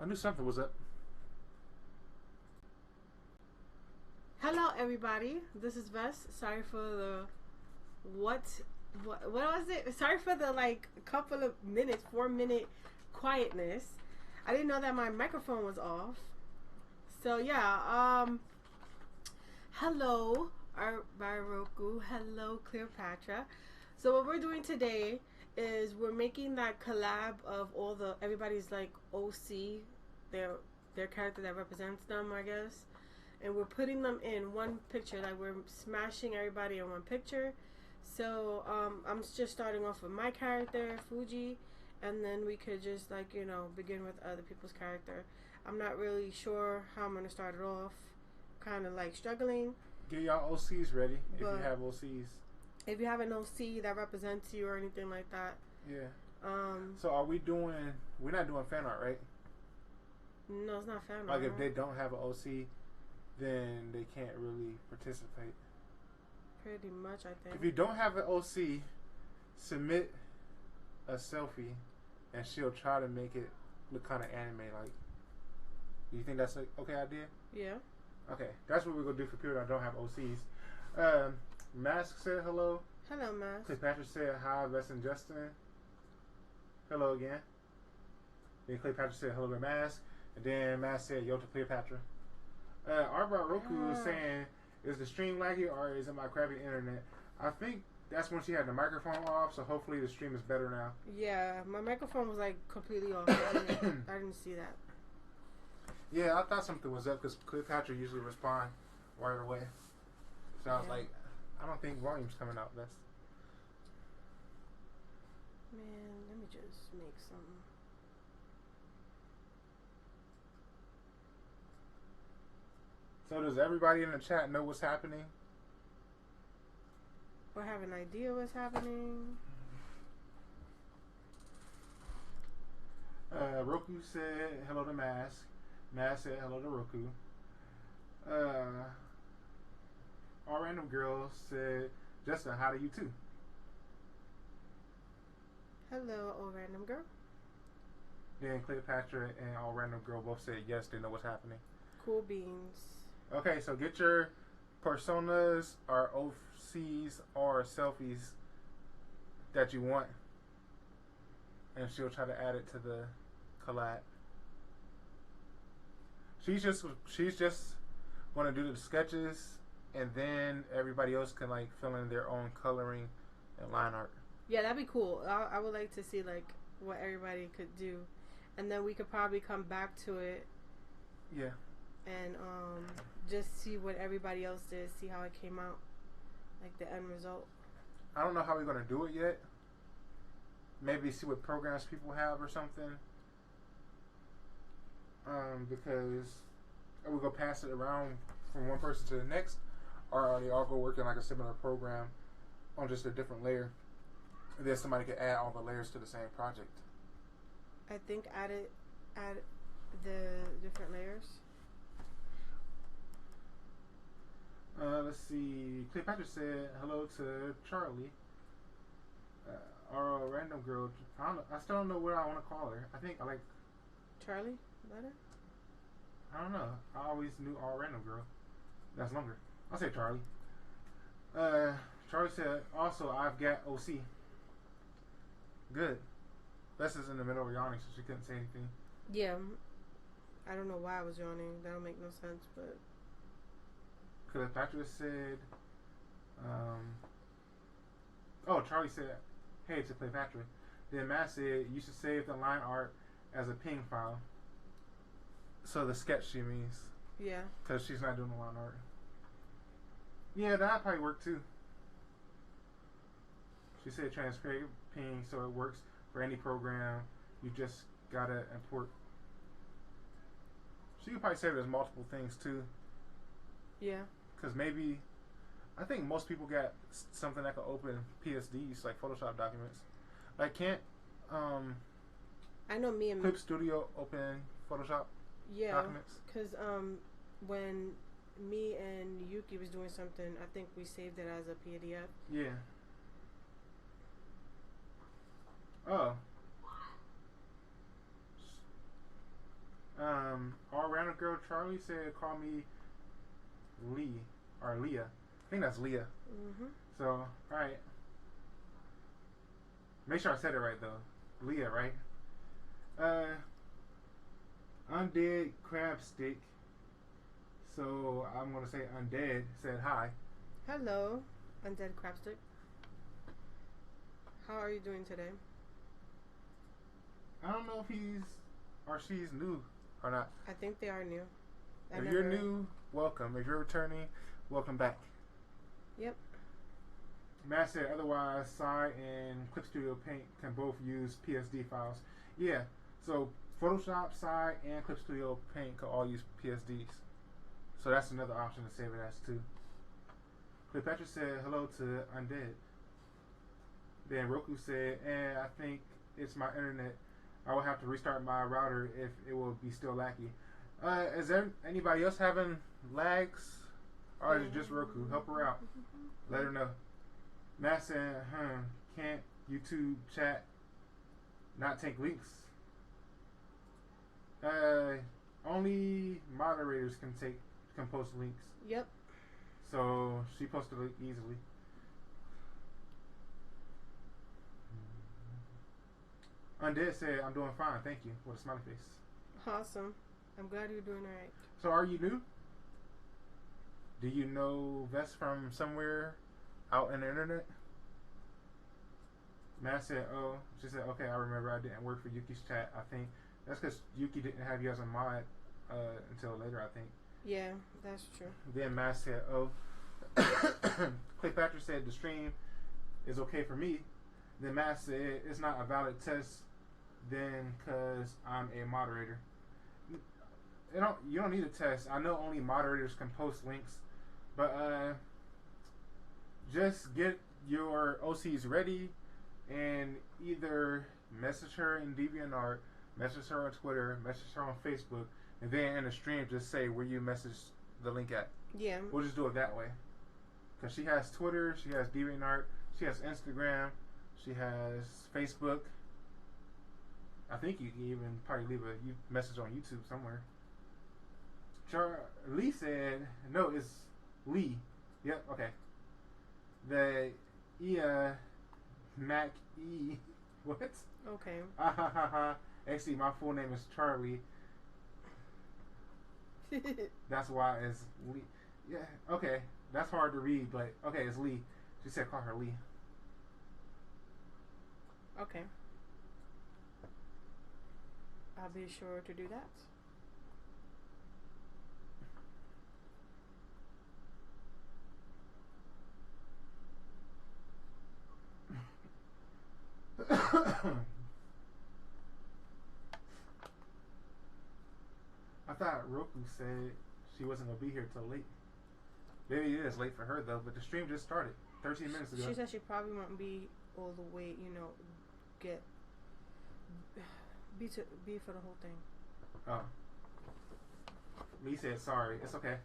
I knew something was up. Hello, everybody. This is Ves. Sorry for the what was it? Sorry for the like couple of minutes, 4 minute quietness. I didn't know that my microphone was off. So yeah. Hello, Baroku. Hello, Cleopatra. So what we're doing today is we're making that collab of all the everybody's like OC, their character that represents them, I guess, and we're putting them in one picture. Like we're smashing everybody in one picture. So I'm just starting off with my character, Fuji, and then we could just like begin with other people's character. I'm not really sure how I'm gonna start it off. Kind of like struggling. Get y'all OCs ready if you have OCs. If you have an OC that represents you or anything like that. Yeah. So are we doing? We're not doing fan art, right? No, it's not fan art. Like if they don't have an OC, then they can't really participate. Pretty much, I think. If you don't have an OC, submit a selfie, and she'll try to make it look kind of anime-like. Do you think that's an okay idea? Yeah. Okay, that's what we're gonna do for people that don't have OCs. Mask said hello. Hello, Mask. Cleopatra said hi, Bess and Justin. Hello again. Then Cleopatra said hello to Mask, and then Mask said yo to Cleopatra. Arbor Roku is saying, is the stream laggy or is it my crappy internet? I think that's when she had the microphone off, so hopefully the stream is better now. Yeah, my microphone was like completely off. I didn't see that. Yeah, I thought something was up because Cleopatra usually respond right away. So I was like, I don't think volume's coming out. That's man. Let me just make some. So does everybody in the chat know what's happening? Or have an idea what's happening? Roku said hello to Mask. Mask said hello to Roku. All Random Girl said, Justin, hi to you too. Hello, All Random Girl. Then Cleopatra and All Random Girl both said yes, they know what's happening. Cool beans. Okay, so get your personas or OCs or selfies that you want, and she'll try to add it to the collab. She's just going to do the sketches, and then everybody else can like fill in their own coloring and line art. Yeah, that'd be cool. I would like to see like what everybody could do, and then we could probably come back to it. Yeah. And just see what everybody else did, see how it came out, like the end result. I don't know how we're going to do it yet. Maybe see what programs people have or something. Because are we going to pass it around from one person to the next, or are they all going to work in like a similar program on just a different layer? And then somebody can add all the layers to the same project. I think add the different layers. Let's see. Cleopatra said hello to Charlie. Our random girl. I still don't know what I want to call her. I think I like Charlie better. I don't know. I always knew our random girl. That's longer. I'll say Charlie. Charlie said also I've got OC. Good. Bess is in the middle of yawning, so she couldn't say anything. Yeah. I don't know why I was yawning. That don't make no sense, but. Cleopatra said, Charlie said, hey to Cleopatra. Then Matt said, you should save the line art as a ping file. So the sketch she means. Yeah. Because she's not doing the line art. Yeah, that'd probably work too. She said transparent ping so it works for any program. You just gotta import. She could probably save it as multiple things too. Yeah. Because maybe, I think most people got something that can open PSDs, like Photoshop documents. Like, can't I know me and Clip Studio open Photoshop documents? because when me and Yuki was doing something, I think we saved it as a PDF. Yeah. Oh. All rounder girl Charlie said, "Call me Lee or Leah." I think that's Leah. Mhm. So, all right. Make sure I said it right though. Leah, right? Undead crab stick. So I'm gonna say undead said hi. Hello, Undead Crabstick. How are you doing today? I don't know if he's or she's new or not. I think they are new. If you're new, welcome. If you're returning, welcome back. Yep. Matt said otherwise, Sai and Clip Studio Paint can both use PSD files. Yeah, so Photoshop, Sai, and Clip Studio Paint can all use PSDs. So that's another option to save it as too. Cleopatra said hello to Undead. Then Roku said, I think it's my internet. I will have to restart my router if it will be still laggy. Is there anybody else having lags? Or is it just Roku? Help her out. Let her know. Matt said, can't YouTube chat not take links? Only moderators can post links. Yep. So she posted it easily. Undead said, I'm doing fine, thank you, with a smiley face. Awesome. I'm glad you're doing alright. So are you new? Do you know Vess from somewhere out in the internet? Matt said, oh. She said, okay, I remember I didn't work for Yuki's chat. I think that's because Yuki didn't have you as a mod until later, I think. Yeah, that's true. Then Matt said, oh. Cleopatra said the stream is okay for me. Then Matt said it's not a valid test then because I'm a moderator. You don't need a test. I know only moderators can post links. But just get your OCs ready and either message her in DeviantArt, message her on Twitter, message her on Facebook, and then in the stream just say where you message the link at. Yeah. We'll just do it that way. Because she has Twitter, she has DeviantArt, she has Instagram, she has Facebook. I think you can even probably leave a message on YouTube somewhere. Lee said, no, it's Lee. Yep, okay. The Mac E. What? Okay. Actually, my full name is Charlie. That's why it's Lee. Yeah, okay. That's hard to read, but okay, it's Lee. She said call her Lee. Okay. I'll be sure to do that. I thought Roku said she wasn't going to be here till late. Maybe it is late for her though, but the stream just started 13 minutes ago. She said she probably won't be all the way, be for the whole thing. Oh. Lee said sorry. It's okay.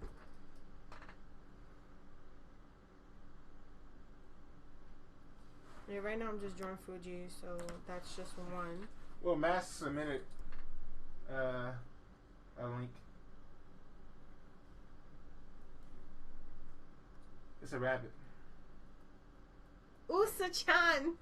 Yeah, right now I'm just drawing Fuji, so that's just one. Well, Mass submitted a link. It's a rabbit. Usa-chan!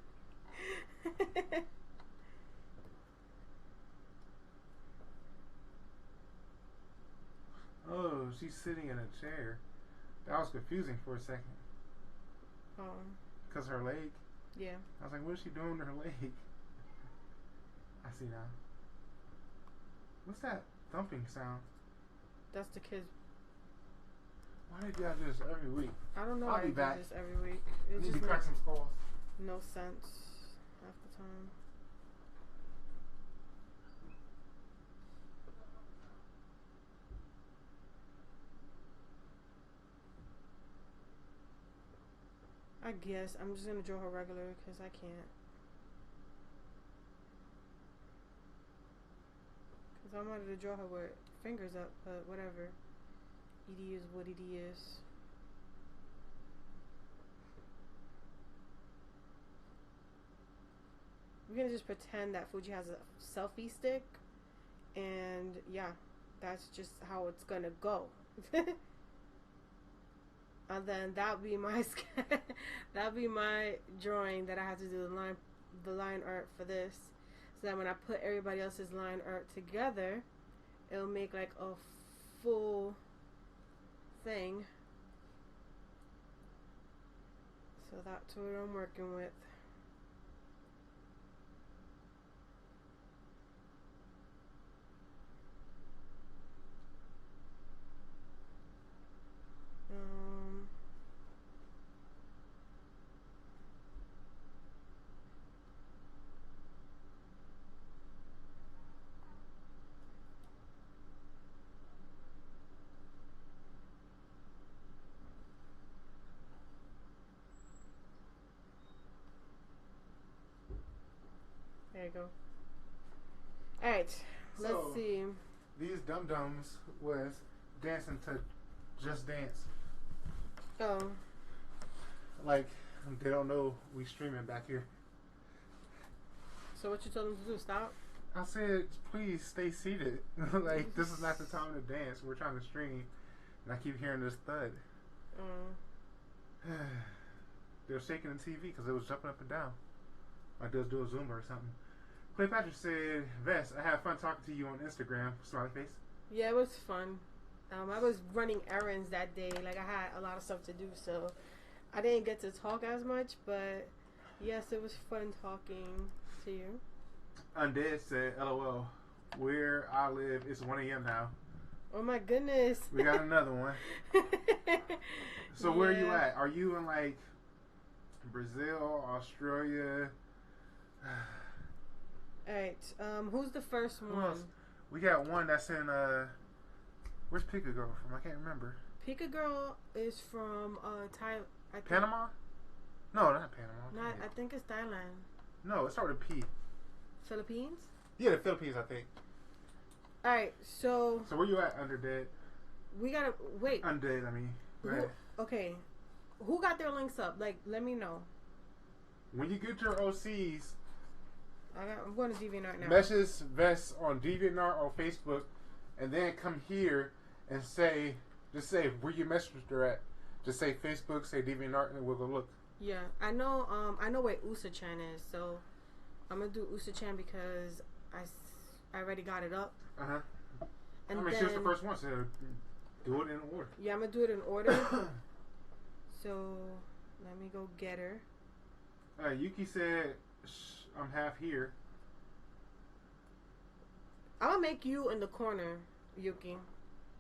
Oh, she's sitting in a chair. That was confusing for a second. Oh. Because her leg. Yeah. I was like, what is she doing to her leg? I see now. What's that thumping sound? That's the kids. Why did y'all do this every week? I don't know I'll why be I back. do this every week. I It need just to crack makes some skulls. no sense half the time. I guess I'm just gonna draw her regular because I can't. Because I wanted to draw her with fingers up, but whatever. ED is what ED is. We're gonna just pretend that Fuji has a selfie stick And yeah, that's just how it's gonna go. And then that'll be my that'll be my drawing that I have to do the line art for this. So that when I put everybody else's line art together, it'll make like a full thing. So that's what I'm working with. There you go. Alright, let's see. These dum-dums was dancing to Just Dance. Oh. Like, they don't know we streaming back here. So what you told them to do? Stop? I said, please stay seated. Like, this is not the time to dance. We're trying to stream. And I keep hearing this thud. They're shaking the TV because it was jumping up and down. Like they was doing Zumba or something. Cleopatra said, Vess, I had fun talking to you on Instagram. Smiley face. Yeah, it was fun. I was running errands that day. Like, I had a lot of stuff to do, so I didn't get to talk as much, but yes, it was fun talking to you. Undead said, LOL, where I live, it's 1 a.m. now. Oh my goodness. We got another one. So where are you at? Are you in, like, Brazil, Australia? Alright, who's the first one? We got one that's in, where's Pika Girl from? I can't remember. Pika Girl is from, Panama? No, not Panama. I think it's Thailand. No, it started with P. Philippines? Yeah, the Philippines, I think. Alright, so... So where you at, Undead? We gotta... Wait. Undead, I mean. Go ahead. Okay. Who got their links up? Like, let me know. When you get your OCs... I'm going to DeviantArt now. Message Vess on DeviantArt or Facebook, and then come here and say... Just say where your message are at. Just say Facebook, say DeviantArt, and we'll go look. Yeah. I know where Usa-chan is, so... I'm going to do Usa-chan because I already got it up. Uh-huh. And I mean, she was the first one, so do it in order. Yeah, I'm going to do it in order. So, let me go get her. Yuki said, I'm half here. I'm going to make you in the corner, Yuki.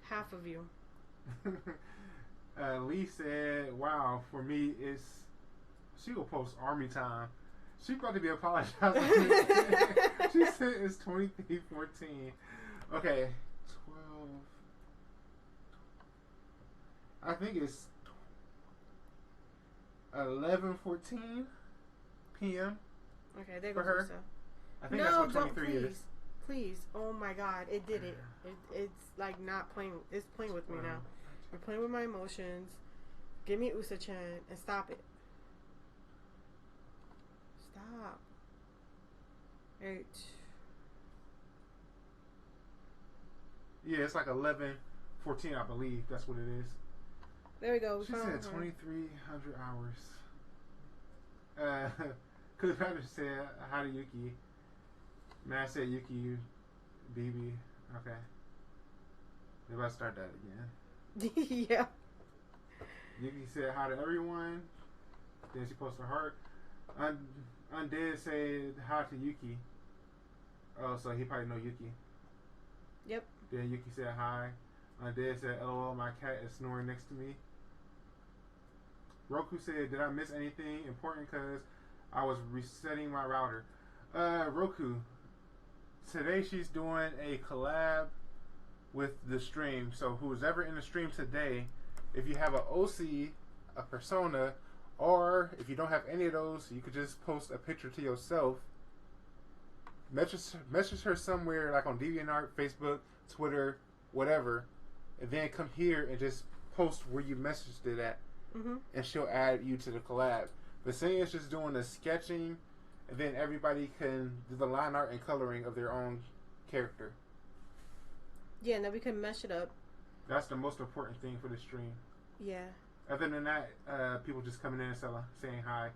Half of you. Lee said, wow, for me, she will post army time. She's about to be apologizing. She said it's 23:14. Okay, 12. I think it's 11:14 p.m. Okay, there for goes her. Usa. I think that's what 23 is. Please. Oh my God, it did it. It's like not playing. It's playing with me now. You're playing with my emotions. Give me Usa-chan and stop it. Stop. Right. Yeah, it's like 11:14, I believe. That's what it is. There we go. She said 2,300 hours. Cleopatra said, hi to Yuki. Matt said Yuki, BB. Okay. Maybe I'll start that again. Yeah. Yuki said hi to everyone. Then she posted a heart. Undead said hi to Yuki. Oh, so he probably know Yuki. Yep. Then Yuki said hi. Undead said, LOL, my cat is snoring next to me. Roku said, did I miss anything important because I was resetting my router? Roku, today she's doing a collab with the stream. So who's ever in the stream today, if you have an OC, a persona, or if you don't have any of those, you could just post a picture to yourself. Message her somewhere like on DeviantArt, Facebook, Twitter, whatever, and then come here and just post where you messaged it at, and she'll add you to the collab. Vesenia is just doing the sketching, and then everybody can do the line art and coloring of their own character. Yeah, and then we can mesh it up. That's the most important thing for the stream. Yeah. Other than that, people just coming in and saying hi.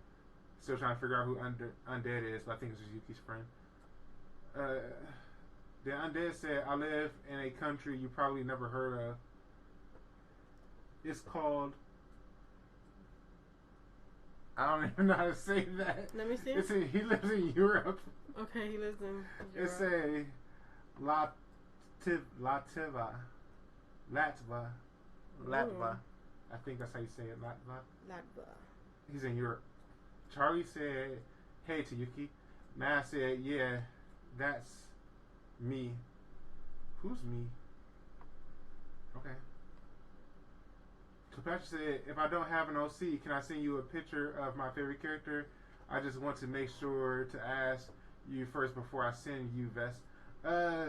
Still trying to figure out who Undead is, but I think it's just Yuki's friend. The Undead said, I live in a country you probably never heard of. It's called... I don't even know how to say that. Let me see. He lives in Europe. Okay, he lives in Europe. It's a Latva. I think that's how you say it, Latva. He's in Europe. Charlie said, hey to Yuki. Matt said, yeah, that's me. Who's me? Okay. So Patrick said, if I don't have an OC, can I send you a picture of my favorite character? I just want to make sure to ask you first before I send you, Vest.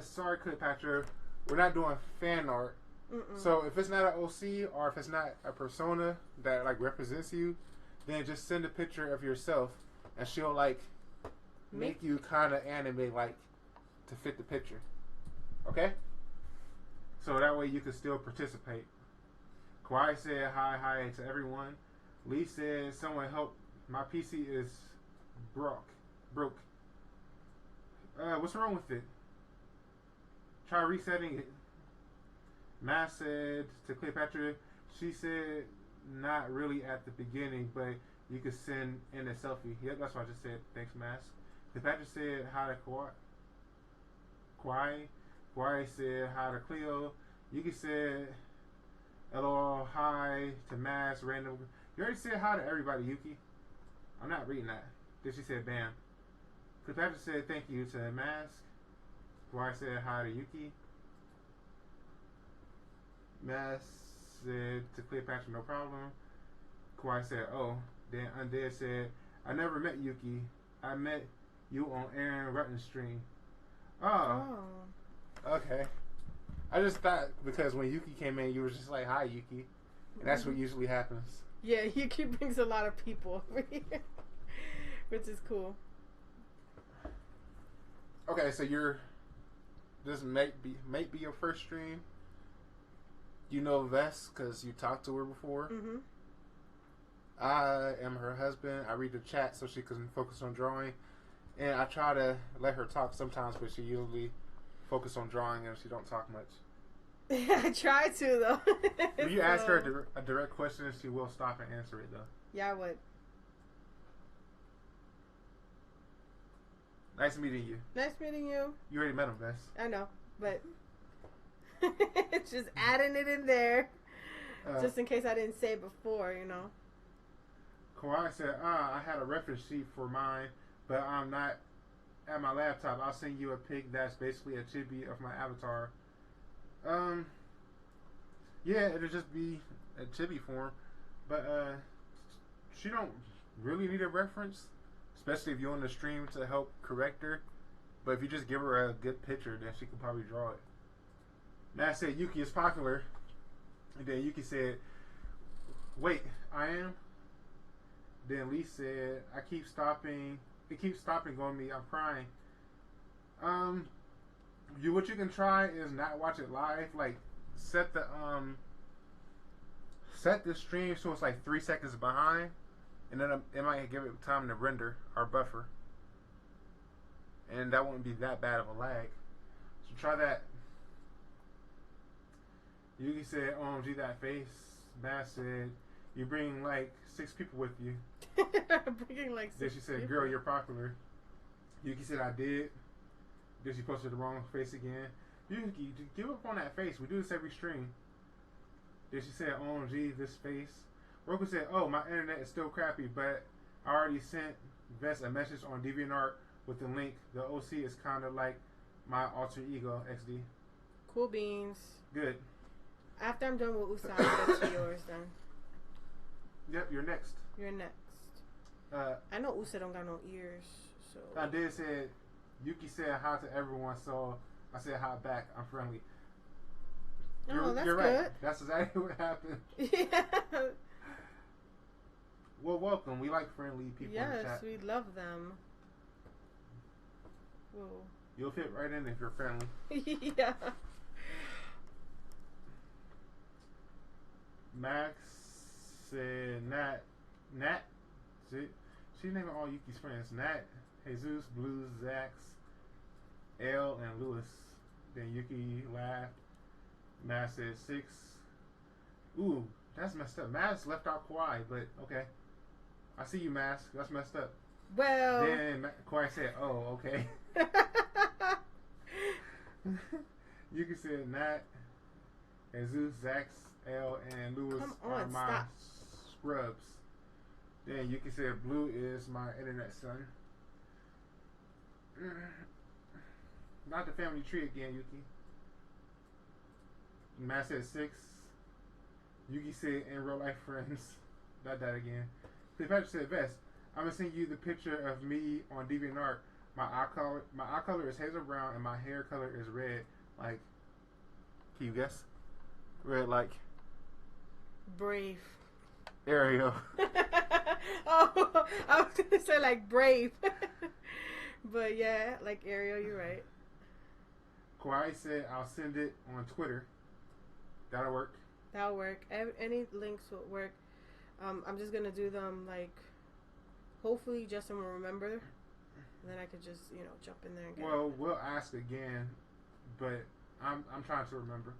Sorry, Cleopatra. We're not doing fan art. Mm-mm. So if it's not an OC or if it's not a persona that like represents you, then just send a picture of yourself and she'll like make you kind of anime like to fit the picture. Okay? So that way you can still participate. Kawhi said hi to everyone. Lee said someone help. My PC is broke. What's wrong with it? Try resetting it. Matt said to Cleopatra, she said not really at the beginning, but you could send in a selfie. Yep, that's what I just said. Thanks, Mask. Cleopatra said hi to Kawhi. Kawhi said hi to Cleo. Yuki said hello, hi to Mask. Random. You already said hi to everybody, Yuki. I'm not reading that. Then she said bam. Cleopatra said thank you to Mask. Kawhi said hi to Yuki. Mask said to Cleopatra, no problem. Kawhi said, oh. Then Undead said, I never met Yuki. I met you on Aaron Rutten's stream. Oh. Okay. I just thought because when Yuki came in, you were just like, hi, Yuki. And that's what usually happens. Yeah, Yuki brings a lot of people over here, which is cool. Okay, so this might be your first stream. You know Vess because you talked to her before. Mm-hmm. I am her husband. I read the chat so she can focus on drawing. And I try to let her talk sometimes, but she usually focuses on drawing and she don't talk much. I try to, though. If you ask her a direct question, she will stop and answer it, though. Yeah, I would. Nice meeting you. Nice meeting you. You already met him, Vess. I know, but just adding it in there. Just in case I didn't say it before, you know. Kawhi said, I had a reference sheet for mine, but I'm not at my laptop. I'll send you a pic that's basically a chibi of my avatar. Yeah, it'll just be a chibi form. But, she don't really need a reference, especially if you're on the stream to help correct her. But if you just give her a good picture, then she can probably draw it. Matt said Yuki is popular. And then Yuki said, wait, I am? Then Lee said, it keeps stopping on me, I'm crying. What you can try is not watch it live. Like, set the stream so it's like 3 seconds behind. And then it might give it time to render or buffer. And that wouldn't be that bad of a lag. So try that. Yuki said, OMG, that face. Matt said, you bring like 6 people with you. Bringing like 6 Then she said, people. girl, you're popular. Yuki said, I did. Then she posted the wrong face again. Yuki, give up on that face. We do this every stream. Then she said, OMG, this face. Roku said, oh, my internet is still crappy, but I already sent Vess a message on DeviantArt with the link. The OC is kind of like my alter ego, XD. Cool beans. Good. After I'm done with Usa, I'll get to yours then. Yep, you're next. You're next. I know Usa don't got no ears, so. I did say, Yuki said hi to everyone, so I said hi back. I'm friendly. Oh, that's you're good. right. That's exactly what happened. Yeah. Well, welcome. We like friendly people in the chat. Yes, we love them. Whoa. You'll fit right in if you're friendly. Yeah. Max said Nat. She's naming all Yuki's friends. Nat, Jesus, Blues, Zax, L, and Lewis. Then Yuki laughed. Max said 6. Ooh, that's messed up. Max left out Kawhi, but okay. I see you, Max. That's messed up. Well. Then Kawhi said, oh, okay. Yuki said Nat, Jesus, Zax, L, and Lewis are my scrubs. Then Yuki said Blue is my internet son. Not the family tree again, Yuki. Matt said 6. Yuki said in real life friends. Not that again. Patrick said Vest. I'm gonna send you the picture of me on DeviantArt. My eye color is hazel brown and my hair color is red. Like, can you guess? Red like Brave. Ariel. Oh, I was gonna say like Brave. But yeah, like Ariel, you're right. Kawhi said I'll send it on Twitter. That'll work. That'll work. Any links will work. I'm just gonna do them like, hopefully Justin will remember, and then I could just jump in there and get it. We'll ask again, but I'm trying to remember.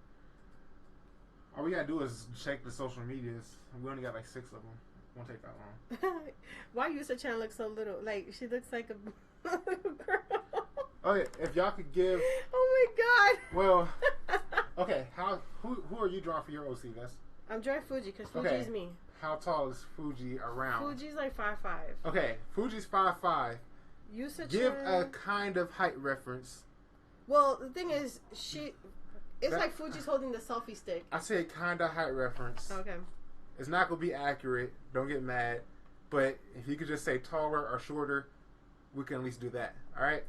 All we gotta do is check the social medias. We only got like 6 of them. Won't take that long. Why Yusa Chan looks so little? Like she looks like a little girl. Oh yeah, if y'all could give. Oh my god. Well, okay. Who are you drawing for your OC, Gus? I'm drawing Fuji because Fuji's me. How tall is Fuji around? Fuji's like 5'5". Okay, Fuji's 5'5". Yusa Give Chan, a kind of height reference. Well, the thing is, it's like Fuji's holding the selfie stick. I say kind of height reference. Okay. It's not gonna be accurate. Don't get mad. But if you could just say taller or shorter, we can at least do that. All right.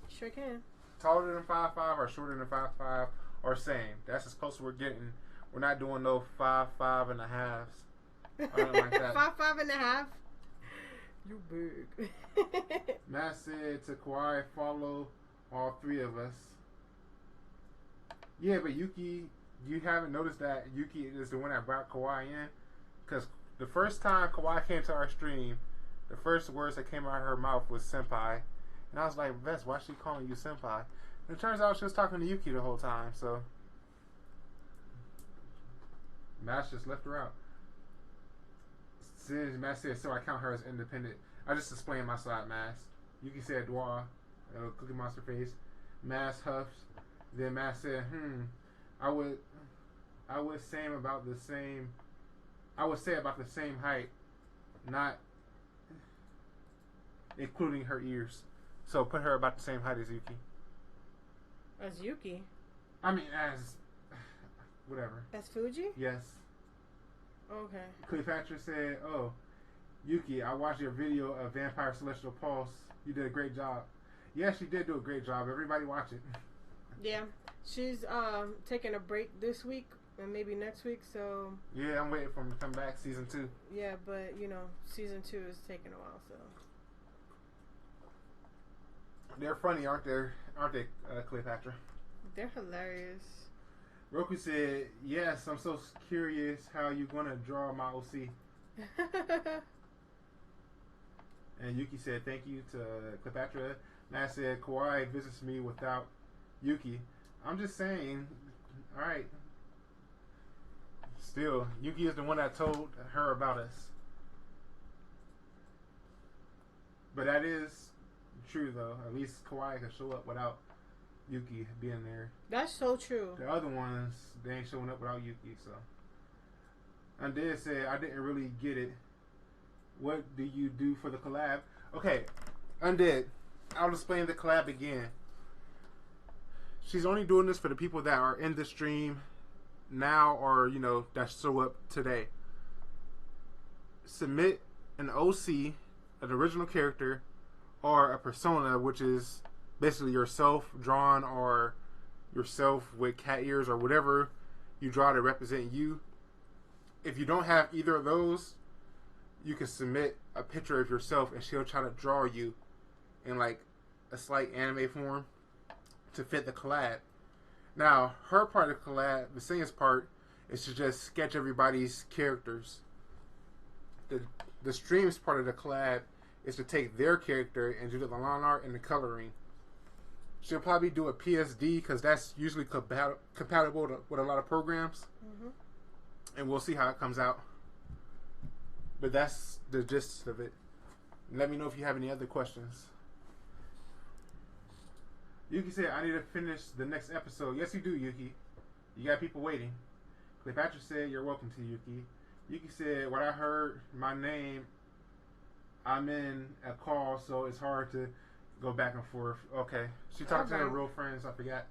Sure can. Taller than 5'5" or shorter than 5'5" or same. That's as close as we're getting. We're not doing no 5'5" and a halves. Or nothing like that. 5'5" and a half. You big. Matt said to Kawhi, follow all 3 of us. Yeah, but Yuki, you haven't noticed that Yuki is the one that brought Kawhi in? Because the first time Kawhi came to our stream, the first words that came out of her mouth was senpai. And I was like, Vess, why is she calling you senpai? And it turns out she was talking to Yuki the whole time, so Matt just left her out. Since Matt said, so I count her as independent. I just explained my side, Matt. Yuki said, Dwa, Cookie Monster face. Matt huffs. Then Matt said, I would say about the same height, not including her ears. So put her about the same height as Yuki. As Yuki? I mean, as whatever. As Fuji? Yes. Okay. Cleopatra said, oh, Yuki, I watched your video of Vampire Celestial Pulse. You did a great job. Yeah, she did do a great job. Everybody watch it. Yeah. She's taking a break this week and maybe next week, so... Yeah, I'm waiting for him to come back, season 2. Yeah, but, season 2 is taking a while, so... They're funny, aren't they, Cleopatra? They're hilarious. Roku said, yes, I'm so curious how you're going to draw my OC. And Yuki said, thank you to Cleopatra. Matt said, Kawhi visits me without Yuki. I'm just saying, alright. Still, Yuki is the one that told her about us. But that is true, though. At least Kawhi can show up without Yuki being there. That's so true. The other ones, they ain't showing up without Yuki, so. Undead said, I didn't really get it. What do you do for the collab? Okay, Undead, I'll explain the collab again. She's only doing this for the people that are in the stream now or, that show up today. Submit an OC, an original character, or a persona, which is basically yourself drawn or yourself with cat ears or whatever you draw to represent you. If you don't have either of those, you can submit a picture of yourself and she'll try to draw you in like a slight anime form to fit the collab. Now, her part of the collab, Vesenia's part, is to just sketch everybody's characters. The streams part of the collab is to take their character and do the line art and the coloring. She'll probably do a PSD because that's usually compatible with a lot of programs. Mm-hmm. And we'll see how it comes out. But that's the gist of it. Let me know if you have any other questions. Yuki said, I need to finish the next episode. Yes, you do, Yuki. You got people waiting. Cleopatra said, you're welcome to Yuki. Yuki said, what I heard, my name, I'm in a call, so it's hard to go back and forth. Okay. She talked to her real friends, I forgot.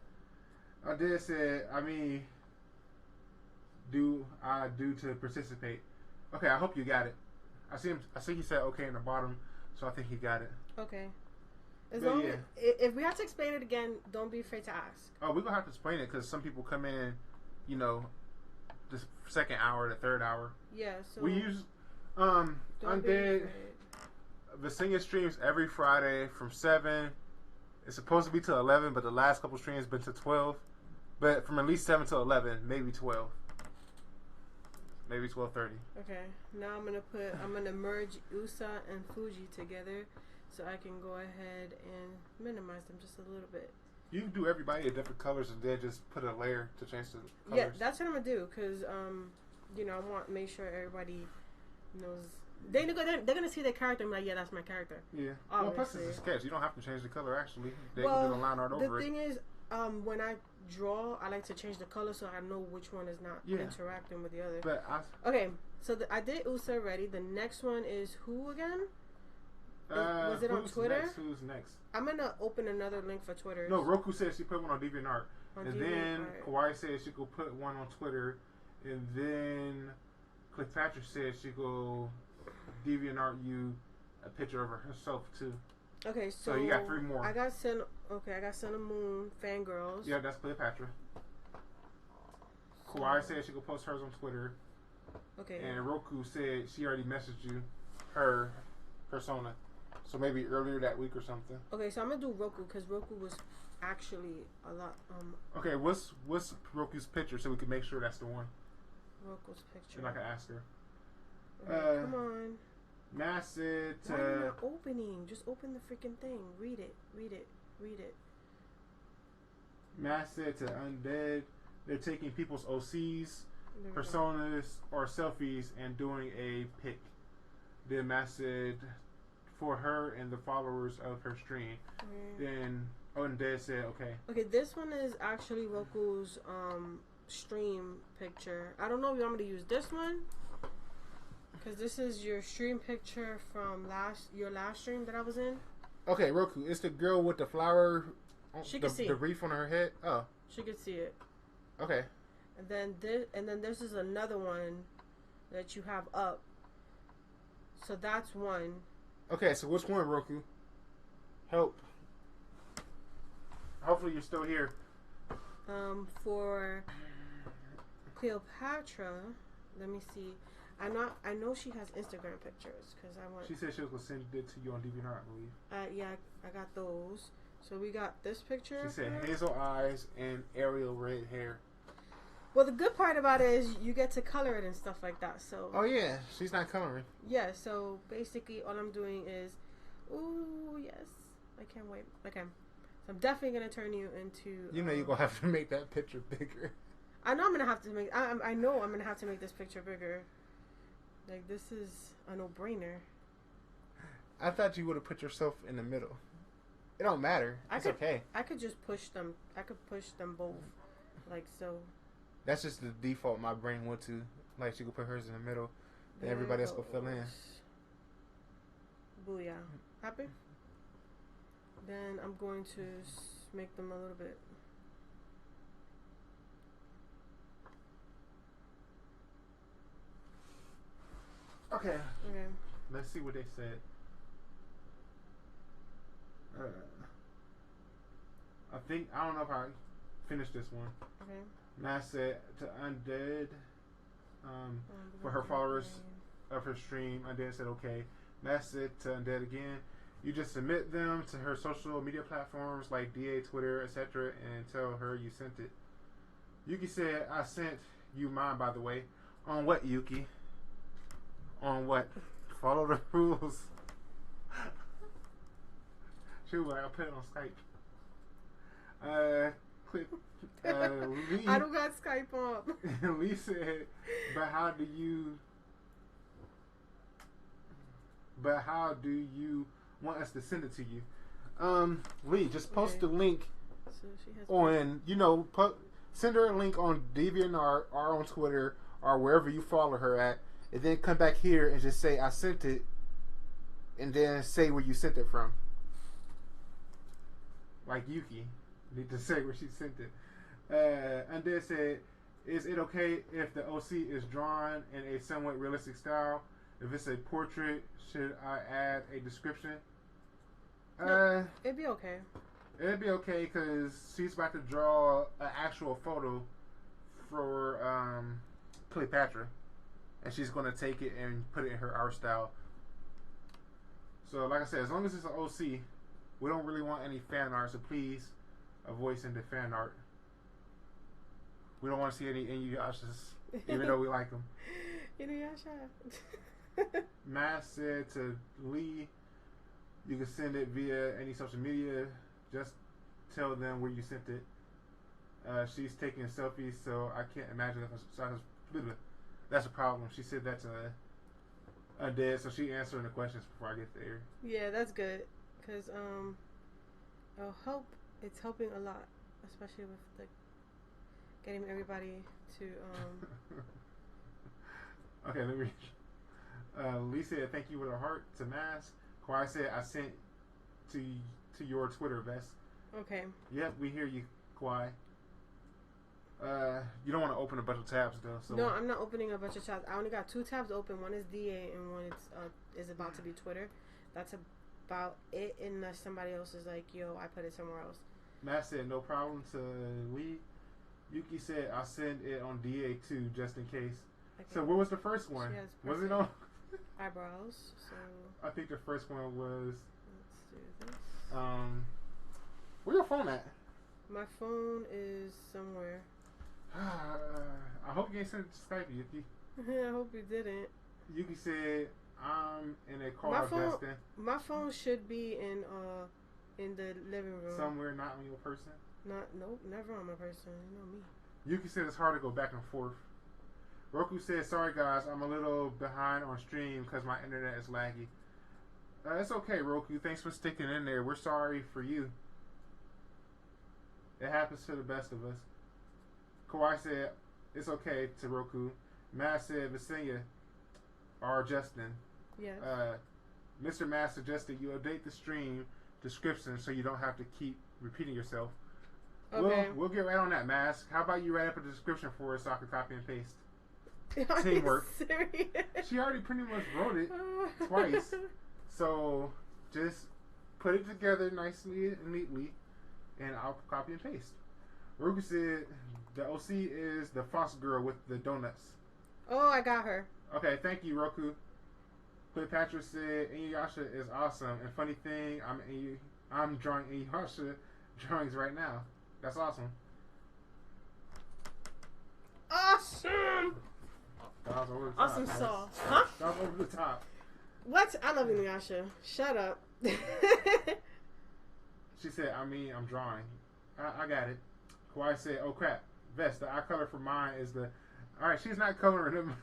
I did say, I mean, do to participate. Okay, I hope you got it. I see he said okay in the bottom, so I think he got it. Okay. As long as, if we have to explain it again, don't be afraid to ask. Oh, we're going to have to explain it because some people come in, you know, the second hour, the third hour. Yeah, so... We use Undead Vesenia streams every Friday from 7. It's supposed to be till 11, but the last couple streams been to 12. But from at least 7 to 11, maybe 12. Maybe 12:30. Okay. Now I'm gonna merge USA and Fuji together so I can go ahead and minimize them just a little bit. You can do everybody in different colors and then just put a layer to change the colors. Yeah, that's what I'm gonna do because you know, I want to make sure everybody knows. They're gonna see their character and be like, yeah, that's my character. Yeah. Obviously. Well, plus it's a sketch. You don't have to change the color actually. They can do the line art over it. The thing is, when I draw, I like to change the color so I know which one is not interacting with the other. But okay, so I did USA already. The next one is who again? Was it on Twitter? Who's next? I'm gonna open another link for Twitter. No, Roku said she put one on DeviantArt. And then Kawaii said she could put one on Twitter. And then Cleopatra said she go DeviantArt you a picture of herself too. Okay, so you got 3 more. I got Cinnamon Moon Fangirls. Yeah, that's Cleopatra. Kawaii said she could post hers on Twitter. Okay. And Roku said she already messaged you her persona. So maybe earlier that week or something. Okay, so I'm gonna do Roku because Roku was actually a lot. Okay, what's Roku's picture so we can make sure that's the one? Roku's picture. And I can ask her. Okay, come on. Matt said Why are you not opening? Just open the freaking thing. Read it. Matt said to Undead, they're taking people's OCs, personas, or selfies and doing a pic. Then Matt said for her and the followers of her stream. Then Undead said okay. Okay, this one is actually Roku's stream picture. I don't know if you want me to use this one. Because this is your stream picture from your last stream that I was in. Okay, Roku. It's the girl with the flower. She can see the wreath on her head. Oh, she could see it. Okay. And then this is another one that you have up. So that's one. Okay, so which one, Roku? Help. Hopefully you're still here. For Cleopatra, let me see. I know she has Instagram pictures because I want. She said she was gonna send it to you on DeviantArt, I believe. Yeah, I got those. So we got this picture. She said hazel eyes and Ariel red hair. Well, the good part about it is you get to color it and stuff like that. So. Oh yeah, she's not coloring. Yeah. So basically, all I'm doing is, ooh yes, I can't wait. Okay, so I'm definitely gonna turn you into. You know you're gonna have to make that picture bigger. I know I'm gonna have to make. I know I'm gonna have to make this picture bigger. Like, this is a no-brainer. I thought you would have put yourself in the middle. It don't matter. It's okay. I could just push them. I could push them both. Like, so. That's just the default my brain went to. Like, she could put hers in the middle. Then everybody else could fill in. Booyah. Happy? Then I'm going to make them a little bit. Okay. Let's see what they said. I don't know if I finished this one. Okay. Matt said to Undead, for her followers of her stream, Undead said okay. Matt said to Undead again, you just submit them to her social media platforms like DA, Twitter, etc., and tell her you sent it. Yuki said, I sent you mine, by the way. On what, Yuki? On what? Follow the rules. She was like, I'll put it on Skype. Click. Lee, I don't got Skype on. Lee said, but how do you want us to send it to you? Lee, just post the link So she has on, send her a link on DeviantArt or on Twitter or wherever you follow her at, and then come back here and just say, I sent it, and then say where you sent it from. Like Yuki. Need to say where she sent it. Undead said, is it okay if the OC is drawn in a somewhat realistic style? If it's a portrait, should I add a description? No, it'd be okay. It'd be okay because she's about to draw an actual photo for Cleopatra, and she's going to take it and put it in her art style. So, like I said, as long as it's an OC, we don't really want any fan art, so please avoid sending fan art. We don't want to see any Inuyashas, even though we like them. Inuyasha. Matt said to Lee, you can send it via any social media. Just tell them where you sent it. She's taking selfies, so I can't imagine that's a problem. She said that's undead, so she answering the questions before I get there. Yeah, that's good, because it's helping a lot, especially with getting everybody to Okay, let me read. Lee said thank you with a heart to Mask. Kawhi said I sent to your Twitter, Vest. Okay. Yep, we hear you, Kawhi. You don't want to open a bunch of tabs though. So no, I'm not opening a bunch of tabs. I only got 2 tabs open. One is DA and one is about to be Twitter. That's about it, unless somebody else is like, yo, I put it somewhere else. Matt said no problem to Lee. Yuki said I'll send it on DA too, just in case. Okay. So what was the first one? Was it on eyebrows? So I think the first one was. Let's do this. Where's your phone at? My phone is somewhere. I hope you ain't sent it to Skype, Yuki. I hope you didn't. Yuki said I'm in a car, Justin. My phone should be in the living room. Somewhere, not on your person? Nope, never on my person. You know me. Yuki said it's hard to go back and forth. Roku said, sorry guys, I'm a little behind on stream because my internet is laggy. It's okay, Roku. Thanks for sticking in there. We're sorry for you. It happens to the best of us. Kawhi said, it's okay to Roku. Matt said, Vesenia or Justin. Yes. Mr. Matt suggested you update the stream description so you don't have to keep repeating yourself. Okay. We'll get right on that, Mask. How about you write up a description for us so I can copy and paste? Are Teamwork. you serious? She already pretty much wrote it twice. So just put it together nicely and neatly, and I'll copy and paste. Ruka said the OC is the Fox girl with the donuts. Oh, I got her. Okay, thank you, Roku. Cleopatra said Inuyasha is awesome, and funny thing, I'm drawing Inuyasha drawings right now. That's awesome. Awesome. That was over the top. Awesome sauce. Huh? That was over the top. What? I love Inuyasha. Shut up. She said, I'm drawing. I got it. Kawhi said, oh crap. Vest, the eye color for mine is the... Alright, she's not coloring them.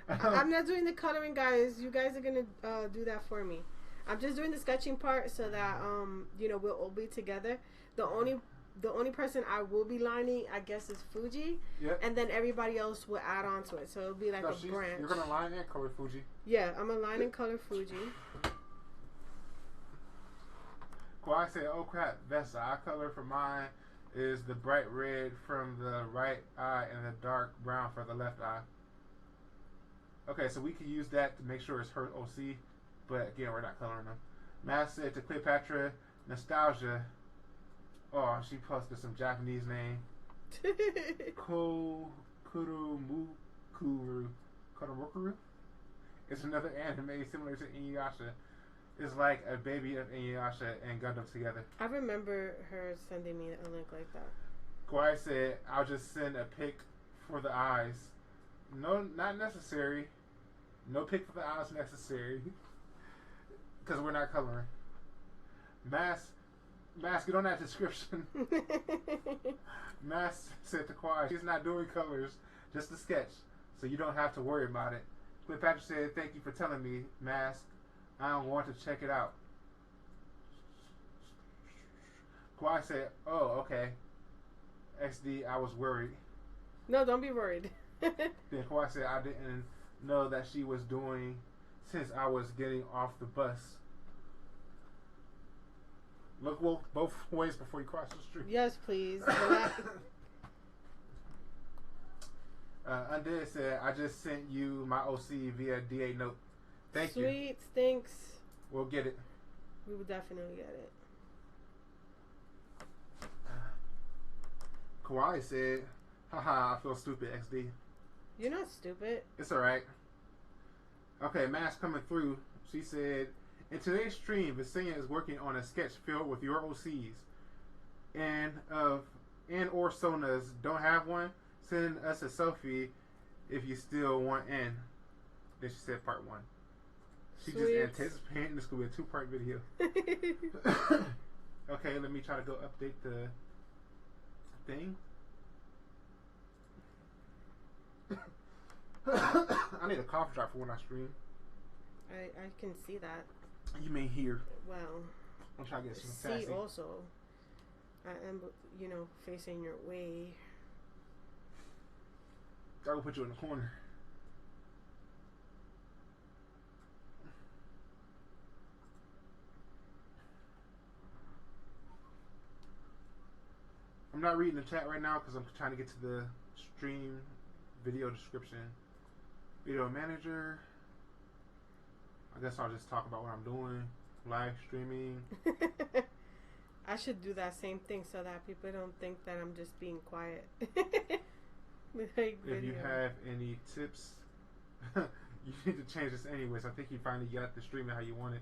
I'm not doing the coloring, guys. You guys are going to do that for me. I'm just doing the sketching part so that, we'll all be together. The only person I will be lining, I guess, is Fuji. Yep. And then everybody else will add on to it. So it'll be like a branch. You're going to line and color Fuji? Yeah, I'm going to line and color Fuji. Kawhi said, oh crap, that's the eye color for mine is the bright red from the right eye and the dark brown for the left eye. Okay, so we can use that to make sure it's her OC, but again, we're not coloring them. Matt said to Cleopatra, nostalgia. Oh, she posted some Japanese name. Kurumukuru? It's another anime similar to Inuyasha. It's like a baby of Inuyasha and Gundam together. I remember her sending me a link like that. Kawhi said, I'll just send a pic for the eyes. No, not necessary. No pick for the eyes necessary. Because we're not coloring. Mask, get on that description. Mask said to Kawhi, she's not doing colors, just a sketch, so you don't have to worry about it. Cleopatra said, thank you for telling me, Mask. I don't want to check it out. Kawhi said, oh, okay. XD, I was worried. No, don't be worried. Then Kawhi said, I didn't know that she was doing since I was getting off the bus. Look both ways before you cross the street. Yes, please. Undead said, I just sent you my OC via DA note. Thank you. Sweet, thanks. We'll get it. We will definitely get it. Kawhi said, haha, I feel stupid, XD. You're not stupid. It's alright. Okay, Mask coming through. She said, in today's stream, Vesenia is working on a sketch filled with your OCs. And or Sonas don't have one, send us a selfie if you still want in. Then she said part 1. She Sweet. just anticipating this could be a 2-part video. Okay, let me try to go update the thing. I need a cough drop for when I stream. I can see that. You mean here? Well, I'm trying to get some see sassy. also. I am, facing your way. I will put you in the corner. I'm not reading the chat right now because I'm trying to get to the stream video description. Video manager. I guess I'll just talk about what I'm doing. Live streaming. I should do that same thing so that people don't think that I'm just being quiet. If you have any tips, you need to change this anyways. I think you finally got the streaming how you want it.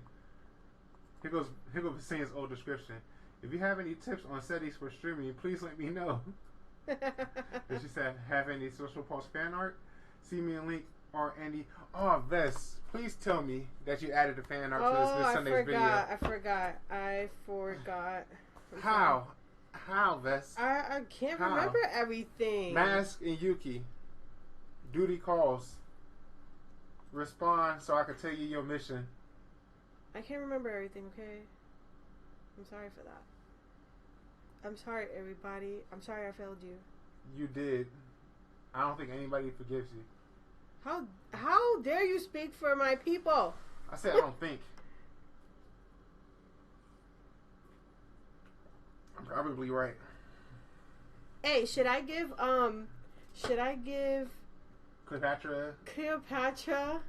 Here goes Vesenia's old description. If you have any tips on settings for streaming, please let me know. Then she said, have any social post fan art? See me a link or any. Oh, Ves, please tell me that you added the fan art to this Sunday's video. I forgot. How? How, Ves? I can't remember everything. Mask and Yuki. Duty calls. Respond so I can tell you your mission. I can't remember everything, okay? I'm sorry for that. I'm sorry, everybody. I'm sorry I failed you. You did. I don't think anybody forgives you. How dare you speak for my people? I said I don't think. I'm probably right. Hey, should I give Cleopatra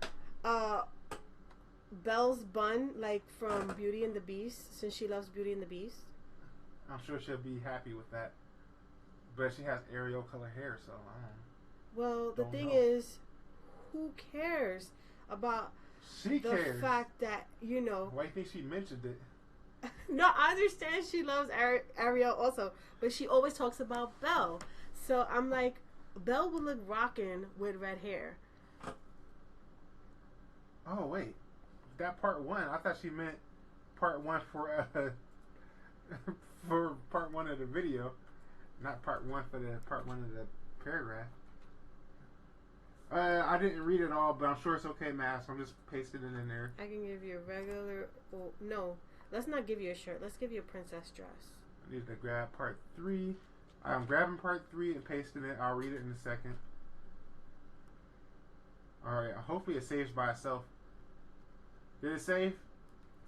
Belle's bun like from Beauty and the Beast, since she loves Beauty and the Beast? I'm sure she'll be happy with that. But she has Ariel color hair, so I don't. Well, the thing know. is, who cares about the fact that Why do you think she mentioned it? No, I understand she loves Ariel also, but she always talks about Belle. So I'm like, Belle would look rockin' with red hair. Oh wait, that part 1. I thought she meant part 1 for for part 1 of the video, not part 1 for the part 1 of the paragraph. I didn't read it all, but I'm sure it's okay, Mask. I'm just pasting it in there. I can give you a regular. Oh, no, let's not give you a shirt. Let's give you a princess dress. I need to grab part 3. I'm grabbing part 3 and pasting it. I'll read it in a second. Alright, hopefully it saves by itself. Did it save?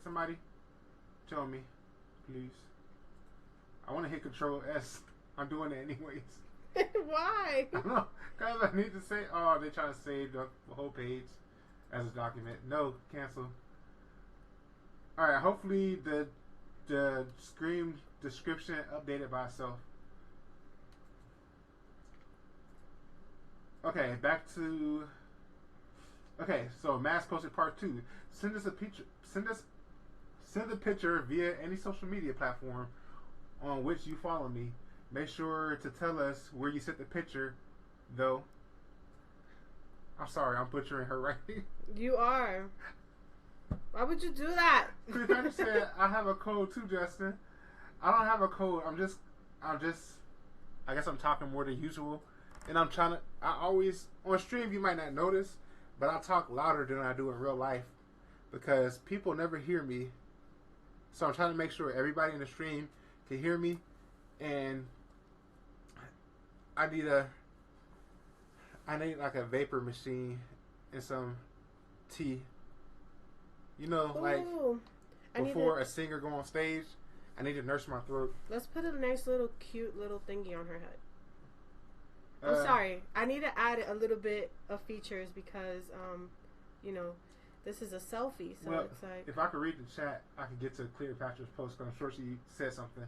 Somebody? Tell me, please. I want to hit Control S. I'm doing it anyways. Why? I don't know. Because I need to say, oh, they're trying to save the whole page as a document. No, cancel. Alright, hopefully the screen description updated by itself. Okay, back to. Okay, so Mask posted part 2. Send us a picture. Send the picture via any social media platform on which you follow me. Make sure to tell us where you sent the picture though. I'm sorry, I'm butchering her writing. You are. Why would you do that? Cleopatra said, I have a cold too, Justin. I don't have a cold. I guess I'm talking more than usual. And I always, on stream you might not notice, but I talk louder than I do in real life because people never hear me. So I'm trying to make sure everybody in the stream can hear me. And I need like a vapor machine and some tea. You know, like before a singer go on stage, I need to nurse my throat. Let's put a nice little cute little thingy on her head. I'm sorry. I need to add a little bit of features because, this is a selfie. So well, it's like... if I could read the chat, I could get to Cleopatra's post because I'm sure she said something.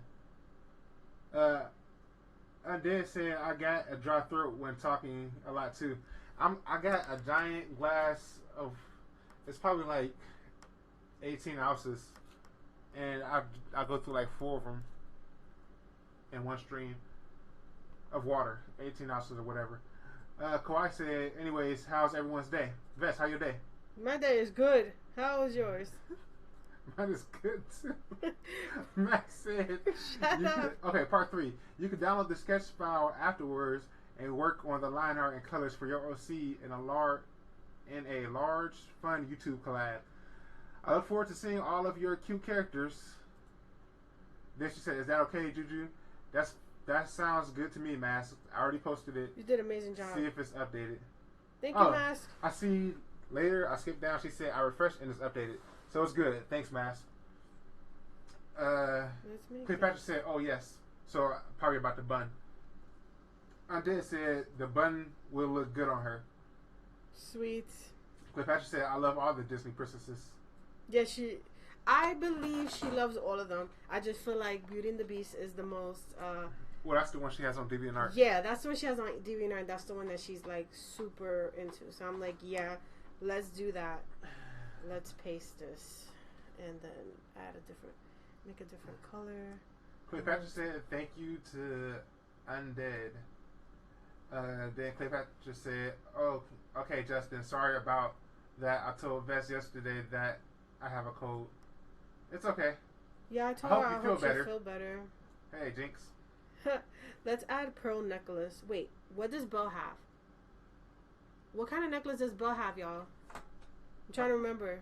I did say I got a dry throat when talking a lot too. I got a giant glass of, it's probably like 18 ounces, and I go through like 4 of them in one stream of water, 18 ounces or whatever. Kawhi said, anyways, how's everyone's day? Vess, how your day? My day is good. How is yours? Mine is good too. Max said, okay, part 3. You can download the sketch file afterwards and work on the line art and colors for your OC in a large, fun YouTube collab. I look forward to seeing all of your cute characters. Then she said, is that okay, Juju? That sounds good to me, Mask. I already posted it. You did an amazing job. See if it's updated. Thank you, Mask. I see later. I skipped down. She said, I refreshed and it's updated. So it's good. Thanks, Mask. Cleopatra said, oh, yes. So probably about the bun. Undid said the bun will look good on her. Sweet. Cleopatra said, I love all the Disney princesses. Yeah, I believe she loves all of them. I just feel like Beauty and the Beast is the most... well, that's the one she has on DeviantArt. Yeah, that's the one she has on DeviantArt. That's the one that she's like super into. So I'm like, yeah, let's do that. Let's paste this. And then make a different color. Cleopatra said, thank you to Undead. Then Cleopatra said, oh, okay, Justin, sorry about that. I told Vess yesterday that I have a cold. It's okay. Yeah, I told her I hope you feel better. Hey, Jinx. Let's add pearl necklace. Wait, what does Belle have? What kind of necklace does Belle have, y'all? I'm trying to remember.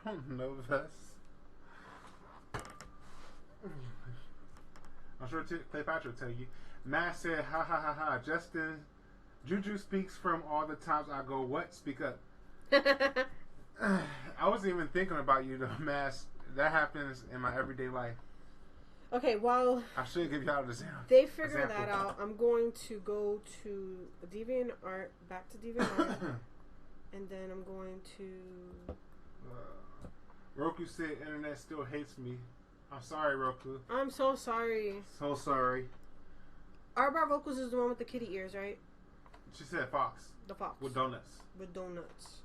I don't know, Vess. I'm sure Cleopatra will tell you. Matt said, ha ha ha ha. Justin, Juju speaks from all the times I go, what? Speak up. I wasn't even thinking about you, though, Mass. That happens in my everyday life. Okay, well... I should give y'all an example. They figure that out. I'm going to go to DeviantArt, back to DeviantArt, and then I'm going to... Roku said internet still hates me. I'm sorry, Roku. I'm so sorry. So sorry. Arbar Vocals is the one with the kitty ears, right? She said fox. The fox. With donuts. With donuts.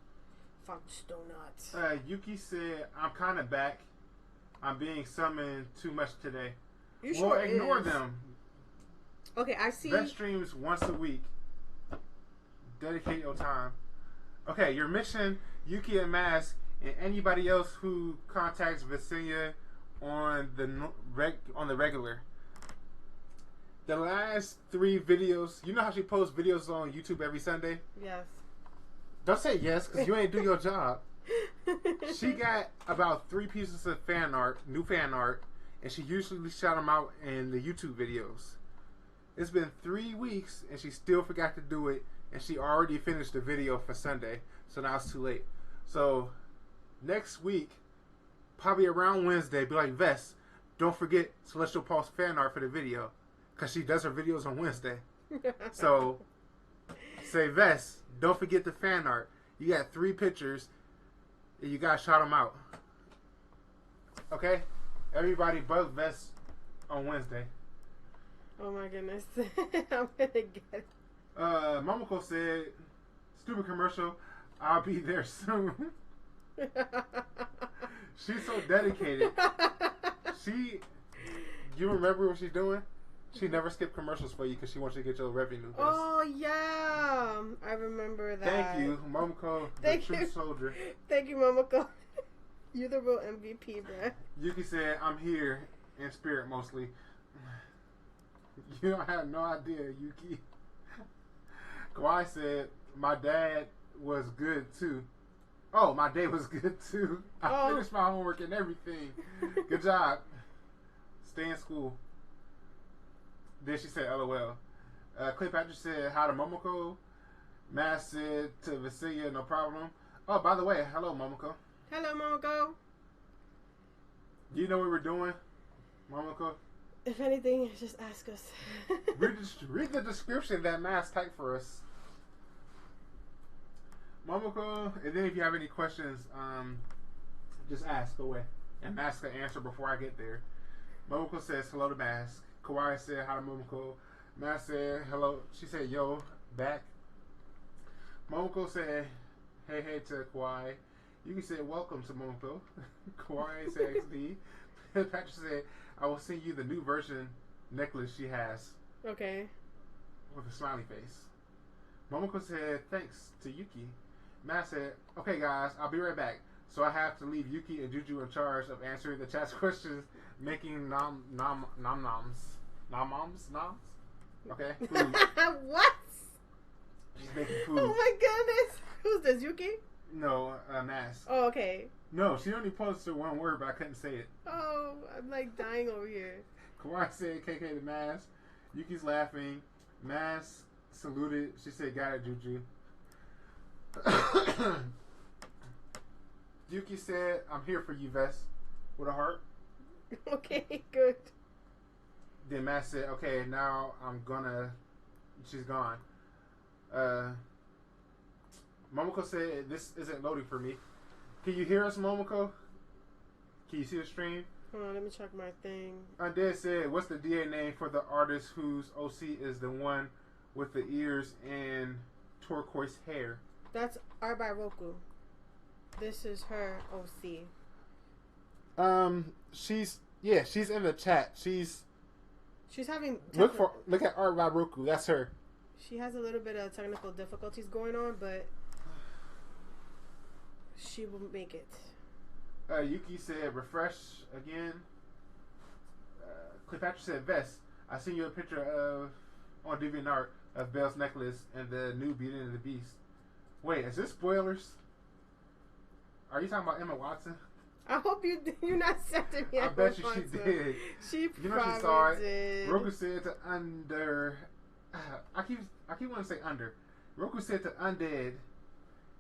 Fox donuts. Yuki said, I'm kind of back. I'm being summoned too much today. You sure well, ignore them. Okay, I see. Vet streams once a week. Dedicate your time. Okay, your mission, Yuki and Mask, and anybody else who contacts Vesenia on the regular. The last 3 videos, you know how she posts videos on YouTube every Sunday? Yes. Don't say yes, because you ain't do your job. She got about 3 pieces of fan art, new fan art, and she usually shout them out in the YouTube videos. It's been 3 weeks, and she still forgot to do it, and she already finished the video for Sunday, so now it's too late. So, next week, probably around Wednesday, be like, Vess, don't forget Celestial Pulse fan art for the video, because she does her videos on Wednesday. So, say, Vess, don't forget the fan art. You got 3 pictures, and you gotta shout them out. Okay? Everybody but Vess on Wednesday. Oh my goodness. I'm gonna get it. Momoko said, stupid commercial, I'll be there soon. She's so dedicated. You remember what she's doing? She never skipped commercials for you because she wants you to get your revenue. Oh yeah, I remember that. Thank you, Momoko, the true soldier. Thank you, Momoko. You're the real MVP, bruh. Yuki said, "I'm here in spirit mostly." You don't have no idea, Yuki. Kawhi said, "My dad was good too." Oh, my day was good too. I finished my homework and everything. Good job. Stay in school. Then she said, "LOL." Cleopatra said, "Hi to Momoko." Mass said to Vesenia, "No problem." Oh, by the way, hello, Momoko. Hello, Momoko. Do you know what we're doing, Momoko? If anything, just ask us. read the description that Mass typed for us. Momoko, and then if you have any questions, just ask away. And Mask can answer before I get there. Momoko says hello to Mask. Kawaii said hi to Momoko. Mask said hello. She said yo, back. Momoko said hey to Kawaii. Yuki said welcome to Momoko. Kawaii said XD. Patrick said I will send you the new version necklace she has. Okay. With a smiley face. Momoko said thanks to Yuki. Matt said, "Okay, guys, I'll be right back. So I have to leave Yuki and Juju in charge of answering the chat's questions, making noms. Okay, food." What? She's making food. Oh my goodness. Who's this, Yuki? No, Mask. Oh, okay. No, she only posted one word, but I couldn't say it. Oh, I'm like dying over here. Kawaii said KK to Mask. Yuki's laughing. Mask saluted. She said, "Got it, Juju." Yuki said, "I'm here for you, Vest," with a heart. Okay, good. Then Matt said, "Okay, now I'm gonna." She's gone. Momoko said, "This isn't loading for me." Can you hear us, Momoko? Can you see the stream? Hold on, let me check my thing. Undead said, "What's the DA name for the artist whose OC is the one with the ears and turquoise hair?" That's Art by Roku. This is her OC. She's in the chat. She's having look at Art by Roku. That's her. She has a little bit of technical difficulties going on, but she will make it. Yuki said, "Refresh again." Cleopatra said, "Vest, I sent you a picture of on DeviantArt of Belle's necklace and the new Beauty and the Beast." Wait, is this spoilers? Are you talking about Emma Watson? I hope you're not sending me. I bet you she did. She you know she saw it. did. Roku said to under. I keep wanting to say under. Roku said to Undead,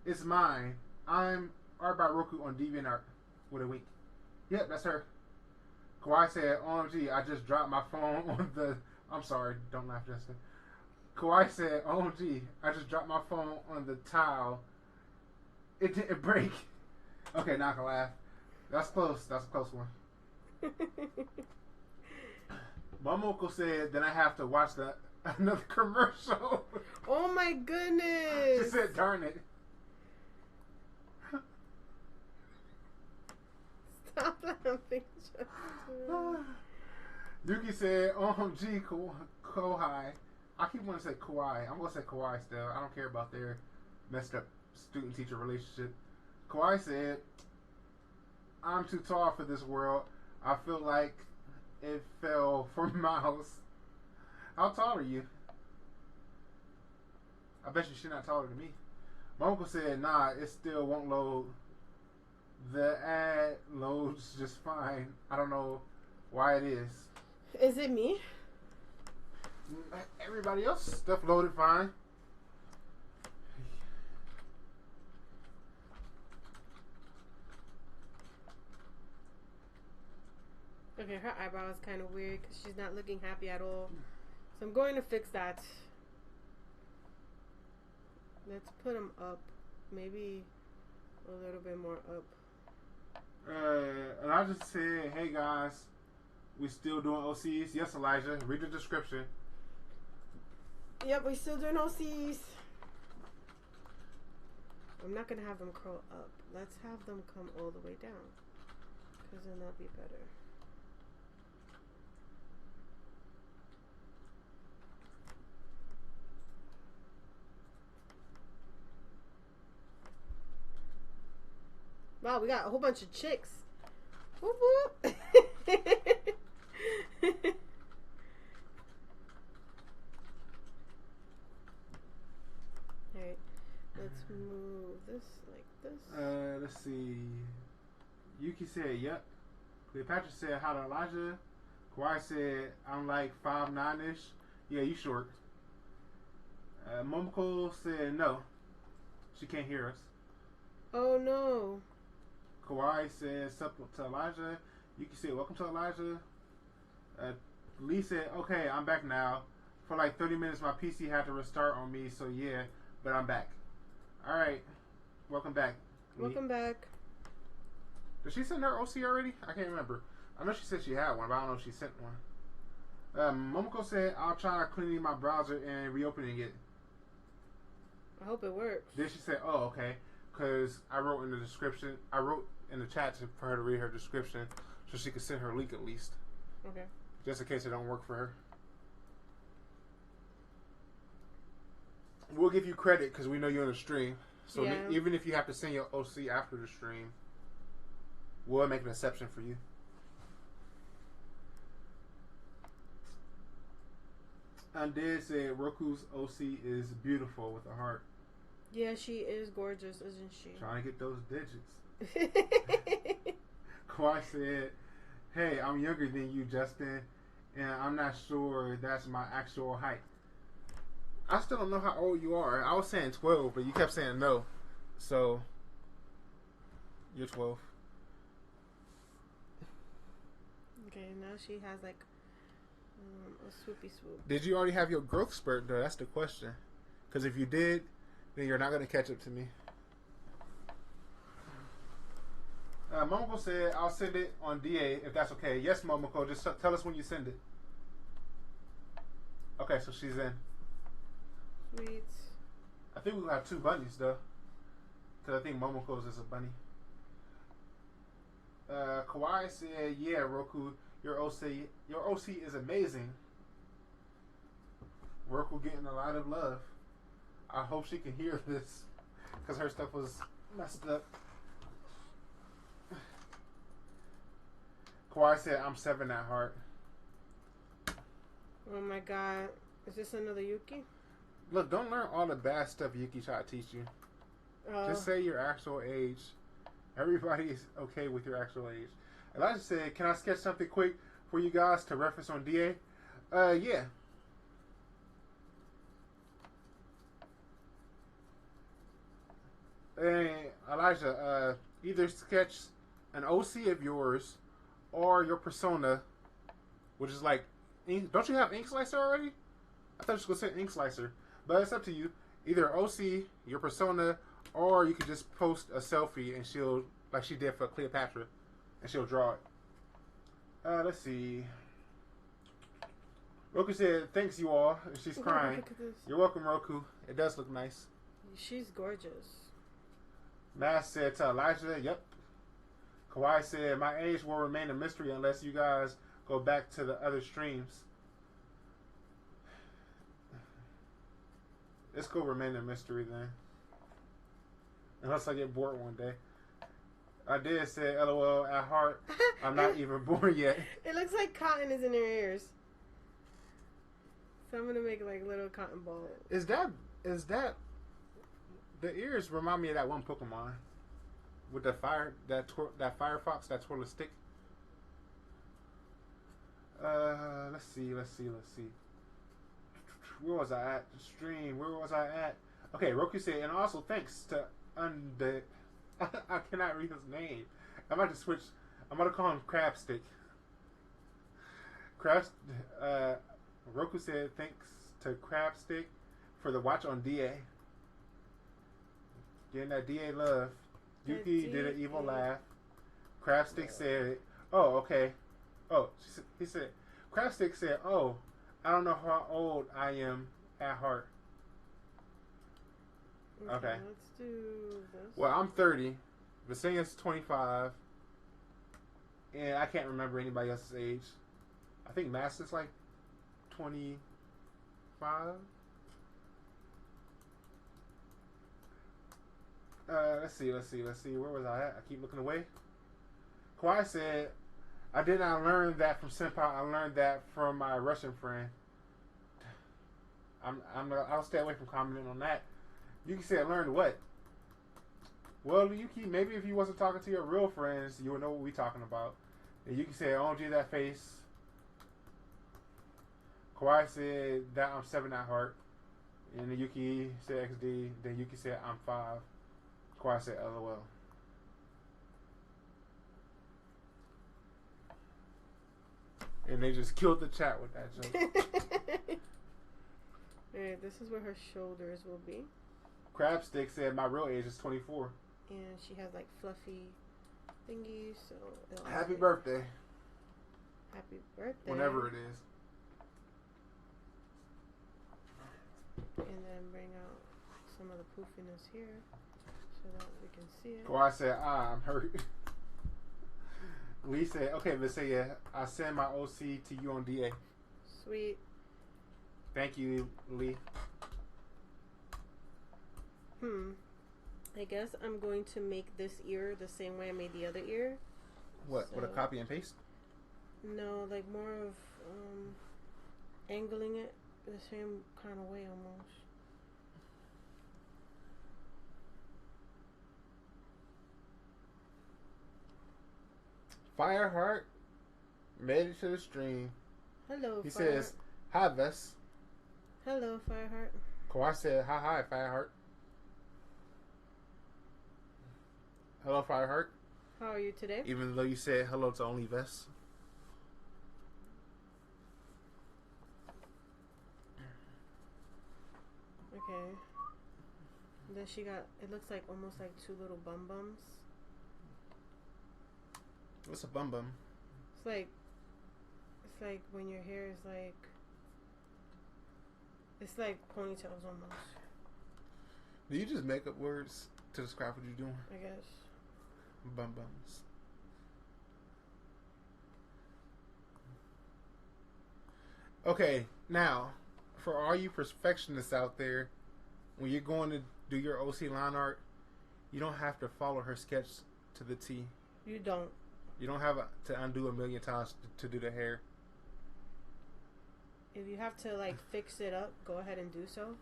"It's mine. I'm Art by Roku on DeviantArt with a week." Yep, that's her. Kawaii said, "OMG, I just dropped my phone on the." I'm sorry, don't laugh, Justin. Kawaii said, "OMG, I just dropped my phone on the tile. It didn't break." Okay, now I can laugh. That's close. That's a close one. Momoko said, "Then I have to watch another commercial." Oh my goodness. She said, "Darn it." Stop laughing, Justin. Yuki said, "OMG, Kohai." I keep wanting to say Kawaii. I'm going to say Kawaii still. I don't care about their messed up student-teacher relationship. Kawaii said, "I'm too tall for this world. I feel like it fell from my house." How tall are you? I bet you she's not taller than me. My uncle said, "Nah, it still won't load. The ad loads just fine. I don't know why it is." Is it me? Everybody else stuff loaded fine. Okay, her eyebrow is kind of weird because she's not looking happy at all. So I'm going to fix that. Let's put them up. Maybe a little bit more up. And I just said, "Hey guys, we still doing OCs?" Yes, Elijah. Read the description. Yep, we still doing OCs. I'm not going to have them curl up. Let's have them come all the way down. Because then that'll be better. Wow, we got a whole bunch of chicks. Whoop whoop. Alright, let's move this like this. Let's see. Yuki said, yep. Cleopatra said, how to Elijah. Kawhi said, I'm like 5'9"-ish. Yeah, you short. Momoko said, no. She can't hear us. Oh no. Kawhi said, sup to Elijah. Yuki said, welcome to Elijah. Lee said, okay, I'm back now. For like 30 minutes, my PC had to restart on me, so yeah, but I'm back. Alright. Welcome back, Lee. Welcome back. Did she send her OC already? I can't remember. I know she said she had one, but I don't know if she sent one. Momoko said, I'll try cleaning my browser and reopening it. I hope it works. Then she said, oh, okay. Because I wrote in the description, I wrote in the chat for her to read her description so she could send her link at least. Okay. Just in case it don't work for her. We'll give you credit because we know you're in the stream. So yeah. Even if you have to send your OC after the stream, we'll make an exception for you. Undead said Roku's OC is beautiful with a heart. Yeah, she is gorgeous, isn't she? Trying to get those digits. Kawhi said, hey, I'm younger than you, Justin, and I'm not sure that's my actual height. I still don't know how old you are. I was saying 12, but you kept saying no. So, you're 12. Okay, now she has like a swoopy swoop. Did you already have your growth spurt, though? That's the question. Because if you did, then you're not going to catch up to me. Momoko said, I'll send it on DA if that's okay. Yes, Momoko, just tell us when you send it. Okay, so she's in. Sweet. I think we'll have two bunnies, though. Because I think Momoko's is a bunny. Kawhi said, yeah, Roku, your OC is amazing. Roku getting a lot of love. I hope she can hear this. Because her stuff was messed up. Kawhi said, I'm 7 at heart. Oh my god. Is this another Yuki? Look, don't learn all the bad stuff Yuki tried to teach you. Just say your actual age. Everybody is okay with your actual age. Elijah said, can I sketch something quick for you guys to reference on DA? Yeah. And Elijah, either sketch an OC of yours or your persona, which is like, don't you have Ink Slicer already? I thought you were going to say Ink Slicer. But it's up to you. Either OC, your persona, or you could just post a selfie and she'll, like she did for Cleopatra, and she'll draw it. Let's see. Roku said, thanks you all. And she's crying. Look at this. You're welcome, Roku. It does look nice. She's gorgeous. Matt said to Elijah, yep. Kawhi said, my age will remain a mystery unless you guys go back to the other streams. It's going to remain a mystery then. Unless I get bored one day. I did say, LOL, at heart, I'm not even born yet. It looks like cotton is in her ears. So I'm going to make like little cotton balls. Is that, the ears remind me of that one Pokemon. With the fire, that Firefox, that twirl stick. Let's see. Where was I at? The stream. Where was I at? Okay, Roku said, and also thanks to Undead. I cannot read his name. I'm about to switch. I'm going to call him Crabstick. Roku said, thanks to Crabstick for the watch on DA. Getting that DA love. Yuki did an evil laugh. Crabstick said, oh, okay. Oh, he said, Crabstick said, oh, I don't know how old I am at heart. Okay. Let's do this. Well, I'm 30. Vesenia's 25. And I can't remember anybody else's age. I think Master's like 25. Let's see. Where was I at? I keep looking away. Kawhi said, I did not learn that from Senpai. I learned that from my Russian friend. I'll stay away from commenting on that. Yuki said, learned what? Well, Yuki, maybe if you wasn't talking to your real friends, you would know what we talking about. And Yuki said, OMG, that face. Kawhi said that I'm 7 at heart. And then Yuki said XD. Then Yuki said I'm 5. Kawhi said LOL. And they just killed the chat with that joke. Alright, this is where her shoulders will be. Crabstick said my real age is 24. And she has like fluffy thingies, so happy birthday. Happy birthday. Whenever it is. And then bring out some of the poofiness here so that we can see it. Kawhi said, I'm hurt. Lee said, okay, Vesenia, I send my OC to you on DA. Sweet. Thank you, Lee. I guess I'm going to make this ear the same way I made the other ear. What? With a copy and paste? No, like more of angling it the same kind of way almost. Fireheart made it to the stream. Hello, he Fireheart. Says, hi, Vess. Hello, Fireheart. Kawhi said, hi, Fireheart. Hello, Fireheart. How are you today? Even though you said hello to only Vess. Okay. Then she got, it looks like almost like 2 little bum bums. What's a bum bum? It's like when your hair is like, it's like ponytails almost. Do you just make up words to describe what you're doing? I guess. Bum bums. Okay, now, for all you perfectionists out there, when you're going to do your OC line art, you don't have to follow her sketch to the T. You don't. You don't have to undo a million times to do the hair. If you have to like fix it up, go ahead and do so.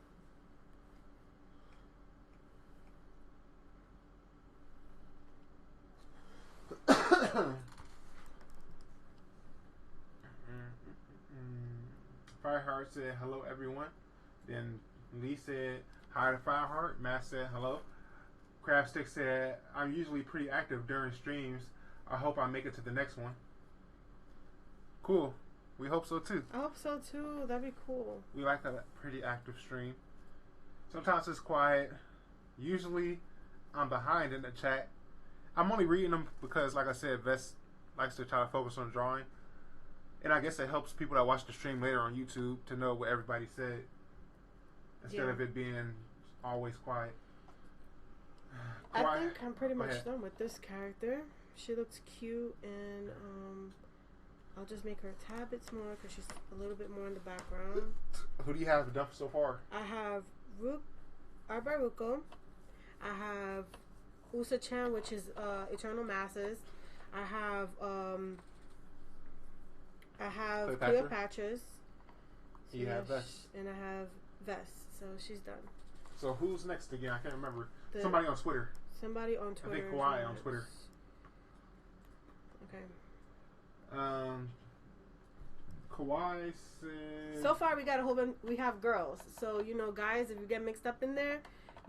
Fireheart said hello everyone. Then Lee said hi to Fireheart. Matt said hello. Crabstick said I'm usually pretty active during streams. I hope I make it to the next one. Cool. We hope so too. I hope so too. That'd be cool. We like a pretty active stream. Sometimes it's quiet. Usually I'm behind in the chat. I'm only reading them because, like I said, Vess likes to try to focus on drawing. And I guess it helps people that watch the stream later on YouTube to know what everybody said. Instead of it being always quiet. I think I'm pretty much done with this character. She looks cute, and I'll just make her a tad bit smaller because she's a little bit more in the background. Who do you have done so far? I have Arbaruko. I have Usa-chan, which is Eternal Masses. I have Cleopatra's. So you have Vess. And I have Vess. So she's done. So who's next again? I can't remember. Somebody on Twitter. Somebody on Twitter. I think Kawhi on Twitter. Okay. Kawhi said. So far, we got a whole bunch. We have girls. So guys, if you get mixed up in there,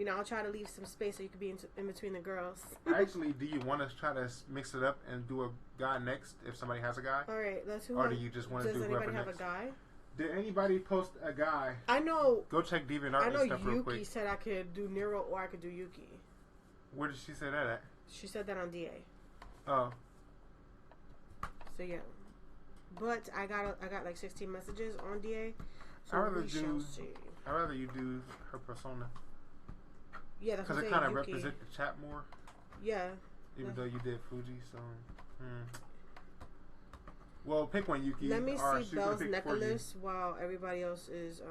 I'll try to leave some space so you could be in between the girls. Actually, do you want to try to mix it up and do a guy next if somebody has a guy? All right, let's. Or do you just want to do whoever next? Does anybody have a guy? Did anybody post a guy? I know. Go check DeviantArt I know and stuff real quick. Yuki said I could do Nero or I could do Yuki. Where did she say that at? She said that on DA. Oh. So yeah, but I got like 16 messages on DA. So I'd rather you do her persona. Yeah, that's because it kind of represent the chat more. Yeah. Even though you did Fuji, so. Well, pick one, Yuki. Let me see Belle's necklace while everybody else is.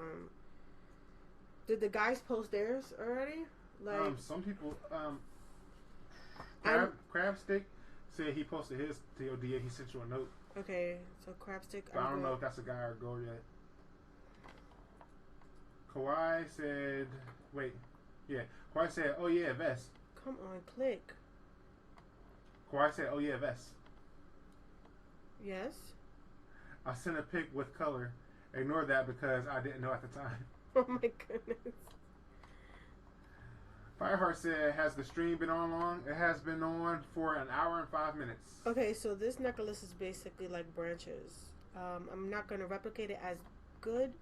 Did the guys post theirs already? Some people. Crab Stick said he posted his TOD and he sent you a note. Okay, so Crab Stick. But I don't know if that's a guy or a girl yet. Kawhi said, wait. Yeah. Kawhi said, oh yeah, Vest. Come on, click. Kawhi said, oh yeah, Vest. Yes? I sent a pic with color. Ignore that because I didn't know at the time. Oh my goodness. Fireheart said, has the stream been on long? It has been on for an hour and 5 minutes. Okay, so this necklace is basically like branches. I'm not going to replicate it as good,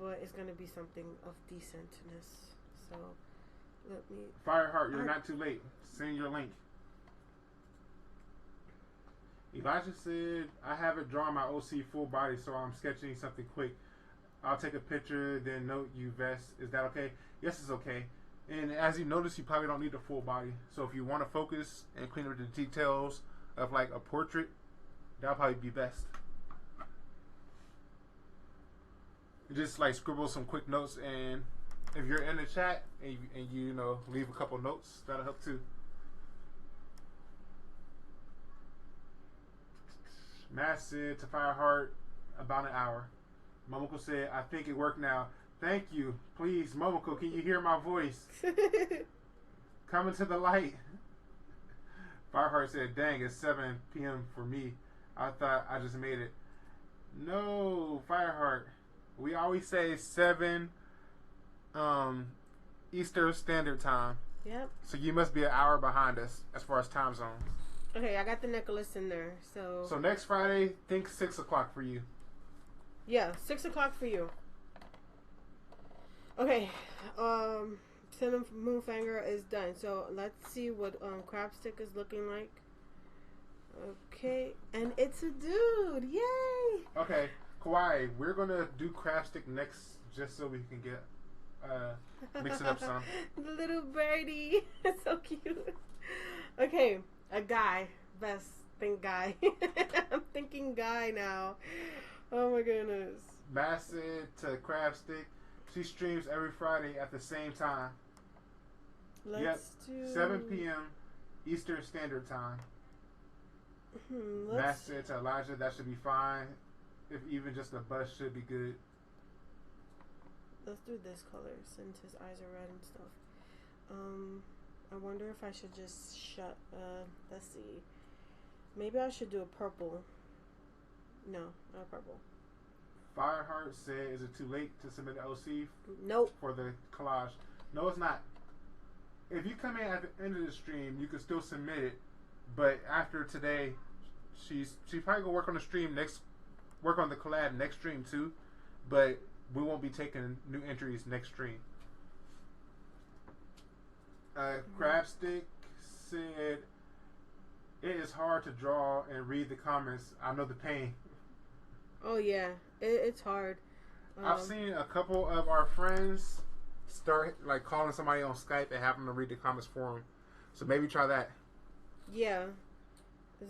but it's going to be something of decentness. So, let me... Fireheart, you're not too late. Send your link. Elijah said, I haven't drawn my OC full body, so I'm sketching something quick. I'll take a picture, then note you, Vest. Is that okay? Yes, it's okay. And as you notice, you probably don't need the full body. So if you want to focus and clean up the details of like a portrait, that'll probably be best. Just like scribble some quick notes, and if you're in the chat and you know, leave a couple notes, that'll help too. Matt said to Fireheart, about an hour. Momoko said, I think it worked now. Thank you. Please, Momoko, can you hear my voice? Coming to the light. Fireheart said, dang, it's 7 p.m. for me. I thought I just made it. No, Fireheart. We always say 7 Eastern Standard Time. Yep. So you must be an hour behind us as far as time zones. Okay, I got the necklace in there. So next Friday, think 6 o'clock for you. Yeah, 6 o'clock for you. Okay, Cinnamon Moonfanger is done. So let's see what Crab Stick is looking like. Okay, and it's a dude. Yay! Okay, Kawhi, we're gonna do Crab Stick next, just so we can get mix it up some. The little birdie, it's so cute. Okay, a guy. Best think guy. I'm thinking guy now. Oh my goodness. Bassett to Crab Stick. She streams every Friday at the same time. Let's do 7 p.m. Eastern Standard Time. Bassett to Elijah, that should be fine. If even just a bust should be good. Let's do this color since his eyes are red and stuff. I wonder if I should just shut. Let's see. Maybe I should do a purple. No, not purple. Fireheart said, is it too late to submit the OC? Nope. For the collage? No, it's not. If you come in at the end of the stream, you can still submit it. But after today, she's probably gonna work on the stream work on the collab next stream too. But we won't be taking new entries next stream. Crabstick said, it is hard to draw and read the comments. I know the pain. Oh yeah, it's hard. I've seen a couple of our friends start like calling somebody on Skype and having them read the comments for them. So maybe try that. Yeah.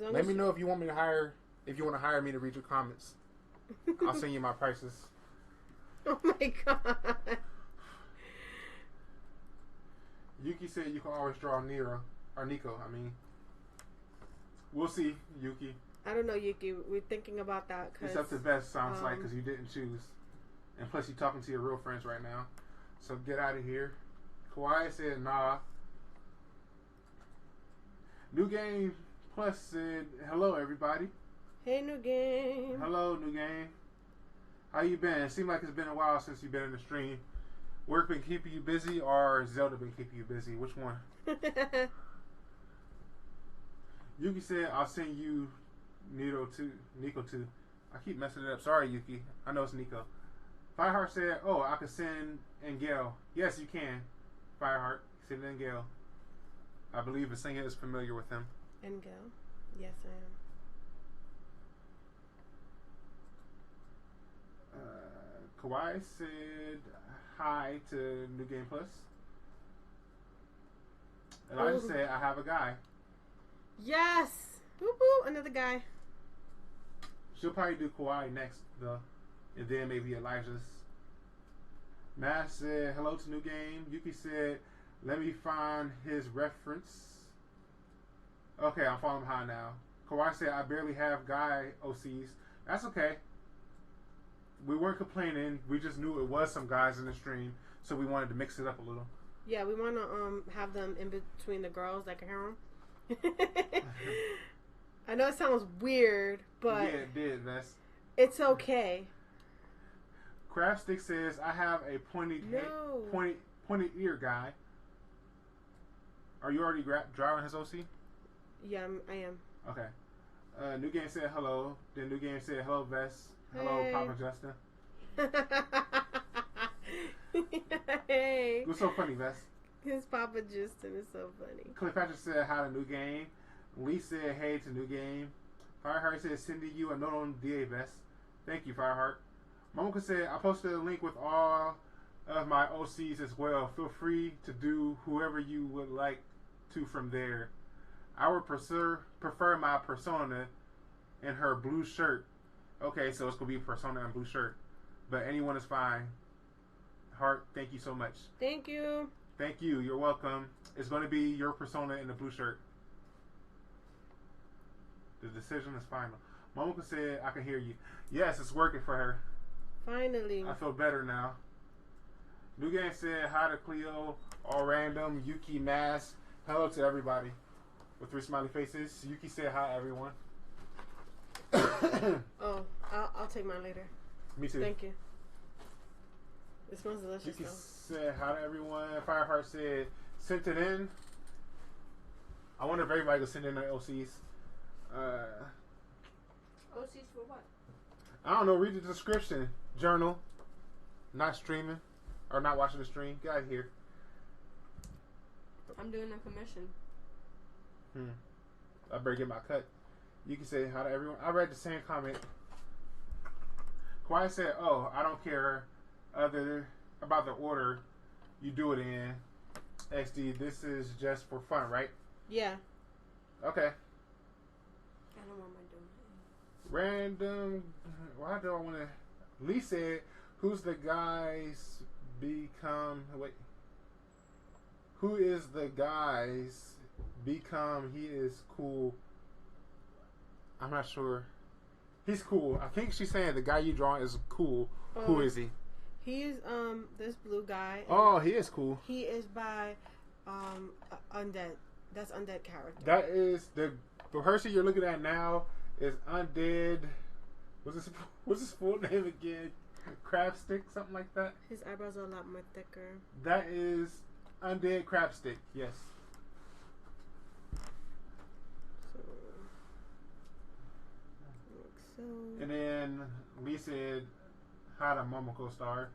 Let me know if you want me to hire. If you want to hire me to read your comments, I'll send you my prices. Oh my god. Yuki said you can always draw Nero or Nico. I mean, we'll see, Yuki. I don't know, Yuki. We're thinking about that. It's up to best, sounds like, because you didn't choose. And plus, you're talking to your real friends right now. So get out of here. Kawhi said, nah. New Game Plus said, hello, everybody. Hey, New Game. Hello, New Game. How you been? It seems like it's been a while since you've been in the stream. Work been keeping you busy or Zelda been keeping you busy? Which one? Yuki said, I'll send you Nico too. I keep messing it up. Sorry, Yuki. I know it's Nico. Fireheart said, oh, I could send Engel. Yes, you can. Fireheart. Send Engel. I believe Vesenia is familiar with him. Engel? Yes, I am. Kawhi said hi to New Game Plus. Elijah said, I have a guy. Yes! Woo-hoo, another guy. She'll probably do Kawhi next, though. And then maybe Elijah's. Matt said, hello to New Game. Yuki said, let me find his reference. Okay, I'm falling behind now. Kawhi said, I barely have guy OCs. That's okay. We weren't complaining. We just knew it was some guys in the stream, so we wanted to mix it up a little. Yeah, we want to have them in between the girls that can hear them. I know it sounds weird, but yeah, it did, Vess. It's okay. Crabstick says, I have a pointed ear guy. Are you already drawing his OC? Yeah, I am. Okay. New Game said hello. Then New Game said hello, Vess. Hello, Hey. Papa Justin. Hey. What's so funny, Vess? His Papa Justin is so funny. Cleopatra said hi to New Game. Lee said hey to New Game. Fireheart said sending you a note on DA Vest. Thank you, Fireheart. Momoka said I posted a link with all of my OCs as well. Feel free to do whoever you would like to from there. I would prefer my persona in her blue shirt. Okay, so it's going to be persona and blue shirt. But anyone is fine. Heart, thank you so much. Thank you. Thank you. You're welcome. It's going to be your persona in the blue shirt. The decision is final. Momoka said, I can hear you. Yes, it's working for her. Finally. I feel better now. New Game said, hi to Cleo, all random, Yuki, Mass. Hello to everybody. With 3 smiley faces. Yuki said, hi, everyone. Oh, I'll take mine later. Me too. Thank you. It smells delicious. Yuki though. said, hi to everyone. Fireheart said, sent it in. I wonder if everybody will send in their OCs. OCs for what? I don't know. Read the description. Journal. Not streaming. Or not watching the stream. Get out of here. I'm doing a commission. I better get my cut. You can say hi to everyone. I read the same comment. Kawhi said, oh, I don't care about the order you do it in. XD, this is just for fun, right? Yeah. Okay. I don't want my doing. Random. Why do I want to? Lee said, who's the guys become? Wait. Who is the guys become? He is cool. I'm not sure. He's cool. I think she's saying the guy you draw is cool. Who is he? He's this blue guy. Oh, he is cool. He is by Undead. That's Undead character. That is the person you're looking at now is Undead. What's his full name again? Crabstick, something like that. His eyebrows are a lot more thicker. That is Undead Crabstick. Yes. So. And then Lee said hi to Momoko Star.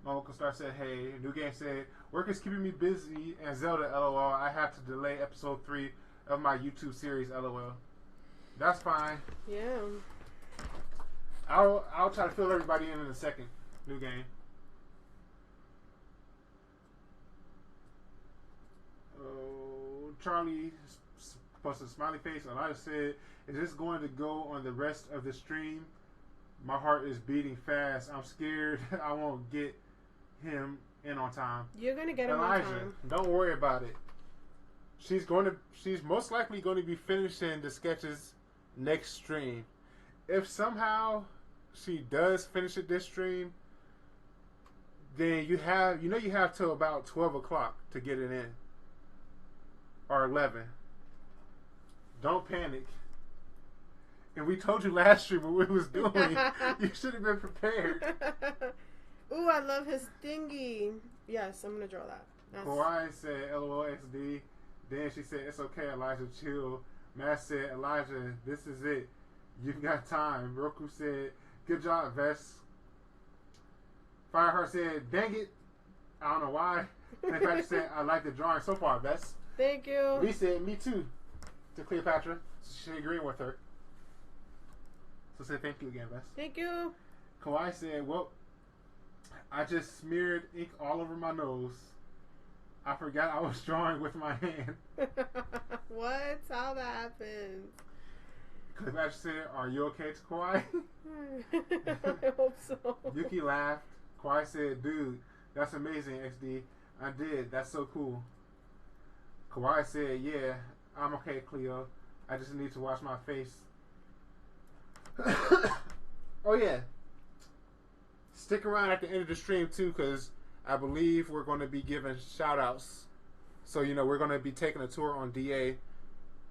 Momoko Star said hey. New Game said work is keeping me busy and Zelda LOL. I have to delay episode 3 of my YouTube series LOL. That's fine. Yeah. I'll try to fill everybody in a second. New Game. Oh, Charlie posted a smiley face. Elijah said, is this going to go on the rest of the stream? My heart is beating fast. I'm scared I won't get him in on time. You're gonna get him Elijah, on time. don't worry about it. She's most likely going to be finishing the sketches next stream. If somehow she does finish it this stream, then you have till about 12 o'clock to get it in. Or 11. Don't panic. And we told you last stream what we was doing. You should have been prepared. Ooh, I love his thingy. Yes, I'm gonna draw that. Kawhi said LOLXD. Then she said, it's okay, Elijah, chill. Matt said, Elijah, this is it. You've got time. Roku said, good job, Vess. Fireheart said, dang it. I don't know why. And Patrick said, I like the drawing so far, Vess. Thank you. Lee said, me too. To Cleopatra. She agreed with her. So say thank you again, Vess. Thank you. Kawhi said, well, I just smeared ink all over my nose. I forgot I was drawing with my hand. What? How that happened? Cleopatra said, are you okay, Kawhi? I hope so. Yuki laughed. Kawhi said, dude, that's amazing, XD. I did. That's so cool. Kawhi said, yeah, I'm okay, Cleo. I just need to wash my face. Oh yeah. Stick around at the end of the stream too, because I believe we're going to be giving shout outs. So, we're going to be taking a tour on DA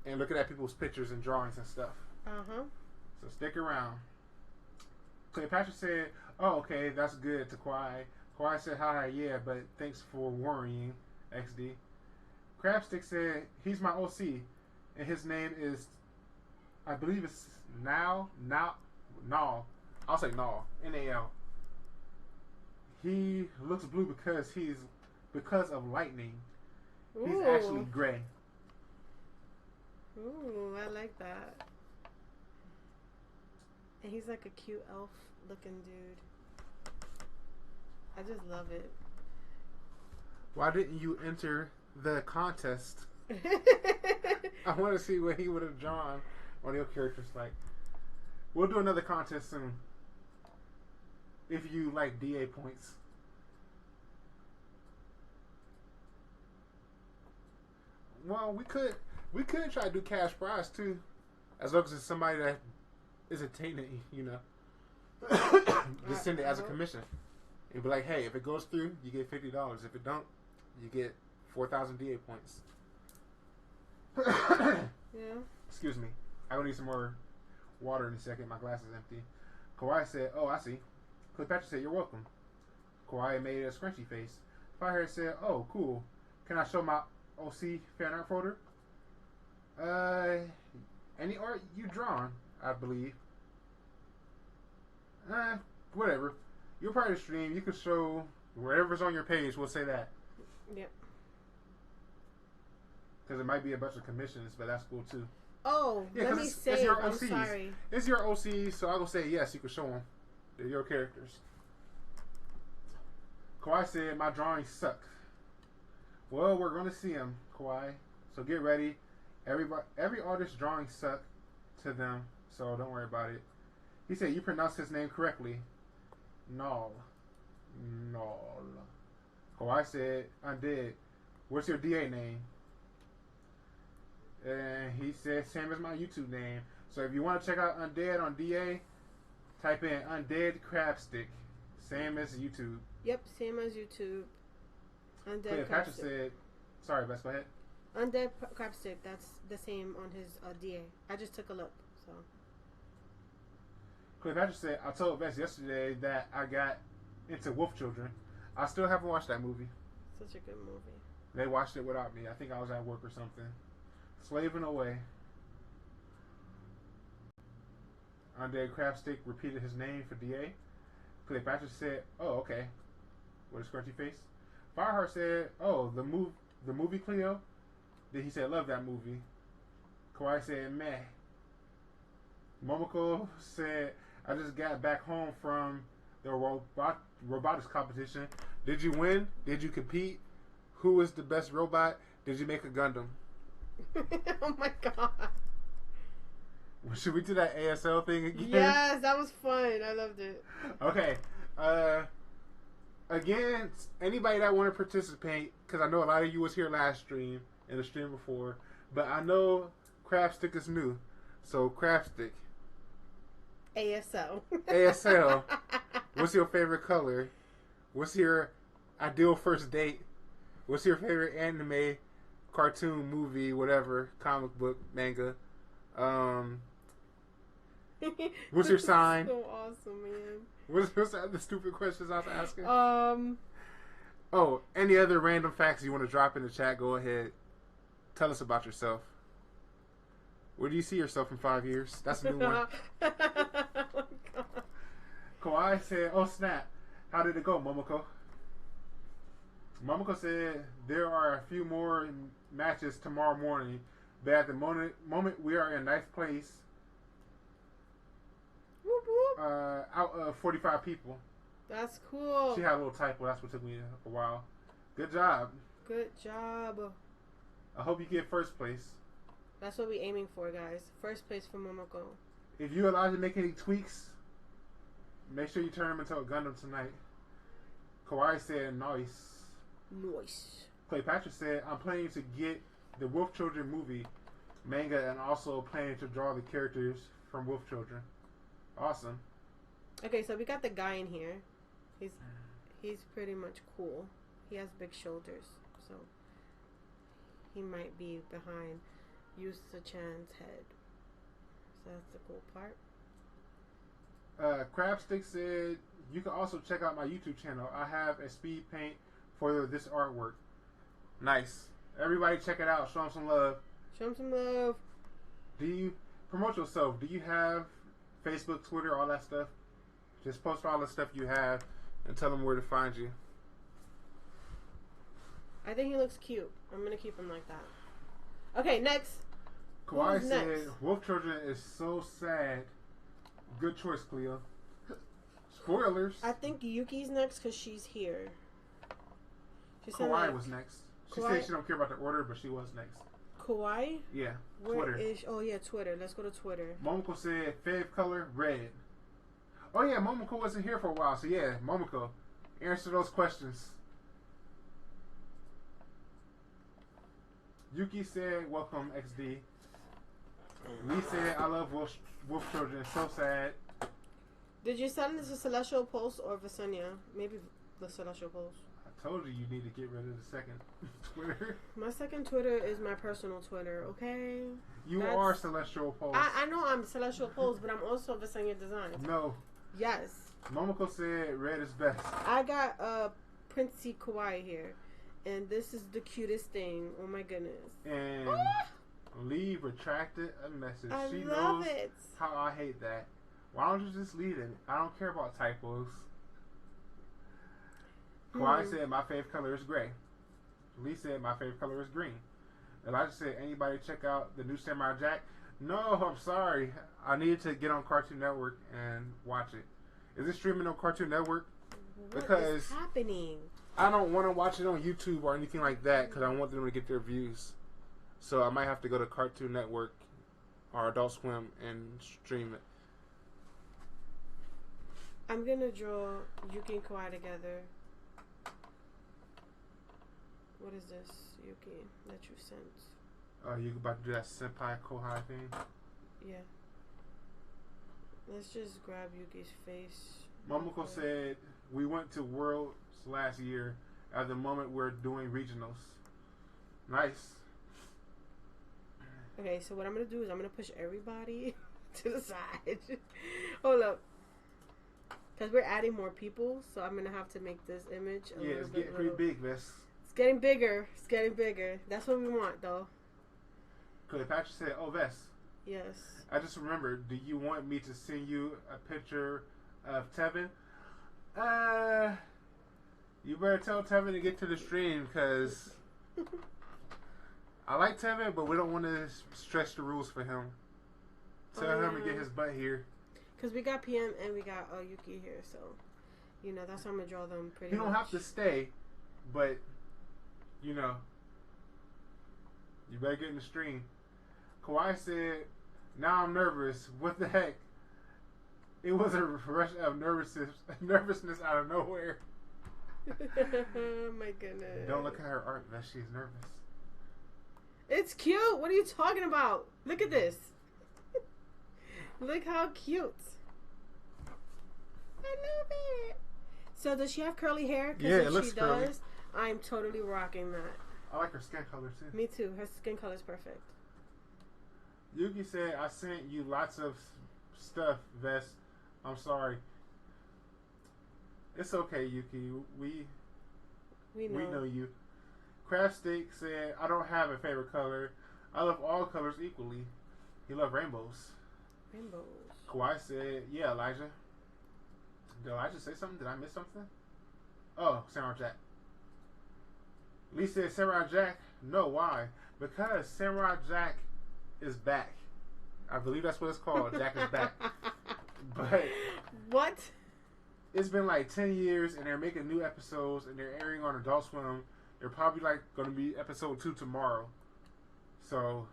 and looking at people's pictures and drawings and stuff. Uh-huh. So stick around. Cleopatra said, oh, okay, that's good to Kawhi. Kawhi said, hi, yeah, but thanks for worrying, XD. Crabstick said, he's my OC, and his name is, I believe it's Nal. I'll say Nal. Nal. He looks blue because of lightning. Ooh. He's actually gray. Ooh, I like that. And he's like a cute elf looking dude. I just love it. Why didn't you enter the contest? I want to see what he would have drawn on your characters. Like, we'll do another contest soon. If you like DA points. Well, we could try to do cash prize too, as long as it's somebody that is attaining, Just send it as a commission. It'd be like, hey, if it goes through, you get $50. If it don't, you get 4,000 DA points. Yeah. Excuse me. I will need some more water in a second. My glass is empty. Kawhi said, oh, I see. Cleopatra said, you're welcome. Kawhi made a scrunchy face. Firehead said, oh, cool. Can I show my OC fan art folder? Any art you drawn, I believe. Whatever. You're part of the stream. You can show whatever's on your page. We'll say that. Yep. Because it might be a bunch of commissions, but that's cool too. Oh, yeah, let me it's say, your I'm OCs. sorry. It's your OCs, so I will say yes, you can show them. They're your characters. Kawhi said, my drawings suck. Well, we're going to see them, Kawhi. So get ready. Every artist's drawings suck to them, so don't worry about it. He said, you pronounced his name correctly. Null. Kawhi said, Undead. What's your DA name? And he said, same as my YouTube name. So if you want to check out Undead on DA, type in Undead Crabstick. Same as YouTube. Yep, same as YouTube. Undead Patrick Crabstick. said, sorry, Bess, go ahead. Undead Crabstick, that's the same on his DA. I just took a look, so. Cleopatra said, I told Bess yesterday that I got into Wolf Children. I still haven't watched that movie. Such a good movie. They watched it without me. I think I was at work or something. Slaving away. Undead Crabstick repeated his name for DA. Cleopatra said, oh, okay. With a scrunchy face. Fireheart said, oh, the movie Cleo? Then he said, love that movie. Kawhi said, meh. Momoko said, I just got back home from the robotics competition. Did you win? Did you compete? Who is the best robot? Did you make a Gundam? Oh my god. Should we do that ASL thing again? Yes, that was fun. I loved it. Okay. Again, anybody that want to participate, because I know a lot of you was here last stream and the stream before, but I know Crabstick is new. So Crabstick. ASL. ASL. What's your favorite color? What's your ideal first date? What's your favorite anime, cartoon, movie, whatever, comic book, manga? What's your sign? So awesome, man. What's the stupid questions I was asking? Oh, any other random facts you want to drop in the chat? Go ahead. Tell us about yourself. Where do you see yourself in 5 years? That's a new one. Oh my god. Kawhi said, oh snap. How did it go, Momoko? Momoko said there are a few more matches tomorrow morning, but at the moment we are in ninth place. Whoop, whoop. Out of 45 people. That's cool. She had a little typo. That's what took me a while. Good job. Good job. I hope you get first place. That's what we're aiming for, guys. First place for Momoko. If you're allowed to make any tweaks, make sure you turn them into a Gundam tonight. Kawhi said, nice. Nice. Cleopatra said, I'm planning to get the Wolf Children movie. manga and also planning to draw the characters from Wolf Children. Awesome. Okay, so we got the guy in here. He's pretty much cool. He has big shoulders, so he might be behind Yusa-chan's head. So that's the cool part. Crabstick said, you can also check out my YouTube channel. I have a speed paint for this artwork. Nice. Everybody check it out. Show him some love. Show him some love. Do you promote yourself? Do you have Facebook, Twitter, all that stuff? Just post all the stuff you have and tell them where to find you. I think he looks cute. I'm going to keep him like that. Okay, next. Kawhi Who's said, next? Wolf Children is so sad. Good choice, Cleo. Spoilers. I think Yuki's next because she's here. She said Kawhi was next. She Kawhi- said she don't care about the order, but she was next. Kawhi? Yeah, Where Twitter. is... Oh, yeah, Twitter. Let's go to Twitter. Momoko said, fave color, red. Oh, yeah, Momoko wasn't here for a while. So, yeah, Momoko, answer those questions. Yuki said, welcome, XD. Lee said, I love Wolf Children. So sad. Did you send this to Celestial Pulse or Vesenia? Maybe the Celestial Pulse. I told you need to get rid of the second Twitter. My second Twitter is my personal Twitter, okay? You are Celestial Pulse. I know I'm Celestial Pulse, but I'm also Vesenia Designs. No. Yes. Momoko said red is best. I got Princey Kawaii here. And this is the cutest thing. Oh my goodness. And Lee retracted a message. I She love knows it. how I hate that. Why don't you just leave it? I don't care about typos. Kawhi said my favorite color is gray. Lee said my favorite color is green. Elijah said anybody check out the new Samurai Jack? No, I'm sorry. I needed to get on Cartoon Network and watch it. Is it streaming on Cartoon Network? What Because is happening? I don't want to watch it on YouTube or anything like that because I want them to get their views. So I might have to go to Cartoon Network or Adult Swim and stream it. I'm gonna draw Yuki and Kawaii together. What is this, Yuki, that you sent? You about to do that senpai kohai thing? Yeah. Let's just grab Yuki's face. Momoko said we went to Worlds last year. At the moment we're doing regionals. Nice. Okay, so what I'm gonna do is I'm gonna push everybody to the side. Hold up. Because we're adding more people, so I'm gonna have to make this image a little It's bit getting pretty big, Vess. It's getting bigger. It's getting bigger. That's what we want, though. Cleopatra said, oh, Vess, Yes. I just remembered, do you want me to send you a picture of Tevin? You better tell Tevin to get to the stream, because I like Tevin, but we don't want to stretch the rules for him. Tell him to get his butt here. Because we got PM and we got Yuki here, so, you know, that's how I'm going to draw them pretty You don't have to stay, but, you know, you better get in the stream. Kawhi said, now I'm nervous. What the heck? It was a rush of nervousness out of nowhere. Oh my goodness. Don't look at her art, Vess. She's nervous. It's cute. What are you talking about? Look at this. Look how cute. I love it. So does she have curly hair? 'Cause Yeah, if it looks she curly. does, I'm totally rocking that. I like her skin color too. Me too. Her skin color is perfect. Yuki said, I sent you lots of stuff, Vess. I'm sorry. It's okay, Yuki. We know you. Craft Steak said, I don't have a favorite color. I love all colors equally. He loves rainbows. Rainbows. Kawhi said, yeah, Elijah. Did Elijah say something? Did I miss something? Oh, Samurai Jack. Lee said, Samurai Jack? No, why? Because Samurai Jack is back. I believe that's what it's called. Jack is back. But what? It's been like 10 years and they're making new episodes and they're airing on Adult Swim. They're probably like going to be episode 2 tomorrow. So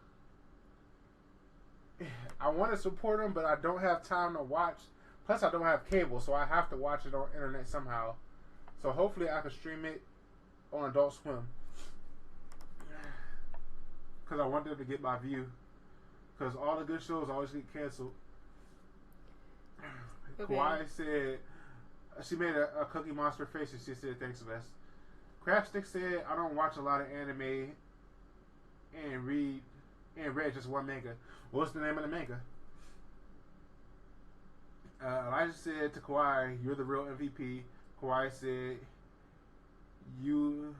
I want to support them, but I don't have time to watch. Plus I don't have cable, so I have to watch it on internet somehow. So hopefully I can stream it on Adult Swim. Because I want them to get my view. because all the good shows always get canceled. Okay. Kawhi said she made a Cookie Monster face and she said thanks, Vest. Crabstick said I don't watch a lot of anime and read just one manga. What's the name of the manga? Elijah said to Kawhi, "You're the real MVP." Kawhi said, "You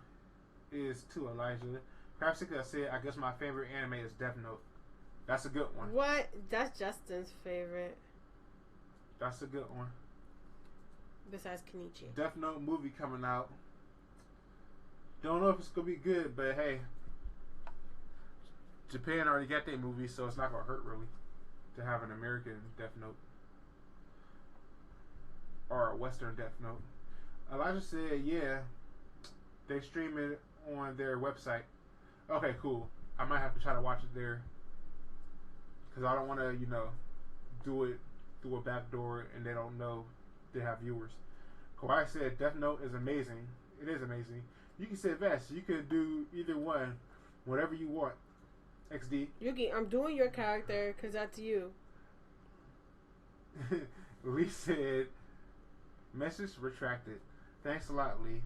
is too, Elijah." Crabstick said, "I guess my favorite anime is Death Note." That's a good one. What? That's Justin's favorite. That's a good one. Besides Kenichi. Death Note movie coming out. Don't know if it's gonna be good, but hey, Japan already got their movie, so it's not gonna hurt really to have an American Death Note or a Western Death Note. Elijah said, "Yeah, they stream it on their website." Okay, cool. I might have to try to watch it there because I don't want to, do it through a back door and they don't know they have viewers. Kawhi said, "Death Note is amazing. It is amazing. You can say Vest. You can do either one, whatever you want." XD. Yuki, I'm doing your character because that's you. Lee said, "Message retracted. Thanks a lot, Lee.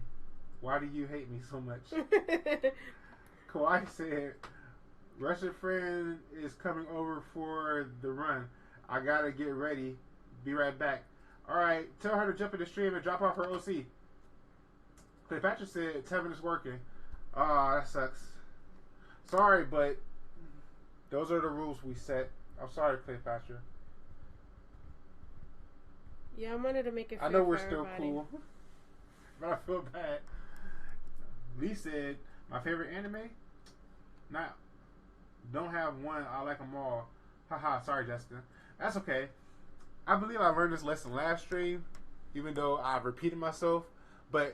Why do you hate me so much?" Kawhi said, "Russian friend is coming over for the run. I gotta get ready. Be right back." Alright, tell her to jump in the stream and drop off her OC. Cleopatra said, "Tevin is working." Ah, that sucks. Sorry, but those are the rules we set. I'm sorry, Cleopatra. Yeah, I wanted to make it fair I know we're for still everybody. cool, but I feel bad. Lee said, "My favorite anime? Not, don't have one. I like them all." Haha, sorry, Jessica. That's okay. I believe I learned this lesson last stream, even though I repeated myself. But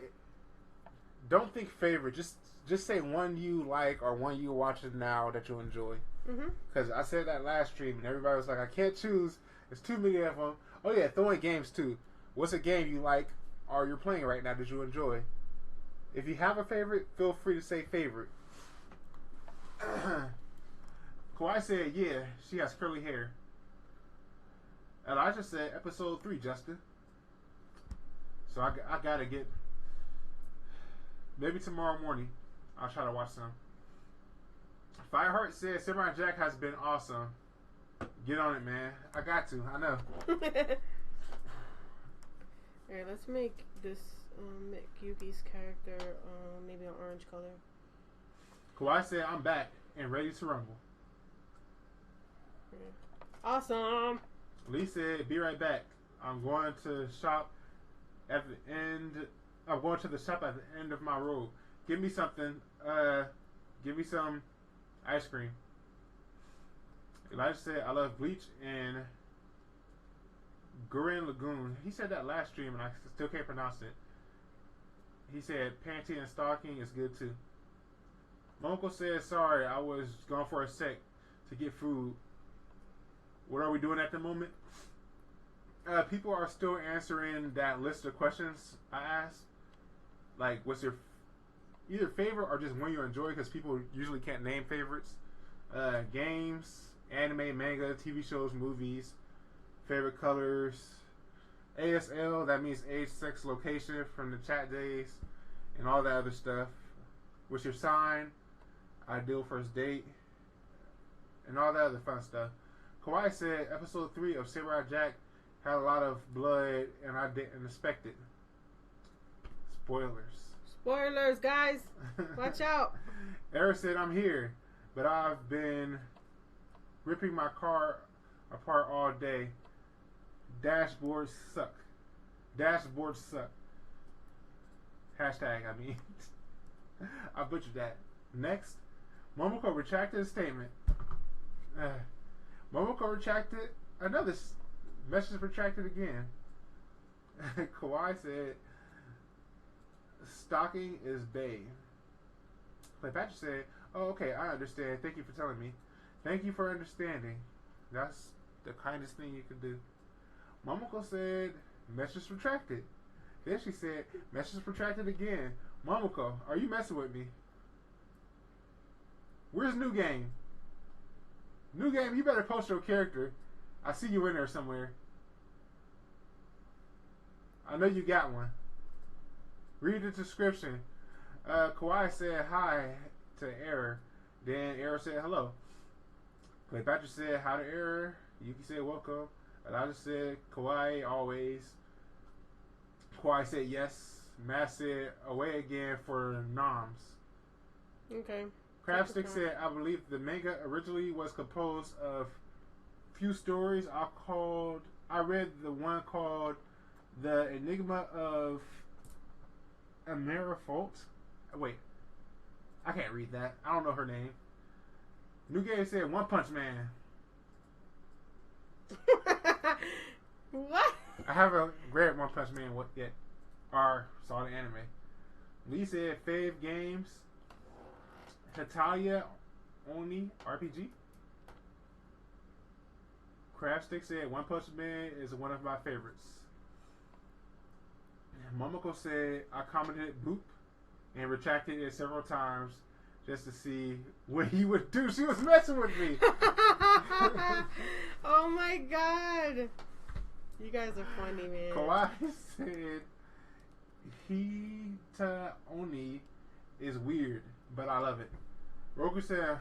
don't think favorite. Just say one you like or one you watching now that you enjoy. Because I said that last stream and everybody was like, "I can't choose. There's too many of them." Oh yeah, throw in games too. What's a game you like or you're playing right now that you enjoy? If you have a favorite, feel free to say favorite. Kawhi said, "Yeah, she has curly hair." Elijah said, "Episode 3, Justin." So I gotta get, maybe tomorrow morning, I'll try to watch some. Fireheart said, "Samurai Jack has been awesome. Get on it, man." I got to. I know. Alright, let's make this make Yuki's character maybe an orange color. Kawhi said, "I'm back and ready to rumble." Yeah. Awesome. Lee said, "Be right back. I'm going to shop at the end. I'm going to the shop at the end of my road. Give me something. Give me some ice cream." Elijah said, "I love Bleach and Gurren Lagoon." He said that last stream and I still can't pronounce it. He said, "Panty and Stalking is good too." My uncle said, "Sorry, I was gone for a sec to get food." What are we doing at the moment? People are still answering that list of questions I asked. Like, what's your either favorite or just one you enjoy? Because people usually can't name favorites. Games, anime, manga, TV shows, movies, favorite colors, ASL, that means age, sex, location from the chat days, and all that other stuff. What's your sign? Ideal first date, and all that other fun stuff. Kawhi said episode 3 of Samurai Jack had a lot of blood and I didn't expect it. Spoilers. Spoilers, guys. Watch out. Eric said, "I'm here, but I've been ripping my car apart all day. Dashboards suck. Dashboards suck." Hashtag, I mean. I butchered that. Next, Momoko retracted his statement. Momoko retracted another message, retracted again. Kawhi said, "Stalking is bae." Cleopatra said, "Oh, okay, I understand. Thank you for telling me. Thank you for understanding. That's the kindest thing you can do." Momoko said, "Message retracted." Then she said, "Message retracted again." Momoko, are you messing with me? Where's New Game? New game, you better post your character. I see you in there somewhere. I know you got one. Read the description. Kawhi said hi to Error. Then Error said hello. Cleopatra said hi to Error. Yuki said welcome. Elijah said Kawhi always. Kawhi said yes. Matt said away again for noms. Okay. Crabstick said I believe the manga originally was composed of few stories. I read the one called The Enigma of Amerifolt. Wait, I can't read that. I don't know her name. New Game said One Punch Man. What? I haven't read One Punch Man yet, or saw the anime. Lee said Fave Games. Hitalia Oni RPG. Crabstick said One Punch Man is one of my favorites. Momoko said I commented boop and retracted it several times just to see what he would do. She was messing with me. Oh my god. You guys are funny, man. Kawhi said Hita Oni is weird, but I love it. Roku said,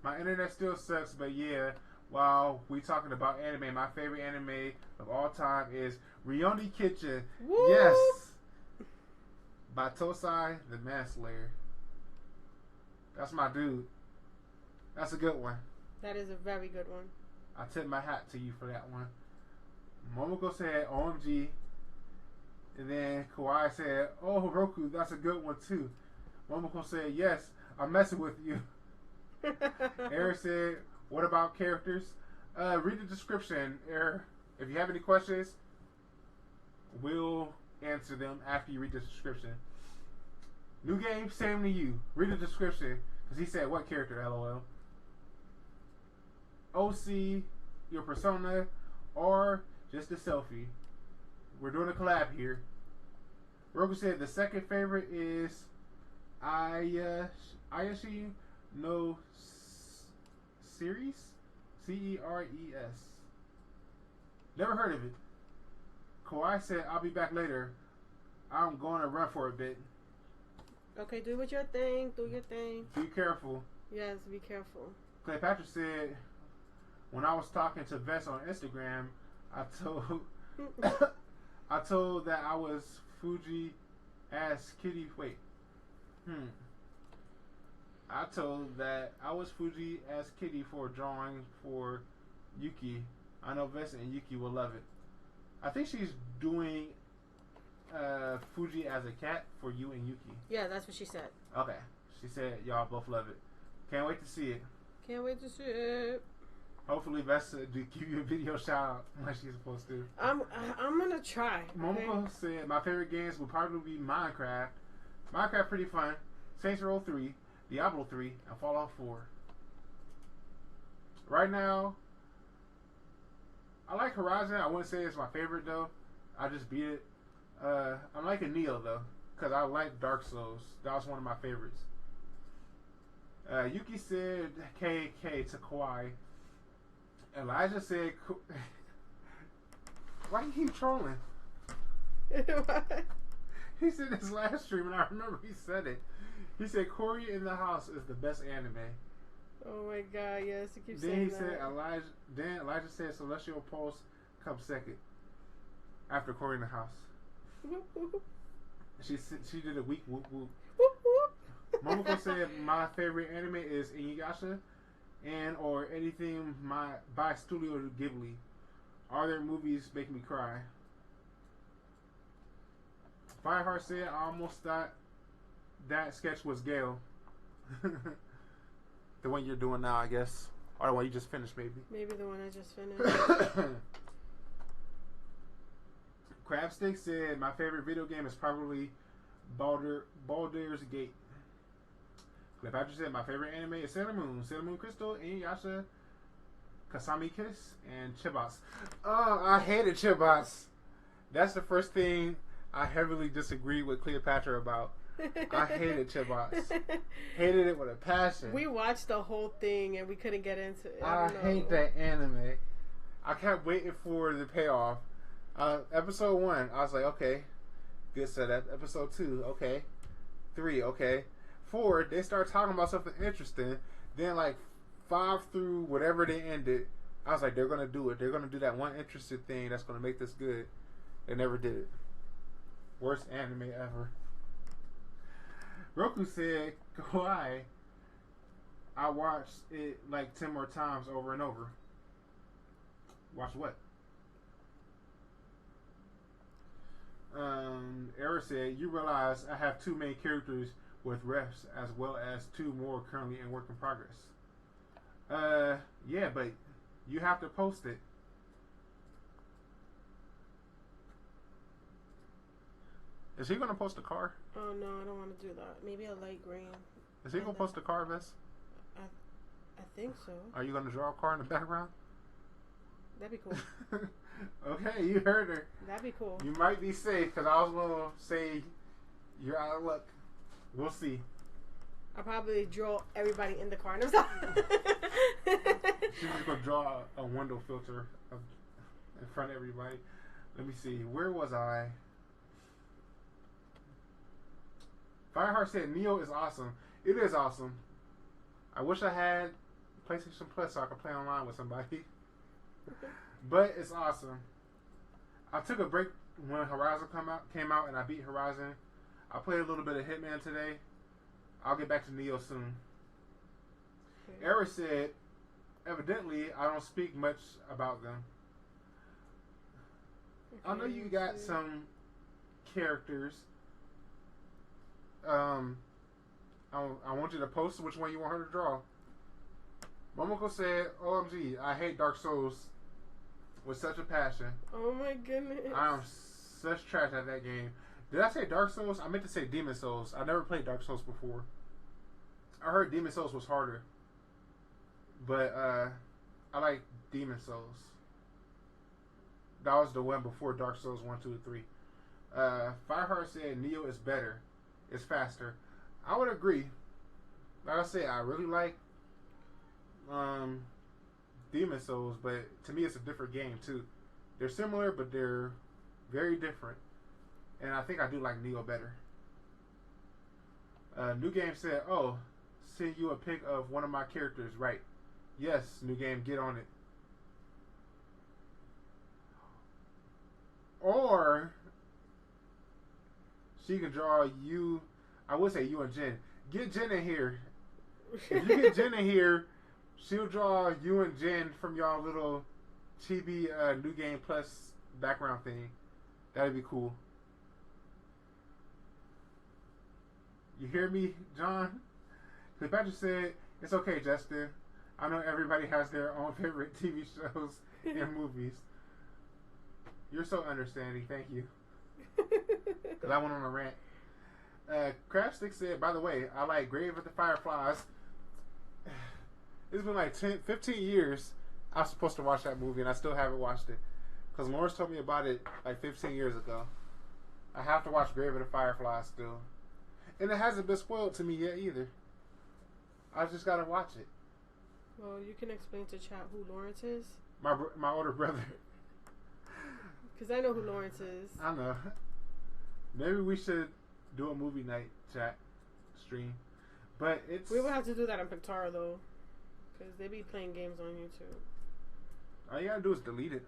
my internet still sucks, but yeah, while we talking about anime, my favorite anime of all time is Rurouni Kenshin. Woo! Yes! By Tosai the Manslayer. That's my dude. That's a good one. That is a very good one. I tip my hat to you for that one. Momoko said OMG. And then Kawhi said, oh, Roku, that's a good one too. Momoko said, yes, I'm messing with you. Eric said, what about characters? Read the description, Eric. If you have any questions, we'll answer them after you read the description. New game, same to you. Read the description. Because he said, what character, LOL? OC, your persona, or just a selfie. We're doing a collab here. Roku said the second favorite is Ayashi no Series? Ceres. Never heard of it. Kawhi said, I'll be back later. I'm going to run for a bit. Okay, do what your thing. Do your thing. Be careful. Yes, be careful. Cleopatra said, when I was talking to Vess on Instagram, I told that I was Fuji as Kitty. Wait. I told that I was Fuji as Kitty for drawing for Yuki. I know Vess and Yuki will love it. I think she's doing Fuji as a cat for you and Yuki. Yeah, that's what she said. Okay. She said y'all both love it. Can't wait to see it. Can't wait to see it. Hopefully Vess do give you a video shout out like she's supposed to. I'm gonna try. Momoko said my favorite games will probably be Minecraft. Minecraft pretty fun. Saints Row 3, Diablo 3, and Fallout 4. Right now, I like Horizon. I wouldn't say it's my favorite though. I just beat it. I'm liking Neo though, because I like Dark Souls. That was one of my favorites. Yuki said KK to Kawhi. Elijah said, why you keep trolling? What? He said this last stream, and I remember he said it. He said, Corey in the House is the best anime. Oh my god, yes, he keeps Then saying he that. said, Elijah said Celestial Pulse comes second after Corey in the House. Whoop, whoop. She did a weak whoop whoop. Whoop, whoop. Momoko said my favorite anime is Inuyasha and or anything by Studio Ghibli. Are there movies make me cry? Fireheart said I almost thought that sketch was Gale. The one you're doing now, I guess. Or the one you just finished, maybe. Maybe the one I just finished. Crabstick said my favorite video game is probably Baldur's Gate. Cleopatra said my favorite anime is Sailor Moon Crystal, Inuyasha, Kasami Kiss, and Chibas. Oh, I hated Chibas. That's the first thing I heavily disagreed with Cleopatra about. I hated Chipbots. Hated it with a passion. We watched the whole thing and we couldn't get into it. I hate that anime. I kept waiting for the payoff. Episode 1, I was like, okay, good setup. Episode 2, okay. 3, okay. 4, they start talking about something interesting. Then like 5 through whatever they ended, I was like, they're gonna do it. They're gonna do that one interesting thing that's gonna make this good. They never did it. Worst anime ever. Roku said, Kawaii, I watched it like 10 more times over and over. Watch what? Era said, you realize I have 2 main characters with refs as well as 2 more currently in work in progress. Yeah, but you have to post it. Is he gonna post a car? Oh no, I don't want to do that. Maybe a light green. Is he gonna post a car, Vess? I think so. Are you gonna draw a car in the background? That'd be cool. Okay, you heard her. That'd be cool. You might be safe because I was gonna say you're out of luck. We'll see. I'll probably draw everybody in the car. No, She's just gonna draw a window filter in front of everybody. Let me see. Where was I? Fireheart said Neo is awesome. It is awesome. I wish I had PlayStation Plus so I could play online with somebody. But it's awesome. I took a break when Horizon came out and I beat Horizon. I played a little bit of Hitman today. I'll get back to Neo soon. Okay. Eric said, evidently I don't speak much about them. Okay, I know you got some characters. I want you to post which one you want her to draw. Momoko said, OMG, I hate Dark Souls with such a passion. Oh my goodness. I am such trash at that game. Did I say Dark Souls? I meant to say Demon Souls. I never played Dark Souls before. I heard Demon Souls was harder. But I like Demon Souls. That was the one before Dark Souls 1, 2, and 3. Fireheart said Neo is better. It's faster. I would agree. Like I said, I really like Demon Souls, but to me it's a different game too. They're similar, but they're very different. And I think I do like Neo better. New Game said, oh, send you a pic of one of my characters, right? Yes, New Game, get on it. Or she can draw you. I would say you and Jen. Get Jen in here. If you get Jen in here, she'll draw you and Jen from y'all little chibi New Game Plus background thing. That'd be cool. You hear me, John? Cleopatra said, it's okay, Justin. I know everybody has their own favorite TV shows and movies. You're so understanding. Thank you. Because I went on a rant. Crabstick said, by the way, I like Grave of the Fireflies. It's been like 15 years I was supposed to watch that movie and I still haven't watched it. Because Lawrence told me about it like 15 years ago. I have to watch Grave of the Fireflies still. And it hasn't been spoiled to me yet either. I just got to watch it. Well, you can explain to chat who Lawrence is. My older brother. Because I know who Lawrence is. I know. Maybe we should do a movie night chat stream. But it's... We will have to do that on Pictara, though. Because they be playing games on YouTube. All you gotta do is delete it.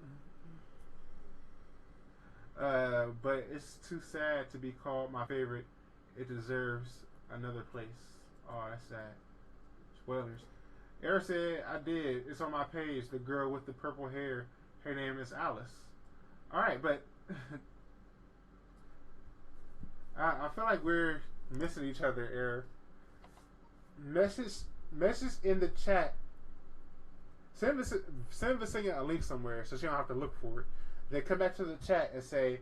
But it's too sad to be called my favorite. It deserves another place. Oh, that's sad. Spoilers. Eric said, I did. It's on my page. The girl with the purple hair. Her name is Alice. Alright, but... I feel like we're missing each other, Eric. Message in the chat. Send Vesenia a link somewhere so she don't have to look for it. Then come back to the chat and say,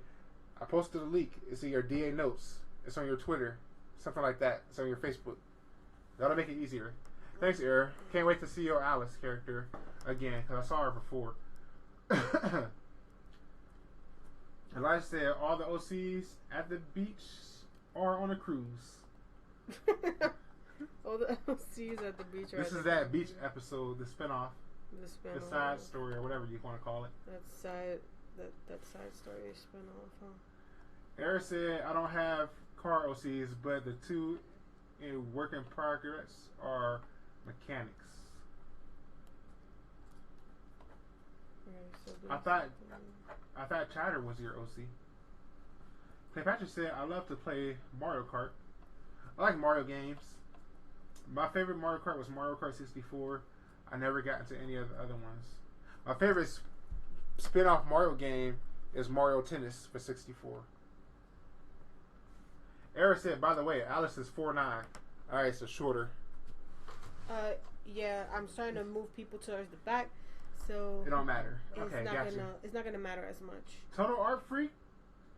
I posted a link. It's in your DA notes. It's on your Twitter. Something like that. It's on your Facebook. That'll make it easier. Thanks, Eric. Can't wait to see your Alice character again because I saw her before. Elijah said all the OCs at the beach or on a cruise. All the OCs at the beach. This is that beach episode, the spinoff, the side story, or whatever you want to call it. That side story spinoff. Huh? Eric said, "I don't have car OCs, but the two in work in progress are mechanics." Right, so I thought Chatter was your OC. Cleopatra said, "I love to play Mario Kart. I like Mario games. My favorite Mario Kart was Mario Kart 64. I never got into any of the other ones. My favorite spin-off Mario game is Mario Tennis for 64. Eric said, "By the way, Alice is 4'9". All right, so shorter. Yeah, I'm starting to move people towards the back, so it don't matter. It's Okay, gotcha. It's not gonna matter as much. Total Art Freak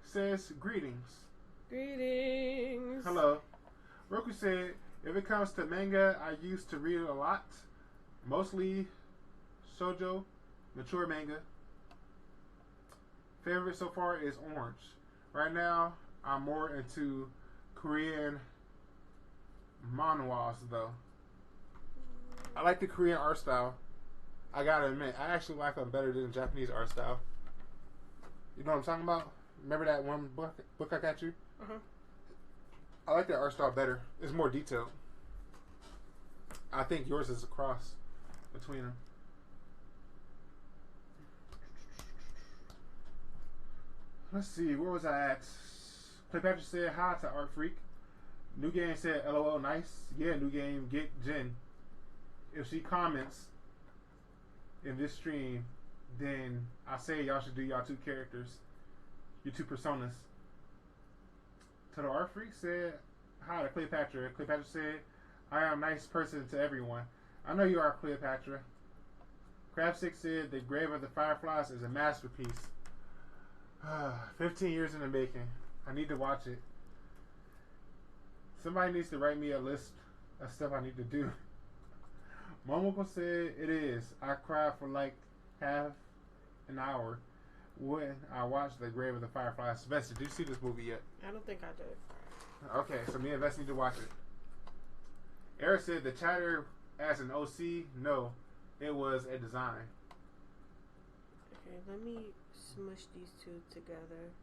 says, "Greetings." Greetings. Hello. Roku said, "If it comes to manga, I used to read a lot, mostly shoujo, mature manga. Favorite so far is Orange. Right now, I'm more into Korean manhwas, though. I like the Korean art style. I gotta admit, I actually like them better than the Japanese art style. You know what I'm talking about? Remember that one book I got you? Uh-huh. I like that art style better. It's more detailed. I think yours is a cross between them." Let's see, where was I at? Cleopatra said, "Hi to Art Freak." New Game said, "LOL, nice. Yeah, New Game, get Jen. If she comments in this stream, then I say y'all should do y'all two characters, your two personas." Total Art Freak said, "Hi to Cleopatra." Cleopatra said, "I am a nice person to everyone." I know you are, Cleopatra. Crabstick said, "The Grave of the Fireflies is a masterpiece. 15 years in the making. I need to watch it. Somebody needs to write me a list of stuff I need to do." Momoko said, "It is. I cried for like half an hour when I watched The Grave of the Fireflies." Vesta, did you see this movie yet? I don't think I did. Okay, so me and Vesta need to watch it. Eric said, "The Chatter as an OC? No, it was a design." Okay, let me smush these two together.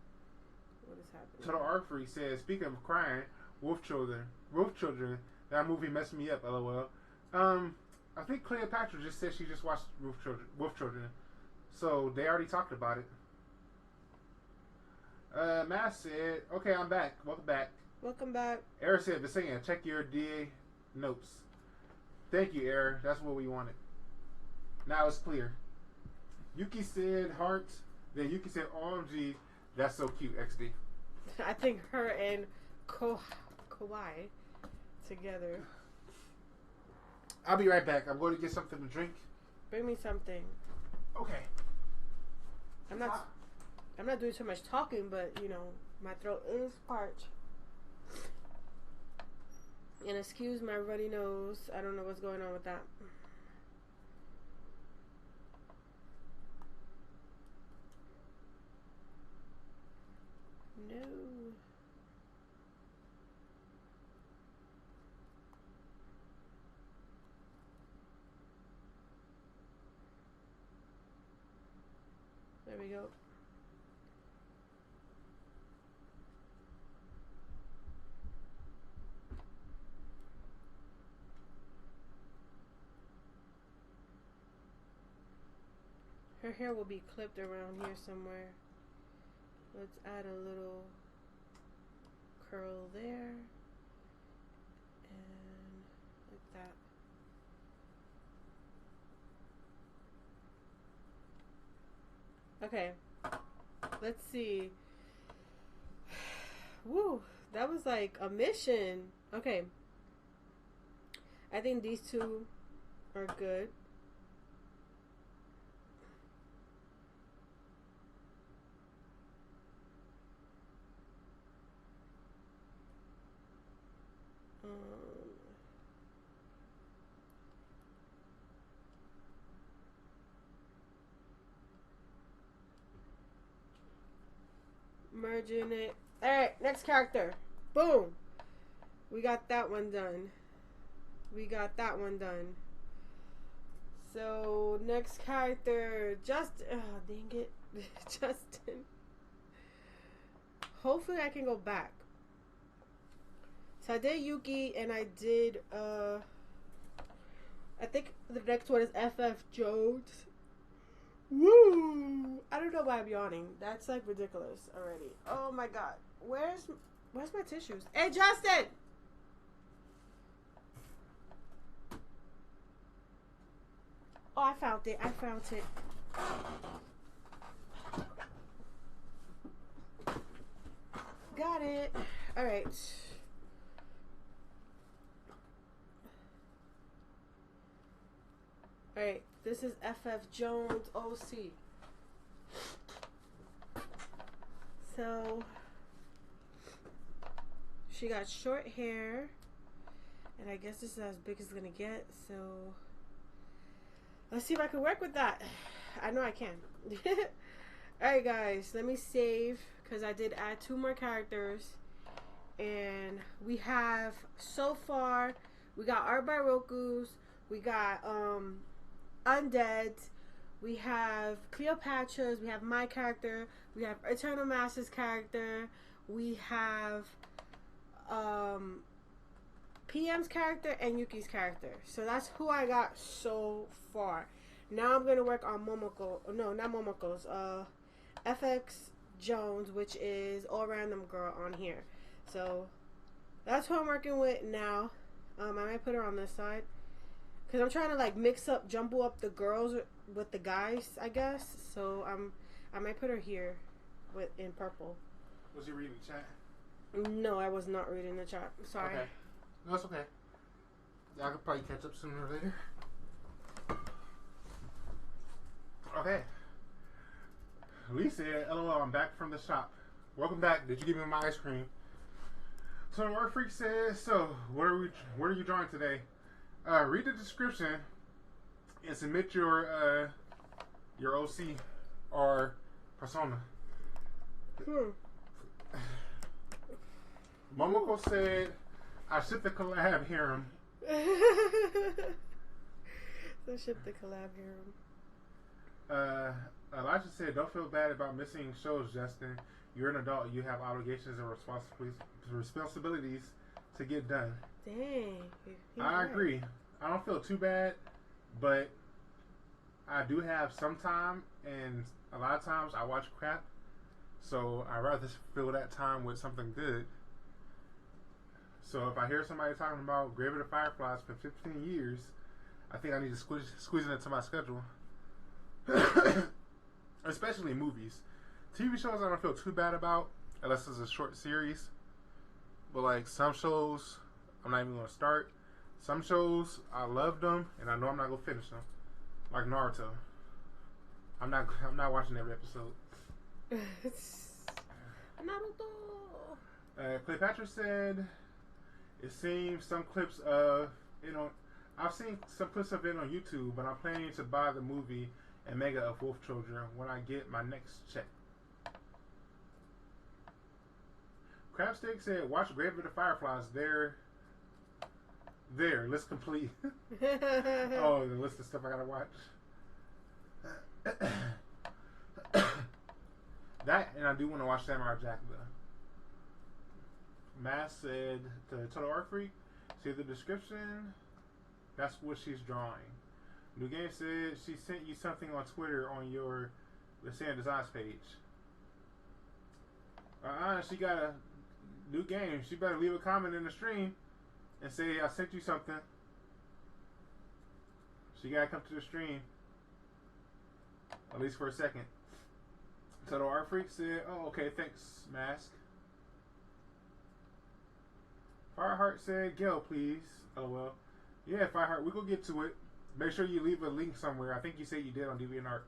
What is happening? Total Art Freak says, "Speaking of crying, Wolf Children, that movie messed me up, LOL." I think Cleopatra just said she just watched Wolf Children. So they already talked about it. Matt said, "Okay, I'm back. Welcome back." Welcome back. Eric said, "Vesenia, check your DA notes." Thank you, Eric. That's what we wanted. Now it's clear. Yuki said heart. Then Yuki said, "OMG, that's so cute, XD." I think her and Kawaii together. I'll be right back. I'm going to get something to drink. Bring me something. Okay. I'm not doing too much talking, but you know, my throat is parched. And excuse my runny nose. I don't know what's going on with that. No. There we go. Her hair will be clipped around here somewhere. Let's add a little curl there. And like that. Okay. Let's see. Woo. That was like a mission. Okay. I think these two are good. Merging it. Alright, next character. Boom. We got that one done. We got that one done. So, next character, Justin. Oh, dang it. Justin. Hopefully I can go back. So I did Yuki and I did, I think the next one is FF Jones. Woo! I don't know why I'm yawning. That's like ridiculous already. Oh my god. Where's my tissues? Hey, Justin! Oh, I found it. I found it. Got it. Alright. Alright. This is FF Jones OC. So, she got short hair. And I guess this is as big as it's gonna get. So, let's see if I can work with that. I know I can. Alright guys, let me save because I did add 2 more characters. And we have, so far, we got art by Roku's, we got Undead, we have Cleopatra's, we have my character, we have Eternal Master's character, we have PM's character and Yuki's character. So that's who I got so far. Now I'm gonna work on Momoko. No, not Momoko's. FX Jones, which is all random girl on here. So that's who I'm working with now. I might put her on this side because I'm trying to like jumble up the girls with the guys, I guess. So I might put her here in purple. Was you reading the chat? No, I was not reading the chat. Sorry. Okay. No, that's okay. I could probably catch up sooner or later. Okay. Lee said, LOL, I'm back from the shop. Welcome back. Did you give me my ice cream? So Work Freak says, so what are you drawing today? Read the description and submit your OC or persona. Momoko said, I shipped the collab harem. So ship the collab harem. Elijah said, don't feel bad about missing shows, Justin. You're an adult. You have obligations and responsibilities to get done. Dang. I agree. I don't feel too bad, but I do have some time, and a lot of times I watch crap, so I'd rather fill that time with something good. So if I hear somebody talking about Grave of the Fireflies for 15 years, I think I need to squeeze it into my schedule. Especially movies. TV shows I don't feel too bad about unless it's a short series. But like some shows I'm not even gonna start. Some shows I loved them and I know I'm not gonna finish them. Like Naruto. I'm not watching every episode. Naruto. Cleopatra said it seems some clips of I've seen some clips of it on YouTube, but I'm planning to buy the movie and Mega of Wolf Children when I get my next check. Crabstick said, watch Grave of the Fireflies. There, list complete. Oh, the list of stuff I gotta watch. That, and I do want to watch Samurai Jack though. Mass said to Total Art Freak, see the description? That's what she's drawing. New Game said she sent you something on Twitter on your Vesenia Designs page. She got a new game. She better leave a comment in the stream and say I sent you something. She gotta come to the stream. At least for a second. Total Art Freak said, oh, okay, thanks, Mask. Fireheart said, Gil, please. Oh, well. Yeah, Fireheart, we gonna get to it. Make sure you leave a link somewhere. I think you said you did on DeviantArt.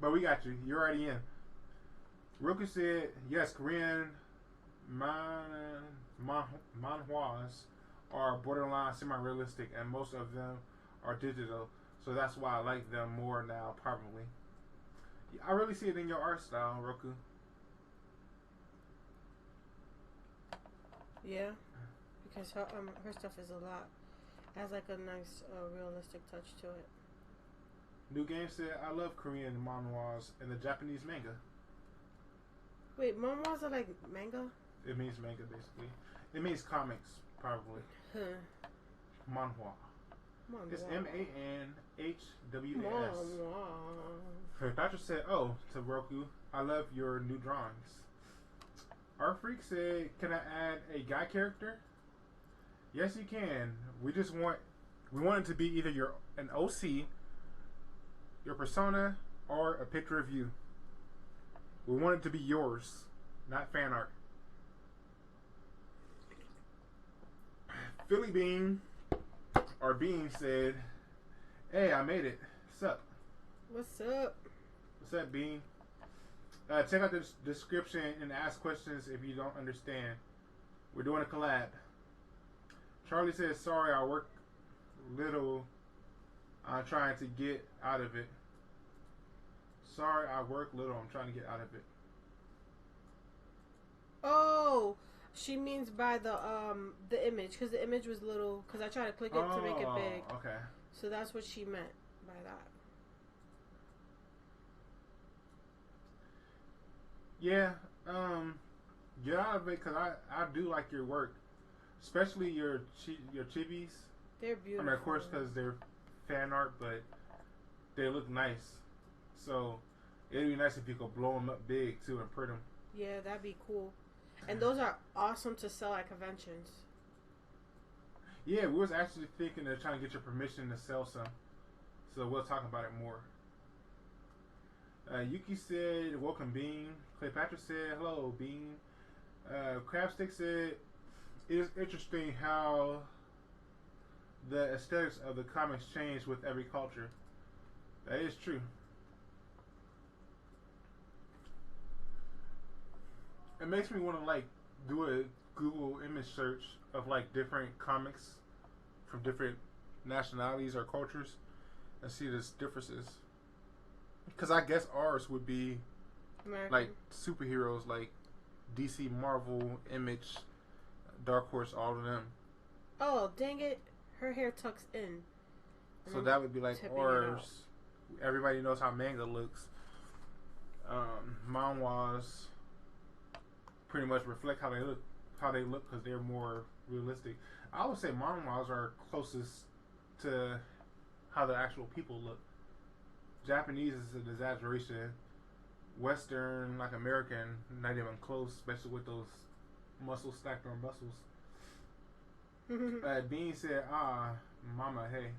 But we got you. You're already in. Roku said, yes, Korean manhwas are borderline semi-realistic, and most of them are digital. So that's why I like them more now, probably. I really see it in your art style, Roku. Yeah, because her stuff is a lot. It has like a nice realistic touch to it. New Game said, I love Korean manhwas and the Japanese manga. Wait, manhwas are like manga? It means manga, basically. It means comics, probably. Huh. Manhwa. It's MANHWAS. Patrick said, oh, to Roku, I love your new drawings. Our Freak said, can I add a guy character? Yes, you can. We want it to be either an OC, your persona, or a picture of you. We want it to be yours, not fan art. Philly Bean, or Bean, said, hey, I made it. What's up? What's up? What's up, Bean? Check out the description and ask questions if you don't understand. We're doing a collab. Charlie says, sorry, I work little. I'm trying to get out of it. Sorry, I work little. I'm trying to get out of it. Oh, she means by the image, because the image was little. Because I tried to click it to make it big. Okay. So that's what she meant by that. Yeah. Get out of it, because I do like your work, especially your chibis. They're beautiful. I mean, of course, because they're fan art, but they look nice. So it'd be nice if you could blow them up big too and print them. Yeah, that'd be cool. And those are awesome to sell at conventions. Yeah, we was actually thinking of trying to get your permission to sell some. So we'll talk about it more. Yuki said, welcome, Bean. Cleopatra said, hello, Bean. Crabstick said, it is interesting how the aesthetics of the comics change with every culture. That is true. It makes me want to like do a Google image search of like different comics from different nationalities or cultures and see the differences. Because I guess ours would be American. like superheroes, like DC, Marvel, Image, Dark Horse, all of them. Oh, dang it. Her hair tucks in. So that would be like ours. Everybody knows how manga looks. Manhwas pretty much reflect how they look because they're more realistic. I would say manhwas are closest to how the actual people look. Japanese is an exaggeration. Western, like American, not even close, especially with those muscles stacked on muscles. Dean said, mama, hey.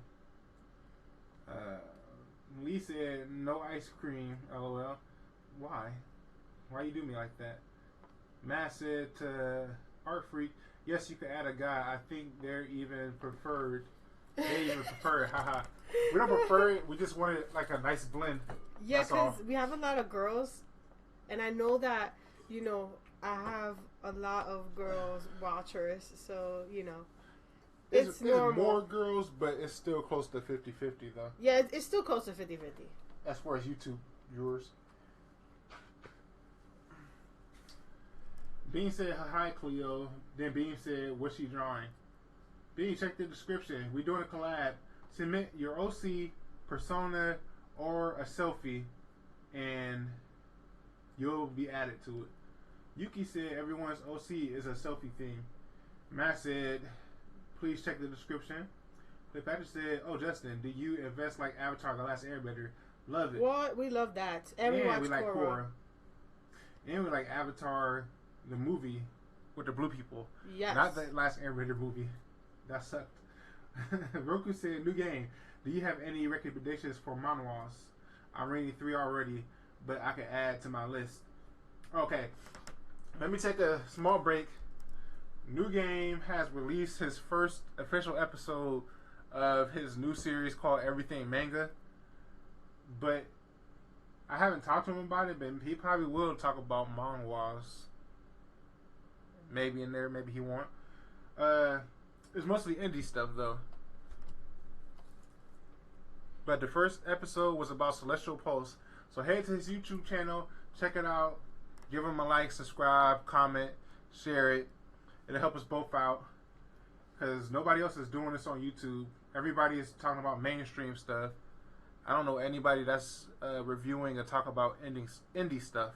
Lee said, no ice cream, lol. Why? Why you do me like that? Matt said to Art Freak, yes, you could add a guy. I think they're even preferred. They even prefer it. Haha. We don't prefer it. We just want it like a nice blend. Yeah, because we have a lot of girls. And I know that, you know, I have a lot of girls watchers. So, you know. It's more girls, but it's still close to 50-50, though. Yeah, it's still close to 50-50. As far as YouTube viewers. Bean said, hi, Cleo. Then Bean said, what's she drawing? Bean, check the description. We're doing a collab. Submit your OC, persona, or a selfie, and you'll be added to it. Yuki said, everyone's OC is a selfie theme. Matt said, please check the description. Patrick said, oh, Justin, do you invest like Avatar The Last Airbender? Love it. What? We love that. And we watch like Korra. And we like Avatar, the movie, with the blue people. Yes. Not the Last Airbender movie. That sucked. Roku said, new game. Do you have any recommendations for manhwas? I'm reading 3 already, but I can add to my list. Okay. Let me take a small break. New Game has released his first official episode of his new series called Everything Manga. But I haven't talked to him about it, but he probably will talk about manhwas. Maybe in there, maybe he won't. It's mostly indie stuff, though. But the first episode was about Celestial Pulse. So head to his YouTube channel, check it out, give him a like, subscribe, comment, share it. It'll help us both out because nobody else is doing this on YouTube. Everybody is talking about mainstream stuff. I don't know anybody that's reviewing or talk about indie stuff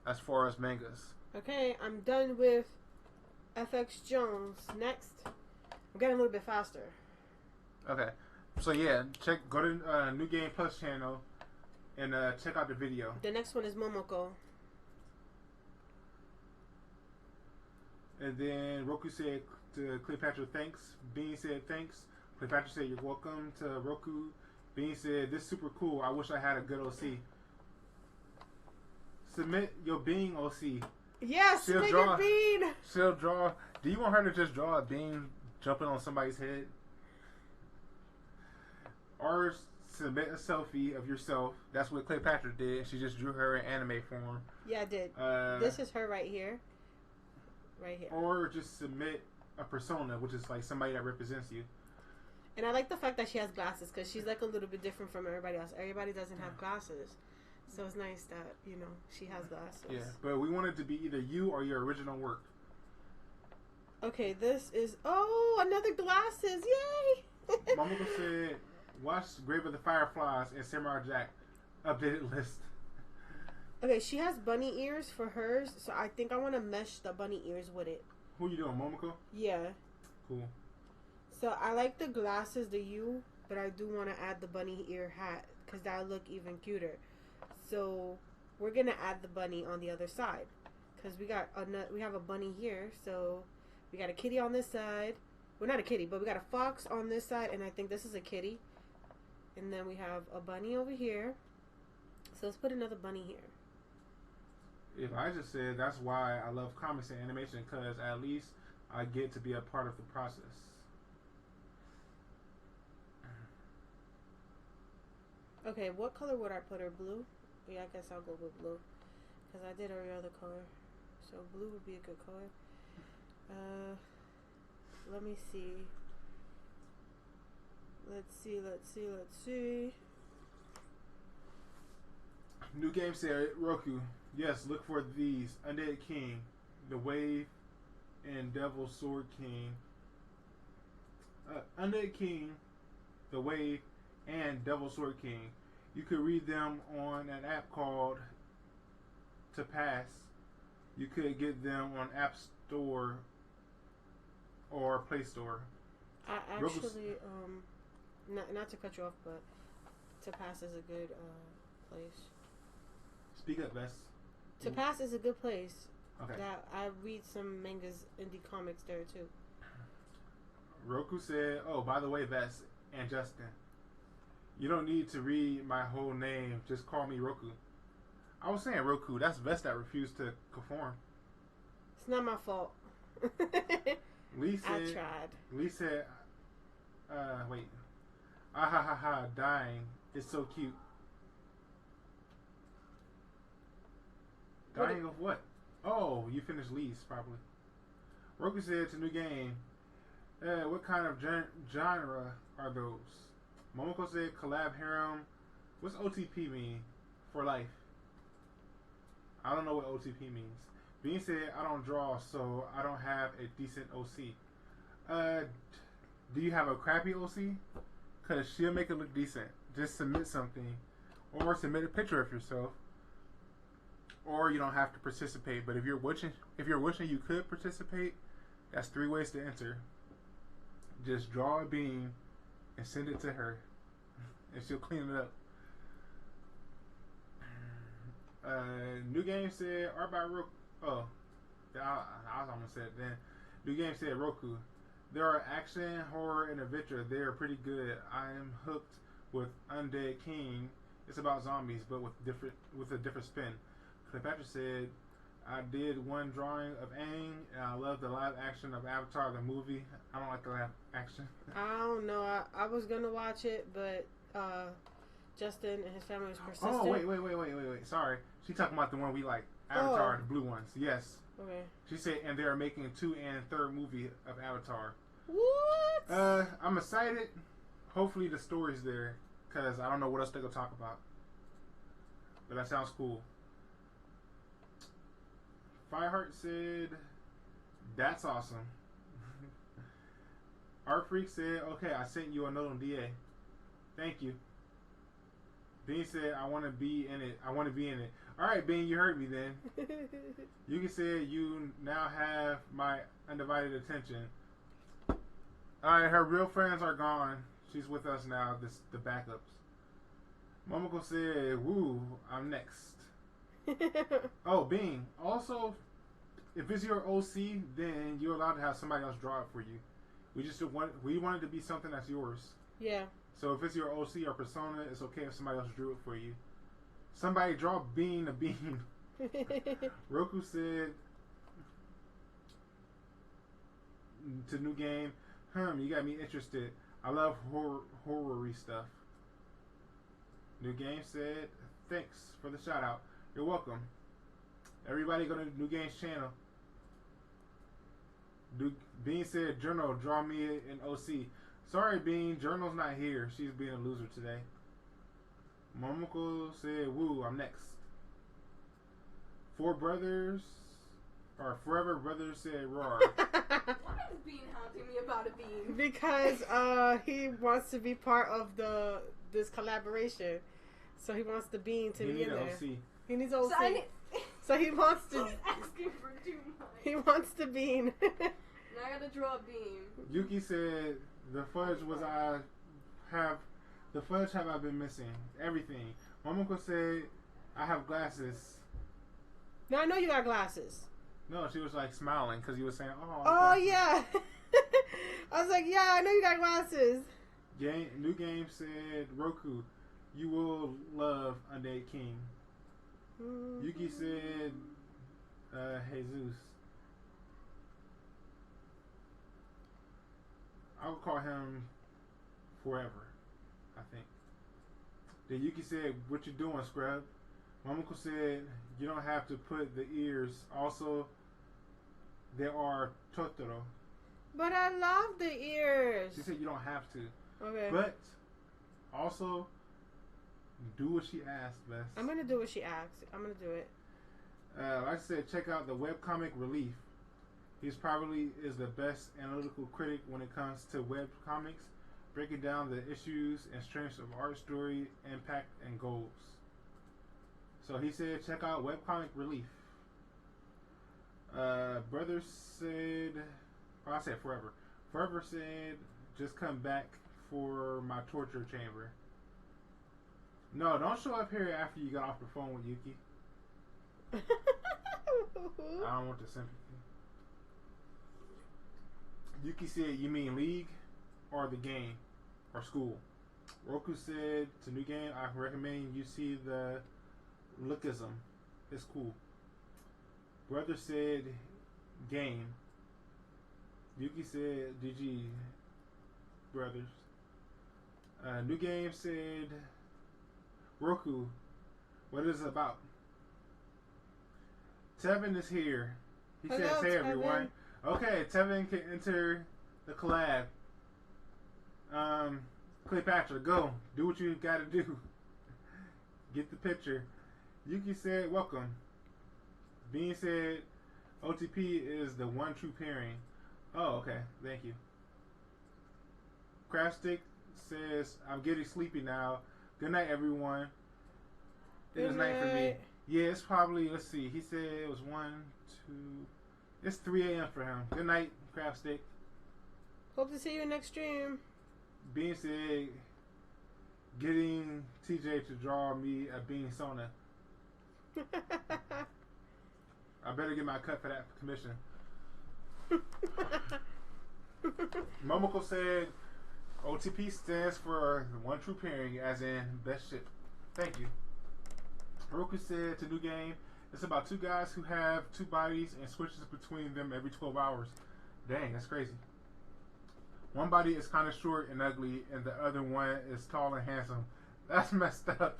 as far as mangas. Okay, I'm done with FX Jones. Next, I'm getting a little bit faster. Okay, so yeah, go to New Game Plus channel and check out the video. The next one is Momoko. And then Roku said to Cleopatra, thanks. Bean said thanks. Cleopatra said you're welcome to Roku. Bean said this is super cool. I wish I had a good OC. Submit your Bean OC. Yes, She'll make draw. a bean. She'll draw. Do you want her to just draw a bean jumping on somebody's head? Or submit a selfie of yourself. That's what Cleopatra did. She just drew her in anime form. Yeah, I did. This is her right here. Right here. Or just submit a persona, which is like somebody that represents you. And I like the fact that she has glasses because she's like a little bit different from everybody else. Everybody doesn't have glasses. So it's nice that, you know, she has glasses. Yeah, but we want it to be either you or your original work. Okay, this is... Oh, another glasses. Yay! Momoko said, watch Grave of the Fireflies and Samurai Jack. Updated list. Okay, she has bunny ears for hers, so I think I want to mesh the bunny ears with it. Who you doing, Momoko? Yeah. Cool. So I like the glasses, the U, but I do want to add the bunny ear hat because that'll look even cuter. So we're going to add the bunny on the other side because we have a bunny here. So we got a kitty on this side. Well, not a kitty, but we got a fox on this side, and I think this is a kitty. And then we have a bunny over here. So let's put another bunny here. If I just said that's why I love comics and animation, because at least I get to be a part of the process. Okay, what color would I put her? Blue? Yeah, I guess I'll go with blue. Because I did every other color. So blue would be a good color. Let me see. Let's see. New Game said, Roku, yes, look for these. Undead King, The Wave, and Devil Sword King. Undead King, The Wave, and Devil Sword King. You could read them on an app called To Pass. You could get them on App Store or Play Store. I actually, not to cut you off, but To Pass is a good place. Speak up, Vess. To Pass is a good place. Okay. That I read some mangas, indie comics there too. Roku said, oh, by the way, Vess and Justin, you don't need to read my whole name. Just call me Roku. I was saying Roku. That's Vess that refused to conform. It's not my fault. Lee said, I tried. Lee said, wait. Ah ha ha ha, dying. It's so cute. Dying of what? Oh, you finished Lee's, probably. Roku said to New Game, what kind of genre are those? Momoko said collab harem. What's OTP mean? For life. I don't know what OTP means. Bean said I don't draw, so I don't have a decent OC. Do you have a crappy OC? Cause she'll make it look decent. Just submit something, or submit a picture of yourself. Or you don't have to participate. But if you're wishing you could participate, that's 3 ways to enter. Just draw a bean and send it to her, and she'll clean it up. New Game said art by Roku. Oh, I was almost said then. New Game said Roku. There are action, horror, and adventure. They are pretty good. I am hooked with Undead King. It's about zombies, but with a different spin. Cleopatra said, I did one drawing of Aang, and I love the live action of Avatar, the movie. I don't like the live action. I don't know. I was gonna watch it, but Justin and his family was persistent. Oh, wait. Sorry. She talking about the one we like. Avatar, the blue ones. Yes. Okay. She said, and they are making 2 and 3rd movie of Avatar. What? I'm excited. Hopefully the story's there, because I don't know what else they're going to talk about. But that sounds cool. Fireheart said, That's awesome. Art Freak said, okay, I sent you a note on DA. Thank you. Bean said, I want to be in it. I want to be in it. All right, Bean, you heard me then. Yuki said, you now have my undivided attention. All right, her real friends are gone. She's with us now, the backups. Momoko said, woo, I'm next. Oh, Bean. Also, if it's your OC, then you're allowed to have somebody else draw it for you. We want it to be something that's yours. Yeah. So if it's your OC or persona, it's okay if somebody else drew it for you. Somebody draw Bean a bean. Roku said to new game, you got me interested. I love horror-y stuff. New game said, thanks for the shout out. You're welcome. Everybody go to New Game's channel. Bean said, Journal, draw me an OC. Sorry, Bean, Journal's not here. She's being a loser today. Momoko said, woo, I'm next. Forever Brothers said, roar. Why is Bean hounding me about a bean? Because he wants to be part of this collaboration. So he wants the bean to be in there. OC. He needs OC. So he wants to. He's asking for too much. He wants the bean. Now I gotta draw a bean. Yuki said, the fudge have I been missing? Everything. Momoko said, I have glasses. Now I know you got glasses. No, she was like smiling because you were saying, oh. Oh, yeah. I was like, yeah, I know you got glasses. New game said, Roku, you will love Undead King. Mm-hmm. Yuki said, Jesus. I would call him Forever, I think. Then Yuki said, what you doing, scrub? Momoko said, you don't have to put the ears. Also, there are Totoro. But I love the ears. She said you don't have to. Okay. But also, do what she asked, Bess. I'm going to do what she asked. I'm going to do it. Like I said, check out the webcomic Relief. He's probably is the best analytical critic when it comes to web comics, breaking down the issues and strengths of art, story, impact, and goals. So he said, check out webcomic Relief. Brother said, I said Forever. Forever said, just come back for my torture chamber. No, don't show up here after you got off the phone with Yuki. I don't want the sympathy. Yuki said, you mean league or the game or school? Roku said to new game, I recommend you see the lookism. It's cool. Brother said game. Yuki said GG brothers. New game said Roku, what is it about? Tevin is here. He says, hey Tevin. everyone. Okay, Tevin can enter the collab. Cleopatra, go. Do what you gotta do. Get the picture. Yuki said, welcome. Bean said, OTP is the one true pairing. Oh, okay. Thank you. Crafstick says, I'm getting sleepy now. Good night, everyone. It is night for me. Yeah, it's probably, let's see. He said it was 1, 2... It's 3 a.m. for him. Good night, Crafstick. Hope to see you next stream. Bean said, getting TJ to draw me a Bean Sona. I better get my cut for that commission. Momoko said, OTP stands for one true pairing, as in best ship. Thank you. Roku said to new game, it's about two guys who have two bodies and switches between them every 12 hours. Dang, that's crazy. One body is kind of short and ugly, and the other one is tall and handsome. That's messed up.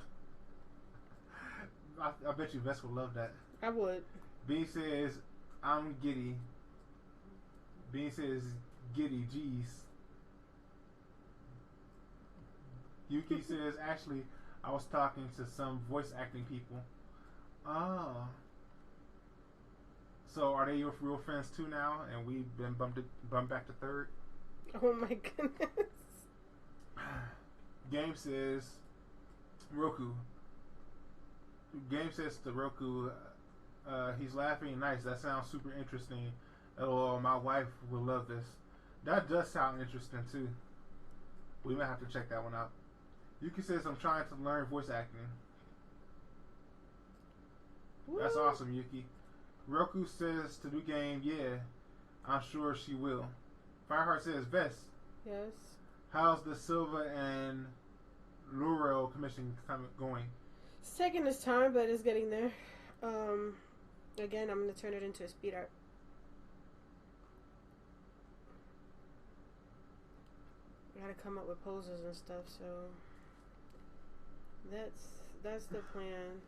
I bet you Vess would love that. I would. Bean says, I'm giddy. Bean says, giddy, geez. Yuki says, actually, I was talking to some voice acting people. Oh. So are they your real friends too now? And we've been bumped back to third. Oh my goodness. Game says Roku. Game says to Roku, he's laughing. Nice. That sounds super interesting. LOL, my wife will love this. That does sound interesting too. We might have to check that one out. Yuki says I'm trying to learn voice acting. Woo. That's awesome, Yuki. Roku says to do game, yeah, I'm sure she will. Fireheart says, Vest, Yes. how's the Silva and Laurel commission going? It's taking its time, but it's getting there. Again, I'm going to turn it into a speed art. I gotta come up with poses and stuff, so that's the plan.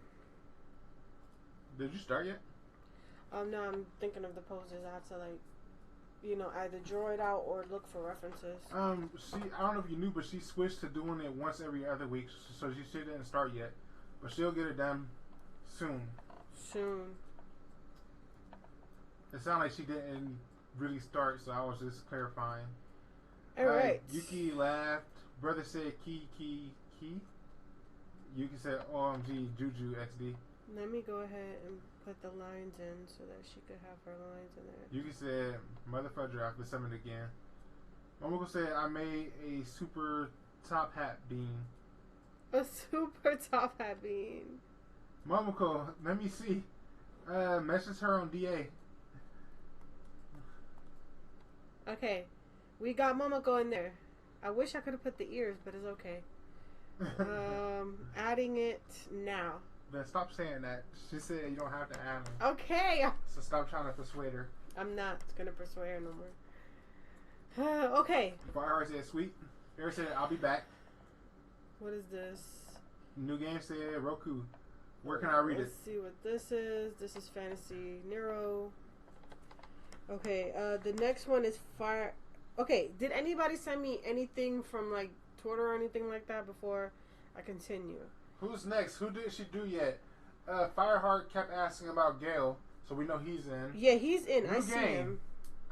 Did you start yet? No, I'm thinking of the poses. I have to either draw it out or look for references. I don't know if you knew, but she switched to doing it once every other week, so she didn't start yet, but she'll get it done soon. Soon. It sounded like she didn't really start, so I was just clarifying. All right. Yuki laughed. Brother said key. Yuki said OMG Juju XD. Let me go ahead and put the lines in so that she could have her lines in there. Yuki said, motherfucker, I've been summoned again. Momoko said, I made a super top hat bean. A super top hat bean. Momoko, let me see. Message her on DA. Okay. We got Momoko in there. I wish I could have put the ears, but it's okay. Adding it now. Then stop saying that. She said you don't have to add them. Okay. So stop trying to persuade her. I'm not gonna persuade her no more. Okay. Fireheart said sweet. Eric said I'll be back. What is this? New game said Roku. Where can I read Let's see what this is. This is Fantasy Nero. Okay. The next one is Fire. Okay. Did anybody send me anything from like Twitter or anything like that before I continue? Who's next? Who did she do yet? Fireheart kept asking about Gale, so we know he's in. Yeah, he's in. New I see him.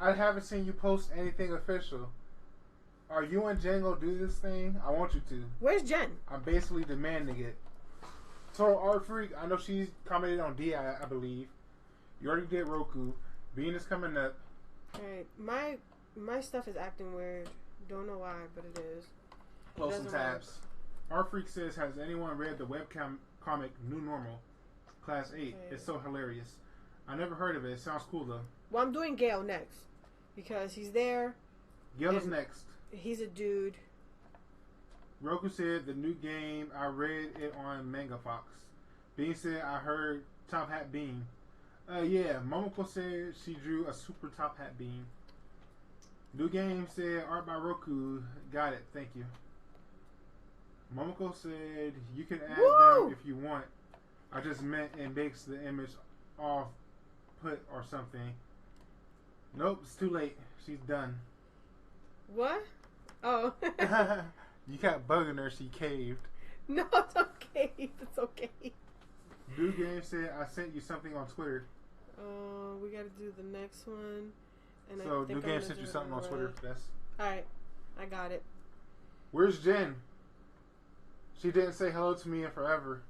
I haven't seen you post anything official. Are you and Jen gonna do this thing? I want you to. Where's Jen? I'm basically demanding it. Total Art Freak, I know she's commented on D, I believe. You already did Roku. Bean is coming up. Alright, my stuff is acting weird. Don't know why, but it is. Close some tabs. Art Freak says, has anyone read the webcam comic New Normal? Class 8. Okay. It's so hilarious. I never heard of it. It sounds cool though. Well, I'm doing Gale next. Because he's there. Gale is next. He's a dude. Roku said, the new game, I read it on Manga Fox. Bean said, I heard Top Hat Bean. Yeah, Momoko said she drew a super Top Hat Bean. New game said, art by Roku. Got it, thank you. Momoko said, you can add them if you want. I just meant it makes the image off put or something. Nope, it's too late. She's done. What? Oh. You kept bugging her, she caved. No, it's okay. It's okay. New game said, I sent you something on Twitter. We gotta do the next one. And so, New game sent you something on Twitter. Alright, I got it. Where's Jen? She didn't say hello to me in forever.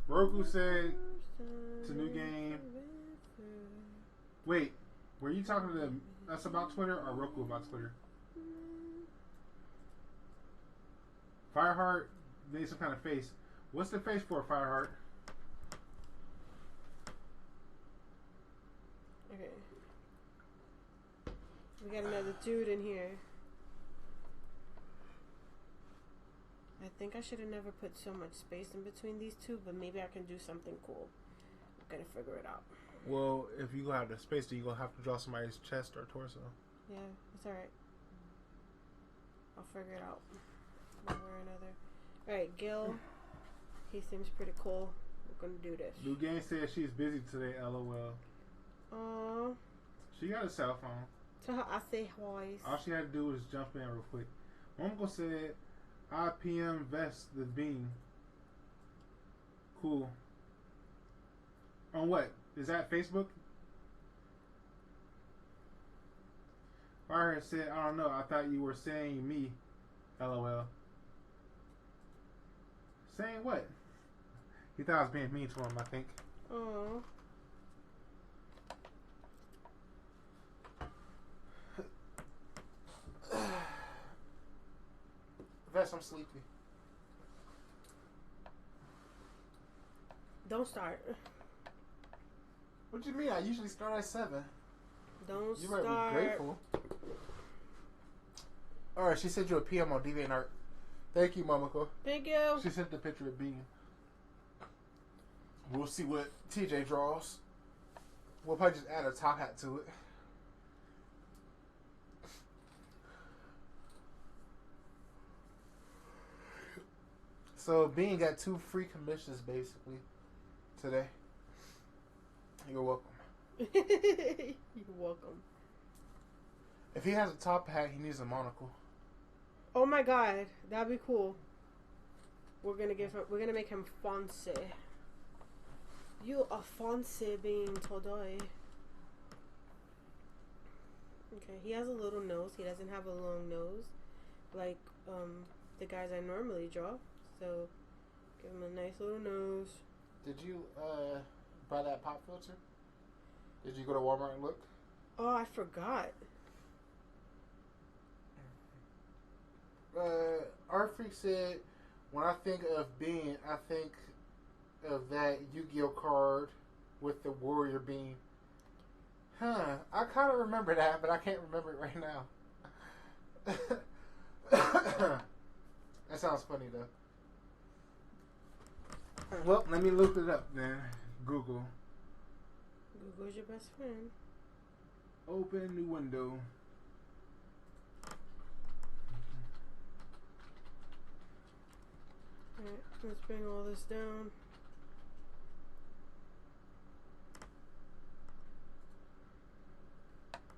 Roku said to New game. Wait, were you talking to us about Twitter or Roku about Twitter? Fireheart made some kind of face. What's the face for, Fireheart? Okay. We got another dude in here. I think I should have never put so much space in between these two, but maybe I can do something cool. I'm gonna figure it out. Well, if you go have the space, you're gonna have to draw somebody's chest or torso. Yeah, it's alright. I'll figure it out. One way or another. Alright, Gil. He seems pretty cool. We're gonna do this. New game says she's busy today, LOL. Aww. She got a cell phone. Tell her I say hi. All she had to do was jump in real quick. Momoko said, I PM Vest the Bean. Cool. On what? Is that Facebook? Firehead said, I don't know. I thought you were saying me. LOL. Saying what? He thought I was being mean to him, I think. Oh. Vess, I'm sleepy. Don't start. What do you mean? I usually start at 7. Don't You start. might be grateful. Alright, she sent you a PM on DeviantArt. Thank you, Momoko. Thank you. She sent the picture of Bean. We'll see what TJ draws. We'll probably just add a top hat to it. So Bean got 2 free commissions basically today. You're welcome. You're welcome. If he has a top hat, he needs a monocle. Oh my god, that'd be cool. We're gonna make him Fonse. You are Fonse being Todoy. Okay, he has a little nose. He doesn't have a long nose like the guys I normally draw. So give him a nice little nose. Did you buy that pop filter? Did you go to Walmart and look? Oh, I forgot. Art Freak said, when I think of Bean, I think of that Yu-Gi-Oh card with the warrior beam. Huh. I kind of remember that, but I can't remember it right now. That sounds funny, though. Well, let me look it up then. Google. Google's your best friend. Open new window. Alright, let's bring all this down.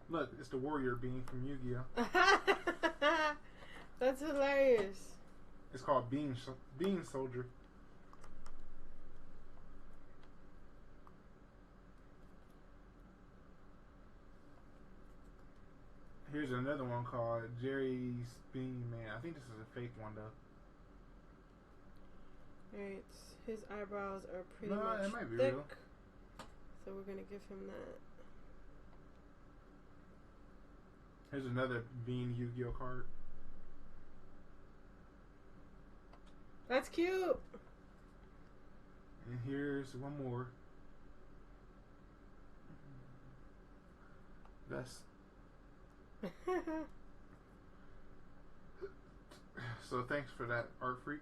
Look, it's the warrior beam from Yu-Gi-Oh. That's hilarious. It's called Bean Soldier. Here's another one called Jerry's Bean Man. I think this is a fake one though. Alright, his eyebrows are pretty No, much it might be thick. real. So we're gonna give him that. Here's another Bean Yu-Gi-Oh card. That's cute. And here's one more. That's so thanks for that, Art Freak.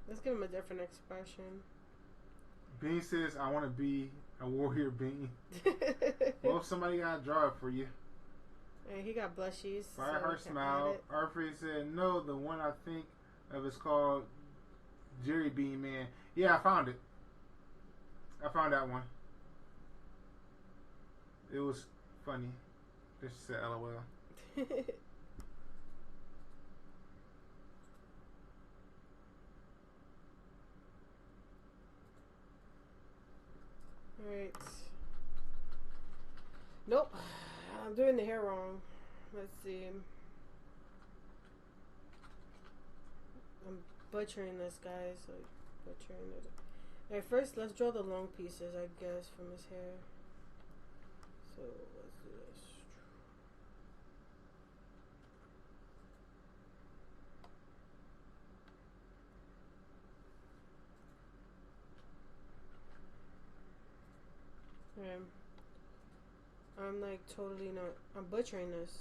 Let's give him a different expression. Bean says, I want to be a warrior Bean. Well, if somebody got to draw it for you. And he got blushies. Fireheart so smiled. Art Freak said, no, the one I think of is called Jerry Bean Man. Yeah, I found it. I found that one. It was funny. This said LOL. Alright. Nope. I'm doing the hair wrong. Let's see. I'm butchering this, guys. Like, butchering it. Alright, first let's draw the long pieces, I guess, from his hair. So let's do this. Okay. I'm like totally not. I'm butchering this.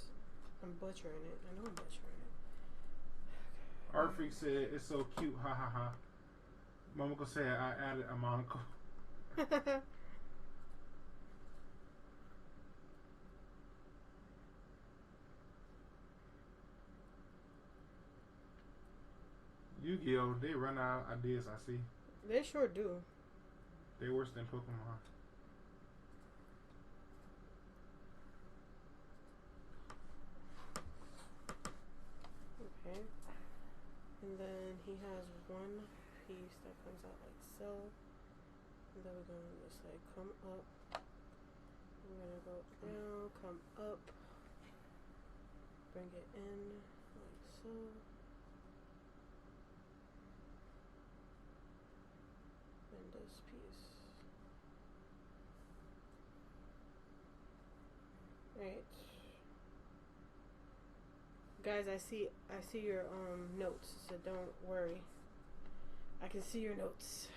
I'm butchering it. I know I'm butchering it. Art Freak said, it's so cute, ha ha ha. Momoko said, I added a monocle. Yu-Gi-Oh! They run out of ideas, I see. They sure do. They worse than Pokemon. Okay. And then he has one piece that comes out like so. And then we're going to just like come up I'm gonna go down, come up, bring it in like so. And this piece. Right. Guys, I see your notes, so don't worry. I can see your notes.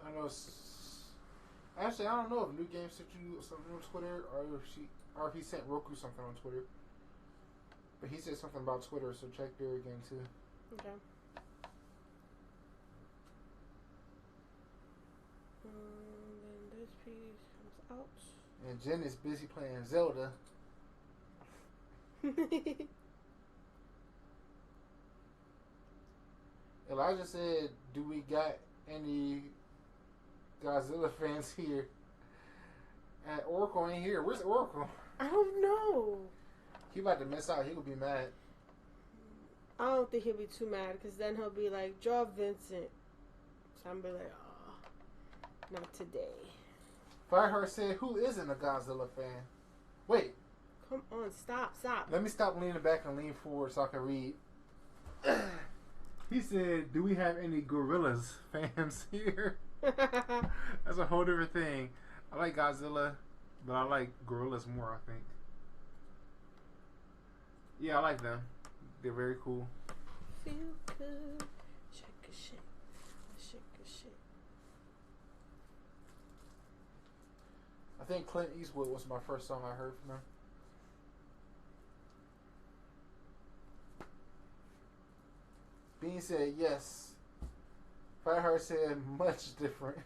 I know. Actually, I don't know if New Game sent you something on Twitter or if he sent Roku something on Twitter. But he said something about Twitter, so check there again too. Okay. Then this piece comes out. And Jen is busy playing Zelda. Elijah said, "Do we got any Godzilla fans here?" And Oracle ain't here. Where's Oracle? I don't know. He about to miss out. He gonna be mad. I don't think he'll be too mad because then he'll be like, draw Vincent. So I'm gonna be like, oh, not today. Fireheart said, "Who isn't a Godzilla fan?" Wait. Come on, stop. Let me stop leaning back and lean forward so I can read. He said, "Do we have any Gorillas fans here?" That's a whole different thing. I like Godzilla, but I like Gorillas more, I think. Yeah, I like them. They're very cool. Feel good. Shake a shake. Shake a shake. I think Clint Eastwood was my first song I heard from him. Bean said yes. Fireheart said much different.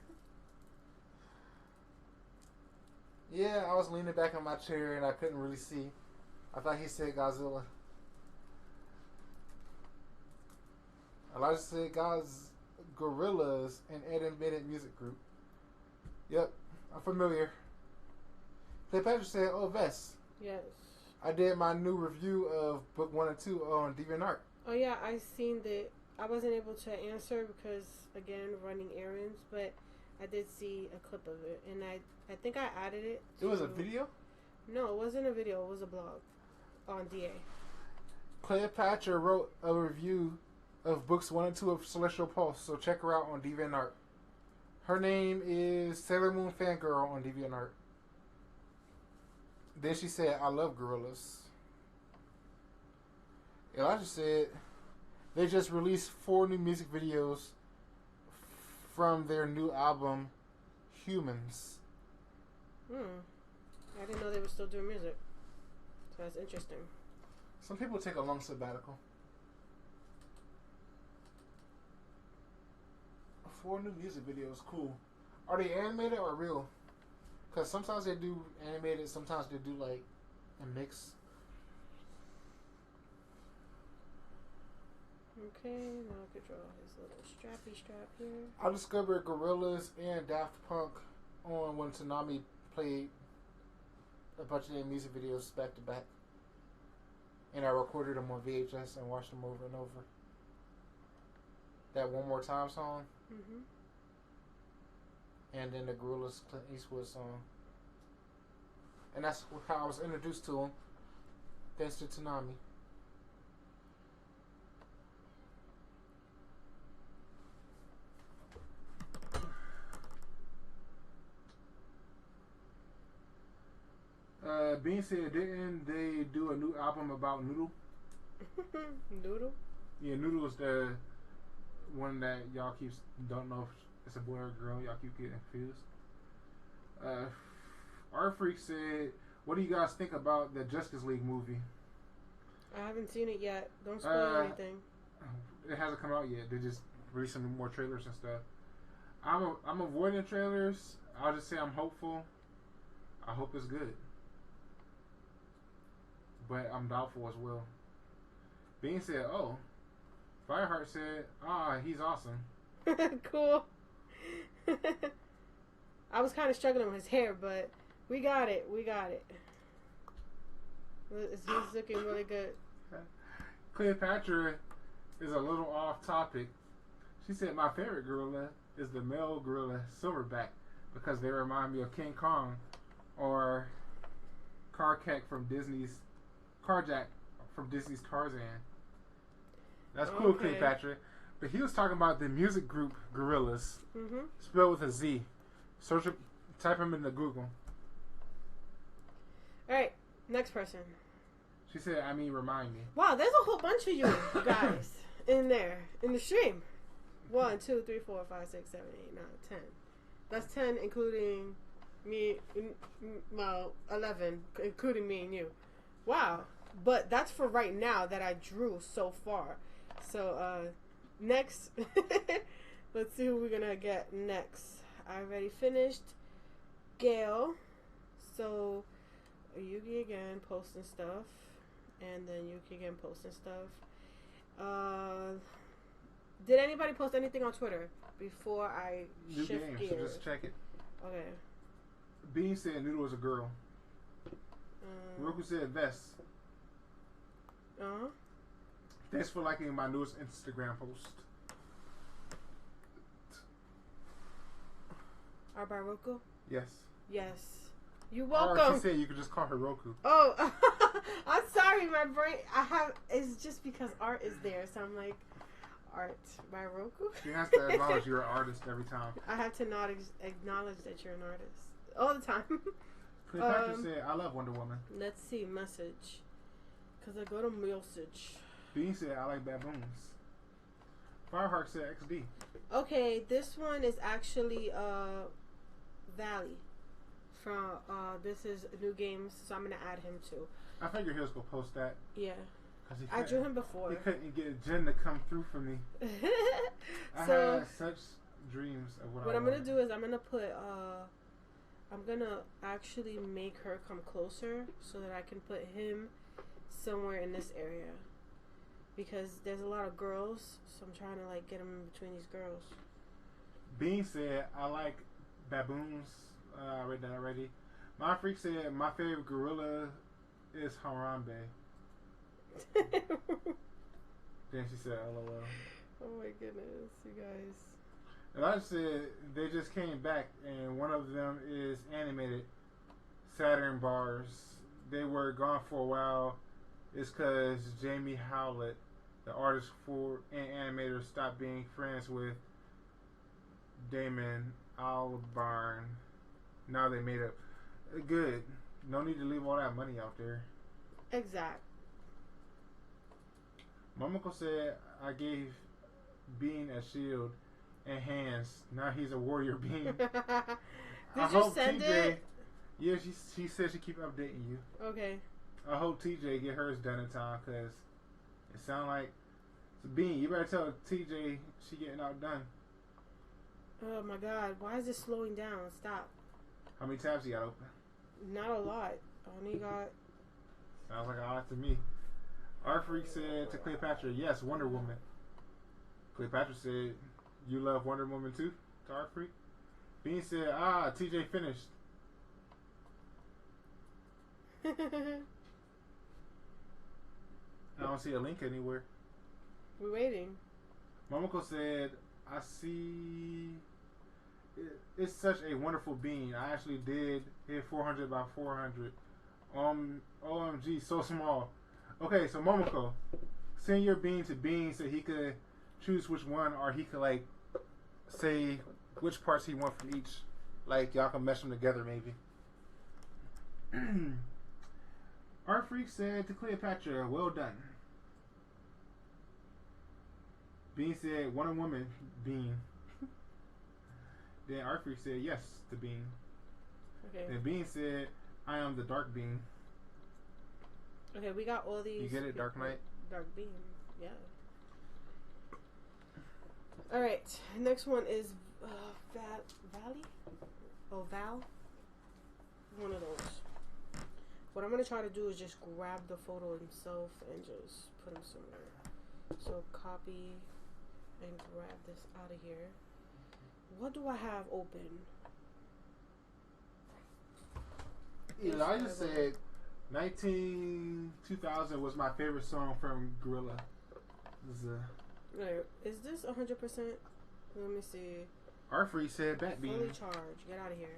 Yeah, I was leaning back in my chair and I couldn't really see. I thought he said Godzilla. Elijah said Gorillas, an animated music group. Yep, I'm familiar. Cleopatra said, "Oh, Vess. Yes. I did my new review of book 1 and 2 on DeviantArt." Oh yeah, I seen that. I wasn't able to answer because again running errands, but I did see a clip of it, and I think I added it. It was a video? No, it wasn't a video. It was a blog on DA. Cleopatra wrote a review of books 1 and 2 of Celestial Pulse, so check her out on DeviantArt. Her name is Sailor Moon Fangirl on DeviantArt. Then she said, "I love gorillas." Elijah said, "They just released 4 new music videos from their new album, Humans." I didn't know they were still doing music. So that's interesting. Some people take a long sabbatical. 4 new music videos, cool. Are they animated or real? Because sometimes they do animated, sometimes they do like a mix. Okay, now I could draw his little strappy strap here. I discovered Gorillaz and Daft Punk on when Tsunami played a bunch of their music videos back to back. And I recorded them on VHS and watched them over and over. That One More Time song. Mm-hmm. And then the Gorillaz Clint Eastwood song. And that's how I was introduced to them. Thanks to Tsunami. Bean said, "Didn't they do a new album about Noodle?" Noodle? Yeah, Noodle is the one that y'all don't know if it's a boy or a girl. Y'all keep getting confused. Our Freak said, "What do you guys think about the Justice League movie?" I haven't seen it yet. Don't spoil anything. It hasn't come out yet. They just released some more trailers and stuff. I'm avoiding trailers. I'll just say I'm hopeful. I hope it's good. But I'm doubtful as well. Bean said, "Oh." Fireheart said, he's awesome." Cool. I was kind of struggling with his hair, but we got it. He's looking really good. Cleopatra is a little off topic. She said, "My favorite gorilla is the male gorilla, Silverback. because they remind me of King Kong or Carjack from Disney's Tarzan. That's cool, Okay. Cleopatra. But he was talking about the music group Gorillaz, Mm-hmm. spelled with a Z. Search it, type him into Google. All right, next person. She said, I mean, remind me. Wow, there's a whole bunch of you guys in there in the stream. 1, 2, 3, 4, 5, 6, 7, 8, 9, 10. That's 10, including me. Well, 11, including me and you. Wow. But that's for right now that I drew so far. So, next, let's see who we're gonna get next. I already finished Gail. So, Yugi again posting stuff. And then Yuki again posting stuff. Did anybody post anything on Twitter before I New shift game, gears? so just check it. Okay. Bean said Noodle was a girl. Roku said Vest. Uh-huh. Thanks for liking my newest Instagram post. Our by Roku? Yes. Yes. You're Or welcome. she said you could just call her Roku. Oh, I'm sorry. My brain. It's just because art is there, so I'm like, art by Roku. She has to acknowledge you're an artist every time. I have to not acknowledge that you're an artist all the time. Cleopatra said, I love Wonder Woman. Let's see message, because I go to message. Bean said, I like baboons. Fireheart said XD. Okay, this one is actually Valley from this is New Games, so I'm gonna add him too. I figured he was going to post that. Yeah, 'Cause he I drew him before. He couldn't get Jen to come through for me. I So had such dreams of what what I I'm gonna wanted. do is I'm gonna put I'm gonna actually make her come closer so that I can put him somewhere in this area because there's a lot of girls, so I'm trying to like get him in between these girls. Bean said, I like baboons. I read that already. My freak said, my favorite gorilla is Harambe. Then she said, LOL. Oh my goodness, you guys. And I said, they just came back, and one of them is animated. Saturn Bars. They were gone for a while. It's because Jamie Howlett, the artist for and animator, stopped being friends with Damon Albarn. Now they made up. Good. No need to leave all that money out there. Exact. Momoko said, I gave Bean a shield and hands. Now he's a warrior Bean. Did I you hope send TJ, it? Yeah, she said she keep updating you. Okay. I hope TJ get hers done in time because it sound like so Bean. You better tell TJ she getting outdone. Oh my god, why is it slowing down? Stop. How many tabs you got open? Not a lot. I only got. Sounds like a lot to me. Our freak said to Cleopatra, yes, Wonder Woman. Cleopatra said, you love Wonder Woman too? To our freak. Bean said, TJ finished. I don't see a link anywhere. We're waiting. Momoko said, I see. It's such a wonderful bean. I actually did hit 400 by 400. OMG, so small. Okay, so Momoko, send your bean to Bean so he could choose which one, or he could like say which parts he wants from each. Like y'all can mesh them together maybe. Our freak said to Cleopatra, well done. Bean said, Wonder Woman, Bean. Then our freak said, yes, to Bean. Okay. Then Bean said, I am the Dark Bean. Okay, we got all these. You get it, Dark Knight? Dark Beam. Yeah. Alright, next one is Valley? Oh, Val? One of those. What I'm going to try to do is just grab the photo himself and just put him somewhere. So copy and grab this out of here. What do I have open? Elijah said 2000 was my favorite song from Gorilla. Right. Is this 100%? Let me see. Art Freak said Batbeam. Fully charged. Get out of here.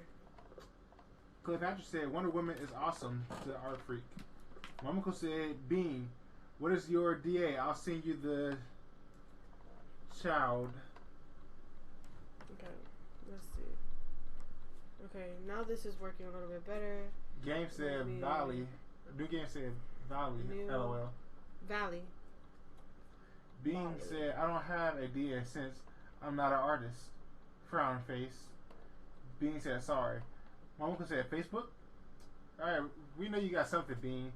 Cleopatra said Wonder Woman is awesome to Art Freak. Momoko said Bean, what is your DA? I'll send you the child. Okay, let's see. Okay, now this is working a little bit better. Game said Maybe- Valley. New game said Valley. New- LOL. Valley. Bean Valley. said I don't have a DA since I'm not an artist. Frown face. Bean said sorry. Momoko said Facebook. Alright, we know you got something, Bean.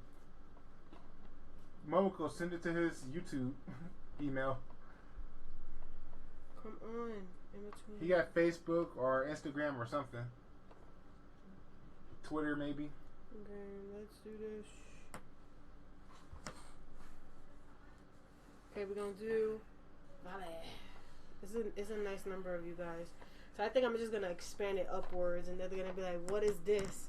Momoko, send it to his YouTube email. Come on. In between. He got Facebook or Instagram or something. Twitter maybe. Okay, let's do this. Okay, we're gonna do Valley. It's a nice number of you guys. So I think I'm just gonna expand it upwards, and they're gonna be like, "What is this?"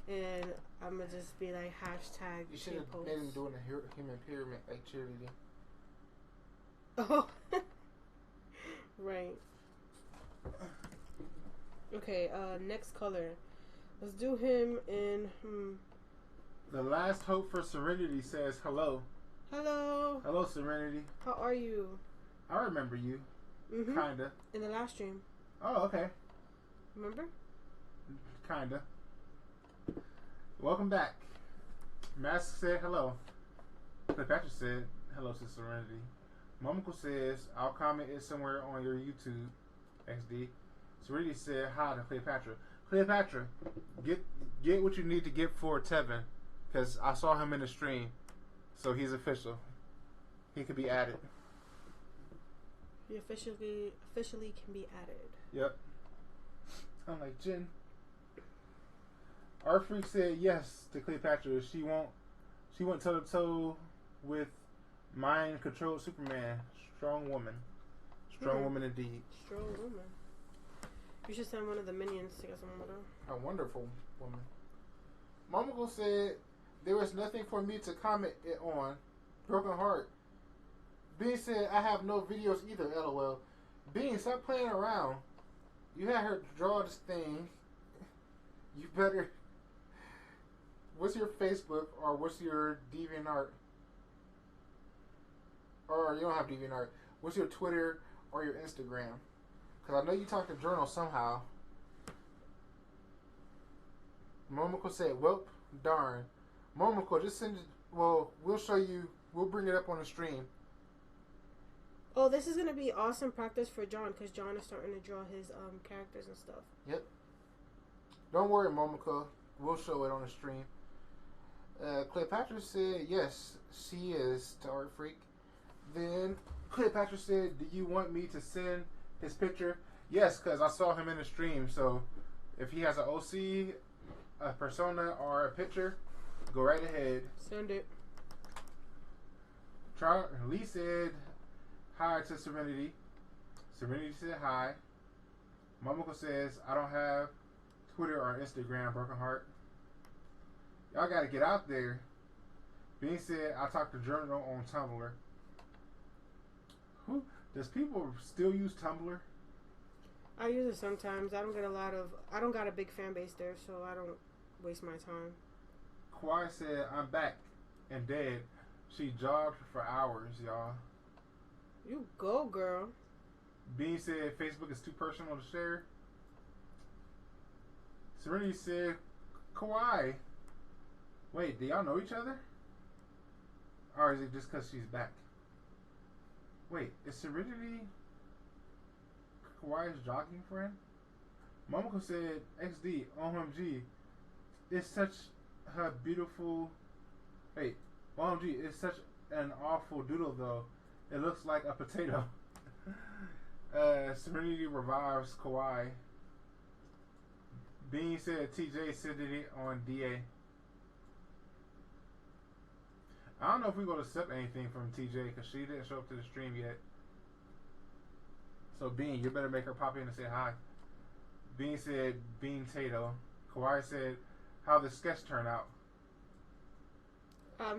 And I'm gonna just be like hashtag. You should have shitpost. made him doing a human pyramid like cheerleading. Oh, right. Okay. Next color. Let's do him in. The last hope for Serenity says hello. Hello. Hello, Serenity. How are you? I remember you. Mm-hmm. Kinda. In the last stream. Oh, okay. Remember? Kinda. Welcome back. Mask said hello. Cleopatra said hello to Serenity. Momoko says, I'll comment it somewhere on your YouTube, XD. Serenity said hi to Cleopatra. Cleopatra, get what you need to get for Tevin, because I saw him in the stream, so he's official. He could be added. He officially can be added. Yep. I'm like, Jen. Art Freak said yes to Cleopatra. She went toe to toe with mind controlled Superman. Strong woman. Strong woman indeed. Strong woman. You should send one of the minions to get some water. A wonderful woman. Momoko said there was nothing for me to comment it on. Broken heart. Bean said I have no videos either. LOL. Bean, stop playing around. You had her draw this thing. You better. What's your Facebook or what's your DeviantArt? Or you don't have DeviantArt. What's your Twitter or your Instagram? Because I know you talk to Journal somehow. Momoko said, well, darn. Momoko, just send it. Well, we'll show you. We'll bring it up on the stream. Oh, this is going to be awesome practice for John, because John is starting to draw his characters and stuff. Yep. Don't worry, Momoko. We'll show it on the stream. Cleopatra said, yes, she is to Art Freak. Then Cleopatra said, do you want me to send his picture? Yes, because I saw him in the stream. So if he has an OC, a persona, or a picture, go right ahead. Send it. Lee said hi to Serenity. Serenity said hi. Momoko says, I don't have Twitter or Instagram, Broken Heart. Y'all got to get out there. Bean said, I talked to Journal on Tumblr. Does people still use Tumblr? I use it sometimes. I don't got a big fan base there, so I don't waste my time. Kawhi said, I'm back and dead. She jogged for hours, y'all. You go, girl. Bean said, Facebook is too personal to share. Serenity said, Kawhi. Wait, do y'all know each other? Or is it just because she's back? Wait, is Serenity Kawhi's jogging friend? Momoko said, XD, OMG, it's such a beautiful... Wait, OMG, it's such an awful doodle though. It looks like a potato. Serenity revives Kawhi. Bean said TJ sent it on DA. I don't know if we're going to accept anything from TJ because she didn't show up to the stream yet. So Bean, you better make her pop in and say hi. Bean said Bean Tato. Kawhi said how the sketch turned out.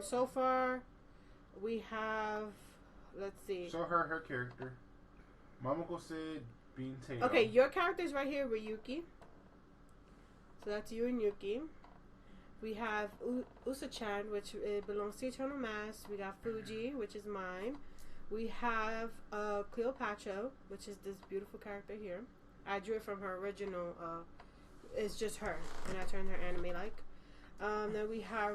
So far, we have, let's see. Show her character. Momoko said Bean Tato. Okay, your character's right here with Yuki. So that's you and Yuki. We have Usa-chan, which belongs to Eternal Mask. We got Fuji, which is mine. We have Cleopatra, which is this beautiful character here. I drew it from her original. It's just her, and I turned her anime-like. Then we have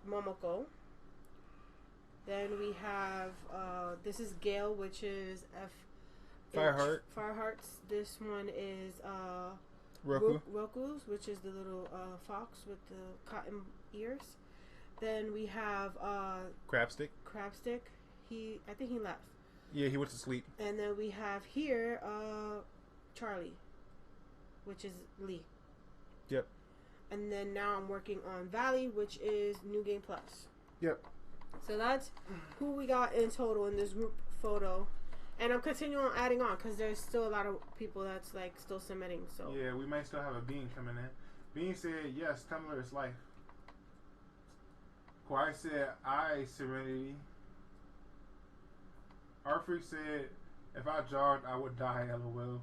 Momoko. Then we have this is Gale, which is Fireheart. Fireheart's. This one is Roku's, which is the little fox with the cotton ears. Then we have Crabstick. I think he left. Yeah, he went to sleep. And then we have here Charlie, which is Lee. Yep. And then now I'm working on Valley, which is New Game Plus. Yep. So that's who we got in total in this group photo. And I'm continuing on adding on because there's still a lot of people that's like still submitting. So yeah, we might still have a Bean coming in. Bean said, yes, Tumblr is life. Kawhi said, I, Serenity. Our Freak said, if I jogged, I would die, LOL.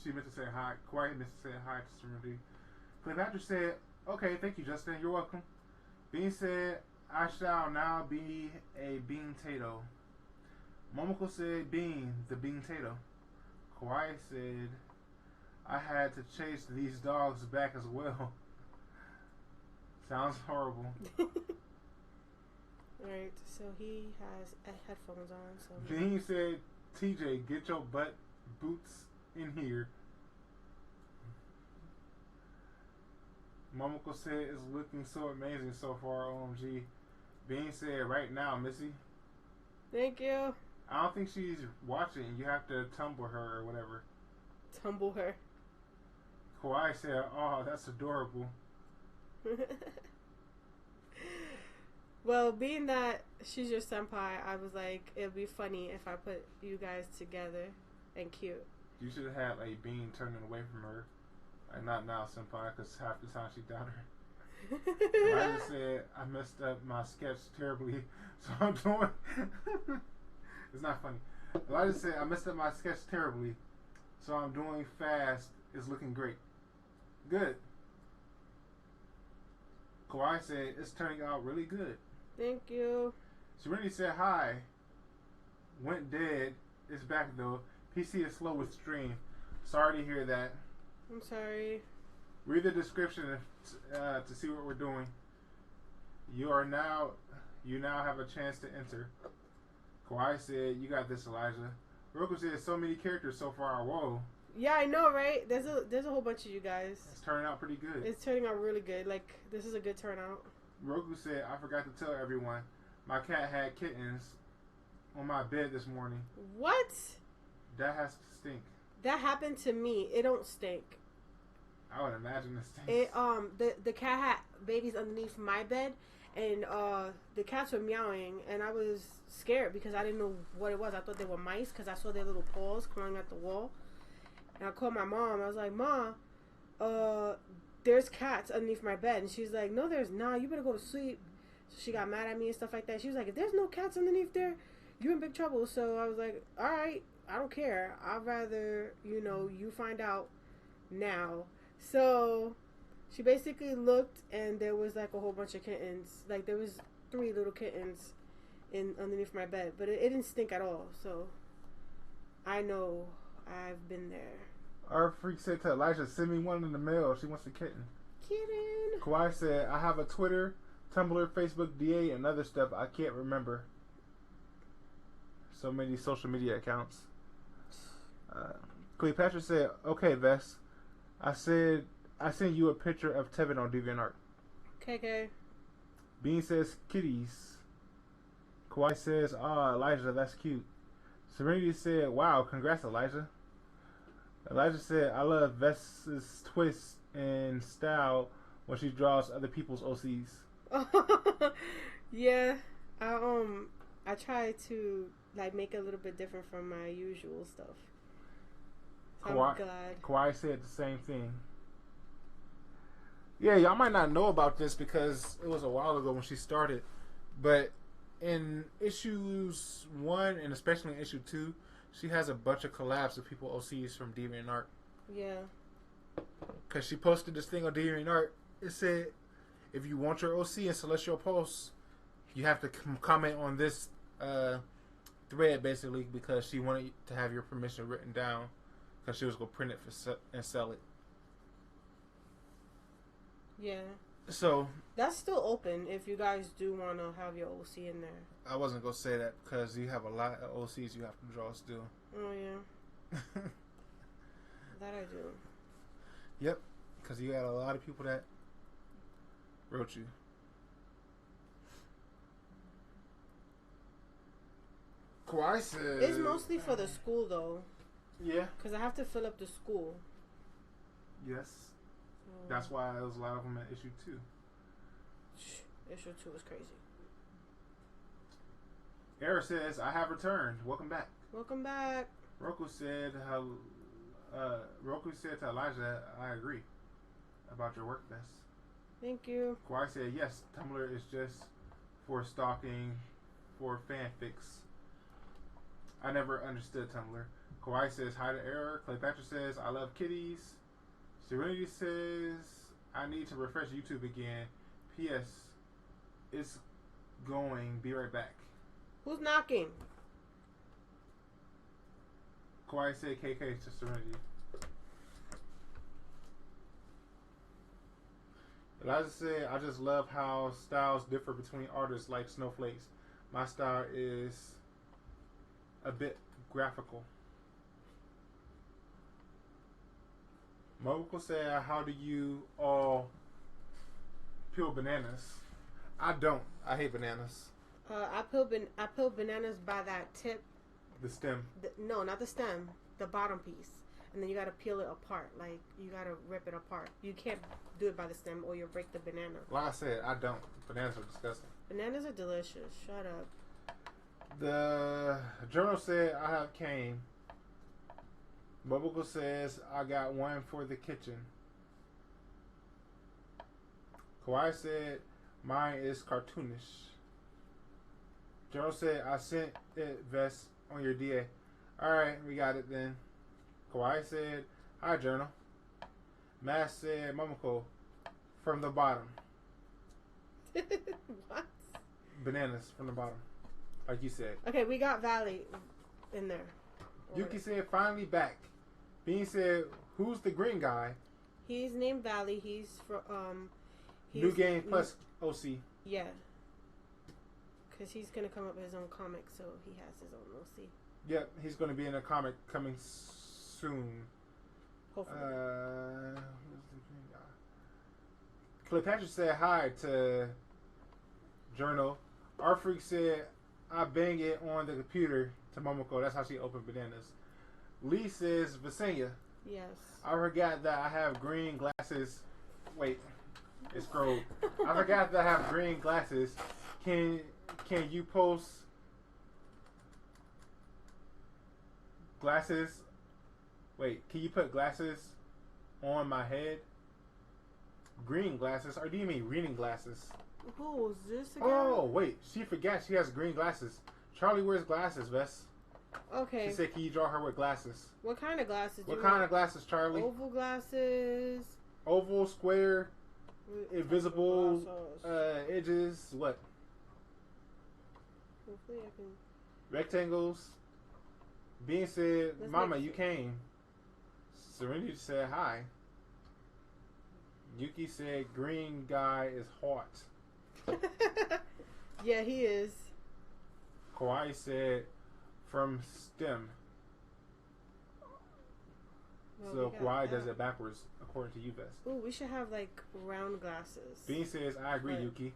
She meant to say hi. Kawhi meant to say hi to Serenity. Cleopatra said, okay, thank you, Justin. You're welcome. Bean said, I shall now be a Bean Tato. Momoko said, Bean, the Bean Tato. Kawhi said, I had to chase these dogs back as well. Sounds horrible. Alright, so he has headphones on. So Bean said, TJ, get your butt boots in here. Momoko said, it's looking so amazing so far, OMG. Bean said, right now, Missy. Thank you. I don't think she's watching. You have to tumble her or whatever. Tumble her. Kawhi said, oh, that's adorable. Well, being that she's your senpai, I was like, it would be funny if I put you guys together and cute. You should have a Bean turning away from her. Like, not now, senpai, because half the time she doubt her. Elijah said, I messed up my sketch terribly, so I'm doing... It's not funny. Elijah said, I messed up my sketch terribly, so I'm doing fast. It's looking great. Good. Kawhi said, it's turning out really good. Thank you. Serenity said, hi. Went dead. It's back, though. PC is slow with stream. Sorry to hear that. I'm sorry. Read the description to see what we're doing. You now have a chance to enter. Kawhi said, you got this, Elijah. Roku said, so many characters so far. Whoa. Yeah, I know, right? There's a whole bunch of you guys. It's turning out pretty good. It's turning out really good. Like, this is a good turnout. Roku said, I forgot to tell everyone. My cat had kittens on my bed this morning. What? That has to stink. That happened to me. It don't stink. I would imagine it stinks. The cat had babies underneath my bed, and the cats were meowing, and I was scared because I didn't know what it was. I thought they were mice because I saw their little paws crawling at the wall. And I called my mom. I was like, Mom, there's cats underneath my bed. And she's like, no, there's not. You better go to sleep. So she got mad at me and stuff like that. She was like, if there's no cats underneath there, you're in big trouble. So I was like, all right, I don't care. I'd rather, you find out now. So she basically looked, and there was like a whole bunch of kittens. Like, there was 3 little kittens underneath my bed. But it didn't stink at all. So I know I've been there. Our Freak said to Elijah, send me one in the mail. She wants a kitten. Kitten. Kawhi said, I have a Twitter, Tumblr, Facebook, DA, and other stuff I can't remember. So many social media accounts. Cleopatra said, okay, Vess. I sent you a picture of Tevin on DeviantArt. KK. Bean says, kitties. Kawhi says, Elijah, that's cute. Serenity said, wow, congrats, Elijah. Elijah said, I love Vess's twist and style when she draws other people's OCs. Yeah. I try to like make it a little bit different from my usual stuff. So I'm glad. Kawhi said the same thing. Yeah, y'all might not know about this because it was a while ago when she started. But in issues 1 and especially in issue 2, she has a bunch of collabs with people OCs from DeviantArt. Yeah. Because she posted this thing on DeviantArt. It said, if you want your OC in Celestial Pulse, you have to comment on this thread, basically, because she wanted to have your permission written down, because she was going to print it and sell it. Yeah. So that's still open if you guys do want to have your OC in there. I wasn't going to say that because you have a lot of OCs you have to draw still. Oh, yeah. That I do. Yep. Because you got a lot of people that wrote you. Kawhi says... It's mostly for the school, though. Yeah. Because I have to fill up the school. Yes. That's why there was a lot of them at issue 2. Issue 2 was crazy. Era says, I have returned. Welcome back. Welcome back. Roku said to Elijah, I agree about your work best. Thank you. Kawhi said, yes, Tumblr is just for stalking, for fanfics. I never understood Tumblr. Kawhi says, hi to Era. Cleopatra says, I love kitties. Serenity says, I need to refresh YouTube again. P.S. It's going. Be right back. Who's knocking? Kawhi said KK to Serenity. Elijah said, I just love how styles differ between artists like snowflakes. My style is a bit graphical. Moko said, how do you all peel bananas? I don't. I hate bananas. I peel bananas by that tip. The stem. No, not the stem. The bottom piece. And then you gotta peel it apart. Like, you gotta rip it apart. You can't do it by the stem or you'll break the banana. Like I said, I don't. Bananas are disgusting. Bananas are delicious. Shut up. The journal said, I have cane. Bubblegum says, I got one for the kitchen. Kawhi said, mine is cartoonish. Journal said, I sent it, Vest, on your DA. Alright, we got it then. Kawhi said, hi, Journal. Mass said, Momoko, from the bottom. What? Bananas from the bottom. Like you said. Okay, we got Valley in there. Yuki said, finally back. Bean said, who's the green guy? He's named Valley. He's from, New Game Plus OC. Yeah. Because he's going to come up with his own comic, so he has his own OC. Yep, he's going to be in a comic coming soon. Hopefully. Who's the green guy? Cleopatra said hi to Journal. Our Freak said, I bang it on the computer to Momoko. That's how she opened bananas. Lee says, Vesenia. Yes. I forgot that I have green glasses. Wait, it's scrolled. I forgot that I have green glasses. Can you post glasses? Wait, can you put glasses on my head? Green glasses? Or do you mean reading glasses? Who is this again? Oh, wait. She forgot she has green glasses. Charlie wears glasses, Vess. Okay. She said, can you draw her with glasses? What kind of glasses? What kind of glasses, Charlie? Oval glasses. Oval, square, invisible, Glasses. edges, what? Hopefully I can... Rectangles. Bean said, Let's Mama, make you came. Serenity said, hi. Yuki said, green guy is hot. Yeah, he is. Kawhi said, from STEM. Well, So we got Kawhi does that. it backwards, according to you, Vest. Ooh, we should have like round glasses. Bean says, I agree, Right. Yuki.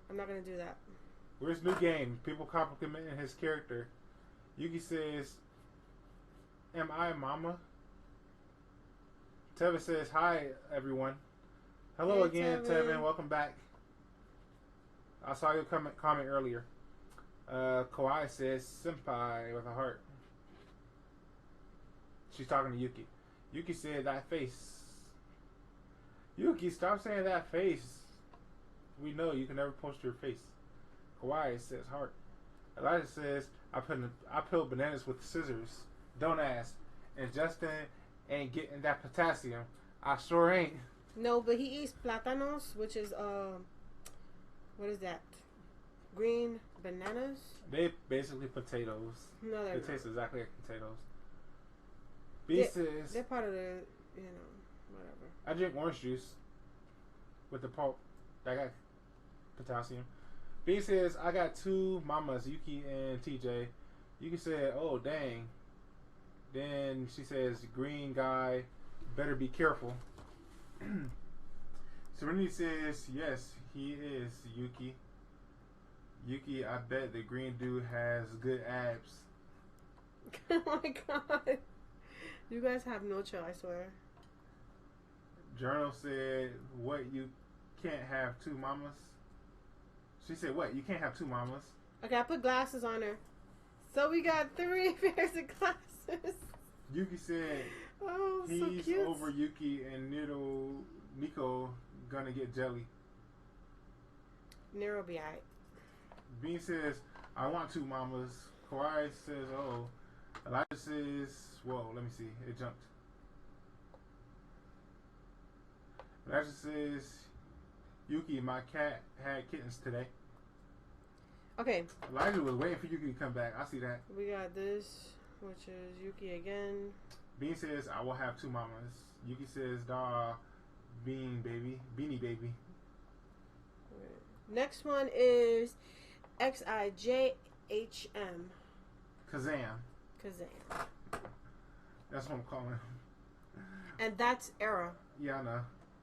I'm not gonna do that. Where's New Game? People complimenting his character. Yuki says, am I Mama? Tevin says, hi, everyone. Hello Hey, again, Tevin. Tevin. Welcome back. I saw your comment earlier. Kawhi says, senpai, with a heart. She's talking to Yuki. Yuki said, that face. Yuki, stop saying that face. We know you can never post your face. Kawhi says heart. Elijah says, I peel bananas with scissors. Don't ask. And Justin ain't getting that potassium. I sure ain't. No, but he eats plátanos, which is what is that? Green bananas? They basically potatoes. No, they're They not. taste exactly like potatoes. B says, They're part of the, whatever. I drink orange juice with the pulp. I got potassium. B says, I got two mamas, Yuki and TJ. Yuki said, oh, dang. Then she says, green guy, better be careful. Serenity says, yes, he is, Yuki. Yuki, I bet the green dude has good abs. Oh my god. You guys have no chill, I swear. Journal said, what, you can't have two mamas? She said, what, you can't have two mamas? Okay, I put glasses on her. So we got 3 pairs of glasses. Yuki said, Oh, so he's cute. over Yuki and Nico gonna get jelly. Nero be alright. Bean says, I want two mamas. Kawhi says, oh. Elijah says, whoa, let me see. It jumped. Elijah says, Yuki, my cat had kittens today. Okay, Elijah was waiting for Yuki to come back. I see that. we got this, which is Yuki again. Bean says, I will have two mamas. Yuki says, "Daw, beanie baby." Next one is XIJHM. Kazam. Kazam. That's what I'm calling him. And that's Era. Yeah, I know.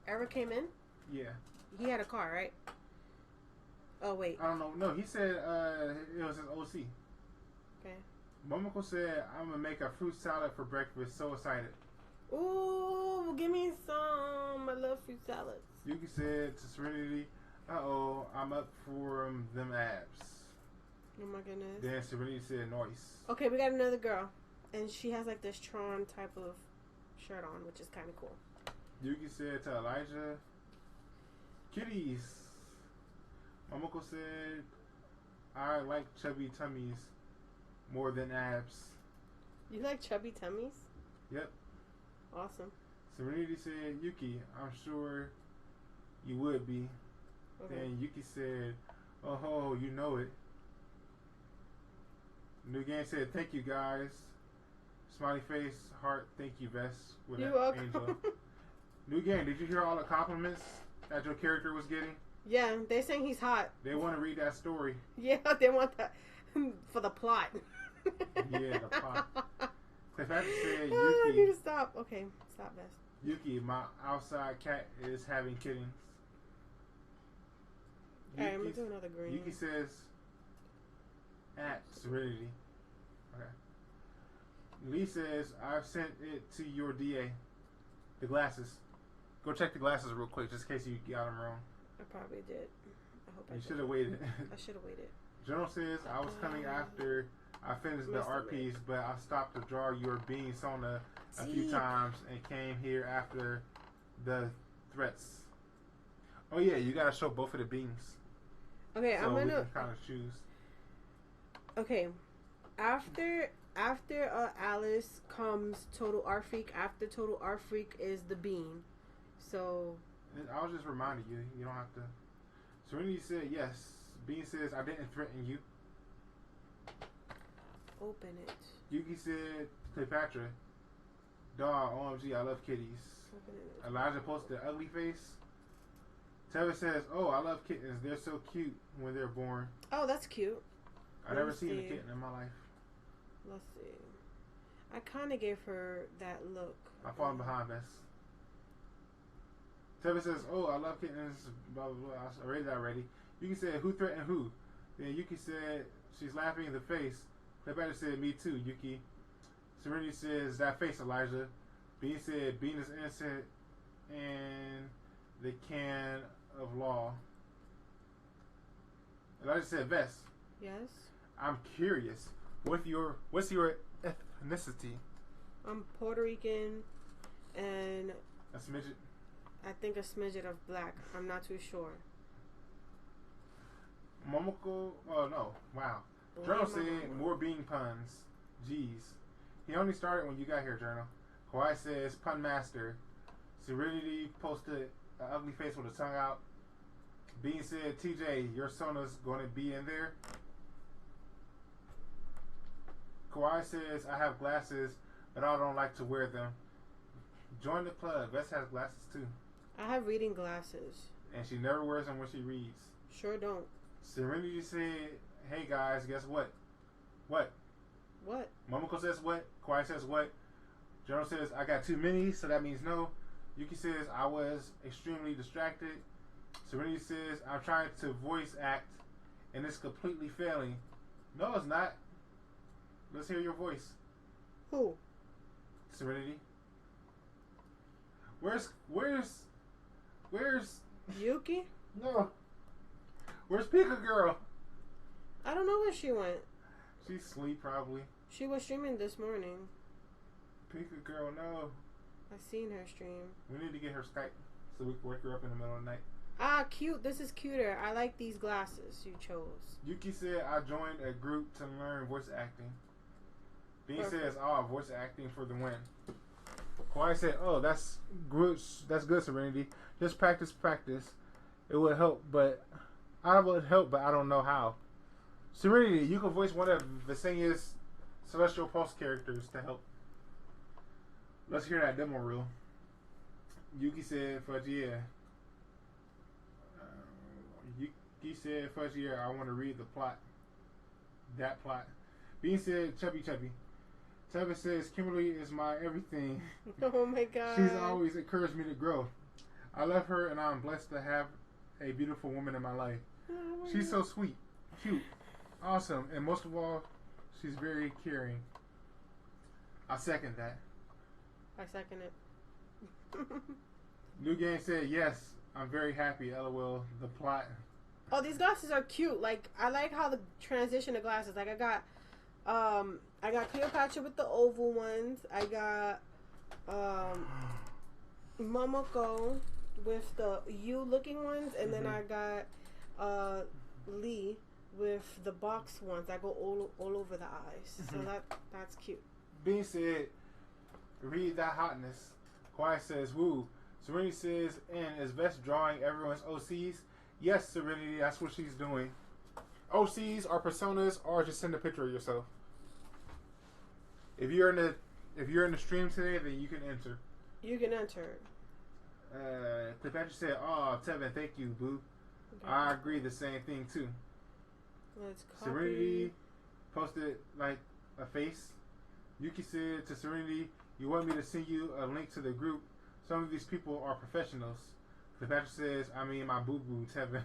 Era came in? Yeah. He had a car, right? Oh, wait. I don't know. No, he said it was his OC. Okay. Momoko said, I'm going to make a fruit salad for breakfast. So excited. Ooh, give me some. I love fruit salads. Yuki said to Serenity, uh-oh, I'm up for them abs. Oh my goodness. Then Serenity said, noise. Okay, we got another girl. And she has like this Tron type of shirt on, which is kind of cool. Yuki said to Elijah, kitties. Momoko said, I like chubby tummies more than abs. You like chubby tummies? Yep. Awesome. Serenity said, Yuki, I'm sure you would be. Okay. Then Yuki said, oh ho, you know it. New Game said, thank you guys. Smiley face, heart, thank you, Vess. With You're an welcome. angel. New Game, did you hear all the compliments that your character was getting? Yeah, they're saying he's hot. They want to read that story. Yeah, they want that for the plot. Yeah, the plot. Cleopatra said, Oh, I need Yuki, to stop. Okay, stop, Bess. Yuki, my outside cat is having kittens. Alright, I'm gonna do another green. Yuki says, at Serenity. Okay. Lee says, I've sent it to your DA. The glasses. Go check the glasses real quick, just in case you got them wrong. I probably did. I hope I You did. should have waited. I should have waited. General says, I was coming after I finished the Missed it, RPs, but I stopped to draw your being Sona a few See? times and came here after the threats. Oh yeah, you gotta show both of the beams. Okay, So I'm we gonna. can kind of choose. Okay, after Alice comes Total R Freak. After Total R Freak is the Bean. So And I was just reminding you, you don't have to. Serenity said yes. Bean says, I didn't threaten you. open it. Yuki said, Cleopatra, dog, OMG, I love kitties. Open it. Elijah posted ugly face. Taylor says, oh, I love kittens. They're so cute when they're born. Oh, that's cute. I've Let never me seen a see. kitten in my life. Let's see. I kind of gave her that look. I'm falling behind us. Taylor says, oh, I love kittens. Blah, blah, blah. I read that already. Yuki said, who threatened who? Then Yuki said, she's laughing in the face. Cleopatra said, me too, Yuki. Serenity says, that face, Elijah. Bean said, Bean is innocent and the can of law. Elijah said, Vess, Yes. I'm curious. What's your ethnicity? I'm Puerto Rican, and That's a midget. I think a smidget of black. I'm not too sure. Momoko, oh no, wow. Journal said more bean puns. Jeez. He only started when you got here, Journal. Kawhi says pun master. Serenity posted an ugly face with a tongue out. Bean said, TJ, your sona's going to be in there. Kawhi says, I have glasses, but I don't like to wear them. Join the club. Vess has glasses too. I have reading glasses. And she never wears them when she reads. Sure don't. Serenity said, hey guys, guess what? What? What? Momoko says what? Kawhi says what? Journal says, I got too many, so that means no. Yuki says, I was extremely distracted. Serenity says, I'm trying to voice act, and it's completely failing. No, it's not. Let's hear your voice. Who? Serenity. Where's Yuki? No. Where's Pika Girl? I don't know where she went. She's asleep probably. She was streaming this morning. Pika Girl, no. I seen her stream. We need to get her Skype so we can wake her up in the middle of the night. Ah, cute. This is cuter. I like these glasses you chose. Yuki said, I joined a group to learn voice acting. Bean Perfect. says, oh, voice acting for the win. Kawhi said, oh, that's good, Serenity. Just practice. It would help, but I don't know how. Serenity, you can voice one of Vesenia's Celestial Pulse characters to help. Let's hear that demo reel. Yuki said, fudge yeah. Yuki said, fudge yeah, I want to read the plot. That plot. Bean said, chubby. Tevin says, Kimberly is my everything. Oh my god. She's always encouraged me to grow. I love her and I'm blessed to have a beautiful woman in my life. Oh my She's god. so sweet, cute, awesome, and most of all, she's very caring. I second that. I second it. New Game said, yes, I'm very happy, LOL, the plot. Oh, these glasses are cute. Like, I like how the transition of glasses. Like, I got Cleopatra with the oval ones. I got Momoko with the U-looking ones, and then I got Lee with the box ones that go all over the eyes. So that's cute. Bean said, read that hotness. Kawhi says, woo. Serenity says, and is Vess drawing everyone's OCs? Yes, Serenity, that's what she's doing. OCs or personas, or just send a picture of yourself. If you're in the stream today, then you can enter. You can enter. Cleopatra said, oh, Tevin, thank you, boo. Okay. I agree, the same thing too. Let's copy. Serenity posted like a face. Yuki said to Serenity, you want me to send you a link to the group? Some of these people are professionals. Cleopatra says, I mean my boo-boo, Tevin.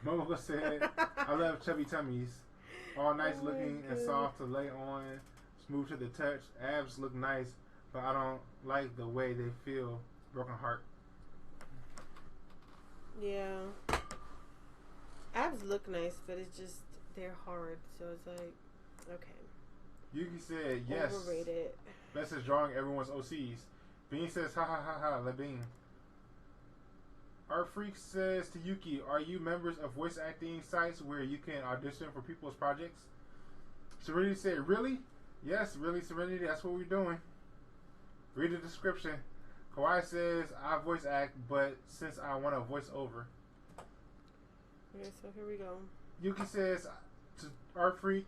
Momoko said, I love chubby tummies. All nice looking and soft to lay on, smooth to the touch. Abs look nice, but I don't like the way they feel. Broken heart. Yeah. Abs look nice, but it's just, they're hard. So it's like, okay. Yuki said, yes. Overrated. Best is drawing everyone's OCs. Bean says, ha ha ha ha, Le Bean. Art Freak says to Yuki, are you members of voice acting sites where you can audition for people's projects? Serenity said, really? Yes, really, Serenity, that's what we're doing. Read the description. Kawhi says, I voice act, but since I want to voice over. Okay, so here we go. Yuki says to Art Freak,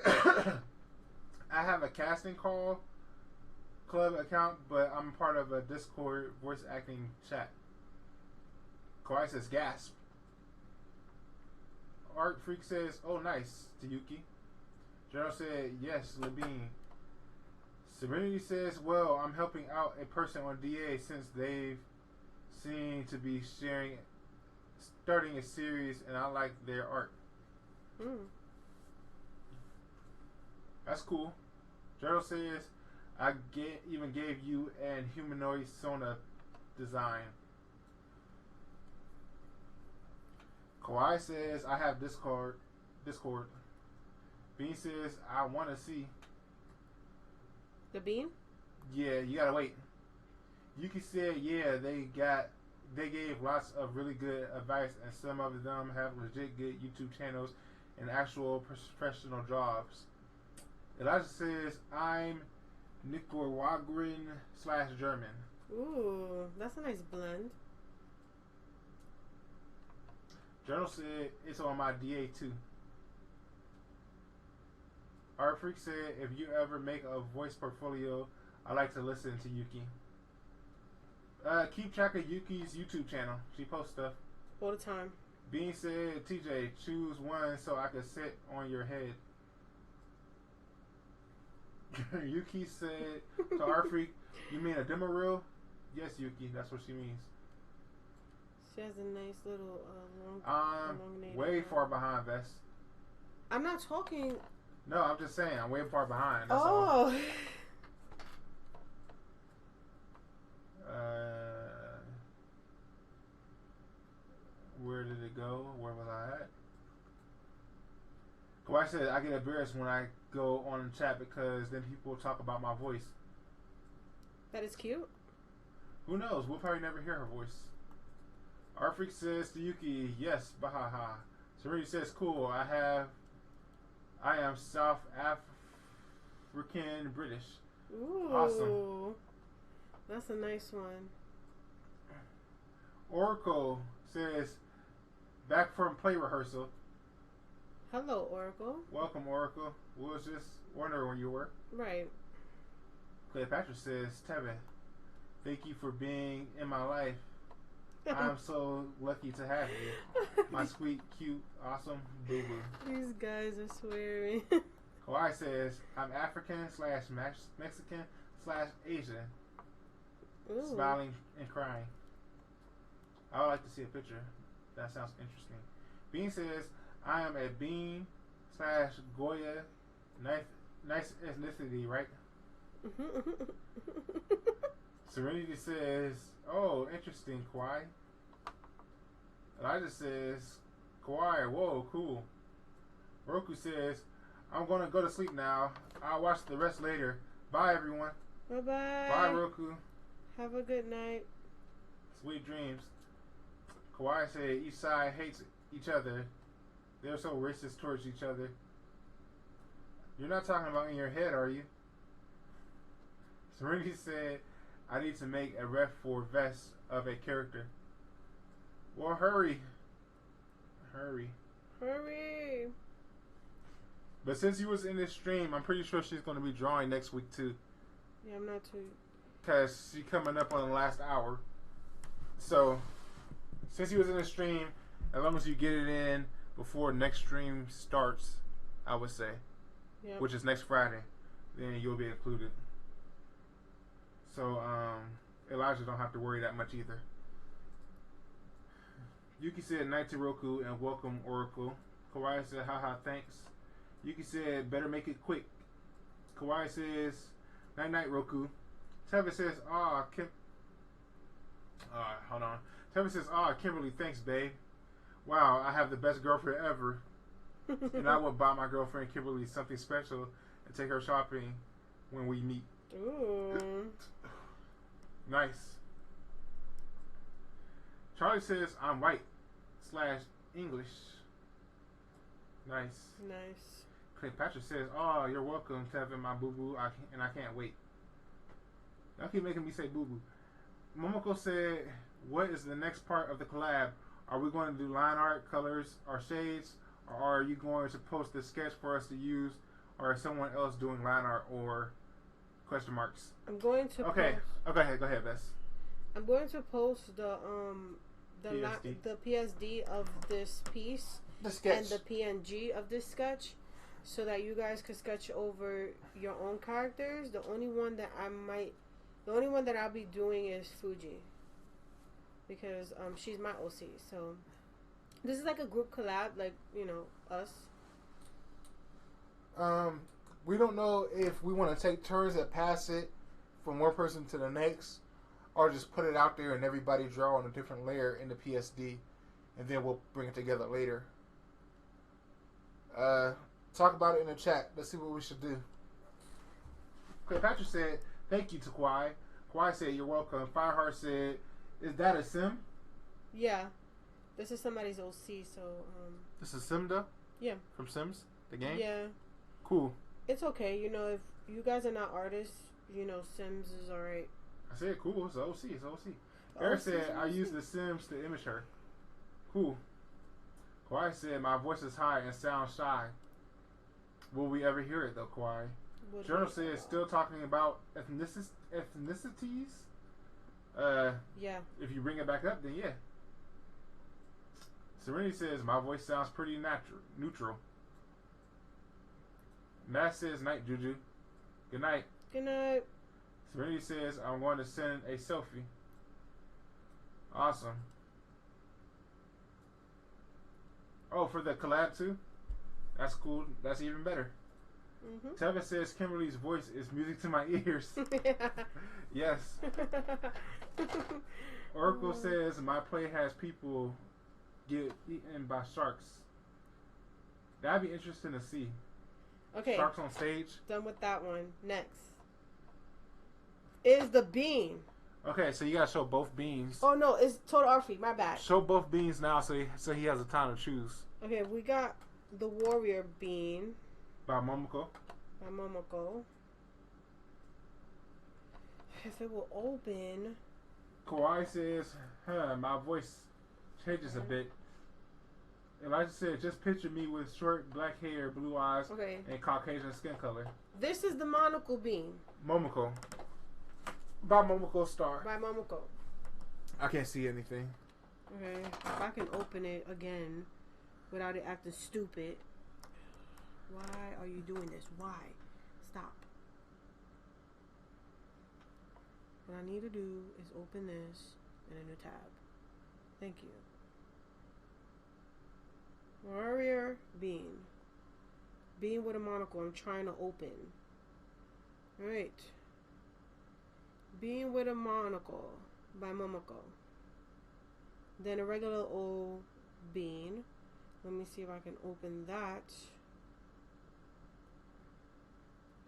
I have a casting call club account, but I'm part of a Discord voice acting chat. Kawhi says, gasp. Art Freak says, oh, nice, to Yuki. General said, yes, Labine. Serenity says, well, I'm helping out a person on DA since they've seemed to be starting a series, and I like their art. That's cool. Gerald says, I even gave you an humanoid Sona design. Kawhi says, I have Discord. Bean says, I want to see. The Bean? Yeah, you gotta wait. Yuki said, yeah, they got they gave lots of really good advice, and some of them have legit good YouTube channels and actual professional jobs. Elijah says, I'm Nicaraguan/German. Ooh, that's a nice blend. Journal said, it's on my DA too. Art Freak said, if you ever make a voice portfolio, I like to listen to Yuki. Keep track of Yuki's YouTube channel. She posts stuff all the time. Bean said, TJ, choose one so I can sit on your head. Yuki said to Art Freak, you mean a demo reel? Yes, Yuki, that's what she means. She has a nice little way far behind, Vess. I'm not talking. No, I'm just saying, I'm way far behind. That's oh. all. Where did it go? Where was I at? Kawhi said, I get embarrassed when I go on the chat because then people talk about my voice. That is cute. Who knows? We'll probably never hear her voice. Art Freak says to Yuki, yes, bahaha. Serena says, cool, I am South African British. Ooh. Awesome. That's a nice one. Oracle says, back from play rehearsal. Hello, Oracle. Welcome, Oracle. We was just wondering where you were. Right. Cleopatra says, Tevin, thank you for being in my life. I'm so lucky to have you. My sweet, cute, awesome boo-boo. These guys are swearing. Kawhi says, I'm African/Mexican/Asian. Ooh. Smiling and crying. I would like to see a picture. That sounds interesting. Bean says, I am a Bean/Goya. Nice ethnicity, right? Serenity says, oh, interesting, Kawhi. Elijah says, Kawhi, whoa, cool. Roku says, I'm going to go to sleep now. I'll watch the rest later. Bye, everyone. Bye-bye. Bye, Roku. Have a good night. Sweet dreams. Kawhi said, each side hates each other. They're so racist towards each other. You're not talking about in your head, are you? Serenity said, I need to make a ref for Vest of a character. Well, hurry. Hurry. But since you was in this stream, I'm pretty sure she's going to be drawing next week, too. Yeah, I'm not too. Because she's coming up on the last hour. So, since you was in the stream, as long as you get it in before next stream starts, I would say, Yep. which is next Friday, then you'll be included. So, Elijah don't have to worry that much either. Yuki said, night to Roku and welcome, Oracle. Kawhi said, haha, thanks. Yuki said, better make it quick. Kawhi says, night night, Roku. Tevin says, hold on. Tevin says, Kimberly, thanks, babe. Wow, I have the best girlfriend ever. And I would buy my girlfriend Kimberly something special and take her shopping when we meet. Ooh. Nice. Charlie says, I'm white/English. Nice. Nice. Cleopatra says, you're welcome, Tevin, my boo-boo, and I can't wait. Y'all keep making me say boo-boo. Momoko said, what is the next part of the collab? Are we going to do line art, colors, or shades? Or are you going to post the sketch for us to use? Or is someone else doing line art or question marks? I'm going to Okay. post, Okay, go ahead, Bess. I'm going to post the PSD. the PSD of this piece The sketch. and the PNG of this sketch, so that you guys could sketch over your own characters. The only one that I'll be doing is Fuji, because she's my OC. So this is like a group collab, like, you know, us. We don't know if we want to take turns at pass it from one person to the next, or just put it out there and everybody draw on a different layer in the PSD, and then we'll bring it together later. Talk about it in the chat. Let's see what we should do. Cleopatra said, thank you to Kawhi. Kawhi said, you're welcome. Fireheart said, is that a sim? Yeah. This is somebody's OC, so This is Simda? Yeah. From Sims? The game? Yeah. Cool. It's okay, you know, if you guys are not artists, you know, Sims is alright. I said cool. It's OC. It's OC. Eric said I use the Sims to image her. Cool. Kawhi said my voice is high and sounds shy. Will we ever hear it though, Kawhi? Journal says still talking about ethnicities. Yeah. If you bring it back up, then yeah. Serenity says my voice sounds pretty neutral. Matt says night, Juju. Good night. Good night. Serenity says I'm going to send a selfie. Awesome. Oh, for the collab too? That's cool. That's even better. Mm-hmm. Tevin says Kimberly's voice is music to my ears. Yes. Oracle says my play has people get eaten by sharks. That'd be interesting to see. Okay. Sharks on stage. Done with that one. Next is the bean. Okay, so you gotta show both beans. Oh no, it's Total Arfy. My bad. Show both beans now, so he has a time to choose. Okay, we got the warrior bean By Momoko. by Momoko. If it will open. Kawhi says, my voice changes a bit. Elijah said, just picture me with short black hair, blue eyes, Okay. and Caucasian skin color. This is the monocle bean Momoko. By Momoko Star. by Momoko. I can't see anything. Okay. If I can open it again without it acting stupid. Why are you doing this? Why? Stop. What I need to do is open this in a new tab. Thank you. Warrior bean. Bean with a monocle. I'm trying to open. Alright. Bean with a monocle by Momoko. Then a regular old bean. Let me see if I can open that.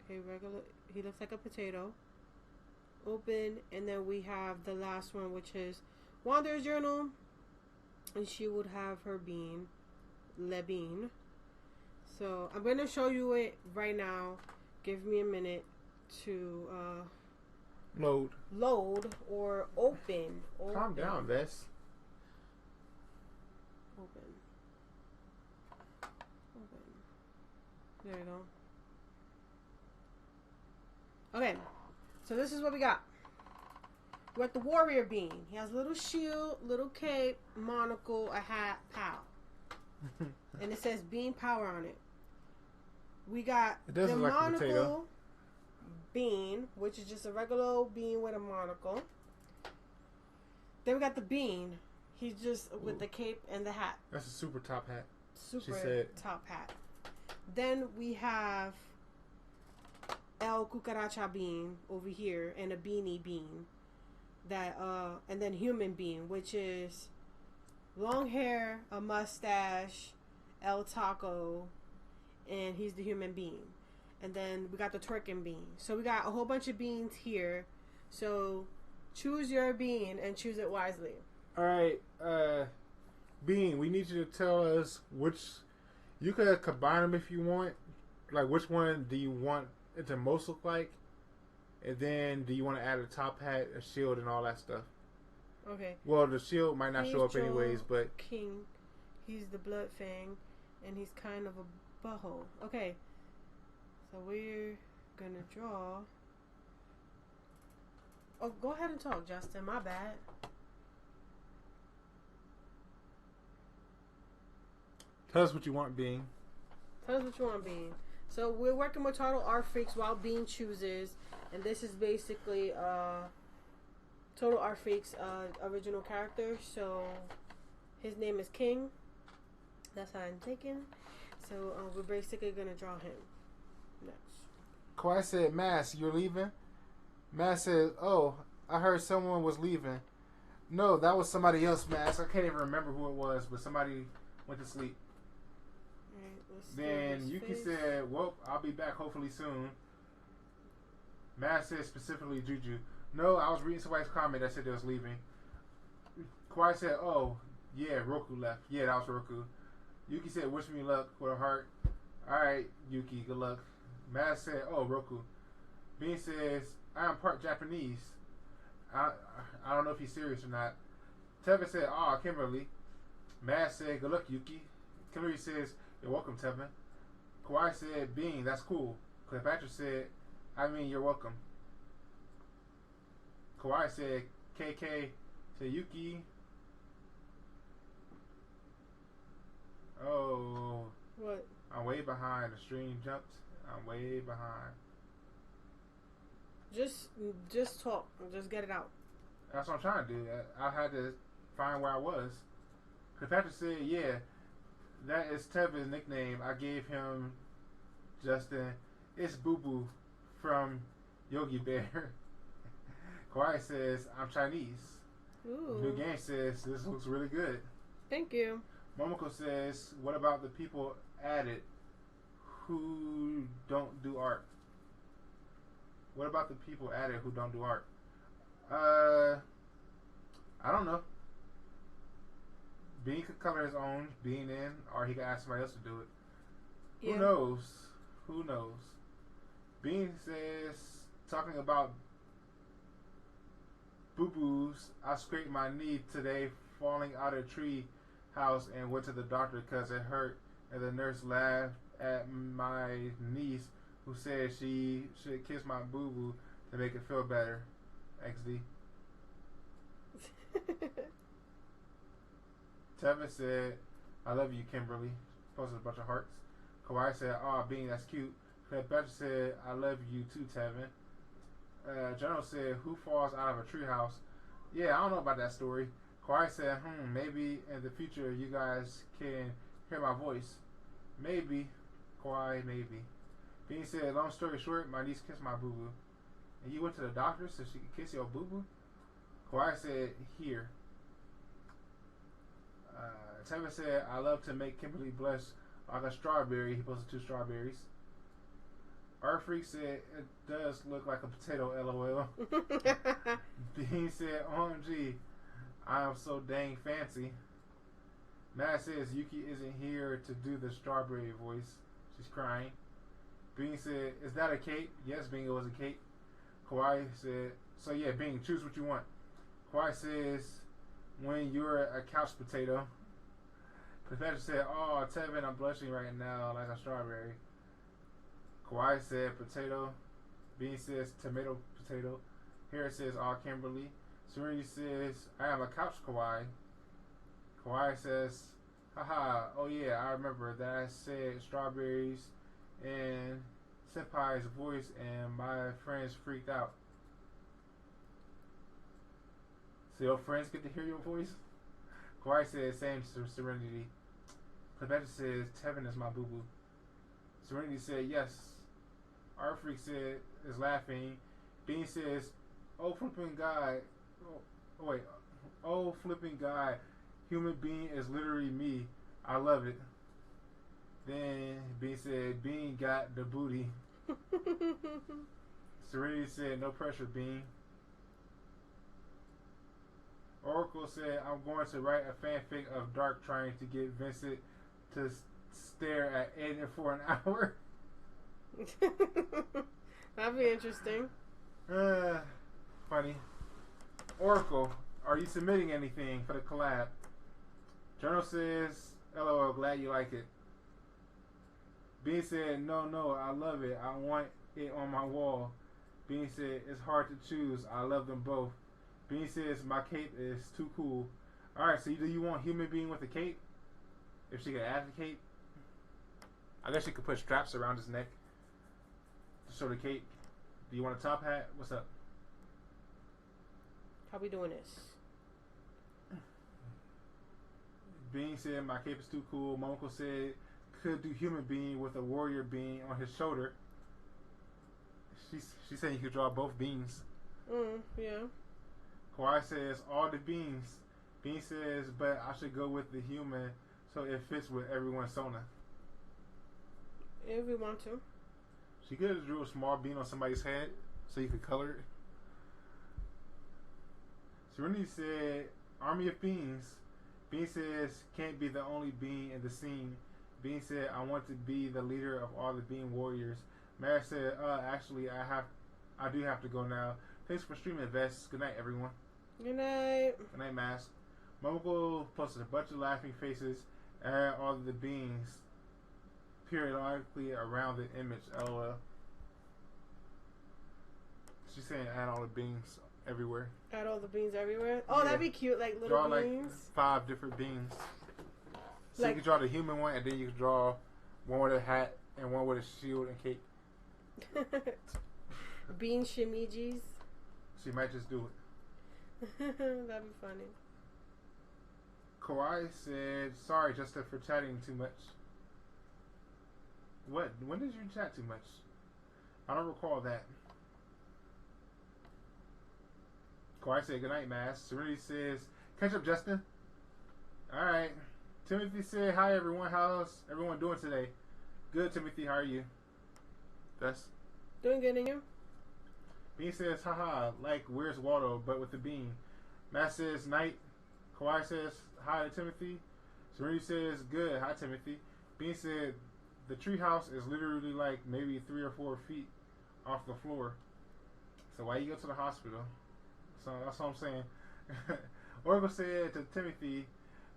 Okay, regular. He looks like a potato. Open, and then we have the last one, which is Wanderer's Journal, and she would have her bean, Le Bean. So I'm gonna show you it right now. Give me a minute to load or open. Calm down, Vess. Open. There you go. Okay. So this is what we got. We're at the warrior bean. He has a little shield, little cape, monocle, a hat, pow. And it says bean power on it. We got the look like a monocle potato. bean, which is just a regular old bean with a monocle. Then we got the bean. He's just with the cape and the hat. That's a super top hat. Super She said. top hat. Then we have El Cucaracha bean over here and a beanie bean. That and then human bean, which is long hair, a mustache, El Taco, and he's the human bean. And then we got the twerking bean. So we got a whole bunch of beans here. So choose your bean and choose it wisely. Alright, Bean, we need you to tell us which. You could combine them if you want. Like, which one do you want it to most look like? And then do you want to add a top hat, a shield, and all that stuff? Okay. Well, the shield might not show up Joel anyways, but. King, he's the blood fang, and he's kind of a butthole. Okay. So we're gonna draw. Oh, go ahead and talk, Justin. My bad. Tell us what you want, Bean. Tell us what you want, Bean. So we're working with Total Art Freaks while Bean chooses, and this is basically Total Art Freaks original character. So his name is King. That's how I'm taking. So we're basically gonna draw him next. Kawhi said, Mass, you're leaving? Mass said, oh, I heard someone was leaving. No, that was somebody else, Mass. I can't even remember who it was, but somebody went to sleep. Then Yuki said, well, I'll be back hopefully soon. Matt said specifically Juju. No, I was reading somebody's comment that said they was leaving. Kawhi said, "Oh, yeah, Roku left. Yeah, that was Roku." Yuki said, "Wish me luck," with a heart. All right, Yuki, good luck. Matt said, "Oh, Roku." Bean says, "I am part Japanese." I I don't know if he's serious or not. Tevin said, "Oh, Kimberly." Matt said, "Good luck, Yuki." Kimberly says, "You're welcome, Tevin." Kawhi said, "Bean, that's cool." Cleopatra said, "I mean, you're welcome." Kawhi said, "KK to Yuki." Oh. What? I'm way behind. The stream jumped. I'm way behind. Just talk. Just get it out. That's what I'm trying to do. I had to find where I was. Cleopatra said, "Yeah, that is Tevin's nickname. I gave him Justin. It's Boo Boo from Yogi Bear." Kawhi says, "I'm Chinese." Ooh. New Game says, "This looks really good." Thank you. Momoko says, "What about the people added who don't do art?" What about the people added who don't do art? I don't know. Bean could color his own Bean in, or he could ask somebody else to do it. Yeah. Who knows? Who knows? Bean says, talking about boo-boos, I scraped my knee today falling out of a tree house and went to the doctor because it hurt, and the nurse laughed at my niece who said she should kiss my boo-boo to make it feel better. XD. Tevin said, "I love you, Kimberly." Posted a bunch of hearts. Kawhi said, "Oh, Bean, that's cute." Cleopatra said, "I love you too, Tevin." General said, "Who falls out of a treehouse?" Yeah, I don't know about that story. Kawhi said, maybe in the future you guys can hear my voice. Maybe. Kawhi, maybe. Bean said, "Long story short, my niece kissed my boo-boo." And you went to the doctor so she could kiss your boo-boo? Kawhi said, "Here." Tevin said, "I love to make Kimberly blush like a strawberry." He posted 2 strawberries. Art Freak said, "It does look like a potato, LOL." Bean said, "OMG, I am so dang fancy." Matt says, "Yuki isn't here to do the strawberry voice. She's crying." Bean said, "Is that a cape?" Yes, Bean, it was a cape. Kawhi said, "So yeah, Bean, choose what you want." Kawhi says, "When you're a couch potato." Professor said, "Oh, Tevin, I'm blushing right now like a strawberry." Kawhi said, "Potato." Bean says, "Tomato potato." Harris says, "Oh, Kimberly." Serenity says, "I am a couch, Kawhi." Kawhi says, "Haha, oh yeah, I remember that I said strawberries in Senpai's voice and my friends freaked out." So your friends get to hear your voice? Kawhi says, "Same, Serenity." Cleopatra says, "Tevin is my boo-boo." Serenity said, "Yes." Art Freak said, is laughing. Bean says, "Oh, flipping guy. Oh, wait. Oh, flipping guy. Human being is literally me. I love it." Then Bean said, "Bean got the booty." Serenity said, "No pressure, Bean." Oracle said, "I'm going to write a fanfic of Dark trying to get Vincent to stare at Aiden for an hour." That'd be interesting. Funny. Oracle, are you submitting anything for the collab? Journal says, "LOL, glad you like it." Bean said, No, I love it. I want it on my wall." Bean said, "It's hard to choose. I love them both." Bean says, "My cape is too cool." Alright, so do you want human being with a cape? If she could add the cape? I guess she could put straps around his neck to show the cape. Do you want a top hat? What's up? How we doing this? Bean said, "My cape is too cool." Momoko said, "Could do human being with a warrior being on his shoulder." She's saying you could draw both beans. Yeah. Kawhi says, "All the beans." Bean says, "But I should go with the human so it fits with everyone's Sona." If we want to. She could have drew a small bean on somebody's head so you could color it. Serenity said, army of beans. Bean says, can't be the only bean in the scene. Bean said, I want to be the leader of all the bean warriors. Mask said, actually, I do have to go now. Thanks for streaming, Vest. Good night, everyone. Good night. Good night, Mask. Momoko posted a bunch of laughing faces and all of the beans periodically around the image. LOL. She's saying add all the beans everywhere. Add all the beans everywhere. Oh, Yeah. that'd be cute, like little Draw beans. like 5 different beans. So Like- you can draw the human one, and then you can draw one with a hat and one with a shield and cape. Bean shimijis. She might just do it. That'd be funny. Kawhi said, sorry, Justin, for chatting too much. What? When did you chat too much? I don't recall that. Kawhi said, good night, Mass. Serenity says, catch up, Justin. Alright. Timothy said, hi, everyone. How's everyone doing today? Good, Timothy. How are you? That's... Doing good, and you? Bean says, haha, like, where's Waldo, but with the bean. Matt says, night. Kawhi says, hi to Timothy. Serenity says, good, hi, Timothy. Bean said, the treehouse is literally like maybe 3 or 4 feet off the floor. So why you go to the hospital? So that's what I'm saying. Oracle said to Timothy,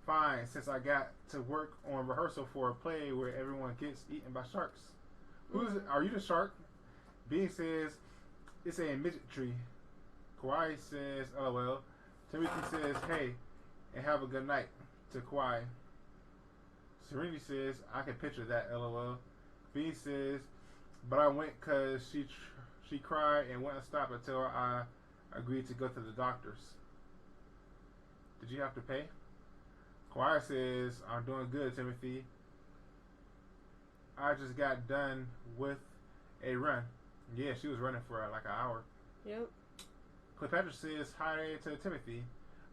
fine, since I got to work on rehearsal for a play where everyone gets eaten by sharks. Are you the shark? Bean says, it's a midget tree. Kawhi says, LOL. Timothy says, hey, and have a good night to Kawhi. Serenity says, I can picture that, LOL. Bean says, but I went because she cried and wouldn't stop until I agreed to go to the doctors. Did you have to pay? Kawhi says, I'm doing good, Timothy. I just got done with a run. Yeah, she was running for like an hour. Yep. Cleopatra says hi to Timothy.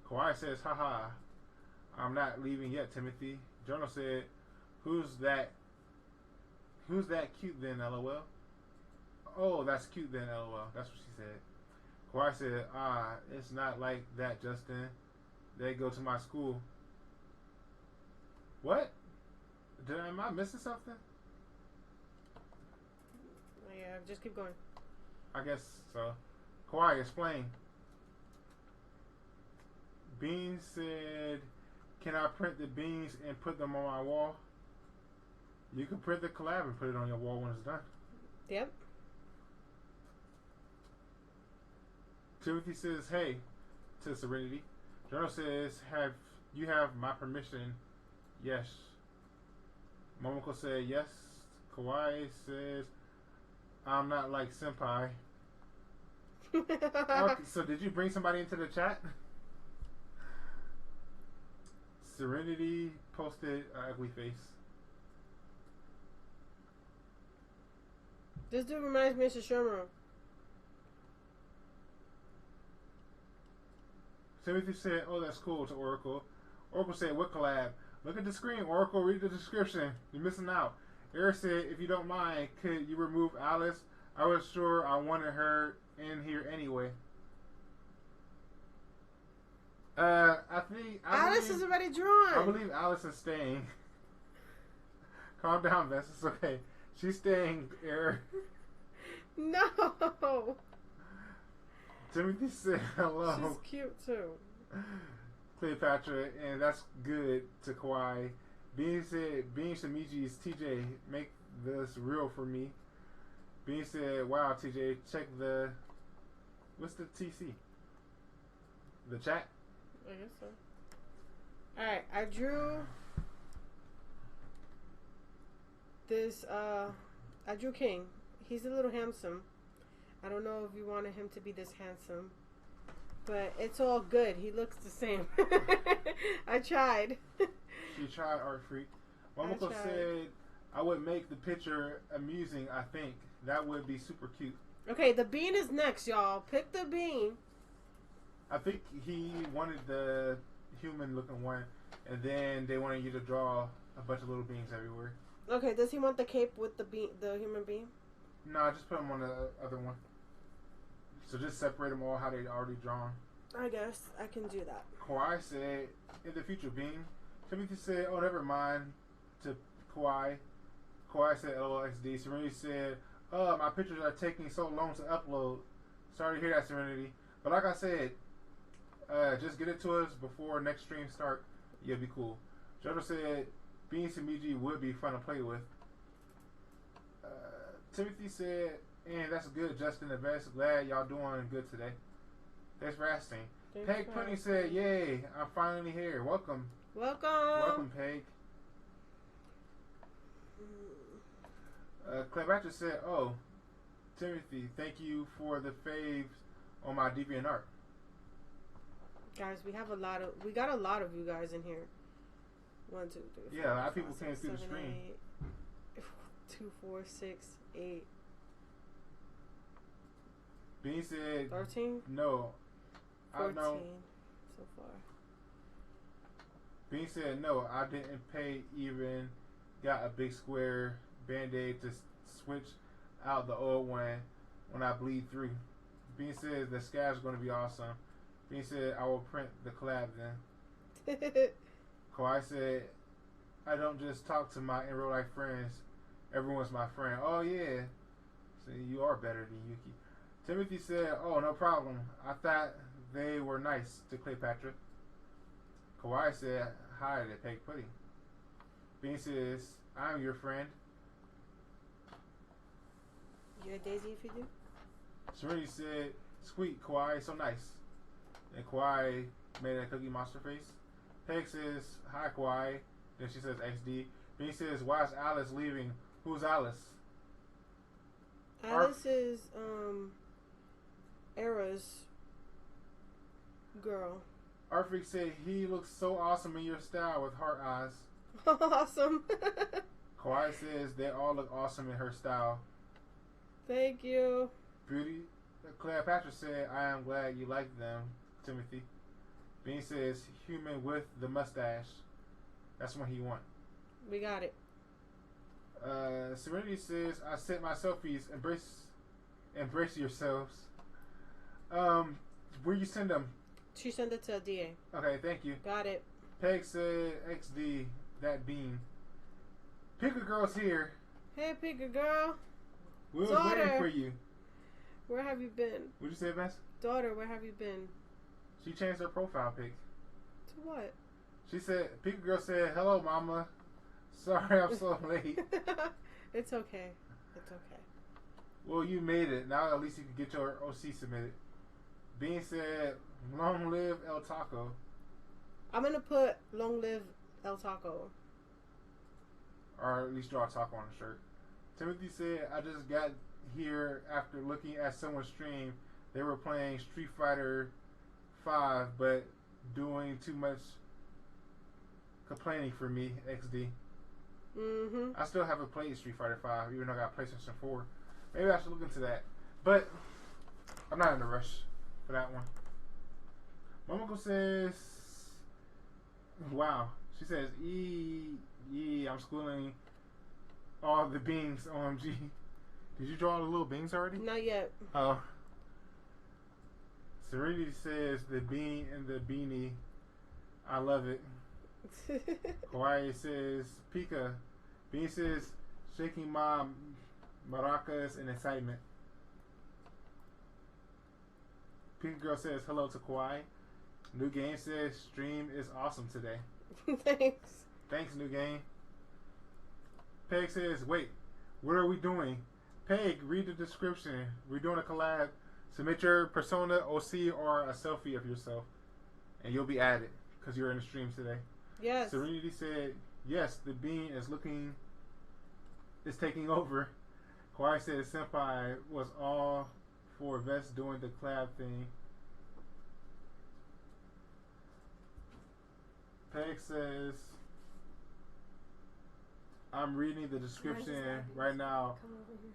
Kawhi says, haha, I'm not leaving yet, Timothy. Journal said, who's that cute then, LOL? Oh, that's cute then, LOL. That's what she said. Kawhi said, it's not like that, Justin. They go to my school. What? Am I missing something? Yeah, just keep going. I guess so. Kawhi, explain. Bean said, can I print the beans and put them on my wall? You can print the collab and put it on your wall when it's done. Yep. Timothy says, hey, to Serenity. Journal says, you have my permission? Yes. Momoko said, yes. Kawhi says, I'm not like senpai. Okay, so did you bring somebody into the chat? Serenity posted an ugly face. This dude reminds me of Shishiro. Timothy said, oh, that's cool, to Oracle. Oracle said, what collab? Look at the screen, Oracle. Read the description. You're missing out. Eric said, if you don't mind, could you remove Alice? I was sure I wanted her in here anyway. Alice is already drawn. I believe Alice is staying. Calm down, Vess. It's okay. She's staying, Eric. No. Timothy said hello. She's cute too. Cleopatra, and that's good to Kawhi. Bean said, Bean Shimiji's TJ, make this real for me. Bean said, wow, TJ, check the, what's the TC? The chat? I guess so. Alright, I drew this, I drew King. He's a little handsome. I don't know if you wanted him to be this handsome. But it's all good. He looks the same. I tried. She tried, Art Freak. Momoko said, I would make the picture amusing, I think. That would be super cute. Okay, the bean is next, y'all. Pick the bean. I think he wanted the human-looking one, and then they wanted you to draw a bunch of little beans everywhere. Okay, does he want the cape with the bean, the human being? No, just put them on the other one. So just separate them all how they already drawn. I guess I can do that. Kawhi said, in the future, Bean. Timothy said, oh, never mind, to Kawhi. Kawhi said, LOXD. Serenity said, my pictures are taking so long to upload. Sorry to hear that, Serenity. But like I said, just get it to us before next stream start. You'll be cool. Jojo said, Beans and BG would be fun to play with. Timothy said, and that's good, Justin and Vess. Glad y'all doing good today. Thanks for asking. Peg Pudding said, yay, I'm finally here. Welcome. Welcome, Peg. Cleopatra said, oh, Timothy, thank you for the faves on my DeviantArt. Guys, we got a lot of you guys in here. 1, 2, 3, 4, yeah, a lot of people 5, came 6, through the 7, screen. 8, 2, 4, 6, 8. Bean said 13? no. 14 I know. so far. Bean said no, I didn't pay even. Got a big square band-aid to switch out the old one when I bleed through. Bean says the scab's going to be awesome. Bean said I will print the collab then. Kawhi said I don't just talk to my in real life friends. Everyone's my friend. Oh yeah. So you are better than Yuki. Timothy said, oh, no problem. I thought they were nice to Cleopatra. Kawhi said hi to Peg Pudding. Bean says, I'm your friend. You're a daisy if you do? Serenity said, sweet, Kawhi, so nice. And Kawhi made a Cookie Monster face. Peg says, hi, Kawhi. Then she says, XD. Bean says, why is Alice leaving? Who's Alice? Alice is, Era's girl. Arfik said, he looks so awesome in your style with heart eyes. Awesome. Kawhi says, they all look awesome in her style. Thank you. Beauty. Cleopatra said, I am glad you like them, Timothy. Bean says, human with the mustache. That's what he want. We got it. Serenity says, I sent my selfies. Embrace yourselves. Where you send them? She sent it to DA. Okay, thank you. Got it. Peg said, XD, that Bean. Picker Girl's here. Hey, Picker Girl. We was Daughter. waiting for you. Where have you been? What'd you say, Vance? Daughter, where have you been? She changed her profile pic. To what? She said, Picker Girl said, hello, mama. Sorry I'm so late. It's okay. It's okay. Well, you made it. Now at least you can get your OC submitted. Bean said, long live El Taco. I'm going to put long live El Taco. Or at least draw a taco on the shirt. Timothy said, I just got here after looking at someone's stream. They were playing Street Fighter 5, but doing too much complaining for me, XD. Mm-hmm. I still haven't played Street Fighter 5, even though I got PlayStation 4. Maybe I should look into that. But I'm not in a rush for that one. Momoko says, wow. She says, I'm schooling all the beans, OMG. Did you draw all the little beans already? Not yet. Oh. Serenity says, the bean and the beanie. I love it. Hawaii says, Pika. Bean says, shaking my maracas in excitement. Pink Girl says, hello to Kawhi. New Game says, stream is awesome today. Thanks. Thanks, New Game. Peg says, wait, what are we doing? Peg, read the description. We're doing a collab. Submit your persona, OC, or a selfie of yourself, and you'll be added because you're in the stream today. Yes. Serenity said, yes, the bean is taking over. Kawhi said Senpai was all for Vest doing the collab thing. Peg says, I'm reading the description right now.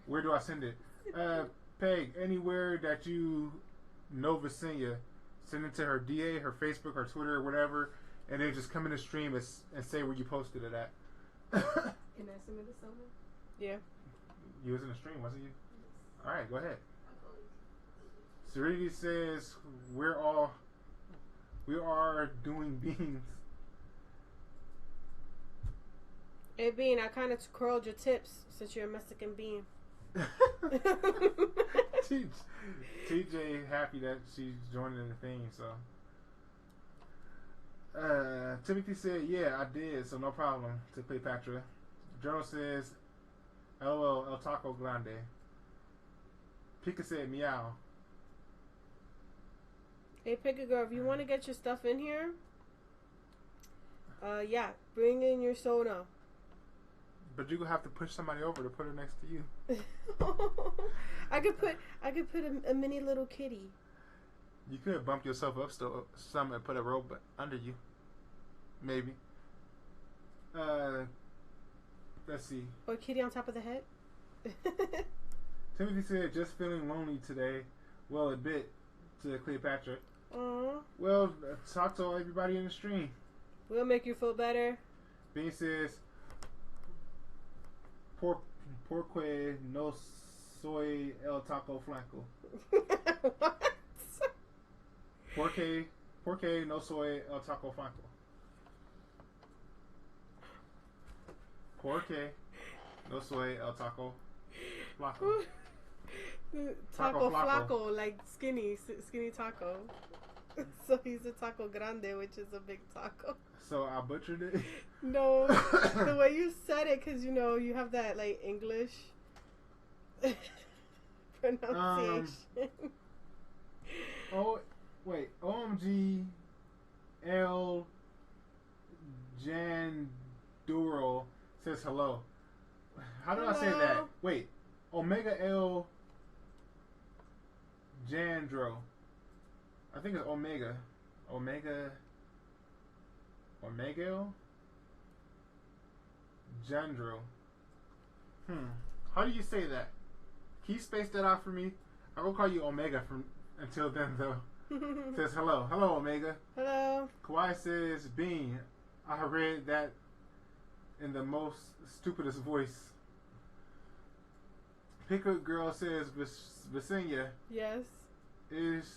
Where do I send it? Peg, anywhere that you know Vesenia, send it to her DA, her Facebook, her Twitter, or whatever, and then just come in the stream and say where you posted it at. Can I submit it somewhere? Yeah. You was in the stream, wasn't you? Alright, go ahead. Serenity says, we're all We are doing beans. Hey, Bean, I kind of curled your tips since you're a Mexican bean. TJ happy that she's joining the thing, so. Timothy said, yeah, I did, so no problem to Cleopatra. Journal says, LOL, El Taco Grande. Pika said, meow. Hey, Pick Girl, if you want to get your stuff in here, yeah, bring in your soda. But you're gonna have to push somebody over to put her next to you. I could put a mini little kitty. You could bump yourself up still some and put a rope under you. Maybe. Let's see. Or kitty on top of the head. Timothy said, just feeling lonely today. Well, a bit, to Cleopatra. Aww. Well, talk to everybody in the stream. We'll make you feel better. Bean says, Porque no soy el taco flanco. What? Porque no soy el taco flanco. Porque no soy el taco flaco. Taco flaco. flaco, like skinny taco. So he's a taco grande, which is a big taco. So I butchered it? No, the way you said it, because you have that like English pronunciation. Oh, wait. OMG L Janduro says hello. How do I say that? Wait. Omega L Jandro. I think it's Omega. Omega L Jandro. How do you say that? Can you space that out for me? I will call you Omega from until then though. Says hello. Hello, Omega. Hello. Kawhi says, Bean, I read that in the most stupidest voice. Pickup Girl says, Vesenia. Yes. Is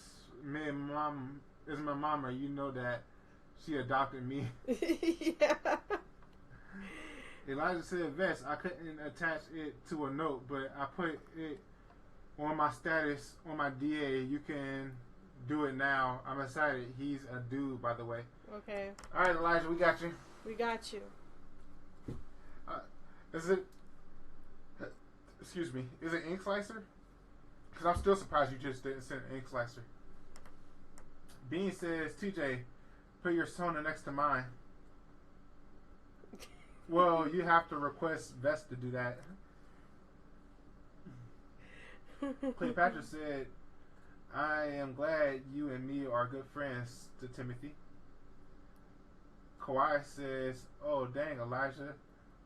my mama. You know that she adopted me. Yeah. Elijah said, Vest, I couldn't attach it to a note, but I put it on my status on my DA. You can do it now. I'm excited. He's a dude, by the way. Okay. All right, Elijah, we got you. We got you. Is it? Excuse me. Is it ink slicer? Because I'm still surprised you just didn't send ink slicer. Bean says, TJ, put your Sona next to mine. Well, you have to request Vest to do that. Cleopatra said, I am glad you and me are good friends, to Timothy. Kawhi says, oh, dang, Elijah.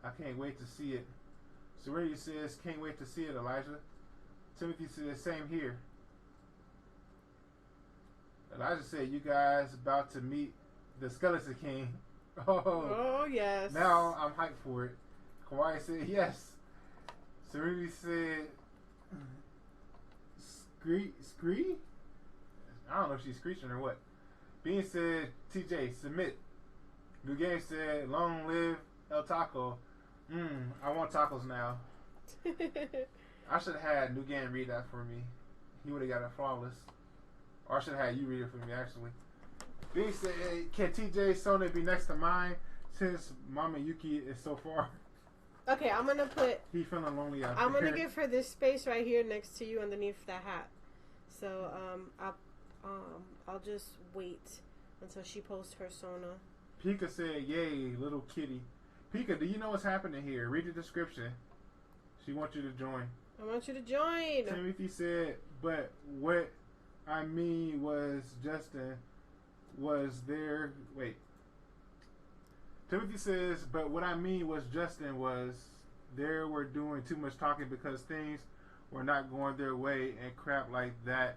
I can't wait to see it. Serenity says, can't wait to see it, Elijah. Timothy says, same here. Elijah said, you guys about to meet the Skeleton King. Oh, yes. Now I'm hyped for it. Kawhi said, yes. Serenity said, Scree? I don't know if she's screeching or what. Bean said, TJ, submit. New Game said, long live El Taco. I want tacos now. I should have had New Game read that for me. He would have got it flawless. Or I should have had you read it for me, actually. Bean said, can TJ Sona be next to mine since Mama Yuki is so far? Okay, I'm going to put... He feeling lonely out I'm there. going to give her this space right here next to you underneath that hat. So, I'll just wait until she posts her Sona. Pika said, yay, little kitty. Pika, do you know what's happening here? Read the description. She wants you to join. I want you to join. Timothy said, but what I mean was Justin was there. Wait. Timothy says, but what I mean was Justin was there were doing too much talking because things were not going their way and crap like that.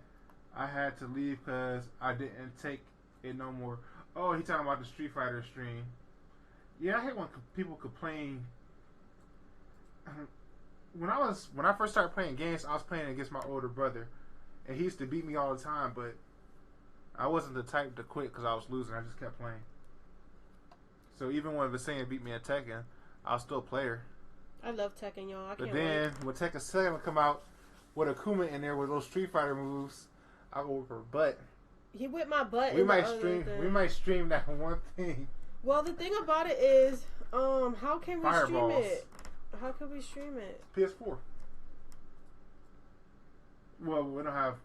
I had to leave because I didn't take it no more. Oh, he talking about the Street Fighter stream. Yeah, I hate when people complain. When I first started playing games, I was playing against my older brother, and he used to beat me all the time. But I wasn't the type to quit because I was losing. I just kept playing. So even when Vesenia beat me at Tekken, I was still a player. I love Tekken, y'all. I But can't then wait. when Tekken 7 come out with Akuma in there with those Street Fighter moves, I go whip her butt. He whipped my butt. We in the might other stream. thing. We might stream that one thing. Well, the thing about it is, how can we Fireballs. stream it? How can we stream it? PS4. Well, we don't have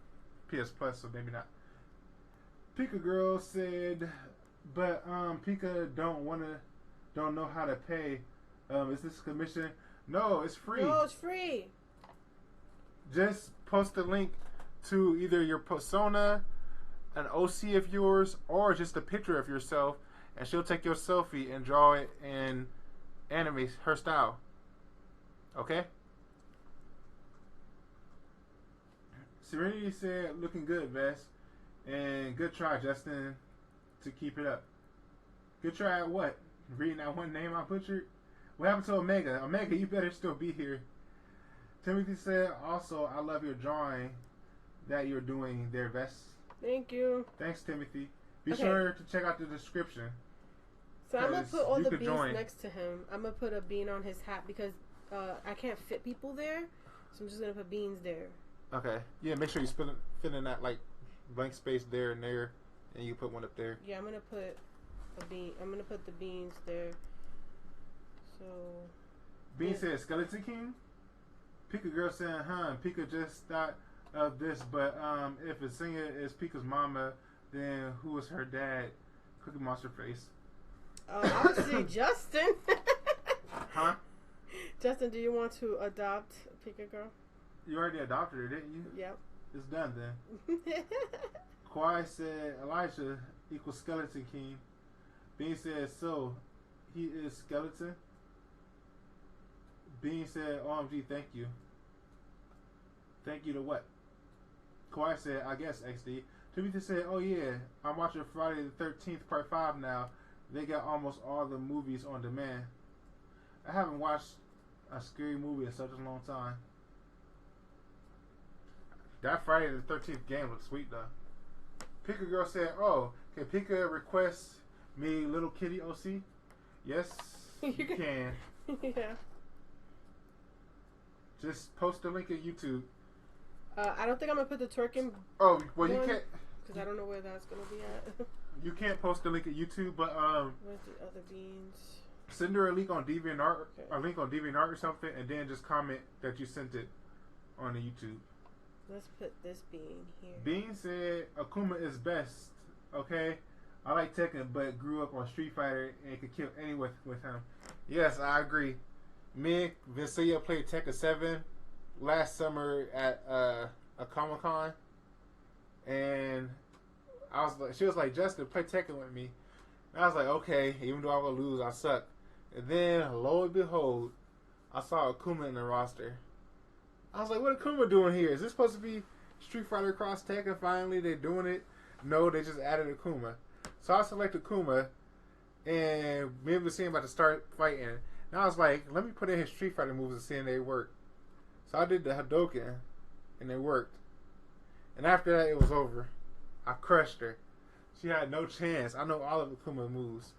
PS Plus, so maybe not. Pika Girl said, but Pika don't know how to pay. Is this commission? No, it's free. No, it's free. Just post a link to either your persona, an OC of yours, or just a picture of yourself, and she'll take your selfie and draw it and animate her style. Okay? Serenity said, looking good, Vest. And good try, Justin, to keep it up. Good try at what? Reading that one name I butchered? What happened to Omega? Omega, you better still be here. Timothy said, also, I love your drawing that you're doing there, Vest. Thank you. Thanks, Timothy. Be Okay. sure to check out the description. So I'm gonna 'Cause put all you the could beans join. next to him. I'm gonna put a bean on his hat because I can't fit people there, so I'm just gonna put beans there. Okay. Yeah, make sure you fill in that, like, blank space there and there, and you put one up there. Yeah, I'm gonna put a bean. I'm gonna put the beans there. So Bean Yeah. said, Skeleton King? Pika Girl saying, Pika just thought of this, but if Vesenia is Pika's mama, then who is her dad? Cookie Monster Face. obviously Justin. Huh? Justin, do you want to adopt Pika Girl? You already adopted her, didn't you? Yep. It's done then. Kawhi said, Elijah equals Skeleton King. Bean said, so he is Skeleton? Bean said, OMG, thank you. Thank you to what? Kawhi said, I guess, XD. Timothy said, oh yeah, I'm watching Friday the 13th, part 5 now. They got almost all the movies on demand. I haven't watched a scary movie in such a long time. That Friday the 13th game looks sweet though. Pika Girl said, oh, can Pika request me Little Kitty OC? Yes, you can. Yeah. Just post the link at YouTube. I don't think I'm gonna put the twerking Oh, well, you One. can't. because I don't know where that's gonna be at. You can't post the link at YouTube, but Where's the other beans? send her a link on DeviantArt, Okay. a link on DeviantArt or something, and then just comment that you sent it on the YouTube. Let's put this bean here. Bean said Akuma is best. Okay, I like Tekken, but grew up on Street Fighter and could kill anyone with him. Yes, I agree. Me and Vesenia played Tekken 7 last summer at a Comic Con, and I was like, she was like, Justin, play Tekken with me. And I was like, okay, even though I would lose, I suck. And then, lo and behold, I saw Akuma in the roster. I was like, what Akuma doing here? Is this supposed to be Street Fighter Cross Tekken? Finally, they're doing it. No, they just added Akuma. So I selected Akuma, and me and Vesenia about to start fighting. And I was like, let me put in his Street Fighter moves and see if they work. So I did the Hadouken, and it worked. And after that, it was over. I crushed her. She had no chance. I know all of Akuma moves.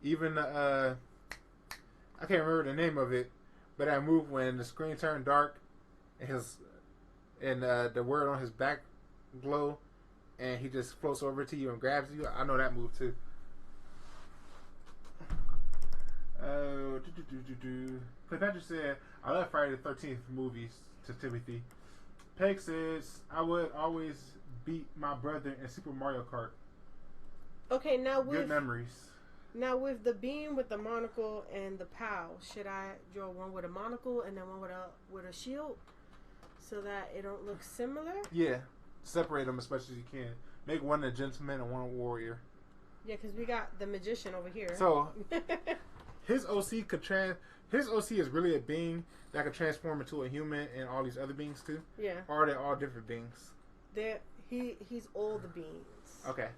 Even the, I can't remember the name of it, but that move when the screen turned dark, and the word on his back glow, and he just floats over to you and grabs you. I know that move too. Cleopatra said, I love Friday the 13th movies to Timothy. Peg says, I would always beat my brother in Super Mario Kart. Okay, now Good with memories. the bean with the monocle and the POW, should I draw one with a monocle and then one with a shield so that it don't look similar? Yeah. Separate them as much as you can. Make one a gentleman and one a warrior. Yeah, because we got the magician over here. So, his OC his OC is really a being that could transform into a human and all these other beings too? yeah, Or are they all different beings? he's all the beans. Okay.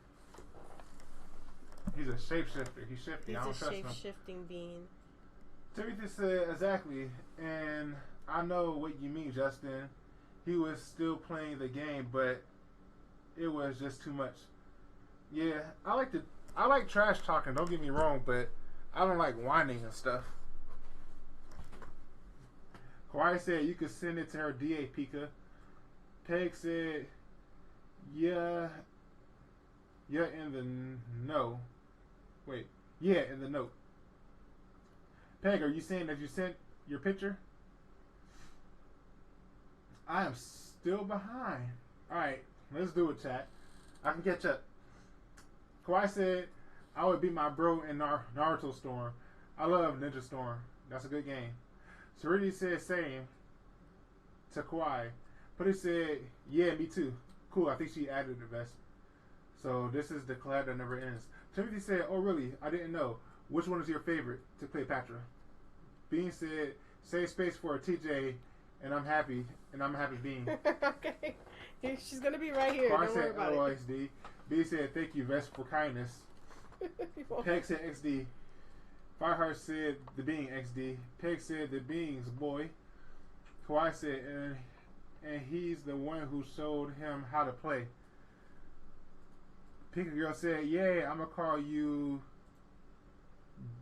He's a shapeshifter. He's shifty. He's I don't a trust him. shape-shifting bean. Timothy said, exactly. And I know what you mean, Justin. He was still playing the game, but it was just too much. Yeah, I like trash talking. Don't get me wrong, but I don't like whining and stuff. Kawhi said you could send it to her DA Pika. Peg said, yeah, in the no. Wait, yeah, in the note. Peg, are you saying that you sent your picture? I am still behind. Alright, let's do it, chat. I can catch up. Kawhi said, I would beat my bro in Naruto Storm. I love Ninja Storm. That's a good game. Serenity said same to Kawhi. But he said, yeah, me too. Cool, I think she added the best. So this is the collab that never ends. Timothy said, oh really? I didn't know. Which one is your favorite? To Cleopatra. Bean said, save space for a TJ, and I'm happy Bean. Okay. She's going to be right here. Car Don't worry said, about it. XD. B said, thank you, Vest, for kindness. Peg said, XD. Fireheart said, the being XD. Peg said, the beings, boy. Kawhi said, and he's the one who showed him how to play. Pika Girl said, yeah, I'm going to call you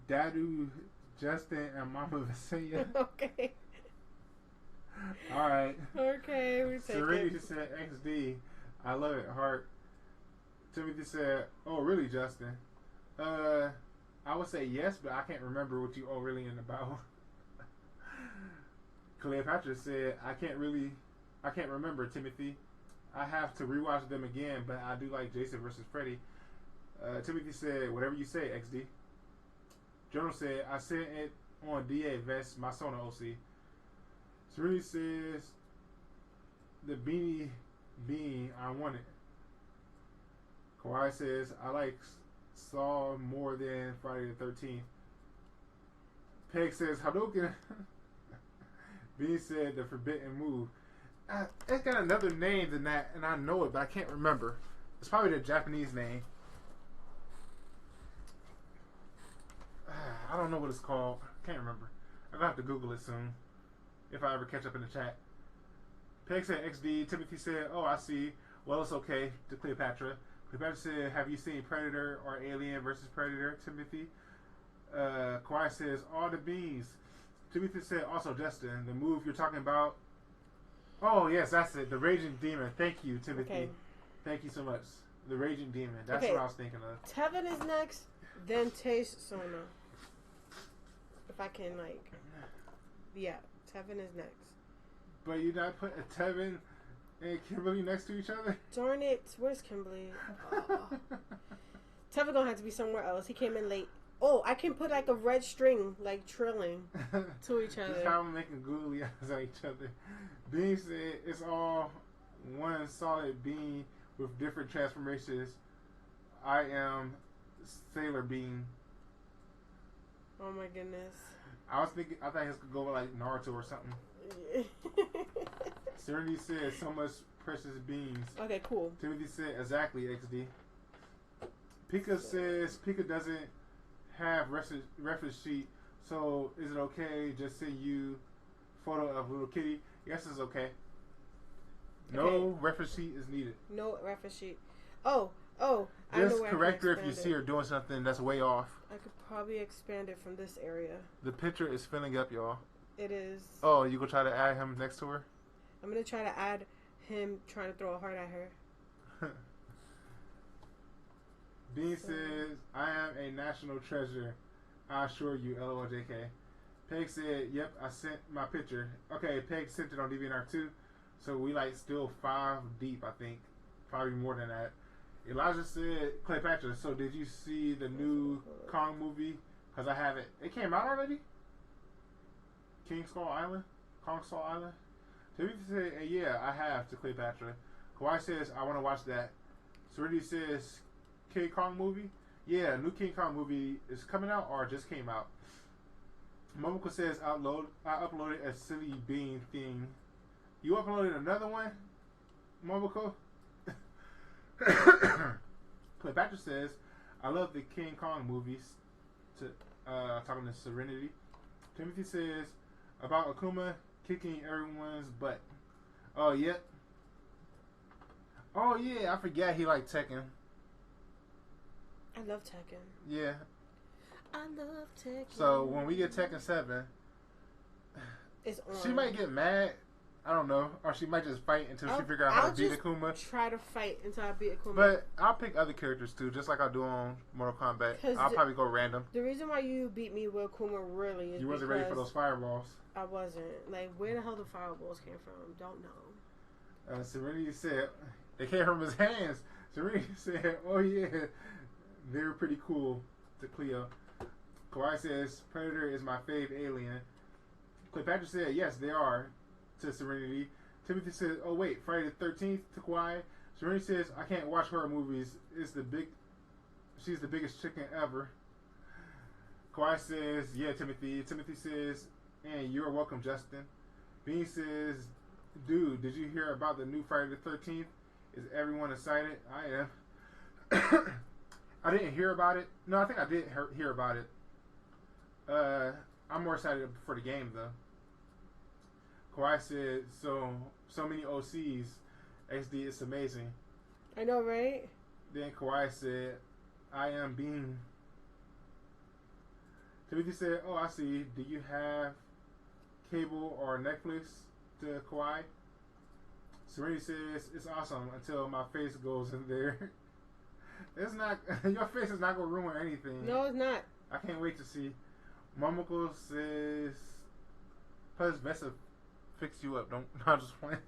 Dadu, Justin, and Mama Vesenia. Okay. Alright. Okay, we take Serenity it. said, XD. I love it, heart. Timothy said, oh, really, Justin? I would say yes, but I can't remember what you all really in about. Cleopatra said, I can't remember, Timothy. I have to rewatch them again, but I do like Jason versus Freddy. Timothy said, whatever you say, XD. Journal said, I sent it on DA Vest, my Sona OC. Serenity says, the beanie bean, I want it. Kawhi says, I like Saw more than Friday the 13th. Peg says, Hadouken. Bean said, the forbidden move. It's got another name than that, and I know it, but I can't remember. It's probably the Japanese name. I don't know what it's called. Can't remember. I'm gonna have to Google it soon if I ever catch up in the chat. Peg said XD. Timothy said, oh, I see. Well, it's okay. To Cleopatra. Cleopatra said, have you seen Predator or Alien versus Predator, Timothy? Kawhi says, all the beans. Timothy said, also, Justin, the move you're talking about. Oh, yes, that's it. The Raging Demon. Thank you, Timothy. Okay. Thank you so much. The Raging Demon. That's what I was thinking of. Tevin is next, then Taste Sona. If I can, yeah, Tevin is next. But you not put a Tevin and Kimberly next to each other? Darn it. Where's Kimberly? Oh. Tevin gonna have to be somewhere else. He came in late. Oh, I can put a red string, trilling to each other. Just how I'm making googly eyes on each other. Bean said it's all one solid bean with different transformations. I am Sailor Bean. Oh my goodness. I thought he could go like Naruto or something. Serenity said so much precious beans. Okay, cool. Timothy said exactly XD. Pika says Pika doesn't have reference sheet, so is it okay just send you photo of little kitty? Yes, it's okay. No reference sheet is needed. No reference sheet. Oh, just correct her if you see her doing something that's way off. I could probably expand it from this area. The picture is filling up, y'all. It is. Oh, you gonna try to add him next to her? I'm gonna try to add him trying to throw a heart at her. Bean says, I am a national treasure. I assure you, LOLJK. Peg said, yep, I sent my picture. Okay, Peg sent it on DeviantArt too. So we still 5 deep, I think. Probably more than that. Elijah said, Cleopatra, so did you see the new Kong movie? Because I haven't. It came out already? Kong Skull Island? Timothy said, yeah, I have, to Cleopatra. Kawhi says, I want to watch that. Serenity says, King Kong movie? Yeah, new King Kong movie is coming out or just came out. Momoko says, I uploaded a silly bean thing. You uploaded another one, Momoko? Cleopatra says, I love the King Kong movies. Talking to Serenity. Timothy says, about Akuma kicking everyone's butt. Oh, yep. Oh, yeah, I forgot he liked Tekken. I love Tekken. Yeah. I love Tekken. So when we get Tekken 7, it's on. she might get mad. I don't know. Or she might just fight until she figure out how to beat Akuma. Try to fight until I beat Akuma. But I'll pick other characters too, just like I do on Mortal Kombat. I'll probably go random. The reason why you beat me with Akuma really is you wasn't ready for those fireballs. I wasn't. Like, where the hell the fireballs came from? Don't know. Serenity said, they came from his hands. Serenity said, oh yeah, they were pretty cool to Cleo. Kawhi says, Predator is my fave alien. Cleopatra said, yes, they are, to Serenity. Timothy says, oh wait, Friday the 13th to Kawhi. Serenity says, I can't watch horror movies. She's the biggest chicken ever. Kawhi says, yeah, Timothy. Timothy says, and you're welcome, Justin. Bean says, dude, did you hear about the new Friday the 13th? Is everyone excited? I am. I didn't hear about it. No, I think I did hear about it. I'm more excited for the game, though. Kawhi said, so many OCs. XD, it's amazing. I know, right? Then Kawhi said, I am Bean. Timothy said, oh, I see. Do you have cable or Netflix? To Kawhi. Serenity says, it's awesome until my face goes in there. It's not, your face is not going to ruin anything. No, it's not. I can't wait to see. Momoko says, plus Vesa fix you up. Don't, I'm just playing.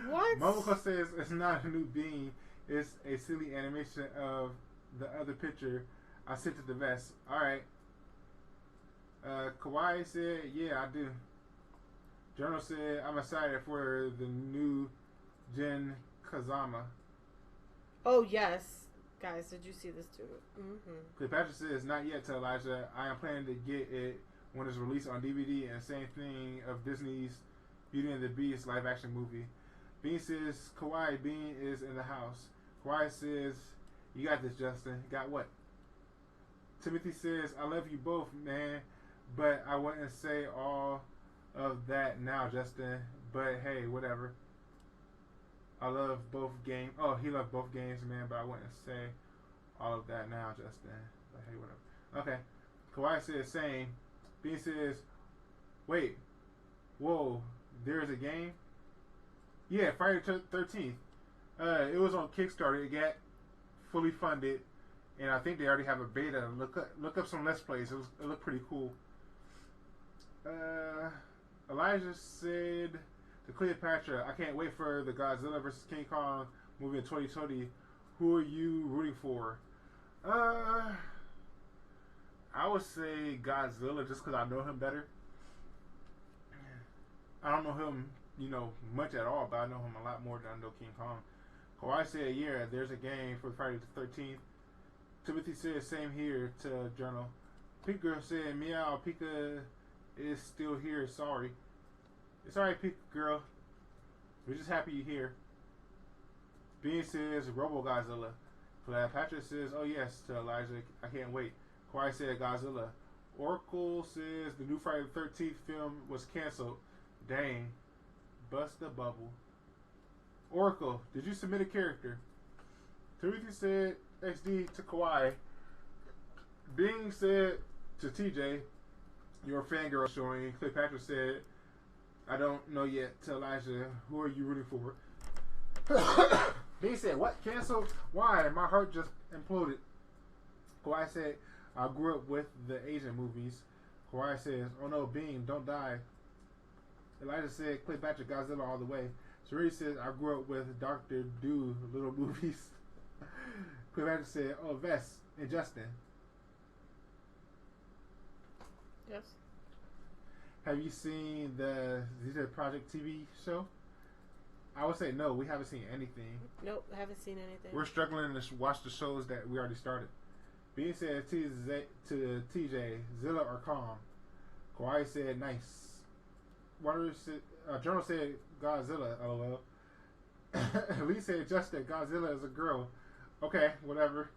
What? Momoko says, it's not a new being. It's a silly animation of the other picture I sent to the vest. Alright. Kawhi said, yeah, I do. Journal said, I'm excited for the new Jin Kazama. Oh, yes. Guys, did you see this too? Mm-hmm. Cleopatra says, not yet to Elijah. I am planning to get it when it's released on DVD, and same thing of Disney's Beauty and the Beast live action movie. Bean says, Kawhi, Bean is in the house. Kawhi says, you got this, Justin. Got what? Timothy says, I love you both, man, but I wouldn't say all of that now, Justin. But hey, whatever. I love both games. Oh, he loved both games, man, but I wouldn't say all of that now, Justin. But hey, whatever. Okay. Kawhi says, same. Bean says, wait. Whoa, there's a game? Yeah, Friday the 13th. It was on Kickstarter. It got fully funded. And I think they already have a beta. Look up some Let's Plays. It looked pretty cool. Elijah said to Cleopatra, I can't wait for the Godzilla vs. King Kong movie in 2020. Who are you rooting for? I would say Godzilla just because I know him better. I don't know him, much at all, but I know him a lot more than I know King Kong. Kawhi said, yeah, there's a game for Friday the 13th. Timothy said, same here to Journal. Pink Girl said, meow, Pika is still here, sorry. It's alright, Pink Girl. We're just happy you're here. Bean says, Robo Godzilla. Patrick says, oh yes, to Elijah, I can't wait. Kawhi said, Godzilla. Oracle says, the new Friday the 13th film was canceled. Dang. Bust the bubble. Oracle, did you submit a character? Timothy said, XD to Kawhi. Bing said to TJ, your fangirl showing. Cleopatra said, I don't know yet. To Elijah, who are you rooting for? Bing said, what? Canceled? Why? My heart just imploded. Kawhi said, I grew up with the Asian movies. Kawhi says, oh no, Bing, don't die. Elijah said, Cleopatra, Godzilla all the way. Sheree says, I grew up with Dr. Do little movies. Cleopatra said, oh, Vess and Justin. Yes. Have you seen the ZZ Project TV show? I would say no, we haven't seen anything. Nope, I haven't seen anything. We're struggling to watch the shows that we already started. Bean said to TJ, Zilla or Kong. Kawhi said, nice. Journal said, Godzilla, lol. Lee said, Justin, Godzilla is a girl. Okay, whatever.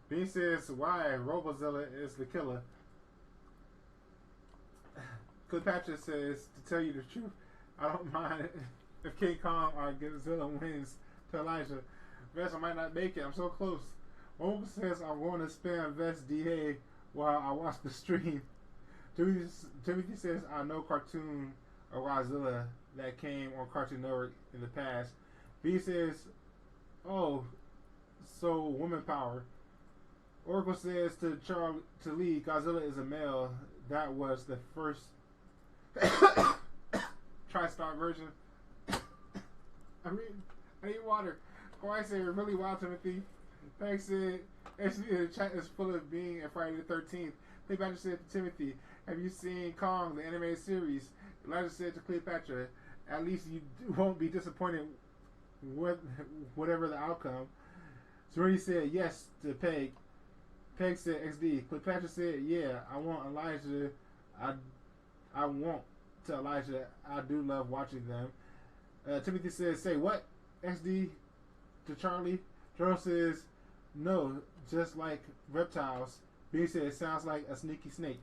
Bean says, why? Robozilla is the killer. Cleopatra says, to tell you the truth, I don't mind if King Kong or Godzilla wins. To Elijah, Vess, I might not make it. I'm so close. Uncle says I'm going to spam Vesenia while I watch the stream. Timothy says I know cartoon or Godzilla that came on Cartoon Network in the past. B says, oh, so woman power. Oracle says to Lee, Godzilla is a male. That was the first TriStar version. I need water. Kawhi said, really wild, Timothy. Peg said, actually, the chat is full of being at Friday the 13th. Cleopatra said to Timothy, have you seen Kong, the animated series? Elijah said to Cleopatra, at least you won't be disappointed with whatever the outcome. Serenity said yes to Peg. Peg said XD. Cleopatra said, yeah, I want Elijah. I want to Elijah. I do love watching them. Timothy says, say what? XD to Charlie. Charles says, no, just like reptiles. B says, sounds like a sneaky snake.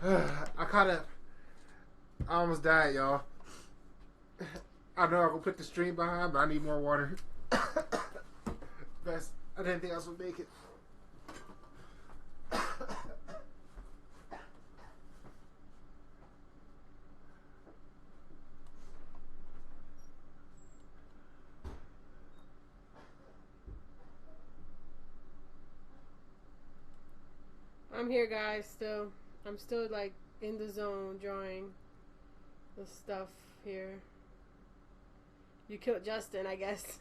I almost died, y'all. I know I'm going to put the stream behind, but I need more water. Best. I didn't think I was going to make it. I'm here, guys. Still, I'm still like in the zone drawing the stuff here. You killed Justin, I guess.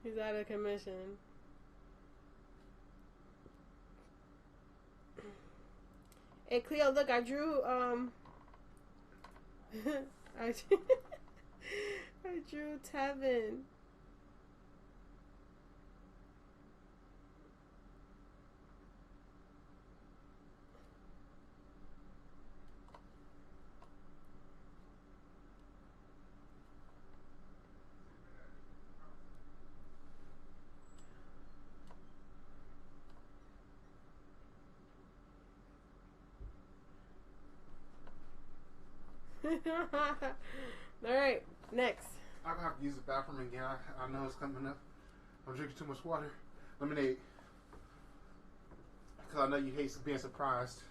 He's out of commission. Hey Cleo, look, I drew I drew Tevin. Alright, next. I'm gonna have to use the bathroom again. I know it's coming up. I'm drinking too much water. Lemonade. Because I know you hate being surprised.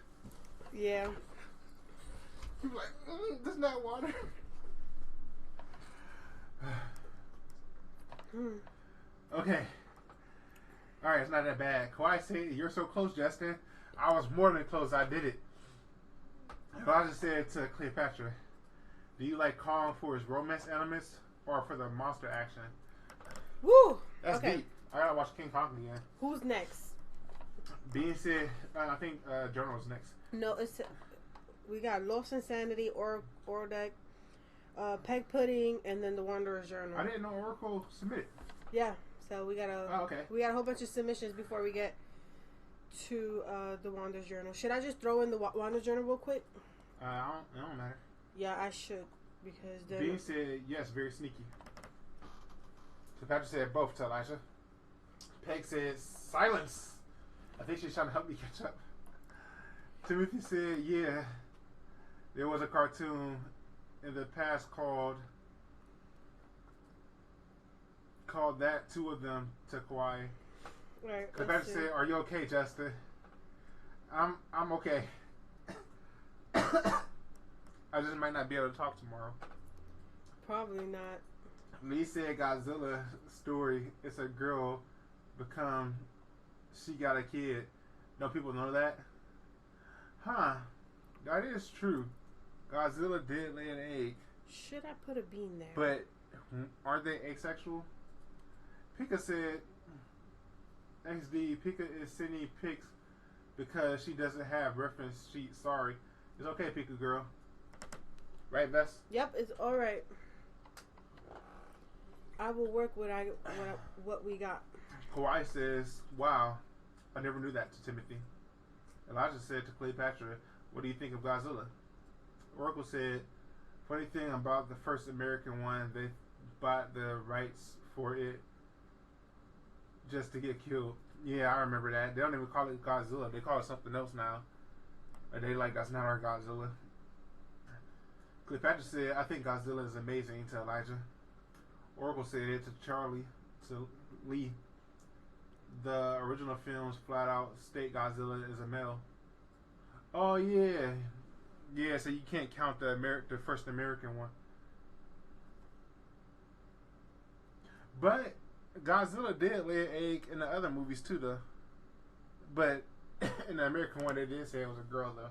Yeah. You're like, this is not water. Okay. Alright, it's not that bad. Kawhi said, you're so close, Justin. I was more than close. I did it. Elijah said to Cleopatra, do you like Kong for his romance elements or for the monster action? Woo! That's okay. deep. I gotta watch King Kong again. Who's next? Bean said, I think Journal's next. No, we got Lost Insanity, Deck, Peg Pudding, and then the Wanderer's Journal. I didn't know Oracle submitted. Yeah, so we got okay. A whole bunch of submissions before we get to the Wanderer's Journal. Should I just throw in the Wanderer's Journal real quick? It don't matter. Yeah, I should, because then... Bean said, yes, very sneaky. So Patrick said both to Elijah. Peg said, silence. I think she's trying to help me catch up. Timothy said, yeah, there was a cartoon in the past called that, two of them to Kawhi. Right, Patrick said, are you okay, Justin? I'm okay. I just might not be able to talk tomorrow. Probably not. Lee said Godzilla story. It's a girl she got a kid. No people know that? Huh. That is true. Godzilla did lay an egg. Should I put a bean there? But aren't they asexual? Pika said XD, Pika is sending pics because she doesn't have reference sheet. Sorry. It's okay, Pika girl. Right, Bess? Yep, it's alright. I will work with what we got. Kawhi says, wow, I never knew that to Timothy. Elijah said to Cleopatra, what do you think of Godzilla? Oracle said, funny thing about the first American one, they bought the rights for it just to get killed. Yeah, I remember that. They don't even call it Godzilla. They call it something else now. Or they like, that's not our Godzilla. Cleopatra said, I think Godzilla is amazing to Elijah. Oracle said it to Charlie, to Lee. the original films flat out state Godzilla is a male. Oh yeah, yeah. So you can't count the first American one. But Godzilla did lay an egg in the other movies too, though. But in the American one, they did say it was a girl, though.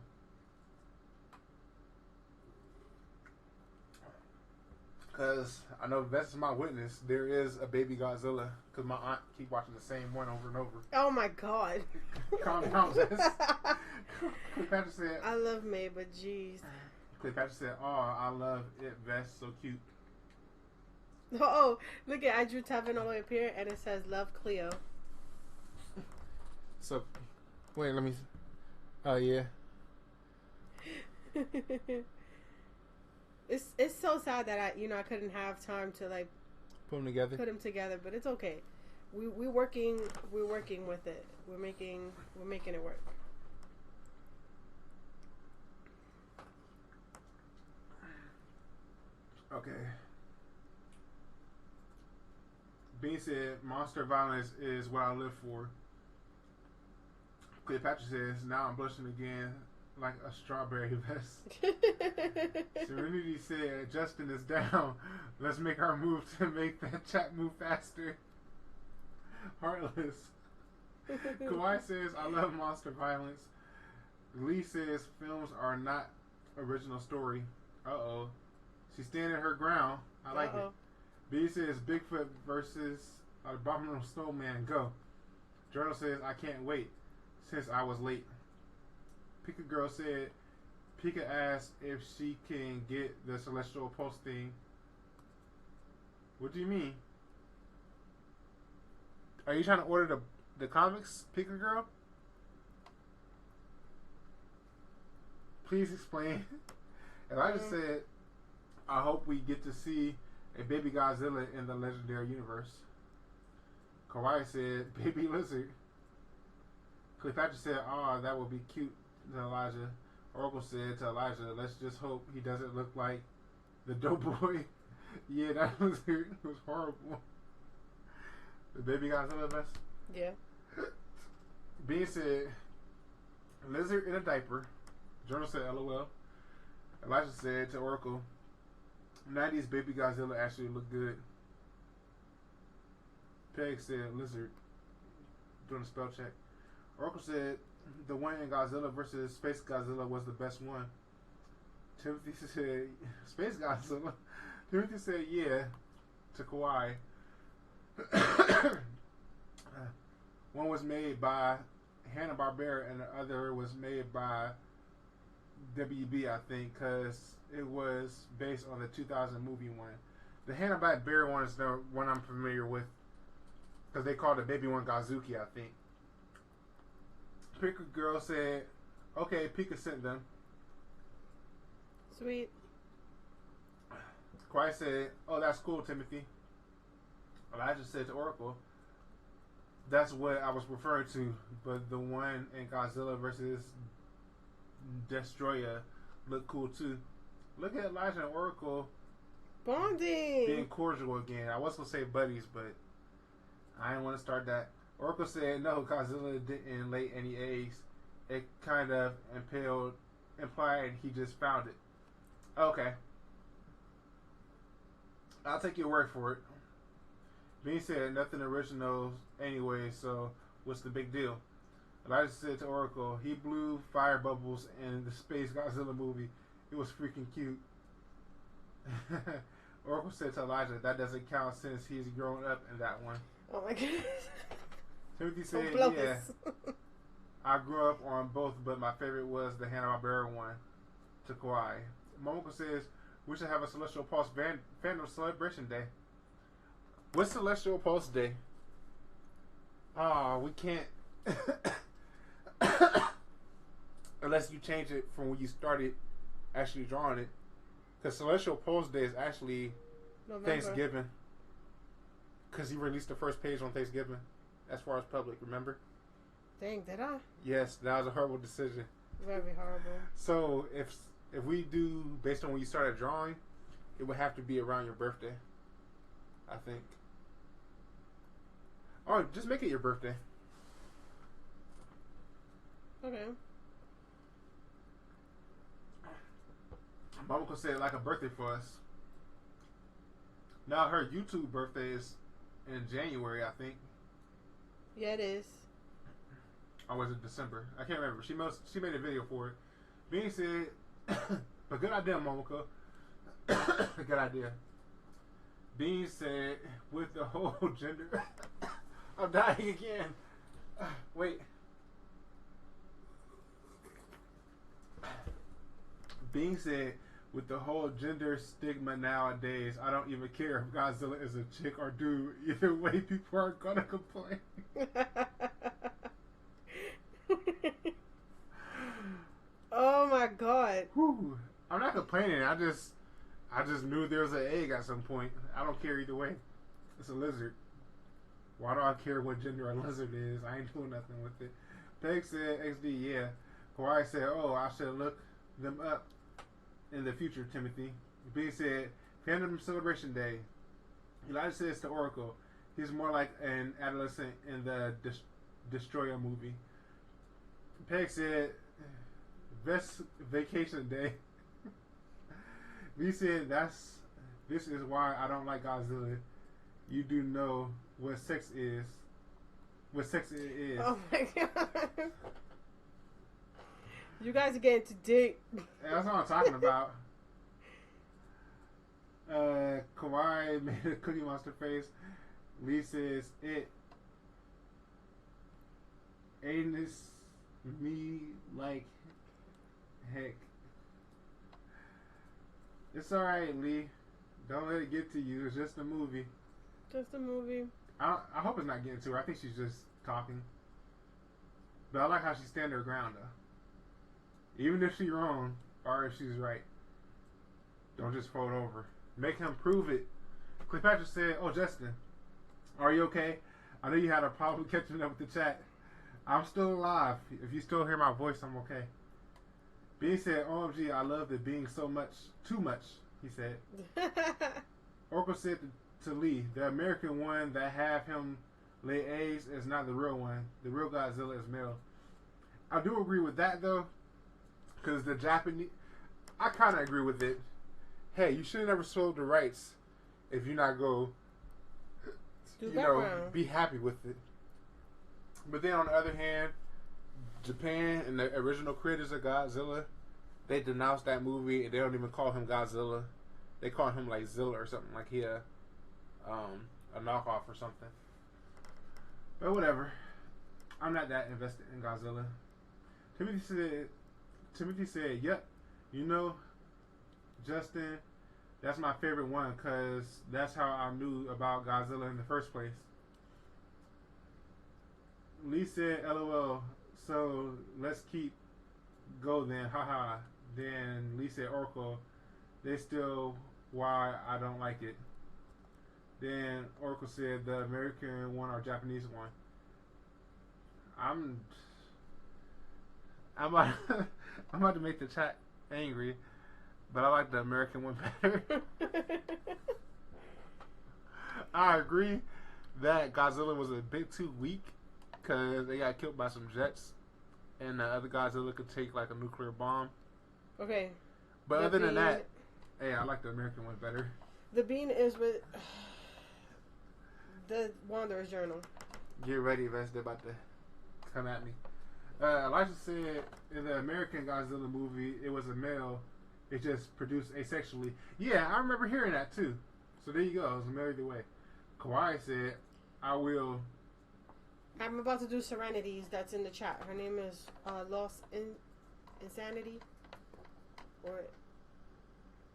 Because I know Vess is my witness. There is a baby Godzilla. Because my aunt keep watching the same one over and over. Oh my god. Calm down, Vess. Cleopatra said, I love May, but jeez. Cleopatra said, "Oh, I love it, Vess. So cute." Oh, look at I drew Tevin all the way up here, and it says "Love Cleo." So, wait, let me. Oh yeah. It's so sad that I couldn't have time to like Put them together. put them together, but it's okay. We're working with it. We're making it work. Okay. Bean said, "Monster violence is what I live for." Cleopatra says, "Now I'm blushing again like a strawberry vest." Serenity said, "Justin is down. Let's make our move to make that chat move faster." Heartless. Kawhi says, "I love monster violence." Lee says, "Films are not original story." Uh-oh. She's standing her ground. I like it. B says, "Bigfoot versus Abominable Snowman, go." Journal says, "I can't wait since I was late." Pika Girl said, Pika asked if she can get the Celestial Pulse thing. What do you mean? Are you trying to order the comics, Pika Girl? Please explain. Elijah said, "I hope we get to see a baby Godzilla in the Legendary Universe." Kawaii said, "Baby lizard." Cleopatra said, "Oh, that would be cute," to Elijah. Oracle said to Elijah, "Let's just hope he doesn't look like the Doughboy." Yeah, that lizard was horrible. The baby Godzilla vest? Yeah. Bean said, "Lizard in a diaper." Journal said, "LOL." Elijah said to Oracle, "90s baby Godzilla actually looked good." Peg said, "Lizard," doing a spell check. Oracle said, "The one in Godzilla versus Space Godzilla was the best one." Timothy said, "Space Godzilla?" Timothy said, "Yeah," to Kawhi. One was made by Hanna-Barbera and the other was made by WB, I think, because it was based on the 2000 movie one. The Hanna-Barbera one is the one I'm familiar with because they called the baby one Gazuki, I think. Pika Girl said, "Okay, Pika sent them." Sweet. Kawhi said, "Oh, that's cool, Timothy." Elijah said to Oracle, "That's what I was referring to, but the one in Godzilla versus Destroyer looked cool too." Look at Elijah and Oracle Bonding. being cordial again. I was going to say buddies, but I didn't want to start that. Oracle said, "No, Godzilla didn't lay any eggs. It kind of implied he just found it." Okay. I'll take your word for it. Bean said, "Nothing original anyway, so what's the big deal?" Elijah said to Oracle, "He blew fire bubbles in the Space Godzilla movie. It was freaking cute." Oracle said to Elijah, "That doesn't count since he's grown up in that one." Oh my goodness. Timothy said, "Yeah, I grew up on both, but my favorite was the Hanna-Barbera one." To Kawhi. Momoko says, "We should have a Celestial Pulse fandom celebration day." What's Celestial Pulse Day? Oh, we can't. Unless you change it from when you started actually drawing it. Because Celestial Pulse Day is actually November. Thanksgiving. Because he released the first page on Thanksgiving. As far as public, remember? Dang, did I? Yes, that was a horrible decision. Very horrible. So, if we do, based on when you started drawing, it would have to be around your birthday. I think. Or just make it your birthday. Okay. Mama could say like a birthday for us. Now her YouTube birthday is in January, I think. Yeah, it is. Or was it December? I can't remember. She made a video for it. Being said, but good idea, Momoko. Good idea. Being said, with the whole gender, I'm dying again. Wait. Being said, with the whole gender stigma nowadays, I don't even care if Godzilla is a chick or dude. Either way, people are gonna complain. Oh my god. Whew. I'm not complaining. I just knew there was an egg at some point. I don't care either way. It's a lizard. Why do I care what gender a lizard is? I ain't doing nothing with it. Peg said, XD, yeah. Kawhi said, oh, I should look them up in the future, Timothy. B said, Fandom Celebration Day. Elijah says to Oracle, he's more like an adolescent in the Destroyer movie. Peg said, best vacation day. B said, this is why I don't like Godzilla. You do know what sex is. What sex it is. Oh my god. You guys are getting too deep. That's what I'm talking about. Kawhi made a Cookie Monster face. Lee says, it anus me like heck. It's alright, Lee. Don't let it get to you. It's just a movie. Just a movie. I hope it's not getting to her. I think she's just talking. But I like how she stand her ground, though. Even if she's wrong, or if she's right. Don't just fold over. Make him prove it. Cleopatra said, oh, Justin, are you okay? I know you had a problem catching up with the chat. I'm still alive. If you still hear my voice, I'm okay. Bean said, OMG, I love the being so much, too much, he said. Oracle said to Lee, the American one that have him lay eggs is not the real one. The real Godzilla is male. I do agree with that, though, because the Japanese, I kind of agree with it. Hey, you should have never sold the rights if you're not go, be happy with it. But then on the other hand, Japan and the original creators of Godzilla, they denounced that movie and they don't even call him Godzilla. They call him like Zilla or something, like he a knockoff or something. But whatever. I'm not that invested in Godzilla. Timothy said, yep, you know, Justin, that's my favorite one because that's how I knew about Godzilla in the first place. Lee said, LOL, so let's keep go then, haha. Then Lee said, Oracle, they still why I don't like it. Then Oracle said, the American one or Japanese one. I'm about to make the chat angry, but I like the American one better. I agree that Godzilla was a bit too weak because they got killed by some jets, and the other Godzilla could take like a nuclear bomb. Okay. But other than that, hey, I like the American one better. The bean is with the Wanderer's Journal. Get ready, Vest. They're about to come at me. Elijah said in the American Godzilla movie, it was a male. It just produced asexually. Yeah, I remember hearing that too. So there you go. It was a male either way. Kawhi said, I will. I'm about to do Serenities. That's in the chat. Her name is Lost Insanity. Or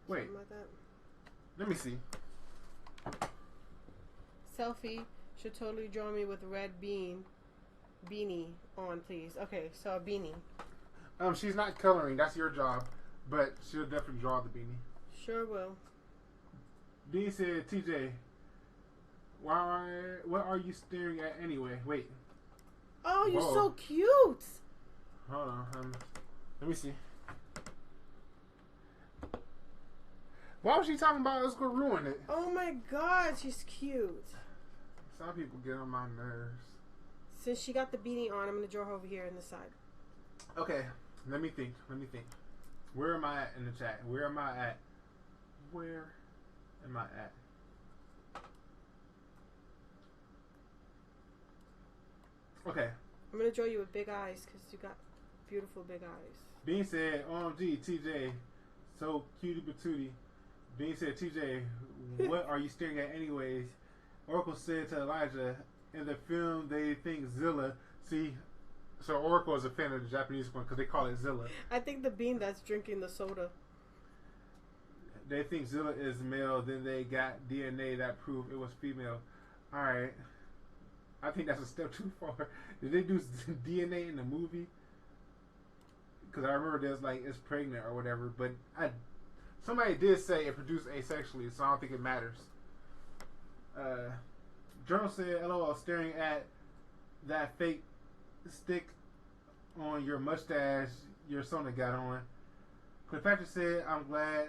wait. Something like that. Let me see. Selfie should totally draw me with red beanie on, please. Okay, so a beanie. She's not coloring. That's your job. But she'll definitely draw the beanie. Sure will. Dean said, TJ, what are you staring at anyway? Wait. Oh, you're Whoa. so cute. Hold on. Let me see. Why was she talking about us gonna ruin it? Oh my god, she's cute. Some people get on my nerves. Since she got the beanie on, I'm gonna draw her over here in the side. Okay, let me think. Where am I at in the chat? Where am I at? Okay. I'm gonna draw you with big eyes because you got beautiful big eyes. Bean said, OMG, TJ, so cutie patootie. Bean said, TJ, what are you staring at anyways? Oracle said to Elijah, in the film they think Zilla. See, so Oracle is a fan of the Japanese one because they call it Zilla. I think the bean that's drinking the soda. They think Zilla is male, then they got DNA that proved it was female. Alright. I think that's a step too far. Did they do DNA in the movie? Because I remember there's like, it's pregnant or whatever, but somebody did say it produced asexually, so I don't think it matters. Journal said, LOL, staring at that fake stick on your mustache your Sona got on. Cleopatra said, I'm glad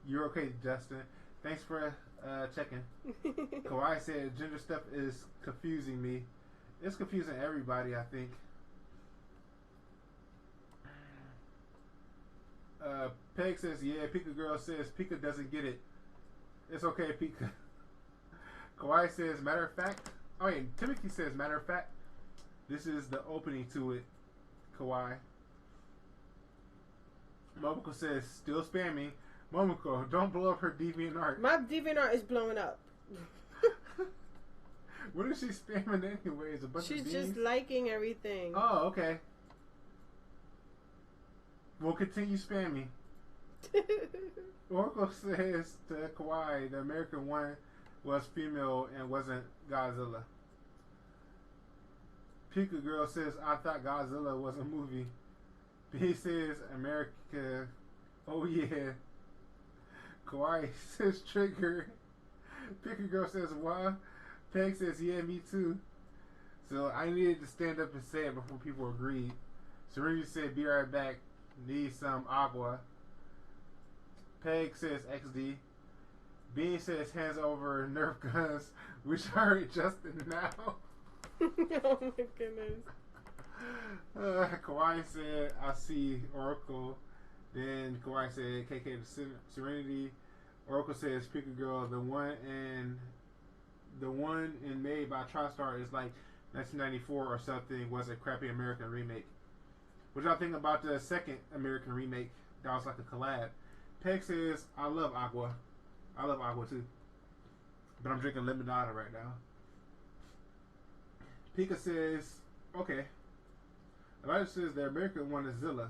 you're okay, Justin. Thanks for checking. Kawhi said, gender stuff is confusing me. It's confusing everybody, I think. Peg says, yeah, Pika girl says, Pika doesn't get it. It's okay, Pika. Kawhi says, matter of fact. Oh, yeah, Timothy says, matter of fact, this is the opening to it, Kawhi. Momoko says, still spamming. Momoko, don't blow up her DeviantArt. My DeviantArt is blowing up. What is she spamming anyways? A bunch She's of beans? just liking everything. Oh, okay. We'll continue spamming. Oracle says to Kawhi, the American one was female and wasn't Godzilla. Pika Girl says, I thought Godzilla was a movie. B says, America, oh yeah. Kawaii says, trigger. Pika Girl says, why? Peg says, yeah, me too. So I needed to stand up and say it before people agreed. Serenity said, be right back. Need some agua. Peg says, XD. Bean says, hands over Nerf guns. Wish I heard Justin now. Oh my goodness. Kawhi said, I see Oracle. Then Kawhi said, KK to Serenity. Oracle says, Pika Girl, the one in made by TriStar is like 1994 or something, was a crappy American remake. What y'all think about the second American remake that was like a collab? Peg says, I love Aqua. I love Aqua too. But I'm drinking limonada right now. Pika says, okay. Elijah says the American one is Zilla.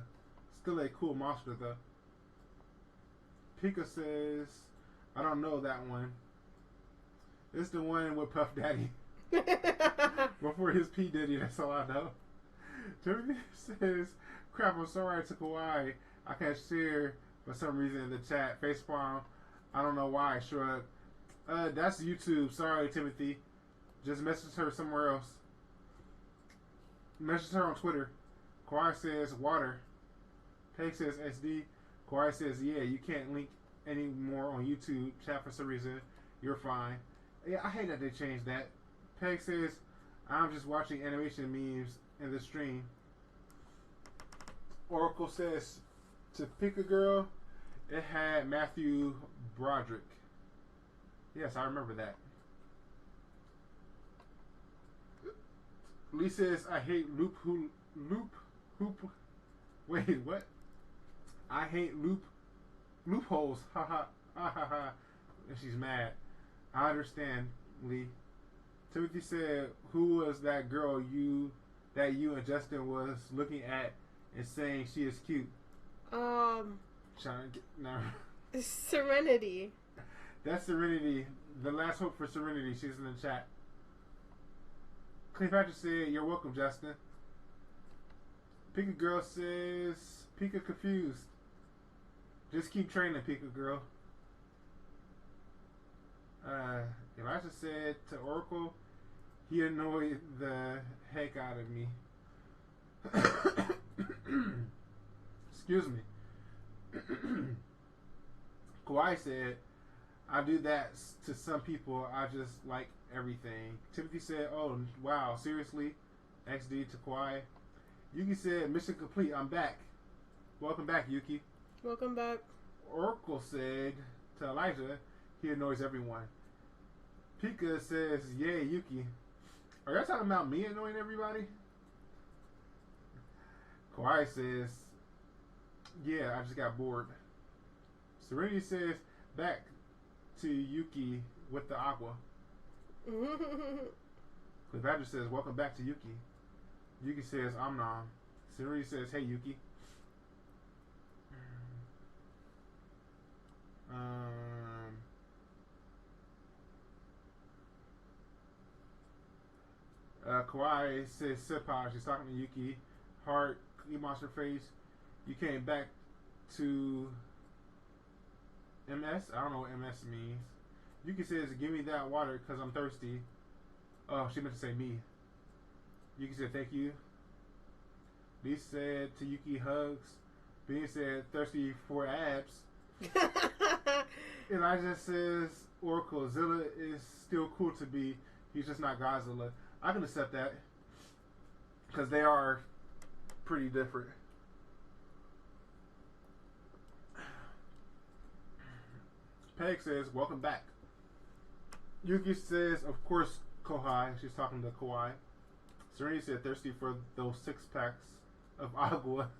Still a cool monster though. Pika says, I don't know that one. It's the one with Puff Daddy. Before his P. Diddy, that's all I know. Timothy says, crap, I'm sorry to Kawhi. I can't share for some reason in the chat. Facepalm, I don't know why. Shrug. That's YouTube. Sorry, Timothy. Just message her somewhere else. Message her on Twitter. Kawhi says, water. Peg says, SD. Kawhi says, yeah, you can't link anymore on YouTube. Chat for some reason. You're fine. Yeah, I hate that they changed that. Peg says, I'm just watching animation memes in the stream. Oracle says, to pick a girl, it had Matthew Broderick. Yes, I remember that. Lee says, I hate hoop. Wait, what? I hate loopholes. Ha ha ha ha ha. And she's mad. I understand, Lee. Timothy said, who was that girl that you and Justin was looking at and saying she is cute? Um, No. Serenity. That's Serenity. The last hope for Serenity. She's in the chat. Cleopatra said, you're welcome, Justin. Pika Girl says, Pika confused. Just keep training, Pika Girl. Elijah said to Oracle, he annoyed the heck out of me. Excuse me. Kawhi said, I do that to some people. I just like everything. Timothy said, "Oh wow, seriously?" XD to Kawhi. Yuki said, "Mission complete. I'm back. Welcome back, Yuki." Welcome back. Oracle said to Elijah, "He annoys everyone." Pika says, "Yay, Yuki." Are y'all talking about me annoying everybody? Kawhi says, "Yeah, I just got bored." Serenity says, "Back to Yuki with the aqua." Cleopatra says, "Welcome back to Yuki." Yuki says, "I'm Nom." Serenity says, "Hey, Yuki." Kawhi says, "Senpai," she's talking to Yuki. Heart, Cookie Monster face. "You came back to MS?" I don't know what MS means. Yuki says, "Give me that water because I'm thirsty." Oh, she meant to say me. Yuki said, "Thank you." Lee said to Yuki, "Hugs." Bean said, "Thirsty for abs." Elijah says, "Oracle, Zilla is still cool to be. He's just not Godzilla." I can accept that because they are pretty different. Peg says, "Welcome back." Yuki says, "Of course, Kohai." She's talking to Kawhi. Serenity said, "Thirsty for those 6-packs of agua."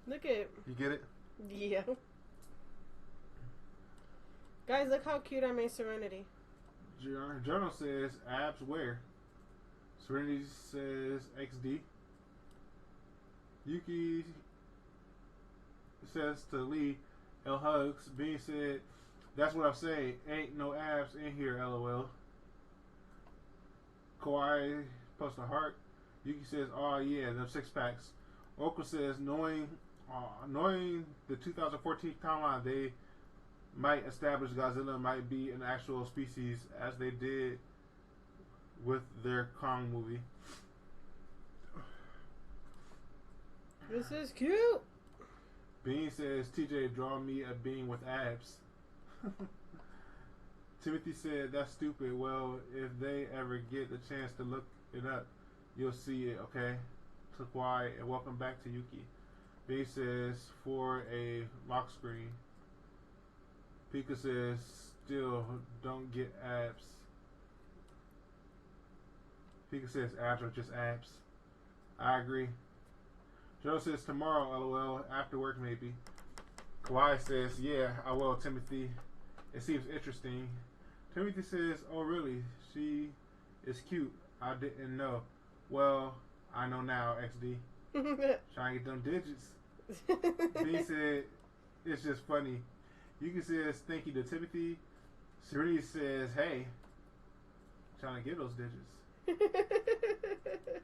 Look at. You get it? Yeah. Guys, look how cute I made Serenity. Journal says, "Abs where?" Serenity says, "XD." Yuki says to Lee, "L hugs." Bean said, "That's what I'm saying. Ain't no abs in here, LOL." Kawhi posts a heart. Yuki says, "Oh yeah, them 6-packs." Oracle says, knowing the 2014 timeline, they might establish Godzilla might be an actual species as they did with their Kong movie. This is cute. Bean says, "TJ, draw me a bean with abs." Timothy said, "That's stupid." Well, if they ever get the chance to look it up, you'll see it, okay? To Kawhi, and welcome back to Yuki. Bean says, "For a lock screen." Pika says, "Still don't get abs." Pika says, "Abs are just abs." I agree. Joe says, "Tomorrow, LOL, after work maybe." Kawhi says, "Yeah, I will, Timothy. It seems interesting." Timothy says, "Oh really? She is cute. I didn't know." Well, I know now, XD. Trying to get them digits. B said, "It's just funny." Yuki says, "Thank you to Timothy." Serenity says, "Hey, trying to get those digits."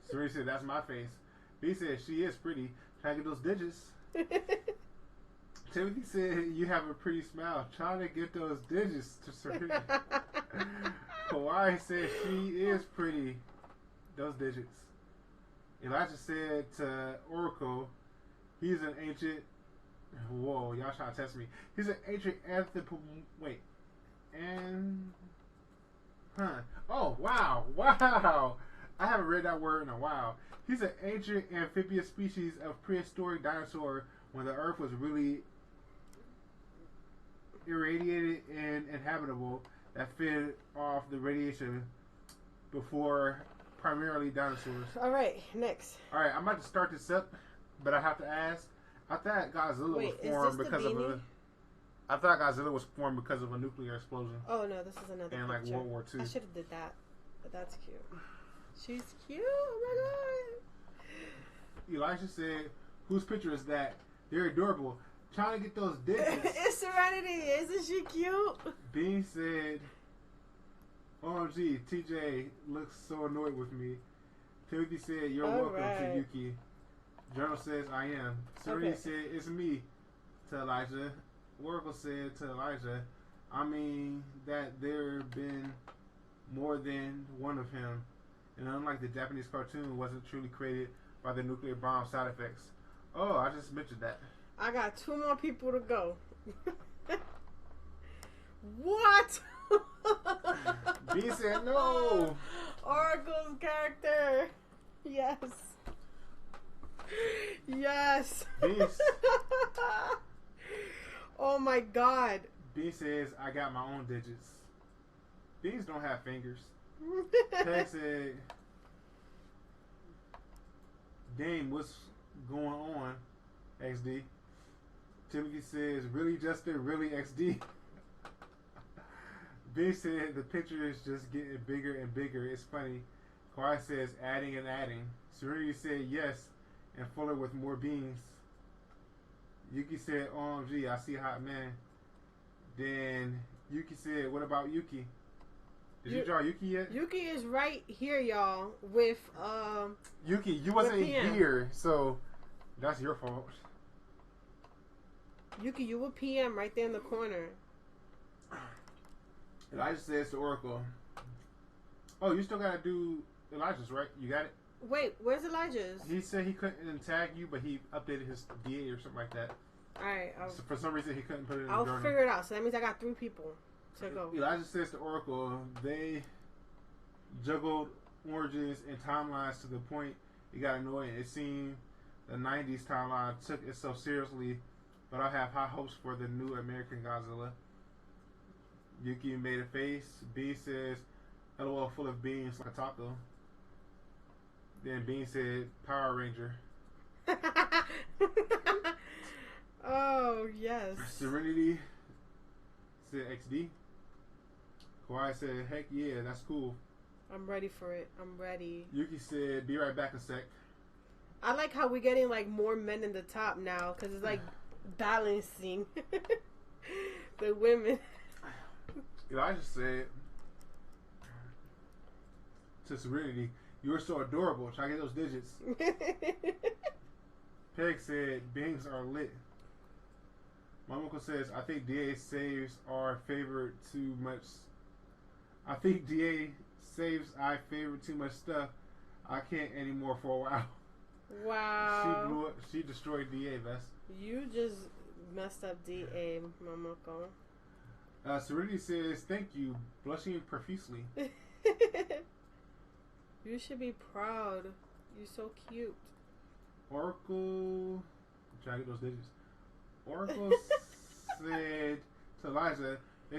Serenity said, "That's my face." B said, "She is pretty. Trying to get those digits." Timothy said, "You have a pretty smile. Trying to get those digits to Serenity." Kawhi said, "She is pretty. Those digits." Elijah said to Oracle, "He's an ancient." Whoa, y'all trying to test me. "He's an ancient Wait. And. Huh. Oh, wow. Wow. I haven't read that word in a while. He's an ancient amphibious species of prehistoric dinosaur when the earth was really irradiated and inhabitable that fed off the radiation before primarily dinosaurs." Alright, next. Alright, I'm about to start this up, but I have to ask. I thought Godzilla was formed because of a. I thought Godzilla was formed because of a nuclear explosion. Oh no, this is another. And like picture. World War II. I should have did that, but that's cute. She's cute. Oh my god. Elijah said, "Whose picture is that? They're adorable. Trying to get those digits." It's Serenity. Isn't she cute? Bean said, "OMG, TJ looks so annoyed with me." Timothy said, "You're welcome to Yuki." Journal says, "I am." Serenity said, "It's me," to Elijah. Oracle said to Elijah, "I mean that there been more than one of him. And unlike the Japanese cartoon, wasn't truly created by the nuclear bomb side effects." Oh, I just mentioned that. I got 2 more people to go. What? B said no. Oracle's character. Yes. Yes. Beast. Oh my god. B says, I got my own digits. Beans don't have fingers. Peg said, Dame, what's going on, XD? Timothy says, really, Justin? Really, XD? B said, the picture is just getting bigger and bigger. It's funny. Kawhi says, adding and adding. Serenity said, yes, and fuller with more beans. Yuki said, OMG, I see hot man. Then Yuki said, what about Yuki? Did you draw Yuki yet? Yuki is right here, y'all, with Yuki, you wasn't PM. here, so that's your fault. Yuki, you were PM right there in the corner. Elijah says to Oracle, oh, you still gotta do Elijah's, right? You got it? Wait, where's Elijah's? He said he couldn't tag you, but he updated his DA or something like that. Alright, So for some reason he couldn't put it in the I'll journal. figure it out. So that means I got 3 people to go. Elijah says to Oracle, they juggled oranges and timelines to the point it got annoying. It seemed the 90s timeline took itself seriously, but I have high hopes for the new American Godzilla. Yuki made a face. B says, LOL full of beans like a taco. Then Bean said, Power Ranger. Oh, yes. Serenity said XD. Kawhi said, heck yeah, that's cool. I'm ready for it. I'm ready. Yuki said, be right back a sec. I like how we're getting like more men in the top now because it's like balancing the women. Elijah said to Serenity, you're so adorable. Try to get those digits. Peg said, beings are lit. My uncle says, I think DA saves our favorite too much. I think DA saves I favorite too much stuff. I can't anymore for a while. Wow. She destroyed DA, Vest. You just messed up DA, Momoko. Serenity says, thank you, blushing profusely. You should be proud. You're so cute. Oracle, try to get those digits. Oracle said to Elijah, they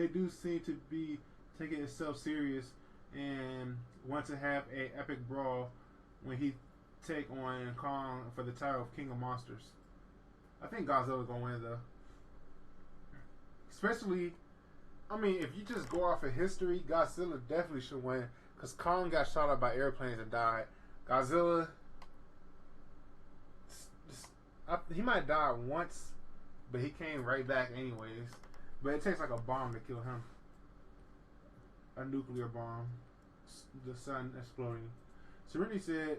do seem to be taking itself serious and want to have a epic brawl when he take on Kong for the title of King of Monsters. I think Godzilla gonna win though. Especially, I mean, if you just go off of history, Godzilla definitely should win because Kong got shot up by airplanes and died. Godzilla, he might die once, but he came right back anyways. But it takes like a bomb to kill him. A nuclear bomb. The sun exploding. Serenity said,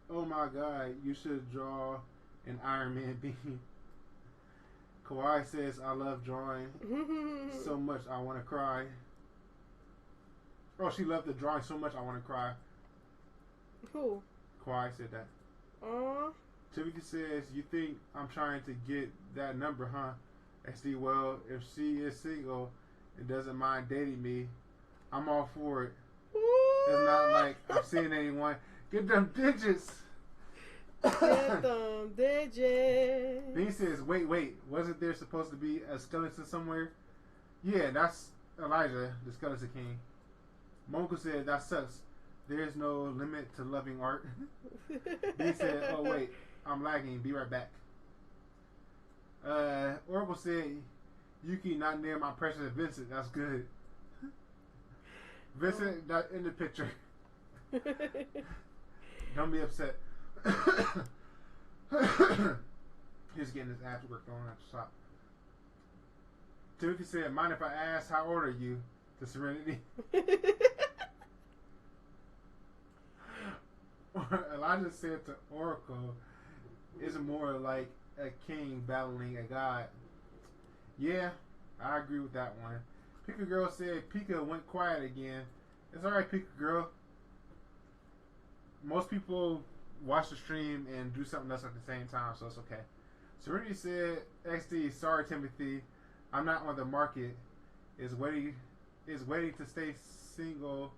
oh my god, you should draw an Iron Man beam. Kawhi says, I love drawing so much I want to cry. Oh, she loved the drawing so much I want to cry. Who? Kawhi said that. Aww. Timothy says, you think I'm trying to get that number, huh? XD, well, if she is single and doesn't mind dating me, I'm all for it. It's not like I'm seeing anyone. Get them digits. Get them digits. Bean says, wait, wasn't there supposed to be a skeleton somewhere? Yeah, that's Elijah, the skeleton king. Monko said, that sucks. There's no limit to loving art. Bean said, oh wait, I'm lagging. Be right back. Oracle said, Yuki not near my precious Vincent. That's good. Vincent not in the picture. Don't be upset. He's getting his ass worked on at the shop. Timothy said, mind if I ask, how old are you? To Serenity. Elijah said to Oracle, it's more like a king battling a god. Yeah, I agree with that one. Pika Girl said Pika went quiet again. It's alright, Pika Girl. Most people watch the stream and do something else at the same time, so it's okay. Serenity said, XD, sorry Timothy, I'm not on the market. is waiting to stay single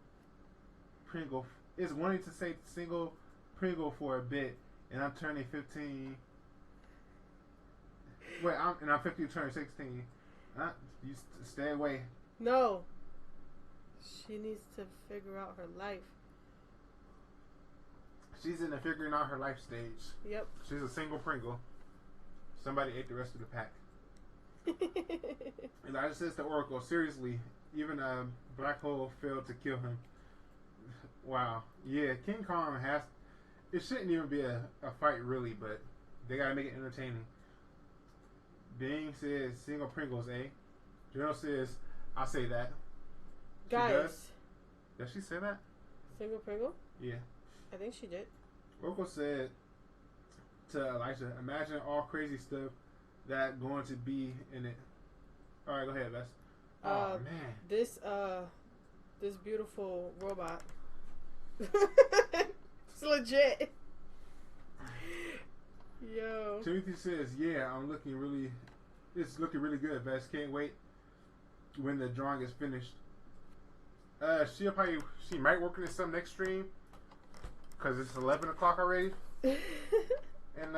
Pringle is wanting to stay single Pringle for a bit, and I'm turning 15. Wait, I'm 15 turning 16. You stay away. No. She needs to figure out her life. She's in the figuring out her life stage. Yep. She's a single Pringle. Somebody ate the rest of the pack. Elijah says to Oracle, seriously, even a black hole failed to kill him. Wow. Yeah, King Kong has... It shouldn't even be a fight, really, but they gotta make it entertaining. Bing says, single Pringles, eh? Journal says, I'll say that. Guys. Does she say that? Single Pringle? Yeah. I think she did. Oracle said to Elijah, imagine all crazy stuff that going to be in it. All right, go ahead, Bess. Oh, man. This beautiful robot. It's legit. Yo. Timothy says, yeah, it's looking really good, Bess. Can't wait when the drawing is finished. She might work on some next stream because it's 11 o'clock already. And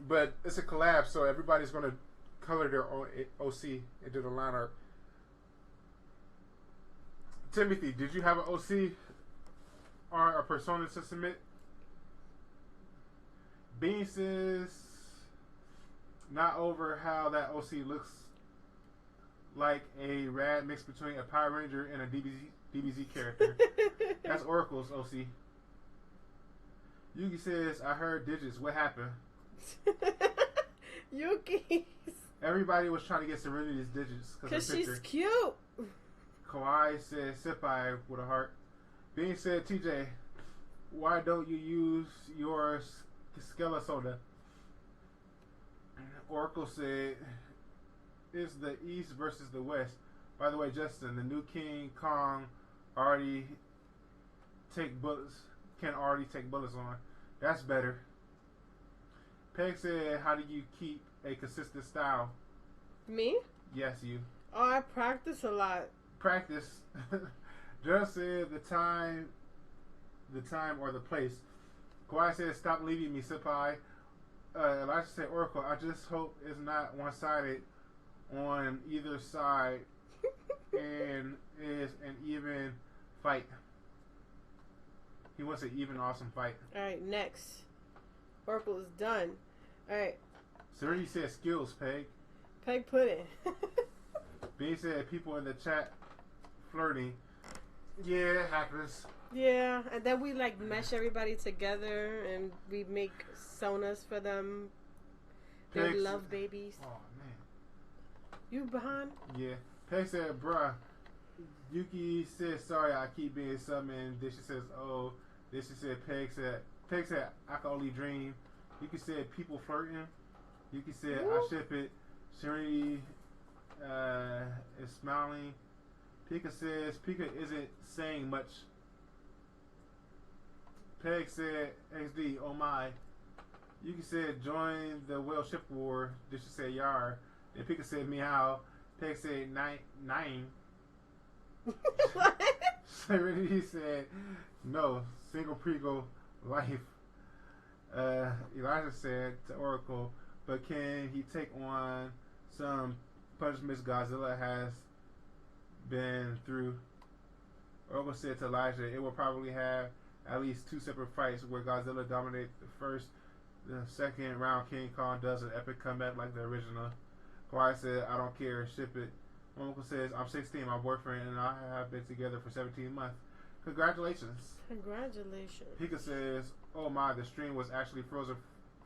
but it's a collab, so everybody's gonna color their own OC into the line art. Timothy, did you have an OC or a persona to submit? Bean says not over how that OC looks like a rad mix between a Power Ranger and a DBZ character. That's Oracle's OC. Yuki says, I heard digits. What happened? Yuki. Everybody was trying to get Serenity's digits. Because she's cute. Kawhi said, Senpai with a heart. Bean said, TJ, why don't you use your Skella soda? Oracle said, it's the East versus the West. By the way, Justin, the new King Kong can already take bullets on. That's better. Peg said, how do you keep a consistent style? Me? Yes, you. Oh, I practice a lot. Practice. Just said the time or the place. Kawhi said, stop leaving me, Senpai. Elijah said, Oracle, I just hope it's not one-sided on either side and is an even fight. He wants an even awesome fight. Alright, next. Oracle is done. Alright. Serenity said skills, Peg. Peg pudding. Bean said people in the chat flirting. Yeah, it happens. Yeah, and then we like mesh everybody together and we make sonas for them. They love babies. Oh man. You behind? Yeah. Peg said, bruh. Yuki said, sorry, I keep being summoned. Then she says, oh. Then she said, Peg said, I can only dream. Yuki said, people flirting. Yuki said, I ship it. Serenity is smiling. Pika says, Pika isn't saying much. Peg said, XD, oh my. Yuki said, join the whale ship war. Then she said, yar. Then Pika said, meow. Peg said, nine. What? Serenity said, no, single Pringle life. Elijah said to Oracle, but can he take on some punishments Godzilla has been through? Oracle said to Elijah, it will probably have at least 2 separate fights where Godzilla dominates the second round King Kong does an epic comeback like the original. Kawhi said, I don't care, ship it. Uncle says, I'm 16, my boyfriend and I have been together for 17 months. Congratulations. Congratulations. Pika says, oh my, the stream was actually frozen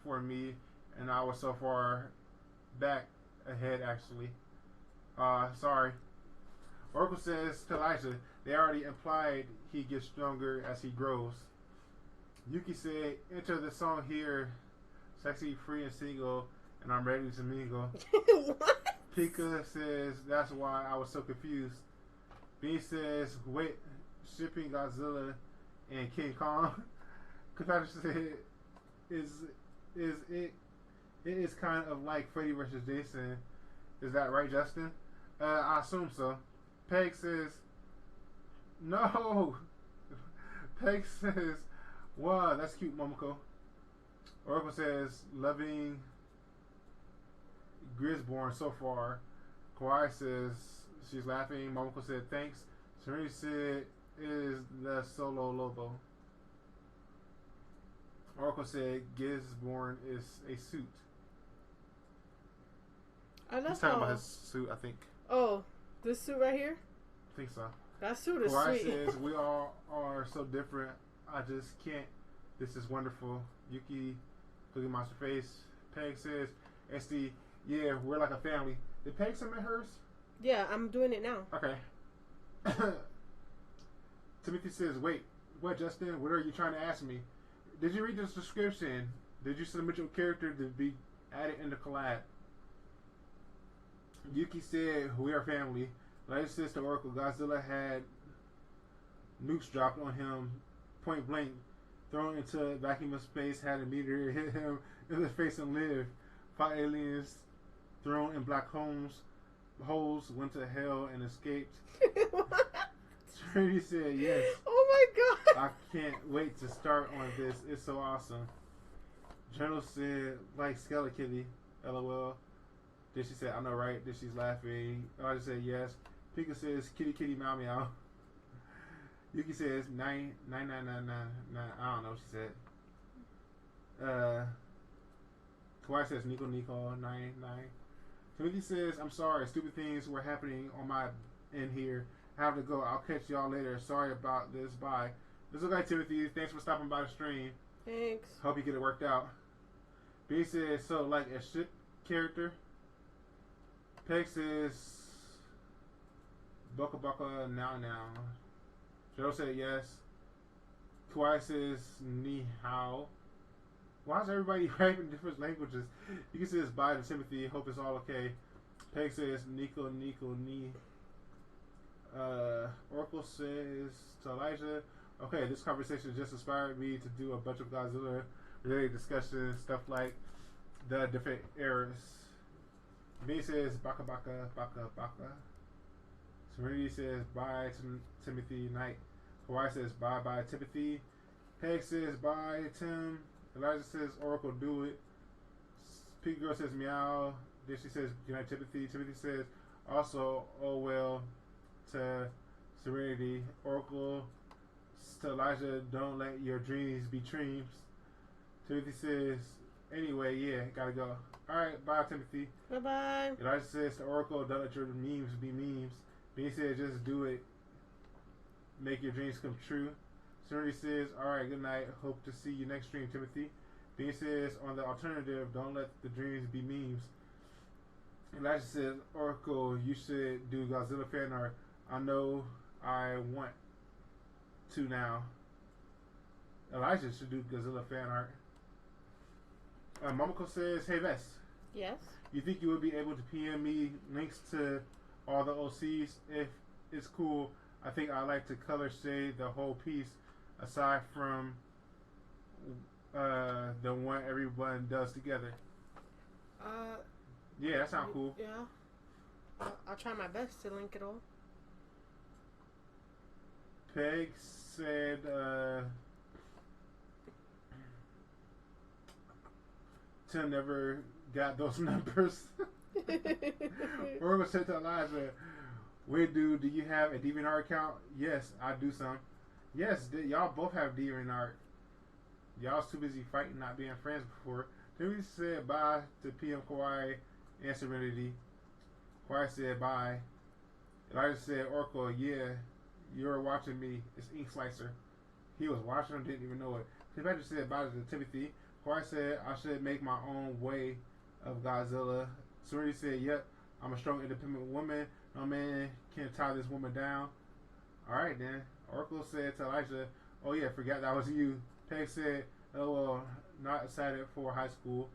for me and I was so far back ahead actually. Sorry. Oracle says to Elijah, they already implied he gets stronger as he grows. Yuki said, enter the song here, sexy, free, and single, and I'm ready to mingle. What? Pika says, that's why I was so confused. B says, wait, shipping Godzilla and King Kong. Compatible said, it is kind of like Freddy versus Jason. Is that right, Justin? I assume so. Peg says, no. Peg says, wow, that's cute, Momoko. Oracle says, loving Grisborn so far. Kawaii says, she's laughing. Momoko said, thanks. Serenity said, is the solo lobo. Oracle said, Gisborn is a suit. He's talking about his suit, I think. Oh, this suit right here? I think so. That suit is Kawaii sweet. says, we all are so different. I just can't. This is wonderful. Yuki, Cookie Monster Face. Peg says, SD, yeah, we're like a family. Did Peg submit hers? Yeah, I'm doing it now. Okay. Timothy says, wait, what, Justin? What are you trying to ask me? Did you read this description? Did you submit your character to be added in the collab? Yuki said, we are family. Like says to Oracle, Godzilla had nukes dropped on him point blank, thrown into a vacuum of space, had a meteor hit him in the face and lived. Fought aliens, thrown in black holes, went to hell and escaped. Trinity said, yes. Oh my god. I can't wait to start on this. It's so awesome. Journal said, like Skelly LOL. Then she said, I know, right? Then she's laughing. I just said, yes. Pika says, kitty, kitty, meow, meow. Yuki says, 99999. I don't know what she said. Kawaii says, Nico, 99. Timothy says, I'm sorry. Stupid things were happening on my end here. I have to go. I'll catch y'all later. Sorry about this. Bye. It's okay, Timothy. Thanks for stopping by the stream. Thanks. Hope you get it worked out. B says, so like a ship character. Peg says, Boka Boka now. Joe said yes. Kawaii says, ni hao. Why is everybody writing different languages? You can say it's bye to Timothy. Hope it's all okay. Peg says, Nico, ni. Oracle says to Elijah, okay, this conversation just inspired me to do a bunch of Godzilla related discussions, stuff like the different eras. B says baka baka baka baka. Serenity says bye to Timothy Knight. Kawaii says bye bye Timothy. Peg says bye Tim. Elijah says Oracle do it. Pig Girl says meow. Then she says good night Timothy. Timothy says also oh well to Serenity. Oracle to Elijah, don't let your dreams be dreams. Timothy says anyway, yeah, gotta go. Alright, bye Timothy. Bye bye. Elijah says to Oracle, don't let your memes be memes. Then he said, just do it. Make your dreams come true. Serenity says, alright, good night. Hope to see you next stream, Timothy. Then he says, on the alternative, don't let the dreams be memes. Elijah says, Oracle, you should do Godzilla fan art. I know I want to now. Elijah should do Godzilla fan art. Momoko says, hey Vess. Yes. You think you would be able to PM me links to all the OCs? If it's cool, I think I like to color shade the whole piece aside from the one everyone does together. Yeah, that sounds cool. Yeah. I'll try my best to link it all. Peg said, Tim never got those numbers. Oracle said to Elijah, wait, dude, do you have a DeviantArt account? Yes, I do some. Yes, y'all both have DeviantArt. Y'all's too busy fighting, not being friends before. Then we said bye to PM Kawaii and Serenity. Kawaii said bye. Elijah said, Oracle, yeah, you're watching me. It's Ink Slicer. He was watching him, didn't even know it. Patrick said bye to Timothy. Kawaii said, I should make my own way of Godzilla. Serenity said, yep, I'm a strong, independent woman. No man can tie this woman down. Alright then. Oracle said to Elijah, oh yeah, forgot that was you. Peg said, oh well, not excited for high school.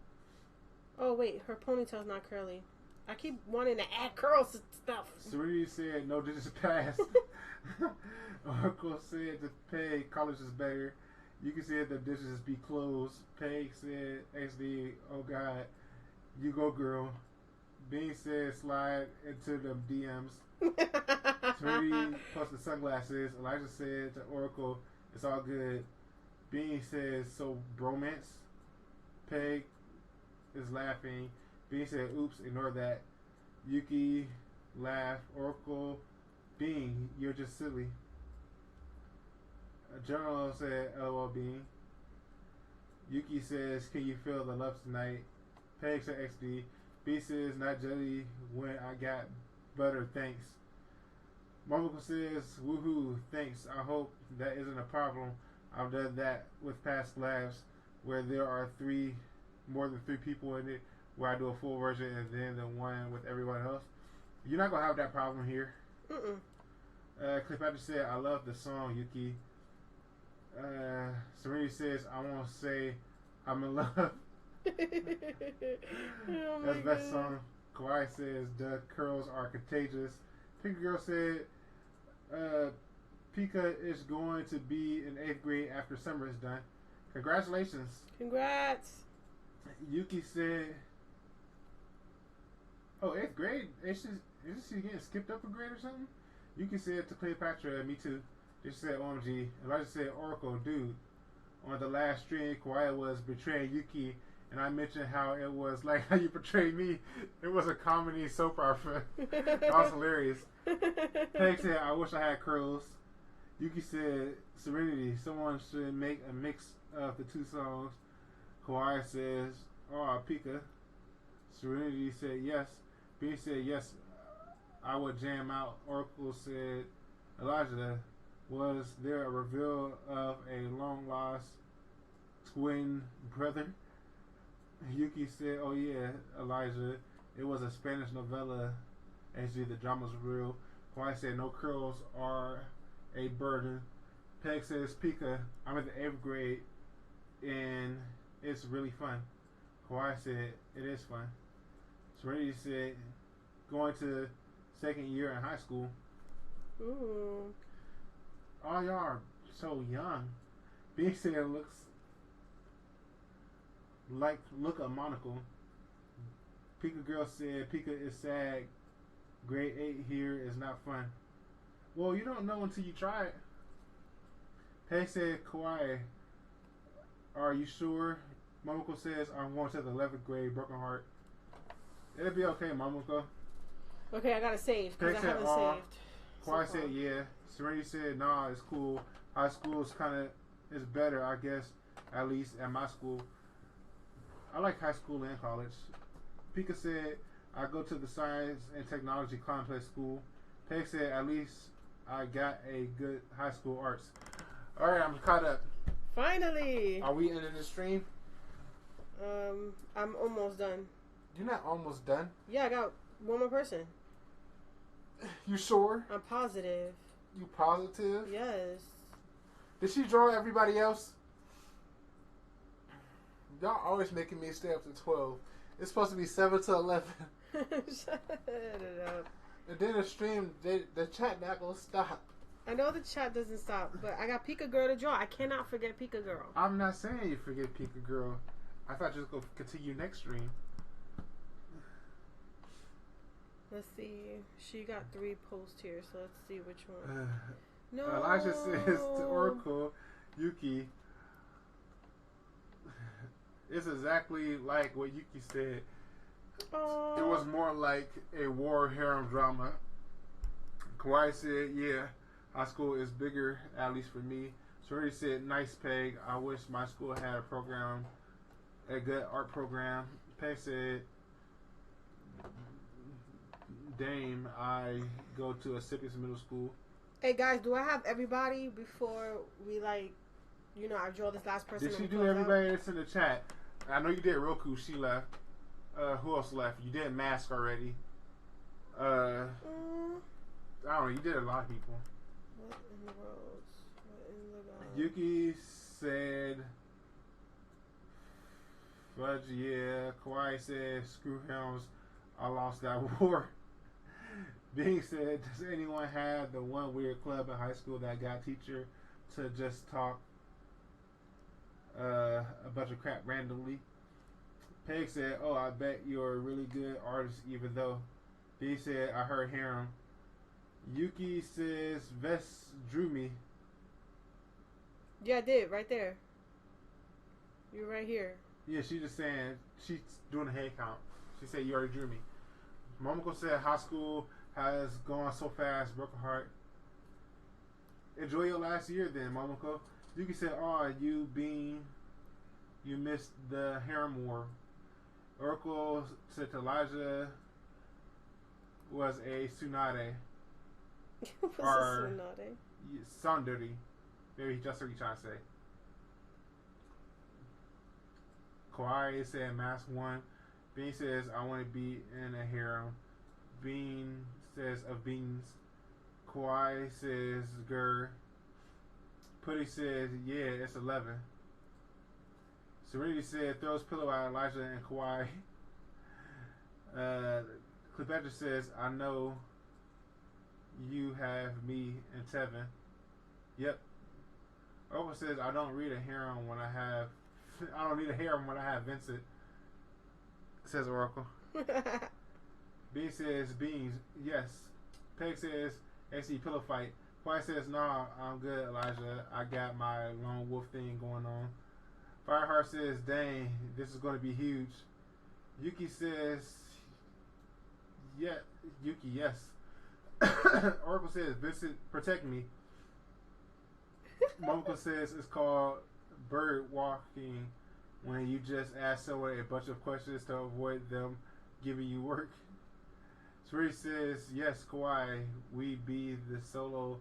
Oh wait, her ponytail's not curly. I keep wanting to add curls to stuff. Serenity said, no digits passed. Oracle said to Peg, college is better. You can say the dishes be closed. Peg said, XD, oh God, you go girl. Bean said slide into the DMs. Serenity posted sunglasses. Elijah said to Oracle, it's all good. Bean says, so bromance. Peg is laughing. Bean said, oops, ignore that. Yuki laughed. Oracle, Bean, you're just silly. General said, LOL, Bean. Yuki says, can you feel the love tonight? Peg said, XD. B says, not jelly when I got butter, thanks. Momoko says, woohoo, thanks. I hope that isn't a problem. I've done that with past labs where there are more than three people in it, where I do a full version and then the one with everyone else. You're not going to have that problem here. Cleopatra said, I love the song, Yuki. Serenity says, I won't say I'm in love. That's best song. Kawaii says, the curls are contagious. Pink Girl said, Pika is going to be in 8th grade after summer is done. Congratulations. Congrats. Yuki said, oh, 8th grade? Is she getting skipped up a grade or something? Yuki said to Cleopatra, me too. She said, OMG. Elijah said, Oracle, dude. On the last stream, Kawaii was betraying Yuki, and I mentioned how it was like how you portrayed me. It was a comedy soap opera. That was hilarious. Peg said, I wish I had curls. Yuki said, Serenity, someone should make a mix of the two songs. Kawaii says, oh, Pika. Serenity said, yes. B said, yes, I would jam out. Oracle said, Elijah, was there a reveal of a long lost twin brother? Yuki said, oh yeah, Elijah, it was a Spanish novella. Actually, the drama's real. Kawaii said, no curls are a burden. Peg says, Pika, I'm in the 8th grade and it's really fun. Kawaii said, it is fun. Serenity said, going to 2nd year in high school. Ooh. All y'all are so young. B said, look a monocle. Pika Girl said, Pika is sad. Grade 8 here is not fun. Well, you don't know until you try it. Peg said, Kawaii, are you sure? Momoko says, I'm going to the 11th grade, broken heart. It'll be okay, Momoko. Okay, I gotta save, because I haven't saved. Kawaii said, yeah. Serenity said, nah, it's cool. High school is better, I guess, at least at my school. I like high school and college. Pika said, I go to the science and technology complex school. Peg said, at least I got a good high school arts. All right, I'm caught up. Finally. Are we ending the stream? I'm almost done. You're not almost done. Yeah, I got one more person. You sure? I'm positive. You positive? Yes. Did she draw everybody else? Y'all always making me stay up to 12. It's supposed to be 7 to 11. Shut it up. And then the stream, the chat not gonna stop. I know the chat doesn't stop, but I got Pika Girl to draw. I cannot forget Pika Girl. I'm not saying you forget Pika Girl. I thought you was going to continue next stream. Let's see. She got 3 posts here, so let's see which one. No. Elijah says to Oracle, Yuki, it's exactly like what Yuki said. Aww. It was more like a war harem drama. Kawaii said, yeah, high school is bigger, at least for me. Serenity said, nice, Peg. I wish my school had a good art program. Peg said, Dame, I go to a Sippies middle school. Hey guys, do I have everybody before we I draw this last person? Did she do everybody that's in the chat? I know you did Roku, she left. Who else left? You did Mask already. I don't know, you did a lot of people. What in the world? What in the God? Yuki said, fudge, yeah. Kawaii said, screw him, I lost that war. Bing said, does anyone have the one weird club in high school that got teacher to just talk a bunch of crap randomly? Peg said, "Oh, I bet you're a really good artist, even though." B said, "I heard harem." Yuki says, "Vest drew me." Yeah, I did. Right there. You're right here. Yeah, she just saying she's doing a head count. She said, "You already drew me." Momoko said, "High school has gone so fast, broke her heart." Enjoy your last year, then, Momoko. Yuki said, "Oh, you missed the harem war." Oracle said to Elijah was a tsunade. What's Or a tsunade? Sundari. Maybe just what you trying to say. Kawhi said mask 1. Bean says, "I want to be in a harem." Bean says, "Of beans." Kawhi says, "Gur." Putty says, "Yeah, it's 11." Serenity said, "Throws pillow at Elijah and Kawhi." Cleopatra says, "I know you have me and Tevin." Yep. Oprah says, "I don't read a harem when I have I don't need a harem when I have Vincent," says Oracle. Bean says, "Beans, yes." Peg says, "AC pillow fight." Kawhi says, "Nah, I'm good, Elijah. I got my lone wolf thing going on." Fireheart says, "Dang, this is going to be huge." Yuki says, "Yeah, Yuki, yes." Oracle says, "Vincent, protect me." Momoko says, "It's called bird walking when you just ask someone a bunch of questions to avoid them giving you work." Suri says, "Yes, Kawhi, we be the solo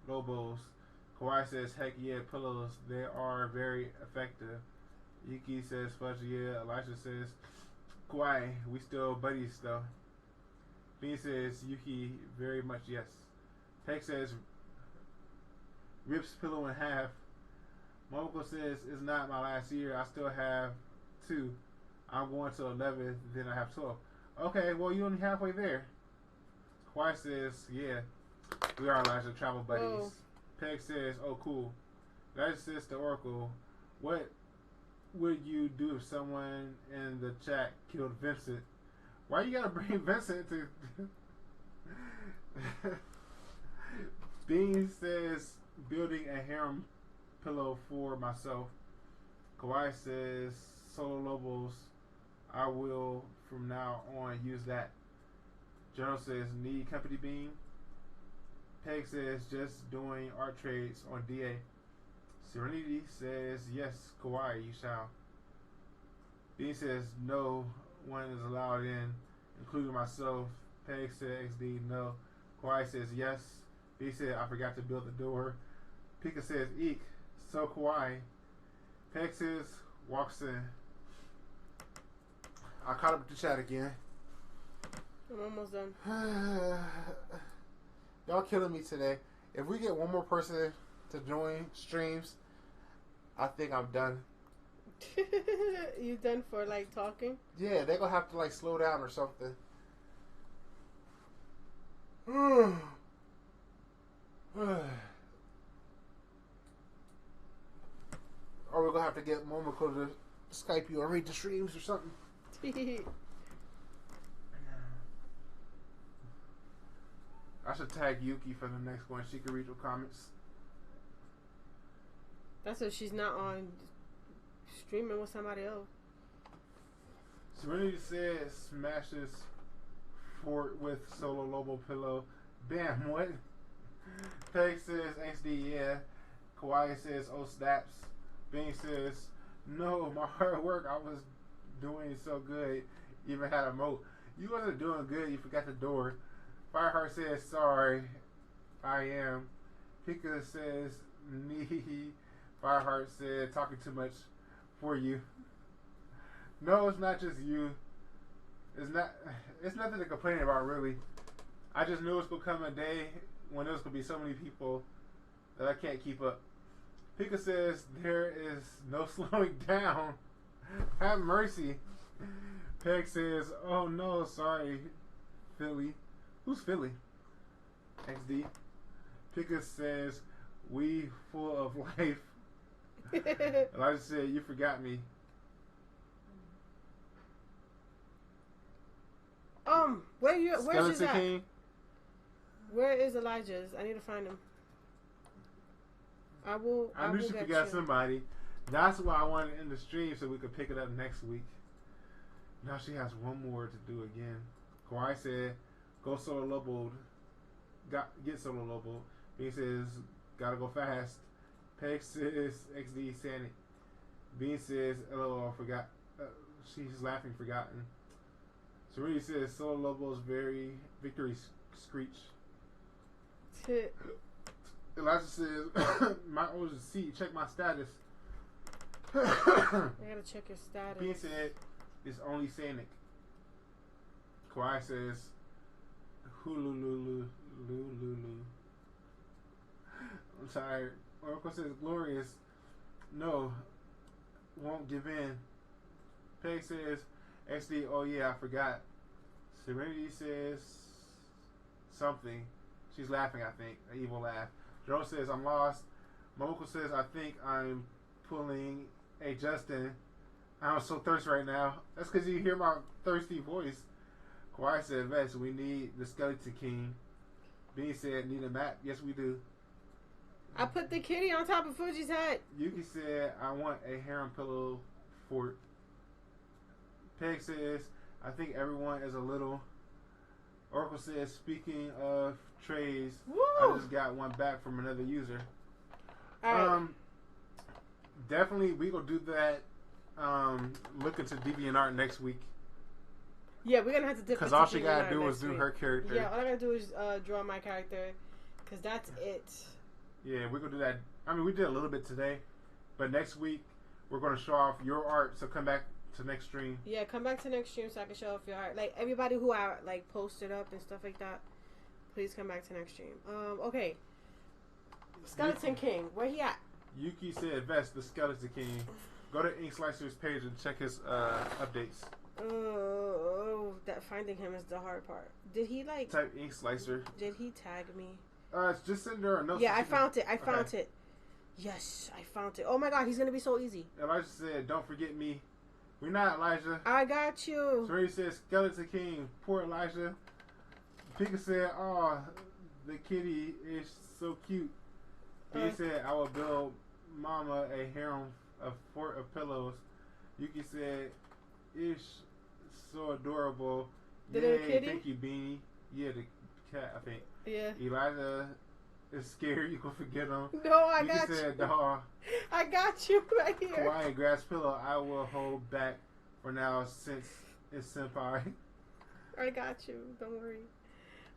lobos." Kawhi says, "Heck yeah, pillows, they are very effective." Yuki says, "Fudge yeah." Elijah says, "Kawhi, we still buddies though." Bean says, "Yuki, very much yes." Peck says, "Rips pillow in half." Momoko says, "It's not my last year. I still have 2. I'm going to 11, then I have 12. Okay, well, you're only halfway there." Kawhi says, "Yeah, we are Elijah travel buddies." Whoa. Peg says, "Oh, cool." Elijah says to Oracle, "What would you do if someone in the chat killed Vincent?" Why you gotta bring Vincent to... Bean says, "Building a harem pillow for myself." Kawhi says, "Solo Lobos, I will from now on use that." Journal says, "Need company, Bean?" Peg says, "Just doing art trades on DA." Serenity says, "Yes, Kawhi, you shall." Bean says, "No one is allowed in, including myself." Peg says, "XD, no." Kawhi says, "Yes." B said, "I forgot to build the door." Pika says, "Eek." So Kawhi. Peg says, walks in. I caught up with the chat again. I'm almost done. Y'all killing me today. If we get one more person to join streams, I think I'm done. You done for like talking? Yeah, they're gonna have to like slow down or something. Or we're gonna have to get Momoko to Skype you or read the streams or something. I should tag Yuki for the next one. She can read your comments. That's if she's not on streaming with somebody else. Serenity says, "Smashes fort with solo Lobo pillow." Bam, what? Peg says, "HD, yeah." Kawhi says, "Oh, snaps." Bean says, "No, my hard work, I was doing so good. Even had a moat." You wasn't doing good, you forgot the door. Fireheart says, "Sorry, I am." Pika says, "Nee." Fireheart said, "Talking too much for you." No, it's not just you. It's nothing to complain about, really. I just knew it was gonna come a day when there's gonna be so many people that I can't keep up. Pika says, "There is no slowing down. Have mercy." Peg says, "Oh no, sorry, Philly." Who's Philly? XD. Pika says, "We full of life." Elijah said, "You forgot me." Where's Skeleton yours at? King. Where is Elijah's? I need to find him. I will I knew she get forgot you. somebody. That's why I wanted to end the stream so we could pick it up next week. Now she has one more to do again. Kawhi said, "Go solo lobo. Get solo lobo." B says, "Gotta go fast." Peg says, "XD Sanic." Bean says, "LOL, forgot." She's laughing, forgotten. Serena says, "Solo Lobo's very victory screech." Elijah says, "My OC, check my status." I gotta check your status. Bean said, "It's only Sanic." Kawhi says, "Hulululu, lulu." I'm tired. Oracle says, "Glorious. No, won't give in." Peg says, "XD, oh yeah, I forgot." Serenity says something. She's laughing, I think. An evil laugh. Joe says, "I'm lost." Momoko says, "I think I'm pulling a Justin. I'm so thirsty right now." That's because you hear my thirsty voice. Kawhi said, "Vest, we need the Skeleton King." Bean said, "Need a map?" Yes, we do. I put the kitty on top of Fuji's head. Yuki said, "I want a harem pillow fort." Peg says, "I think everyone is a little." Oracle says, "Speaking of trays, Woo! I just got one back from another user." All right. Definitely we gonna do that. Look into DeviantArt next week Yeah, we're gonna have to dip because into all she DeviantArt gotta do next is do week. her character. Yeah, all I gotta do is draw my character, cause that's it. Yeah, we're gonna do that. I mean, we did a little bit today, but next week we're gonna show off your art. So come back to next stream. Yeah, come back to next stream so I can show off your art. Like everybody who I like posted up and stuff like that. Please come back to next stream. Okay. Skeleton King, where he at? Yuki said, "Vest, the Skeleton King." Go to Ink Slicer's page and check his updates. That finding him is the hard part. Did he like? Type Ink Slicer. Did he tag me? Just send her a note. Yeah, I found it. I found it. Yes, I found it. Oh my god, he's gonna be so easy. Elijah said, "Don't forget me." We're not Elijah. I got you. Serena said, "Skeleton King." Poor Elijah. Pika said, "Oh, the kitty is so cute." He said, "I will build Mama a harem, a fort of pillows." Yuki said, "Ish, so adorable." The Yay, little kitty? thank you, Beanie. Yeah, the cat, I think. Yeah. Elijah is scared you gonna forget him. No, I Yuki got said, you. "Dawg, I got you right here. Kawaii grass pillow, I will hold back for now since it's senpai." I got you. Don't worry.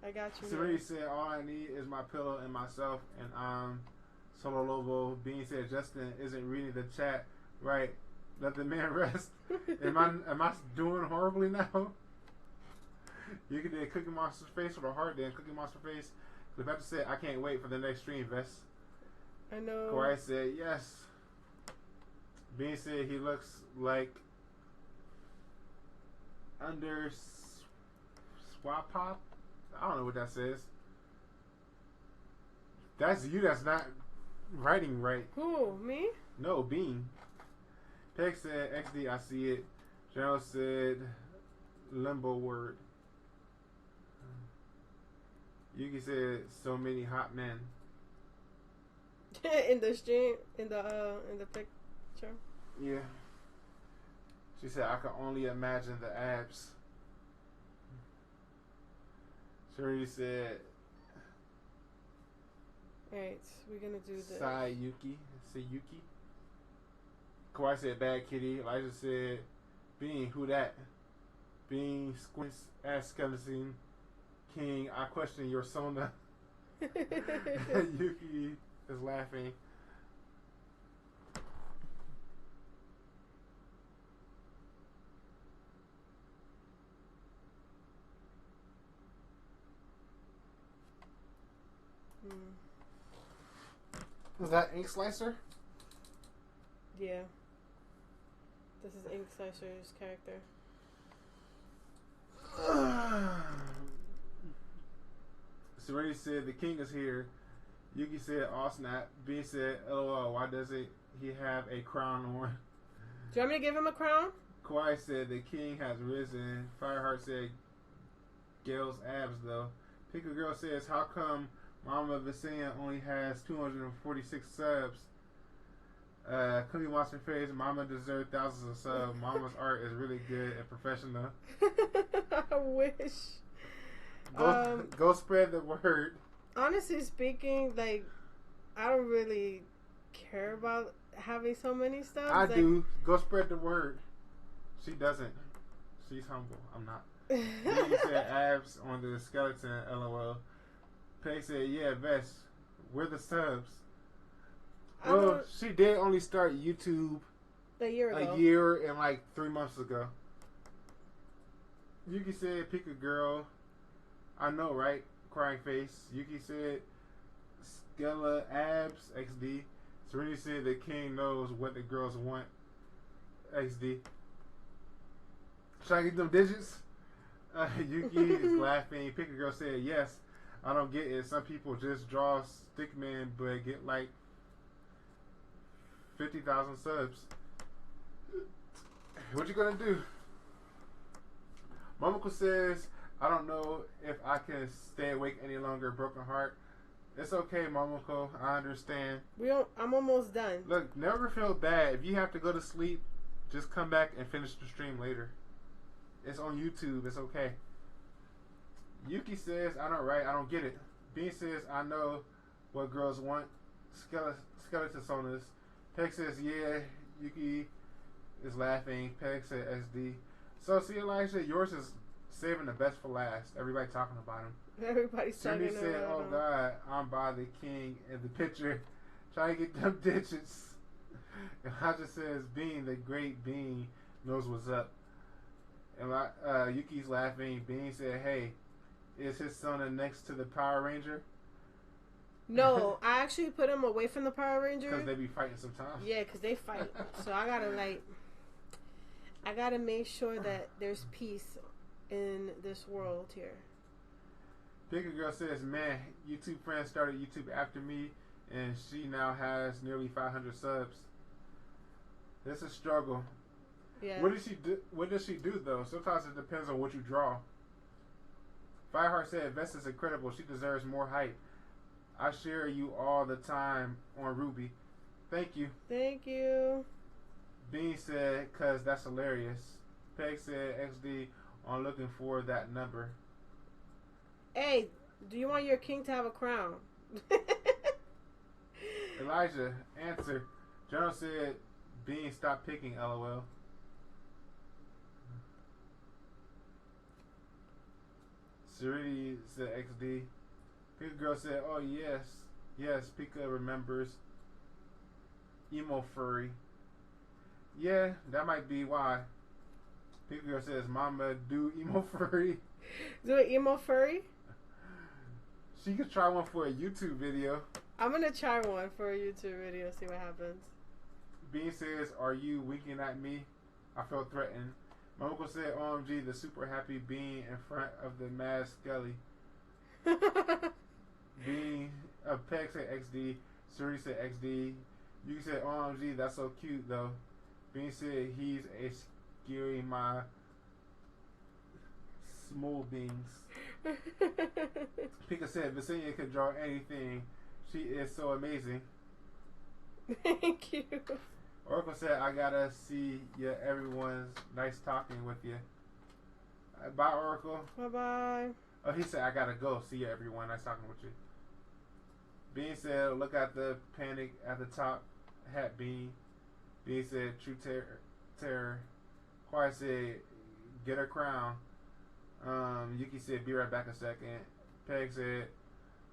I got you. Serena said, "All I need is my pillow and myself," and Solo Lobo. Bean said, "Justin isn't reading the chat right. Let the man rest." Am I doing horribly now? You can do Cookie Monster's face with a heart. Then Cookie Monster face. Cleopatra said, "I can't wait for the next stream, Vest." I know. Kawaii said, "Yes." Bean said he looks like under swap pop. I don't know what that says. That's you. That's not writing right. Who? Me? No, Bean. Peg said, "XD, I see it." General said, "Limbo word." Yuki said, "So many hot men." In the stream, in the picture. Yeah. She said, "I can only imagine the abs." Shuri said, Alright, we're gonna do this. Sai Yuki. Say Yuki. Kawhi said, "Bad kitty." Elijah said, "Bean, who that?" Bean squints ass skeleton king. "I question your sona." Yuki is laughing. Was that Ink Slicer? Yeah. This is Ink Slicer's character. Serena said, "The king is here." Yuki said, "All snap." B said, "LOL, why doesn't he have a crown on?" Do you want me to give him a crown? Kawhi said, "The king has risen." Fireheart said, Gail's abs though. Pick a Girl says, how come Mama Vesenia only has 246 subs? Cookie Monster Face, Mama deserves thousands of subs. Mama's art is really good and professional. I wish. Go spread the word. Honestly speaking, like, I don't really care about having so many subs. I do. Go spread the word. She doesn't. She's humble. I'm not. He said abs on the skeleton, lol. Peg said, yeah, Vess, where the subs? Well, she did only start YouTube a year ago. A year and like 3 months ago. Yuki said, pick a girl. I know, right? Crying face. Yuki said, Skella abs, XD. Serenity said, the king knows what the girls want, XD. Should I get them digits? Yuki is laughing. Pick a Girl said, yes. I don't get it. Some people just draw stickman but get like 50,000 subs. What you gonna do? Momoko says, I don't know if I can stay awake any longer. Broken heart. It's okay, Momoko. I understand. I'm almost done. Look, never feel bad. If you have to go to sleep, just come back and finish the stream later. It's on YouTube. It's okay. Yuki says, I know, right? I don't get it. Bean says, I know what girls want. Skeleton sonas. Peg says, yeah. Yuki is laughing. Peg said, SD. So, see, Elijah, yours is saving the best for last. Everybody talking about him. Everybody's talking about him. said, oh, God, I'm by the king in the picture. Try to get them digits. Elijah says, Bean, the great Bean, knows what's up. And Yuki's laughing. Bean said, hey, is his son next to the Power Ranger? No, I actually put him away from the Power Ranger. Because they be fighting sometimes. Yeah, because they fight. So I gotta make sure that there's peace in this world here. Pick a Girl says, man, YouTube friend started YouTube after me, and she now has nearly 500 subs. It's a struggle. Yeah. What does she do though? Sometimes it depends on what you draw. Fireheart said, Vess is incredible. She deserves more hype. I share you all the time on Ruby. Thank you. Thank you. Bean said, cause that's hilarious. Peg said, XD on looking for that number. Hey, do you want your king to have a crown? Elijah, answer. Jono said, Bean, stop picking, lol. Serenity said XD. Pika Girl said, oh yes. Yes, Pika remembers. Emo furry. Yeah, that might be why. Pika Girl says, Mama, do emo furry. Do an emo furry? She could try one for a YouTube video. I'm gonna try one for a YouTube video, see what happens. Bean says, are you winking at me? I felt threatened. My uncle said, OMG, the super happy Bean in front of the mad Skelly. Bean, Peg said XD. Suri said XD. You said, OMG, that's so cute though. Bean said, he's a scary my small beans. Pika said, Vesenia can draw anything. She is so amazing. Thank you. Oracle said, I gotta see ya. Everyone's nice talking with you. Bye, Oracle. Bye-bye. Oh, he said, I gotta go. See ya, everyone. Nice talking with you. Bean said, look at the panic at the top. Hat Bean. Bean said, true terror. Quiet said, get her crown. Yuki said, be right back a second. Peg said,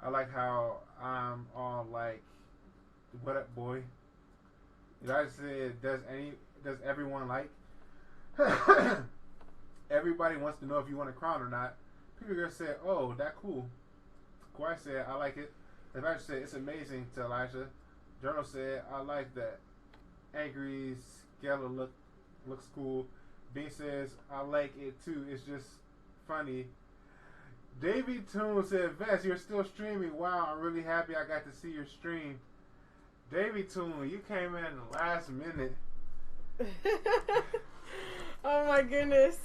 I like how I'm all like, what up, boy? I said, does everyone like? Everybody wants to know if you want a crown or not. People girl said, oh, that cool. Kawhi said, I like it. Elijah said, it's amazing to Elijah. Journal said, I like that. Angry Skella looks cool. Bean says, I like it too. It's just funny. Davey Toon said, Vess, you're still streaming. Wow, I'm really happy I got to see your stream. Davey Toon, you came in the last minute. Oh my goodness.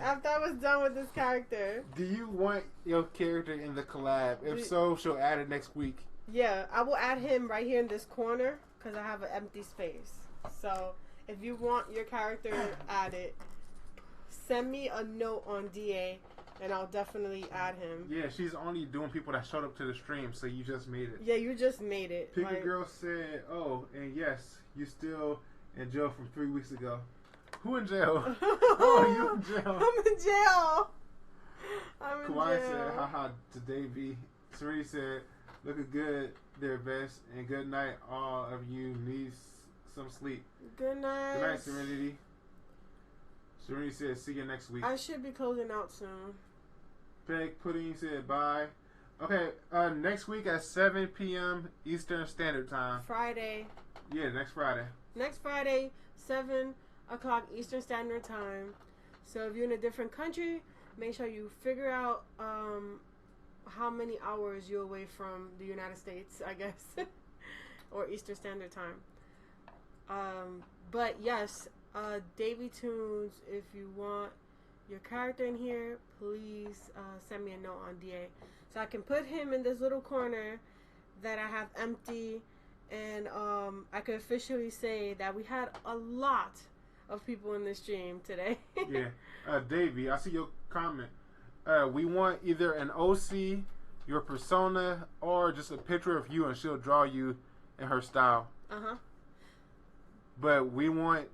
After I was done with this character. Do you want your character in the collab? If so, she'll add it next week. Yeah, I will add him right here in this corner because I have an empty space. So if you want your character added, send me a note on DA and I'll definitely add him. Yeah, she's only doing people that showed up to the stream, so you just made it. Yeah, you just made it. Pick a Girl said, oh, and yes, you still in jail from 3 weeks ago. Who in jail? Oh, you in jail. I'm in jail. I'm in Kawhi jail. said, haha, today B. Serena said, looking good there, best, and good night. All of you need some sleep. Good night. Good night, Serenity. Serenity said, see you next week. I should be closing out soon. Peg Pudding said, bye. Okay, next week at 7 p.m. Eastern Standard Time. Friday. Yeah, next Friday. Next Friday, 7 o'clock Eastern Standard Time. So if you're in a different country, make sure you figure out how many hours you're away from the United States, I guess, or Eastern Standard Time. But yes, Davy Tunes, if you want your character in here, please send me a note on DA so I can put him in this little corner that I have empty, and I can officially say that we had a lot of people in the stream today. Yeah. Davey, I see your comment. We want either an OC, your persona, or just a picture of you and she'll draw you in her style. Uh-huh. But we want...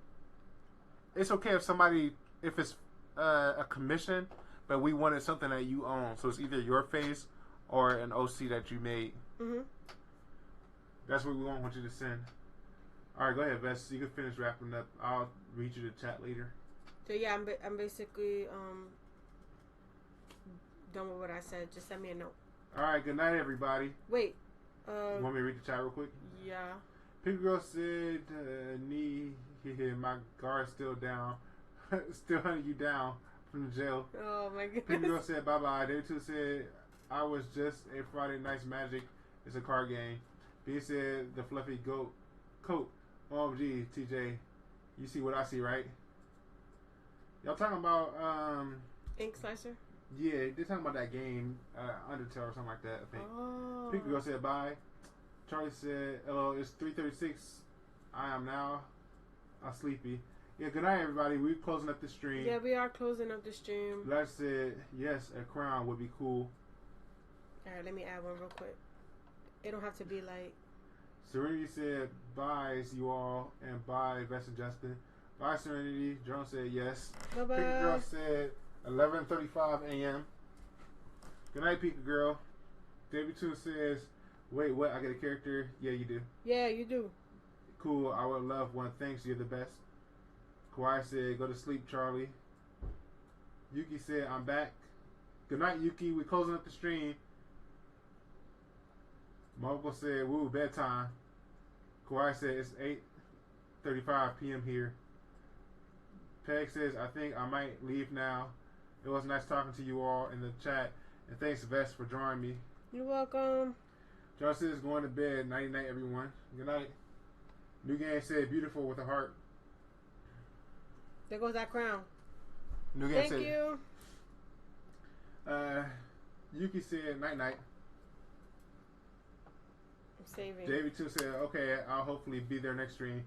It's okay if it's a commission, but we wanted something that you own. So it's either your face or an OC that you made. Mm-hmm. That's what we want you to send. All right, go ahead, Vess. You can finish wrapping up. I'll read you the chat later. So yeah, I'm basically done with what I said. Just send me a note. All right, good night, everybody. Wait. You want me to read the chat real quick? Yeah. Pink Girl said, my guard's still down. Still hunting you down from the jail. Oh my goodness. Pink Girl said, bye-bye. Day 2 said, I was just a Friday Night's Magic. It's a card game. B said, the fluffy coat. OMG, TJ. You see what I see, right? Y'all talking about, Ink Slicer? yeah, they're talking about that game, Undertale or something like that, I think. Oh. Pink Girl said, bye. Charlie said, hello, it's 3:36. I am now sleepy. Yeah, good night, everybody. We're closing up the stream. Yeah, we are closing up the stream. Black said, yes, a crown would be cool. Alright, let me add one real quick. It don't have to be like... Serenity said, bye, you all, and bye, Vest and Justin. Bye, Serenity. Joan said, yes. Bye-bye. Pika Girl said, 11:35 a.m. Good night, Pika Girl. David 2 says, wait, what? I get a character? Yeah, you do. Yeah, you do. Cool. I would love one. Thanks. You're the best. Kawhi said, go to sleep, Charlie. Yuki said, I'm back. Good night, Yuki. We're closing up the stream. Mogul said, woo, bedtime. Kawhi said, it's 8:35 p.m. here. Peg says, I think I might leave now. It was nice talking to you all in the chat. And thanks, Vest, for drawing me. You're welcome. John says, going to bed. Night-night, everyone. Good night. New Game said, beautiful with a heart. There goes that crown. New Game Thank said, you. Yuki said, night-night. I'm saving. Davey Tunes said, okay, I'll hopefully be there next stream.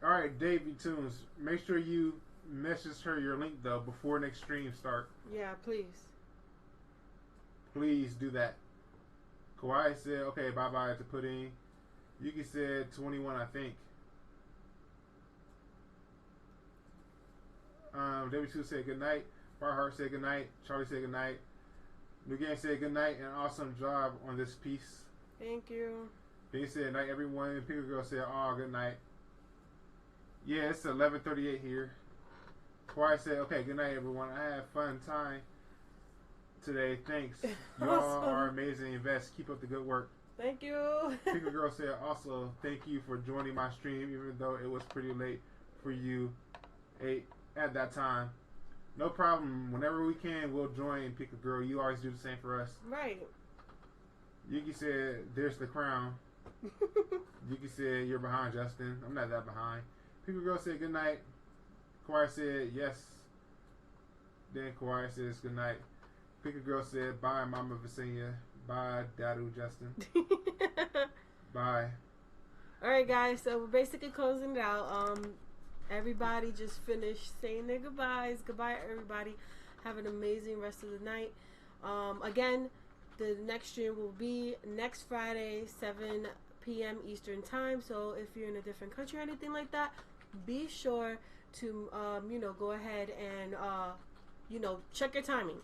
All right, Davey Tunes, make sure you message her your link, though, before next stream start. Yeah, please. Please do that. Kawhi said, okay, bye-bye to Pudding. Yuki said 21, I think. Davey Tunes said good night. Fireheart said good night. Charlie said good night. New Game said good night and awesome job on this piece. Thank you. They said night, everyone. Pink Girl said, oh, good night. Yeah, it's 11:38 here. Kawhi said, okay, good night, everyone. I had fun time today. Thanks. Y'all Awesome. are amazing. Invest. Keep up the good work. Thank you. Pink Girl said, also, thank you for joining my stream, even though it was pretty late for you at that time. No problem. Whenever we can, we'll join, Pika Girl. You always do the same for us. Right. Yuki said, there's the crown. Yuki said, you're behind, Justin. I'm not that behind. Pika Girl said, good night. Kawhi said yes. Then Kawhi says good night. Pick a Girl said bye, Mama Vesenia. Bye, Dadu Justin. Bye. Alright, guys, so we're basically closing it out. Everybody just finished saying their goodbyes. Goodbye, everybody. Have an amazing rest of the night. Again, the next stream will be next Friday, 7 p.m. Eastern Time. So if you're in a different country or anything like that, be sure to, go ahead and, check your timing.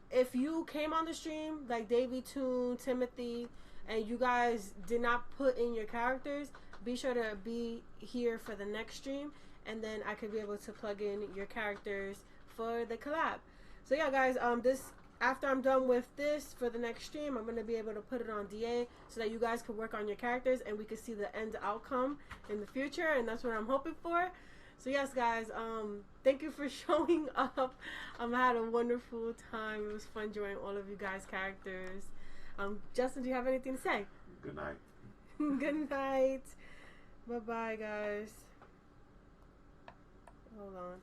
If you came on the stream, like Davey Toon, Timothy, and you guys did not put in your characters, be sure to be here for the next stream, and then I could be able to plug in your characters for the collab. So yeah, guys, after I'm done with this for the next stream, I'm going to be able to put it on DA so that you guys can work on your characters and we can see the end outcome in the future, and that's what I'm hoping for. So yes, guys, thank you for showing up. I had a wonderful time. It was fun joining all of you guys' characters. Justin, do you have anything to say? Good night. Good night. Bye-bye, guys. Hold on.